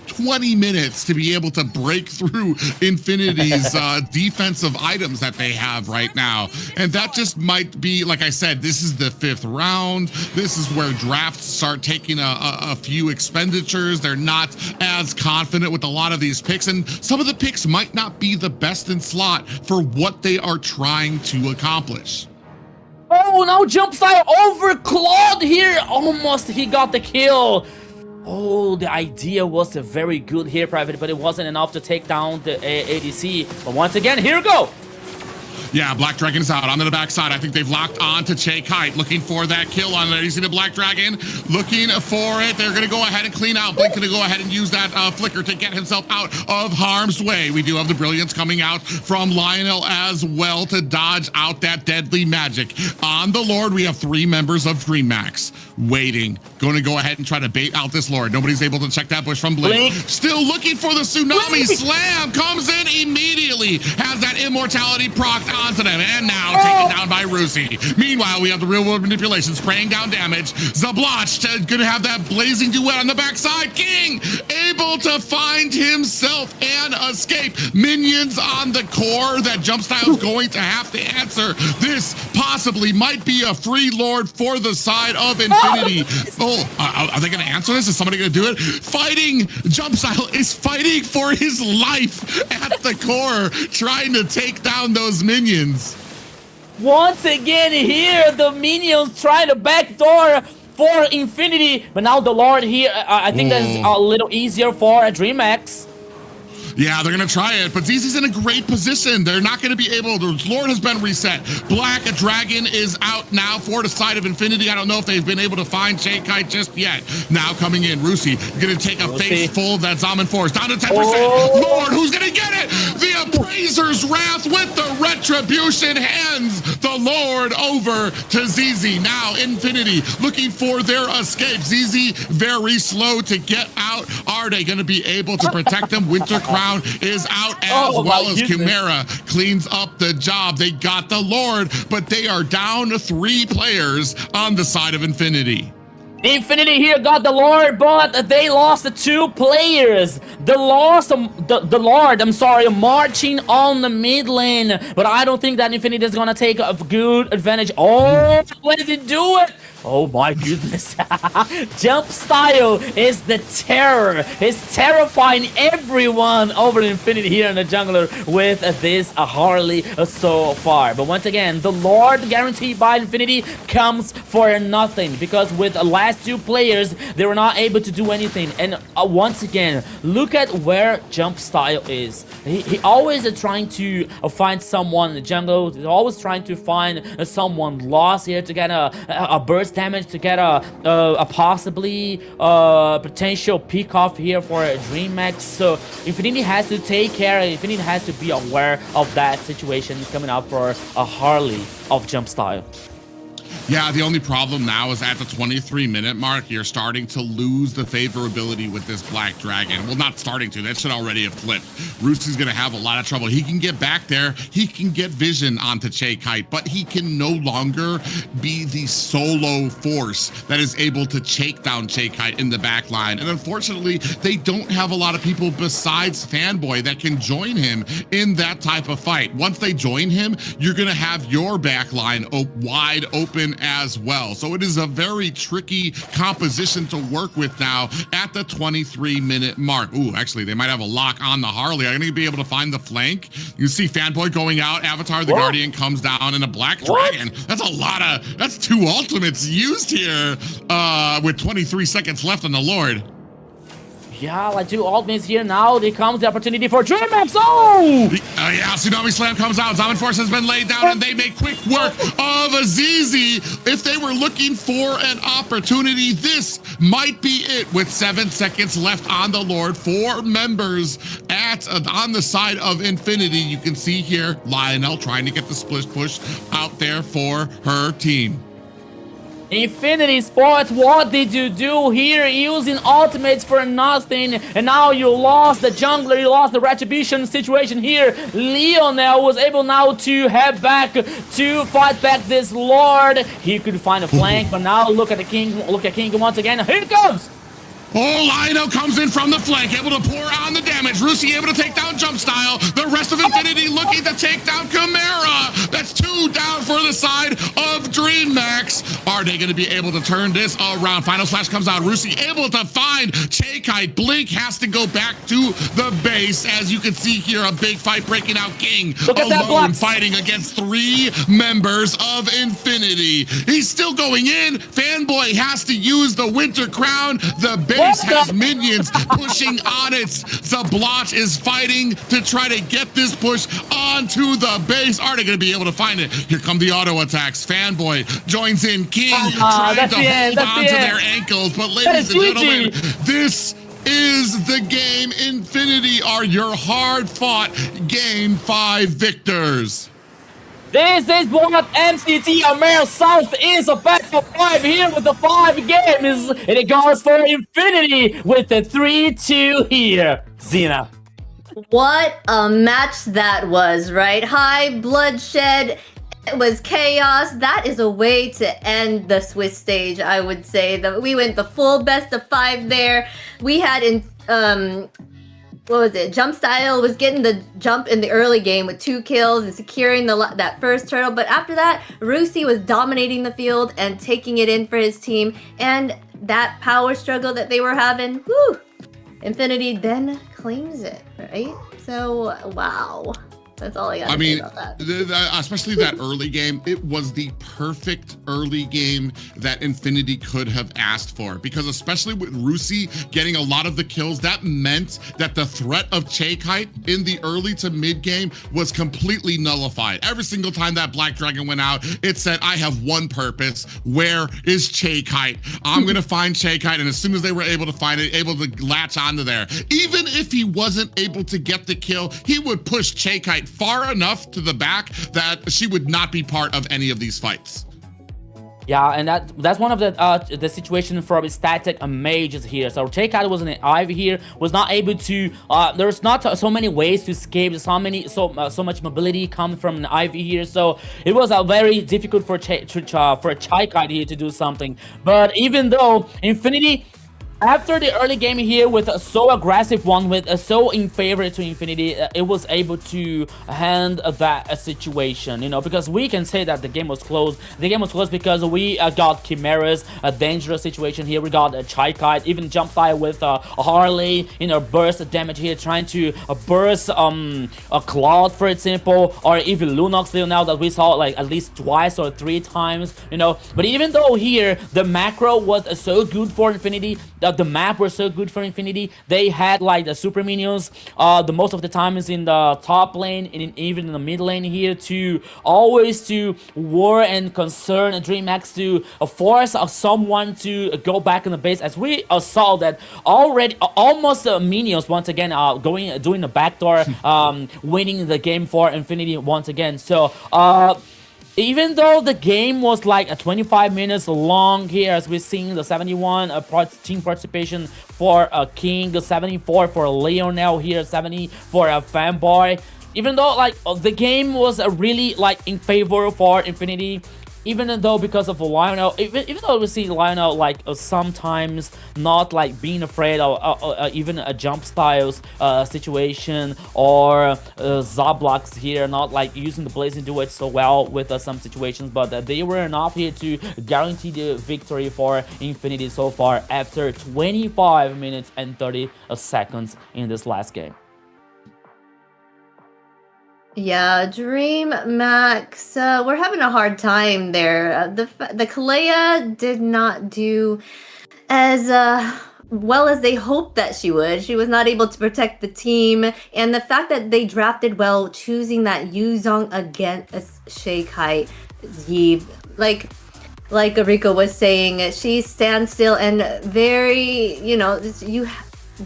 20 minutes to be able to break through Infinity's defensive items that they have right now. And that just might be, like I said, this is the 5th round. This is where drafts start taking a few expenditures. They're not as confident with a lot of these picks, and some of the picks might not be the best in slot for what they are trying to accomplish. Oh, now jump style over Claude here. Almost he got the kill. Oh, the idea was very good here, Private, but it wasn't enough to take down the ADC. But once again, here we go. Yeah, Black Dragon is out onto the backside. I think they've locked on to Che Kite, looking for that kill on there. You see the Black Dragon looking for it. They're going to go ahead and clean out. Blink going to go ahead and use that flicker to get himself out of harm's way. We do have the Brilliance coming out from Lionel as well to dodge out that deadly magic. On the Lord, we have 3 members of DreamMax waiting. Going to go ahead and try to bait out this Lord. Nobody's able to check that bush from Blink. Still looking for the Tsunami Slam. Comes in immediately. Has that immortality procced onto them, and now taken down by Rusi. Meanwhile, we have the real world manipulation spraying down damage. Zablash gonna have that blazing duet on the backside. King able to find himself and escape. Minions on the core that Jump Style's going to have to answer. This possibly might be a free Lord for the side of Infinity. Are they gonna answer this? Is somebody gonna do it? Fighting, Jump Style is fighting for his life at the core, trying to take down those minions. Once again here, the minions trying to backdoor for Infinity, but now the Lord here, I think that's a little easier for DreamMax. Yeah, they're gonna try it, but ZZ's in a great position. They're not gonna be able to. Lord has been reset. Black Dragon is out now for the side of Infinity. I don't know if they've been able to find Kite just yet. Now coming in, Rusi gonna take a face full of that Zaman Force down to 10%. Lord, who's gonna get it? The Appraiser's Wrath with the Retribution hands the Lord over to ZZ. Now Infinity looking for their escape. ZZ very slow to get out. Are they gonna be able to protect them? Winter Crown is out as well as Chimera cleans up the job. They got the Lord, but they are down to 3 players on the side of Infinity. Infinity here got the Lord, but they lost 2 players. The Lord, I'm sorry, marching on the mid lane, but I don't think that Infinity is gonna take a good advantage. Oh, what does it do? Oh my goodness. Jump Style is the terror. It's terrifying everyone over Infinity here in the jungler with this Harley so far. But once again, the Lord guaranteed by Infinity comes for nothing, because with the last 2 players, they were not able to do anything. And once again, look look at where jump style is. He always trying to find someone in the jungle. He's always trying to find someone lost here to get a burst damage, to get a possibly potential pick off here for a DreamHack. So Infinity has to take care. Infinity has to be aware of that situation coming up for a Harley of jump style. Yeah, the only problem now is at the 23-minute mark, you're starting to lose the favorability with this Black Dragon. Well, not starting to. That should already have flipped. Roosty's going to have a lot of trouble. He can get back there. He can get vision onto Kite, but he can no longer be the solo force that is able to take down Kite in the back line. And unfortunately, they don't have a lot of people besides Fanboy that can join him in that type of fight. Once they join him, you're going to have your back line wide open as well. So it is a very tricky composition to work with now at the 23-minute mark. Ooh, actually, they might have a lock on the Harley. Are they going to be able to find the flank? You see Fanboy going out. Avatar the Guardian comes down, and a Black Dragon. That's a lot of, that's 2 ultimates used here with 23 seconds left on the Lord. Yeah, like 2 ultimates here now. There comes the opportunity for DreamHack. Oh! Yeah, Tsunami Slam comes out. Zaman Force has been laid down, and they make quick work of Azizi. If they were looking for an opportunity, this might be it. With 7 seconds left on the Lord, 4 members on the side of Infinity. You can see here Lionel trying to get the split push out there for her team. Infinity Sports, what did you do here? Using ultimates for nothing, and now you lost the jungler, you lost the retribution situation here. Lionel was able now to head back to fight back this Lord. He could find a flank, but now look at the King, look at King once again. Here it comes! Oh, Lionel comes in from the flank, able to pour on the damage. Rusi able to take down Jump Style. The rest of Infinity looking to take down Chimera. That's 2 down for the side of DreamHack. Are they going to be able to turn this around? Final Slash comes out. Rusi able to find Kite. Blink has to go back to the base. As you can see here, a big fight breaking out. King alone fighting against 3 members of Infinity. He's still going in. Fanboy has to use the Winter Crown. The base has minions pushing on it. Zablotch is fighting to try to get this push onto the base. Are they going to be able to find it? Here come the auto attacks. Fanboy joins in. King trying to hold on to their ankles. But ladies and gentlemen, this is the game. Infinity are your hard-fought Game 5 victors. This is what MCTAMER South is, a best of 5 here with the 5 games. And it goes for Infinity with the 3-2 here. Xena. What a match that was, right? High bloodshed. It was chaos. That is a way to end the Swiss stage, I would say. We went the full best of 5 there. We had what was it? Jump Style was getting the jump in the early game with 2 kills and securing that first turtle. But after that, Rusi was dominating the field and taking it in for his team. And that power struggle that they were having, whew, Infinity then claims it, right? So, wow. That's all I got to say about that. Especially that early game, it was the perfect early game that Infinity could have asked for. Because especially with Rusi getting a lot of the kills, that meant that the threat of Kite in the early to mid game was completely nullified. Every single time that Black Dragon went out, it said, I have one purpose. Where is Kite? I'm going to find Kite. And as soon as they were able to find it, able to latch onto there. Even if he wasn't able to get the kill, he would push Kite far enough to the back that she would not be part of any of these fights. Yeah, and that's one of the situation for static mages here. So Kite was in an Ivy here, was not able to. There's not so many ways to escape. So much mobility coming from an Ivy here. So it was very difficult for Kite here to do something. But even though Infinity, after the early game here with a so aggressive one, with so in favor to Infinity, it was able to hand that situation, you know, because we can say that the game was close. The game was close because we got Chimera's a dangerous situation here. We got Kite, even Jump Fire with Harley, you know, burst damage here, trying to burst a Cloud, for example, or even Lunox now that we saw like at least twice or 3 times, you know. But even though here the macro was so good for Infinity, the map was so good for Infinity. They had like the super minions. The most of the time is in the top lane and even in the mid lane here to always to war and concern DreamHack to force someone to go back in the base, as we saw that already almost minions once again doing the backdoor winning the game for Infinity once again. So even though the game was like 25 minutes long here, as we're seeing the 71 team participation for King, the 74 for Leonel here, 70 for Fanboy. Even though like the game was really like in favor for Infinity, even though because of Lionel, even though we see Lionel like sometimes not like being afraid of even a jump styles situation, or Zablocks here not like using the blazing duet so well with some situations, but they were enough here to guarantee the victory for Infinity so far after 25 minutes and 30 seconds in this last game. Yeah, Dream Max, we're having a hard time there. The Kalea did not do as well as they hoped that she would. She was not able to protect the team, and the fact that they drafted well, choosing that Yuzong against Shakai Yi, like Rico was saying, she stands still and very,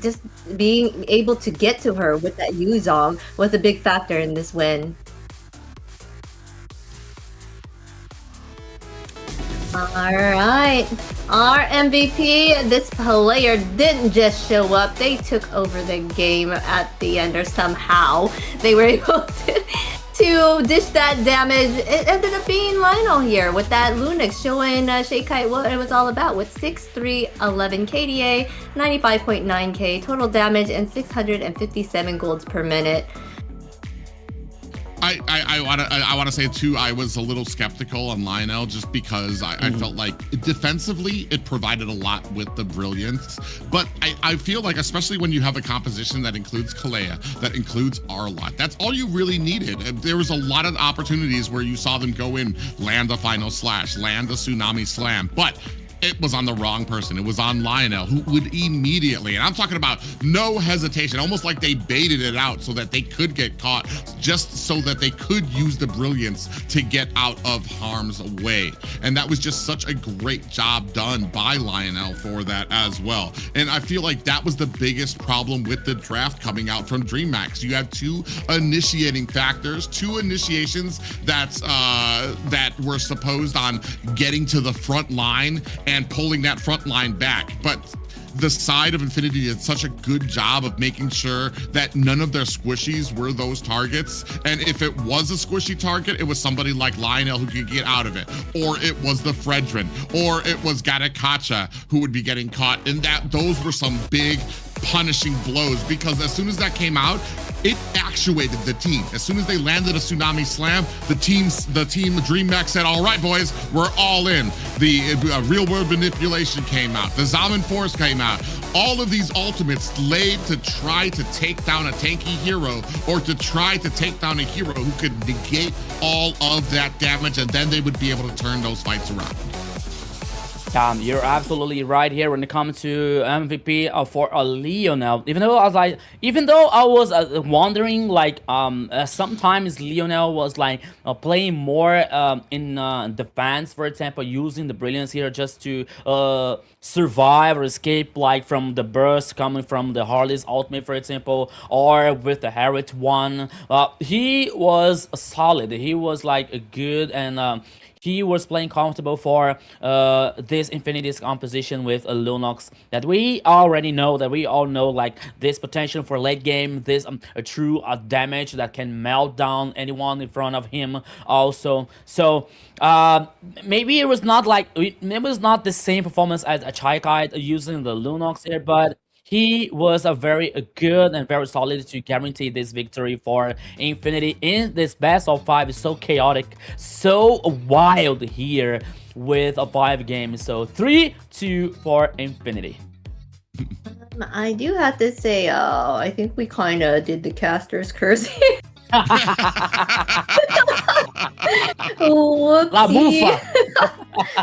just being able to get to her with that Yuzong was a big factor in this win. Alright, our MVP, this player didn't just show up, they took over the game at the end, or somehow they were able to dish that damage. It ended up being Lionel here with that Lunix, showing Shakai what it was all about with 6-3-11 KDA, 95.9k total damage, and 657 golds per minute. I want to say too, I was a little skeptical on Lionel just because I felt like defensively it provided a lot with the brilliance, but I feel like especially when you have a composition that includes Kalea, that includes Arlott, that's all you really needed. There was a lot of opportunities where you saw them go in, land a final slash, land a tsunami slam, but it was on the wrong person. It was on Lionel, who would immediately, and I'm talking about no hesitation, almost like they baited it out so that they could get caught, just so that they could use the brilliance to get out of harm's way. And that was just such a great job done by Lionel for that as well. And I feel like that was the biggest problem with the draft coming out from DreamHack. You have two initiating factors, two initiations that were supposed on getting to the front line and pulling that front line back. But the side of Infinity did such a good job of making sure that none of their squishies were those targets. And if it was a squishy target, it was somebody like Lionel who could get out of it. Or it was the Fredrin, or it was Gatakacha who would be getting caught. And those were some big punishing blows, because as soon as that came out, it actuated the team. As soon as they landed a tsunami slam, the team DreamHack said, all right, boys, we're all in. The real world manipulation came out. The Zaman Force came out. All of these ultimates laid to try to take down a tanky hero, or to try to take down a hero who could negate all of that damage, and then they would be able to turn those fights around. You're absolutely right here when it comes to MVP for Leonel. Even though I was wondering, like sometimes Leonel was like playing more in defense, for example, using the brilliance here just to survive or escape like from the burst coming from the Harley's ultimate, for example, or with the Harriet one. He was solid. He was like a good, and he was playing comfortable for this Infinity's composition with Lunox that we already know, that we all know, like this potential for late game, this a true damage that can melt down anyone in front of him also. So maybe it was not like, maybe it was not the same performance as a Chaikai using the Lunox here, but he was a very good and very solid to guarantee this victory for Infinity in this best of 5. It's so chaotic, so wild here with a 5 game. So 3-2 for Infinity. I do have to say, I think we kind of did the caster's curse. La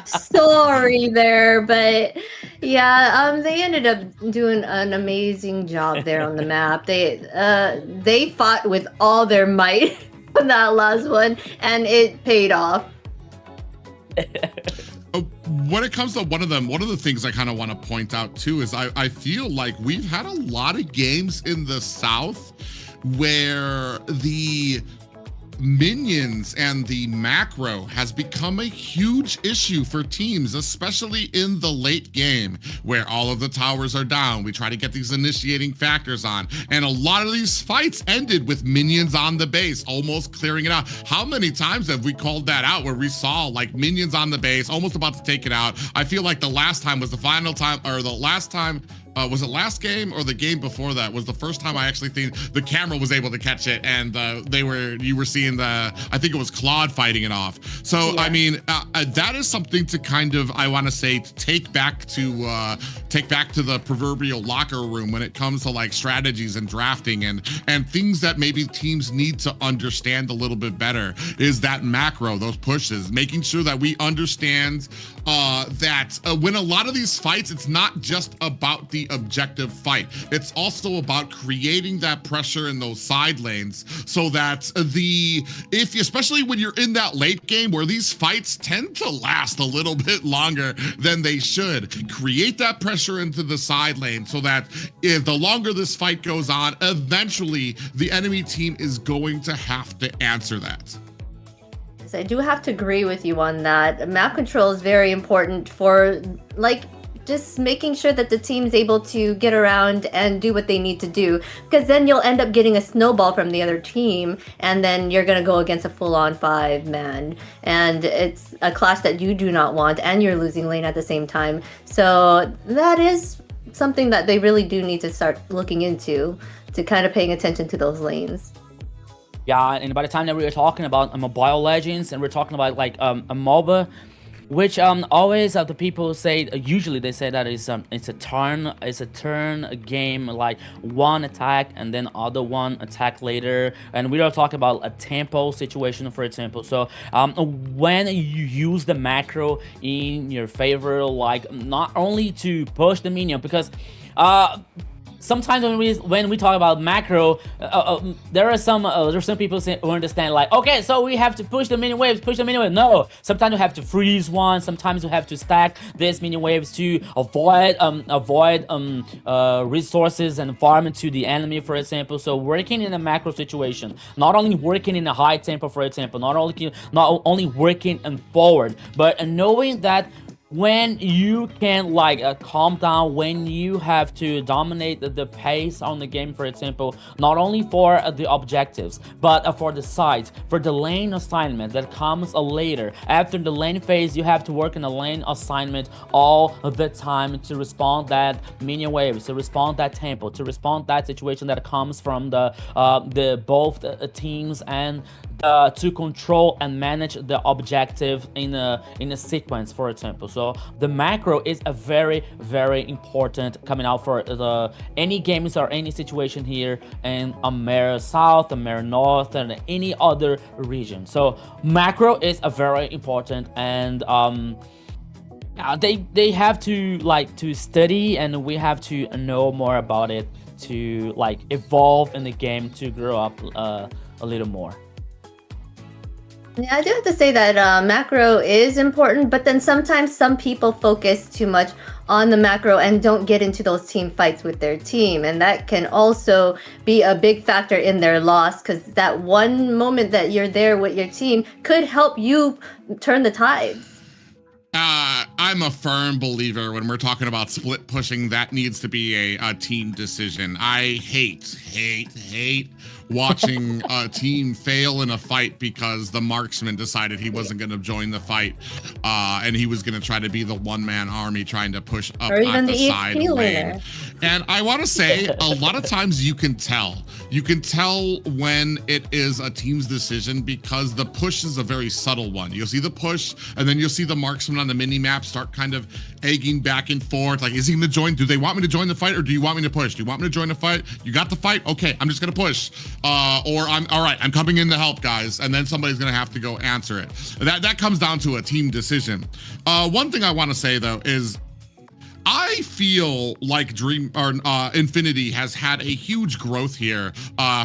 Sorry there, but Yeah, they ended up doing an amazing job there on the map. They fought with all their might on that last one, and it paid off. When it comes to one of the things I kind of want to point out too is I feel like we've had a lot of games in the South where the minions and the macro has become a huge issue for teams, especially in the late game where all of the towers are down. We try to get these initiating factors on, and a lot of these fights ended with minions on the base almost clearing it out. How many times have we called that out where we saw like minions on the base almost about to take it out? I feel like the last time was the final time, or the last time, was it last game or the game before that was the first time I actually think the camera was able to catch it, and you were seeing I think it was Claude fighting it off. So yeah. I mean, that is something to kind of, I want to say, take back to the proverbial locker room when it comes to like strategies and drafting and things that maybe teams need to understand a little bit better, is that macro, those pushes, making sure that we understand that when a lot of these fights, it's not just about the objective fight. It's also about creating that pressure in those side lanes so that especially when you're in that late game where these fights tend to last a little bit longer than they should, create that pressure into the side lane so that if the longer this fight goes on, eventually the enemy team is going to have to answer that. I do have to agree with you on that. Map control is very important for like just making sure that the team's able to get around and do what they need to do, because then you'll end up getting a snowball from the other team, and then you're going to go against a full-on 5-man, and it's a clash that you do not want, and you're losing lane at the same time. So that is something that they really do need to start looking into, to kind of paying attention to those lanes. Yeah, and by the time that we were talking about Mobile Legends, and we're talking about like a MOBA, which always the people say, usually they say that it's a turn game, like one attack and then other one attack later, and we are talking about a tempo situation, for example. So when you use the macro in your favor, like not only to push the minion, because sometimes when we talk about macro, there are some people who understand like, okay, so we have to push the minion waves, No, sometimes you have to freeze one. Sometimes you have to stack these minion waves to avoid resources and farm to the enemy, for example. So working in a macro situation, not only working in a high tempo, for example, not only working and forward, but knowing that when you can like calm down, when you have to dominate the pace on the game, for example, not only for the objectives, but for the sides, for the lane assignment that comes later. After the lane phase, you have to work in a lane assignment all the time to respond that minion waves, to respond that tempo, to respond that situation that comes from both teams, and to control and manage the objective in a sequence, for example. So the macro is a very, very important coming out for any games or any situation here in AMER South, AMER North, and any other region. So macro is a very important, and they have to study, and we have to know more about it to like evolve in the game, to grow up a little more. Yeah, I do have to say that macro is important, but then sometimes some people focus too much on the macro and don't get into those team fights with their team, and that can also be a big factor in their loss, because that one moment that you're there with your team could help you turn the tides. I'm a firm believer when we're talking about split pushing, that needs to be a team decision. I hate watching a team fail in a fight because the marksman decided he wasn't going to join the fight, and he was going to try to be the one-man army trying to push up on the side lane. And I want to say a lot of times you can tell when it is a team's decision, because the push is a very subtle one. You'll see the push, and then you'll see the marksman on the mini map start kind of egging back and forth, like, is he gonna join? Do they want me to join the fight, or do you want me to push? Do you want me to join the fight? You got the fight? Okay, I'm just gonna push. Or I'm all right, I'm coming in to help, guys, and then somebody's gonna have to go answer it. That comes down to a team decision. One thing I want to say though is, I I feel like Infinity has had a huge growth here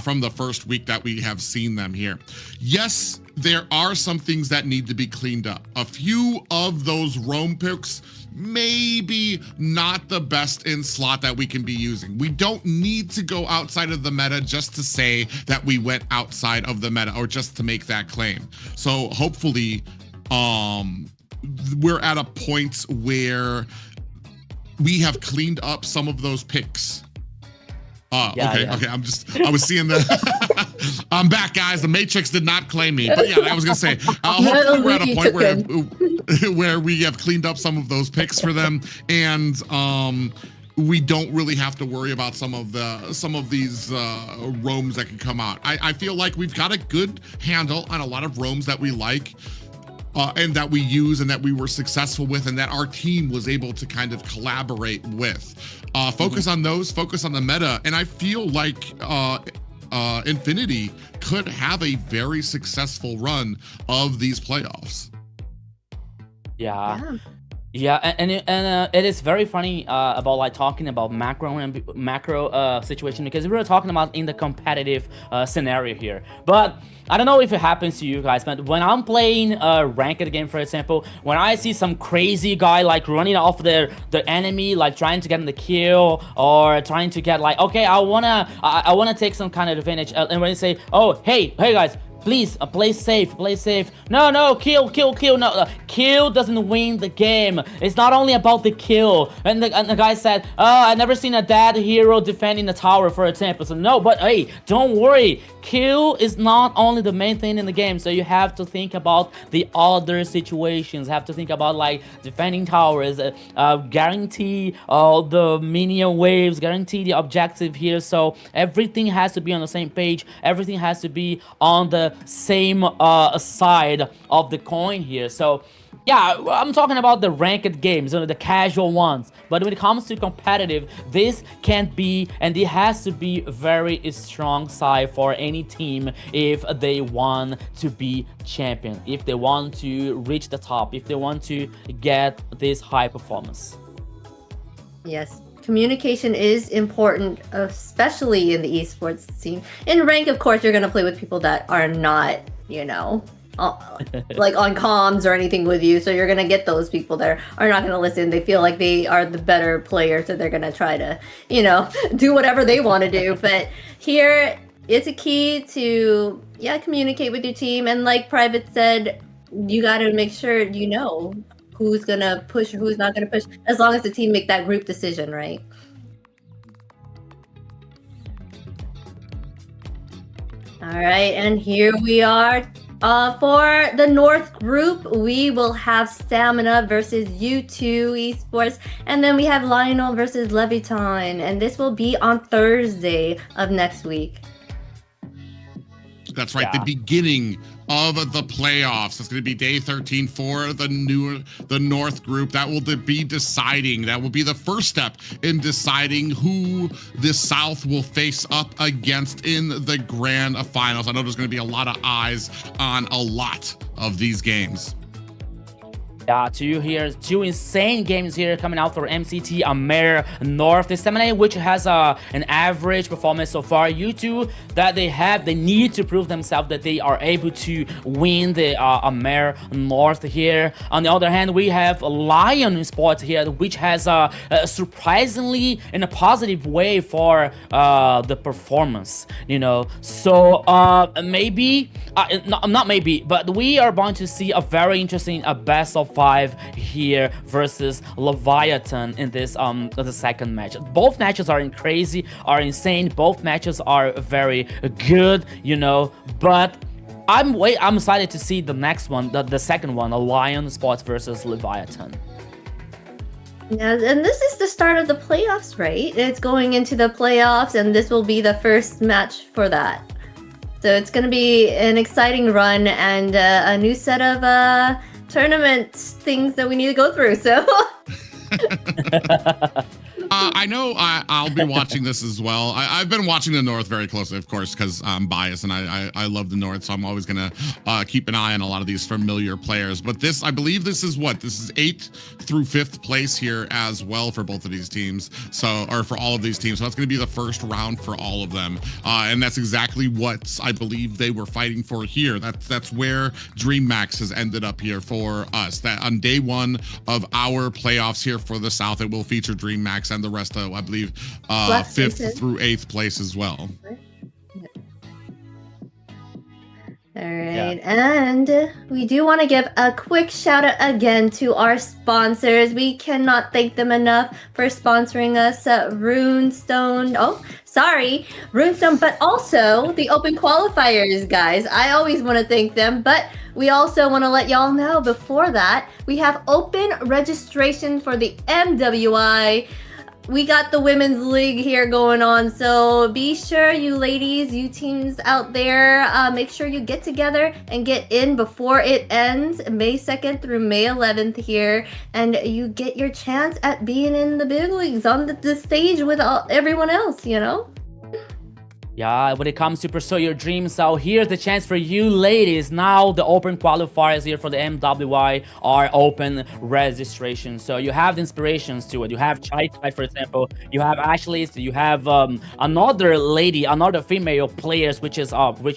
from the first week that we have seen them here. Yes, there are some things that need to be cleaned up. A few of those roam picks maybe not the best in slot that we can be using. We don't need to go outside of the meta just to say that we went outside of the meta or just to make that claim. So hopefully we're at a point where we have cleaned up some of those picks. Okay. I was seeing the, I'm back, guys. The Matrix did not claim me, but yeah, I was gonna say, hopefully we're at a point where we have cleaned up some of those picks for them, and we don't really have to worry about some of these roams that can come out. I feel like we've got a good handle on a lot of roams that we like. And that we use and that we were successful with and that our team was able to kind of collaborate with. Focus on those, focus on the meta. And I feel like Infinity could have a very successful run of these playoffs. Yeah, and it is very funny about like talking about macro situation, because we were talking about in the competitive scenario here. But I don't know if it happens to you guys, but when I'm playing a ranked game, for example, when I see some crazy guy like running off the enemy, like trying to get the kill or trying to get like, okay, I wanna take some kind of advantage, and when they say, oh, hey guys, please, play safe, play safe. No, kill. No, kill doesn't win the game. It's not only about the kill. And the guy said, oh, I've never seen a dead hero defending the tower, for example. So no, but hey, don't worry. Kill is not only the main thing in the game. So you have to think about the other situations. Have to think about like defending towers, guarantee all the minion waves, guarantee the objective here. So everything has to be on the same page. Everything has to be on the same side of the coin here. So yeah, I'm talking about the ranked games, the casual ones. But when it comes to competitive, this can't be, and it has to be very strong side for any team if they want to be champion, if they want to reach the top, if they want to get this high performance. Yes. Communication is important, especially in the esports scene. In rank, of course, you're going to play with people that are not, like on comms or anything with you. So you're going to get those people that are not going to listen. They feel like they are the better player, so they're going to try to, do whatever they want to do. But here, it's a key to, communicate with your team. And like Private said, you got to make sure who's gonna push or who's not gonna push, as long as the team make that group decision, right? All right, and here we are. For the North group, we will have Stamina versus U2 Esports, and then we have Lionel versus Leviton, and this will be on Thursday of next week. That's right, the beginning of the playoffs. It's going to be day 13 for the North group. That will be deciding. That will be the first step in deciding who the South will face up against in the grand finals. I know there's going to be a lot of eyes on a lot of these games. Two insane games here coming out for MCTAMER North. The Stamina, which has an average performance so far. U2 that they need to prove themselves that they are able to win the AMER North here. On the other hand, we have Lion Esports here, which has surprisingly in a positive way for the performance. So maybe not maybe, but we are going to see a very interesting best of 5 here versus Leviathan in this the second match. Both matches are insane. Both matches are very good, but I'm excited to see the next one, the second one, Lion Esports versus Leviathan. Yeah, and this is the start of the playoffs, right? It's going into the playoffs, and this will be the first match for that. So it's going to be an exciting run and a new set of tournament things that we need to go through. So I know I'll be watching this as well. I've been watching the North very closely, of course, because I'm biased and I love the North, so I'm always gonna keep an eye on a lot of these familiar players. But this, I believe, this is 8th through 5th place here as well for both of these teams. So, or for all of these teams. So that's gonna be the first round for all of them, and that's exactly what I believe they were fighting for here. That's where DreamMax has ended up here for us. That on day 1 of our playoffs here for the South, it will feature DreamMax and the rest of, I believe, 5th through 8th place as well. All right, and we do want to give a quick shout out again to our sponsors. We cannot thank them enough for sponsoring us, Runestone. Runestone, but also the Open Qualifiers, guys. I always want to thank them, but we also want to let y'all know before that, we have open registration for the MWI. We got the women's league here going on, so be sure, you ladies, you teams out there, make sure you get together and get in before it ends, May 2nd through May 11th here, and you get your chance at being in the big leagues on the stage with everyone else, you know? Yeah, when it comes to pursue your dreams, so here's the chance for you ladies. Now the open qualifiers here for the MWI are open registration. So you have the inspirations to it. You have Chai, for example. You have Ashley. You have another lady, another female players, which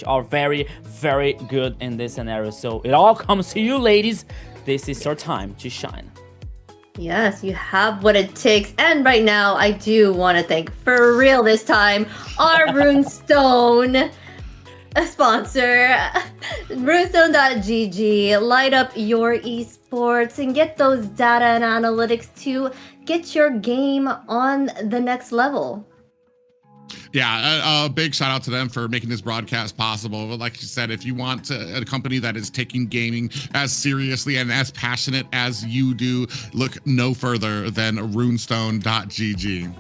are very, very good in this scenario. So it all comes to you ladies. This is your time to shine. Yes, you have what it takes. And right now, I do want to thank, for real this time, our Runestone sponsor, runestone.gg. Light up your esports and get those data and analytics to get your game on the next level. Yeah, a big shout out to them for making this broadcast possible. But like you said, if you want a company that is taking gaming as seriously and as passionate as you do, look no further than runestone.gg.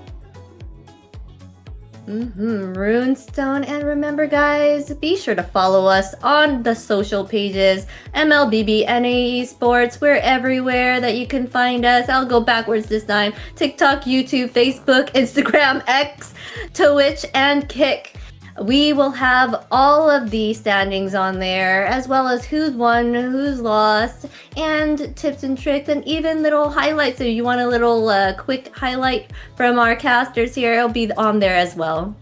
Runestone. And remember, guys, be sure to follow us on the social pages, MLBB Esports. We're everywhere that you can find us. I'll go backwards this time. TikTok, YouTube, Facebook, Instagram, X, Twitch, and Kick. We will have all of the standings on there, as well as who's won, who's lost, and tips and tricks, and even little highlights. So you want a little quick highlight from our casters here, it'll be on there as well.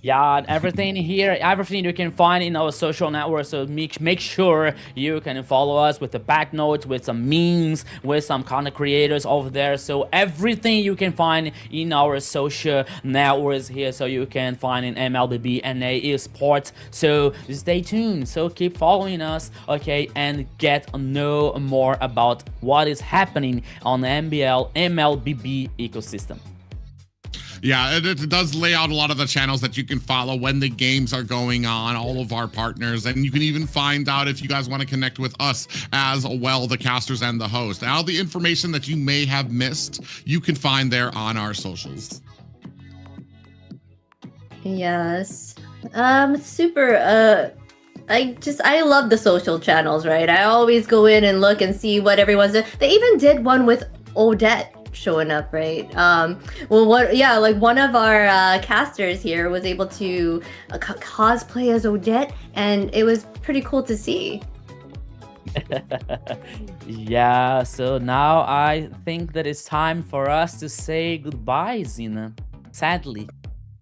Yeah, everything here, everything you can find in our social network. So make sure you can follow us with the back notes, with some memes, with some content creators over there. So everything you can find in our social networks here, so you can find in MLBB Esports. So stay tuned. So keep following us, okay, and get to know more about what is happening on the MLBB ecosystem. Yeah, it does lay out a lot of the channels that you can follow when the games are going on, all of our partners, and you can even find out if you guys want to connect with us as well, the casters and the host. All the information that you may have missed, you can find there on our socials. Yes. I love the social channels, right? I always go in and look and see what everyone's doing. They even did one with Odette showing up, right? Like one of our casters here was able to cosplay as Odette, and it was pretty cool to see. Yeah, so now I think that it's time for us to say goodbye, Zina. Sadly.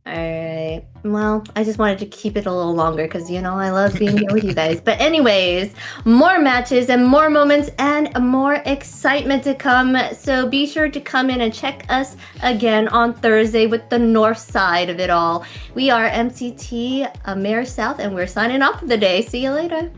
All right. Well, I just wanted to keep it a little longer because, you know, I love being here with you guys. But anyways, more matches and more moments and more excitement to come. So be sure to come in and check us again on Thursday with the north side of it all. We are MCT AMER South, and we're signing off for the day. See you later.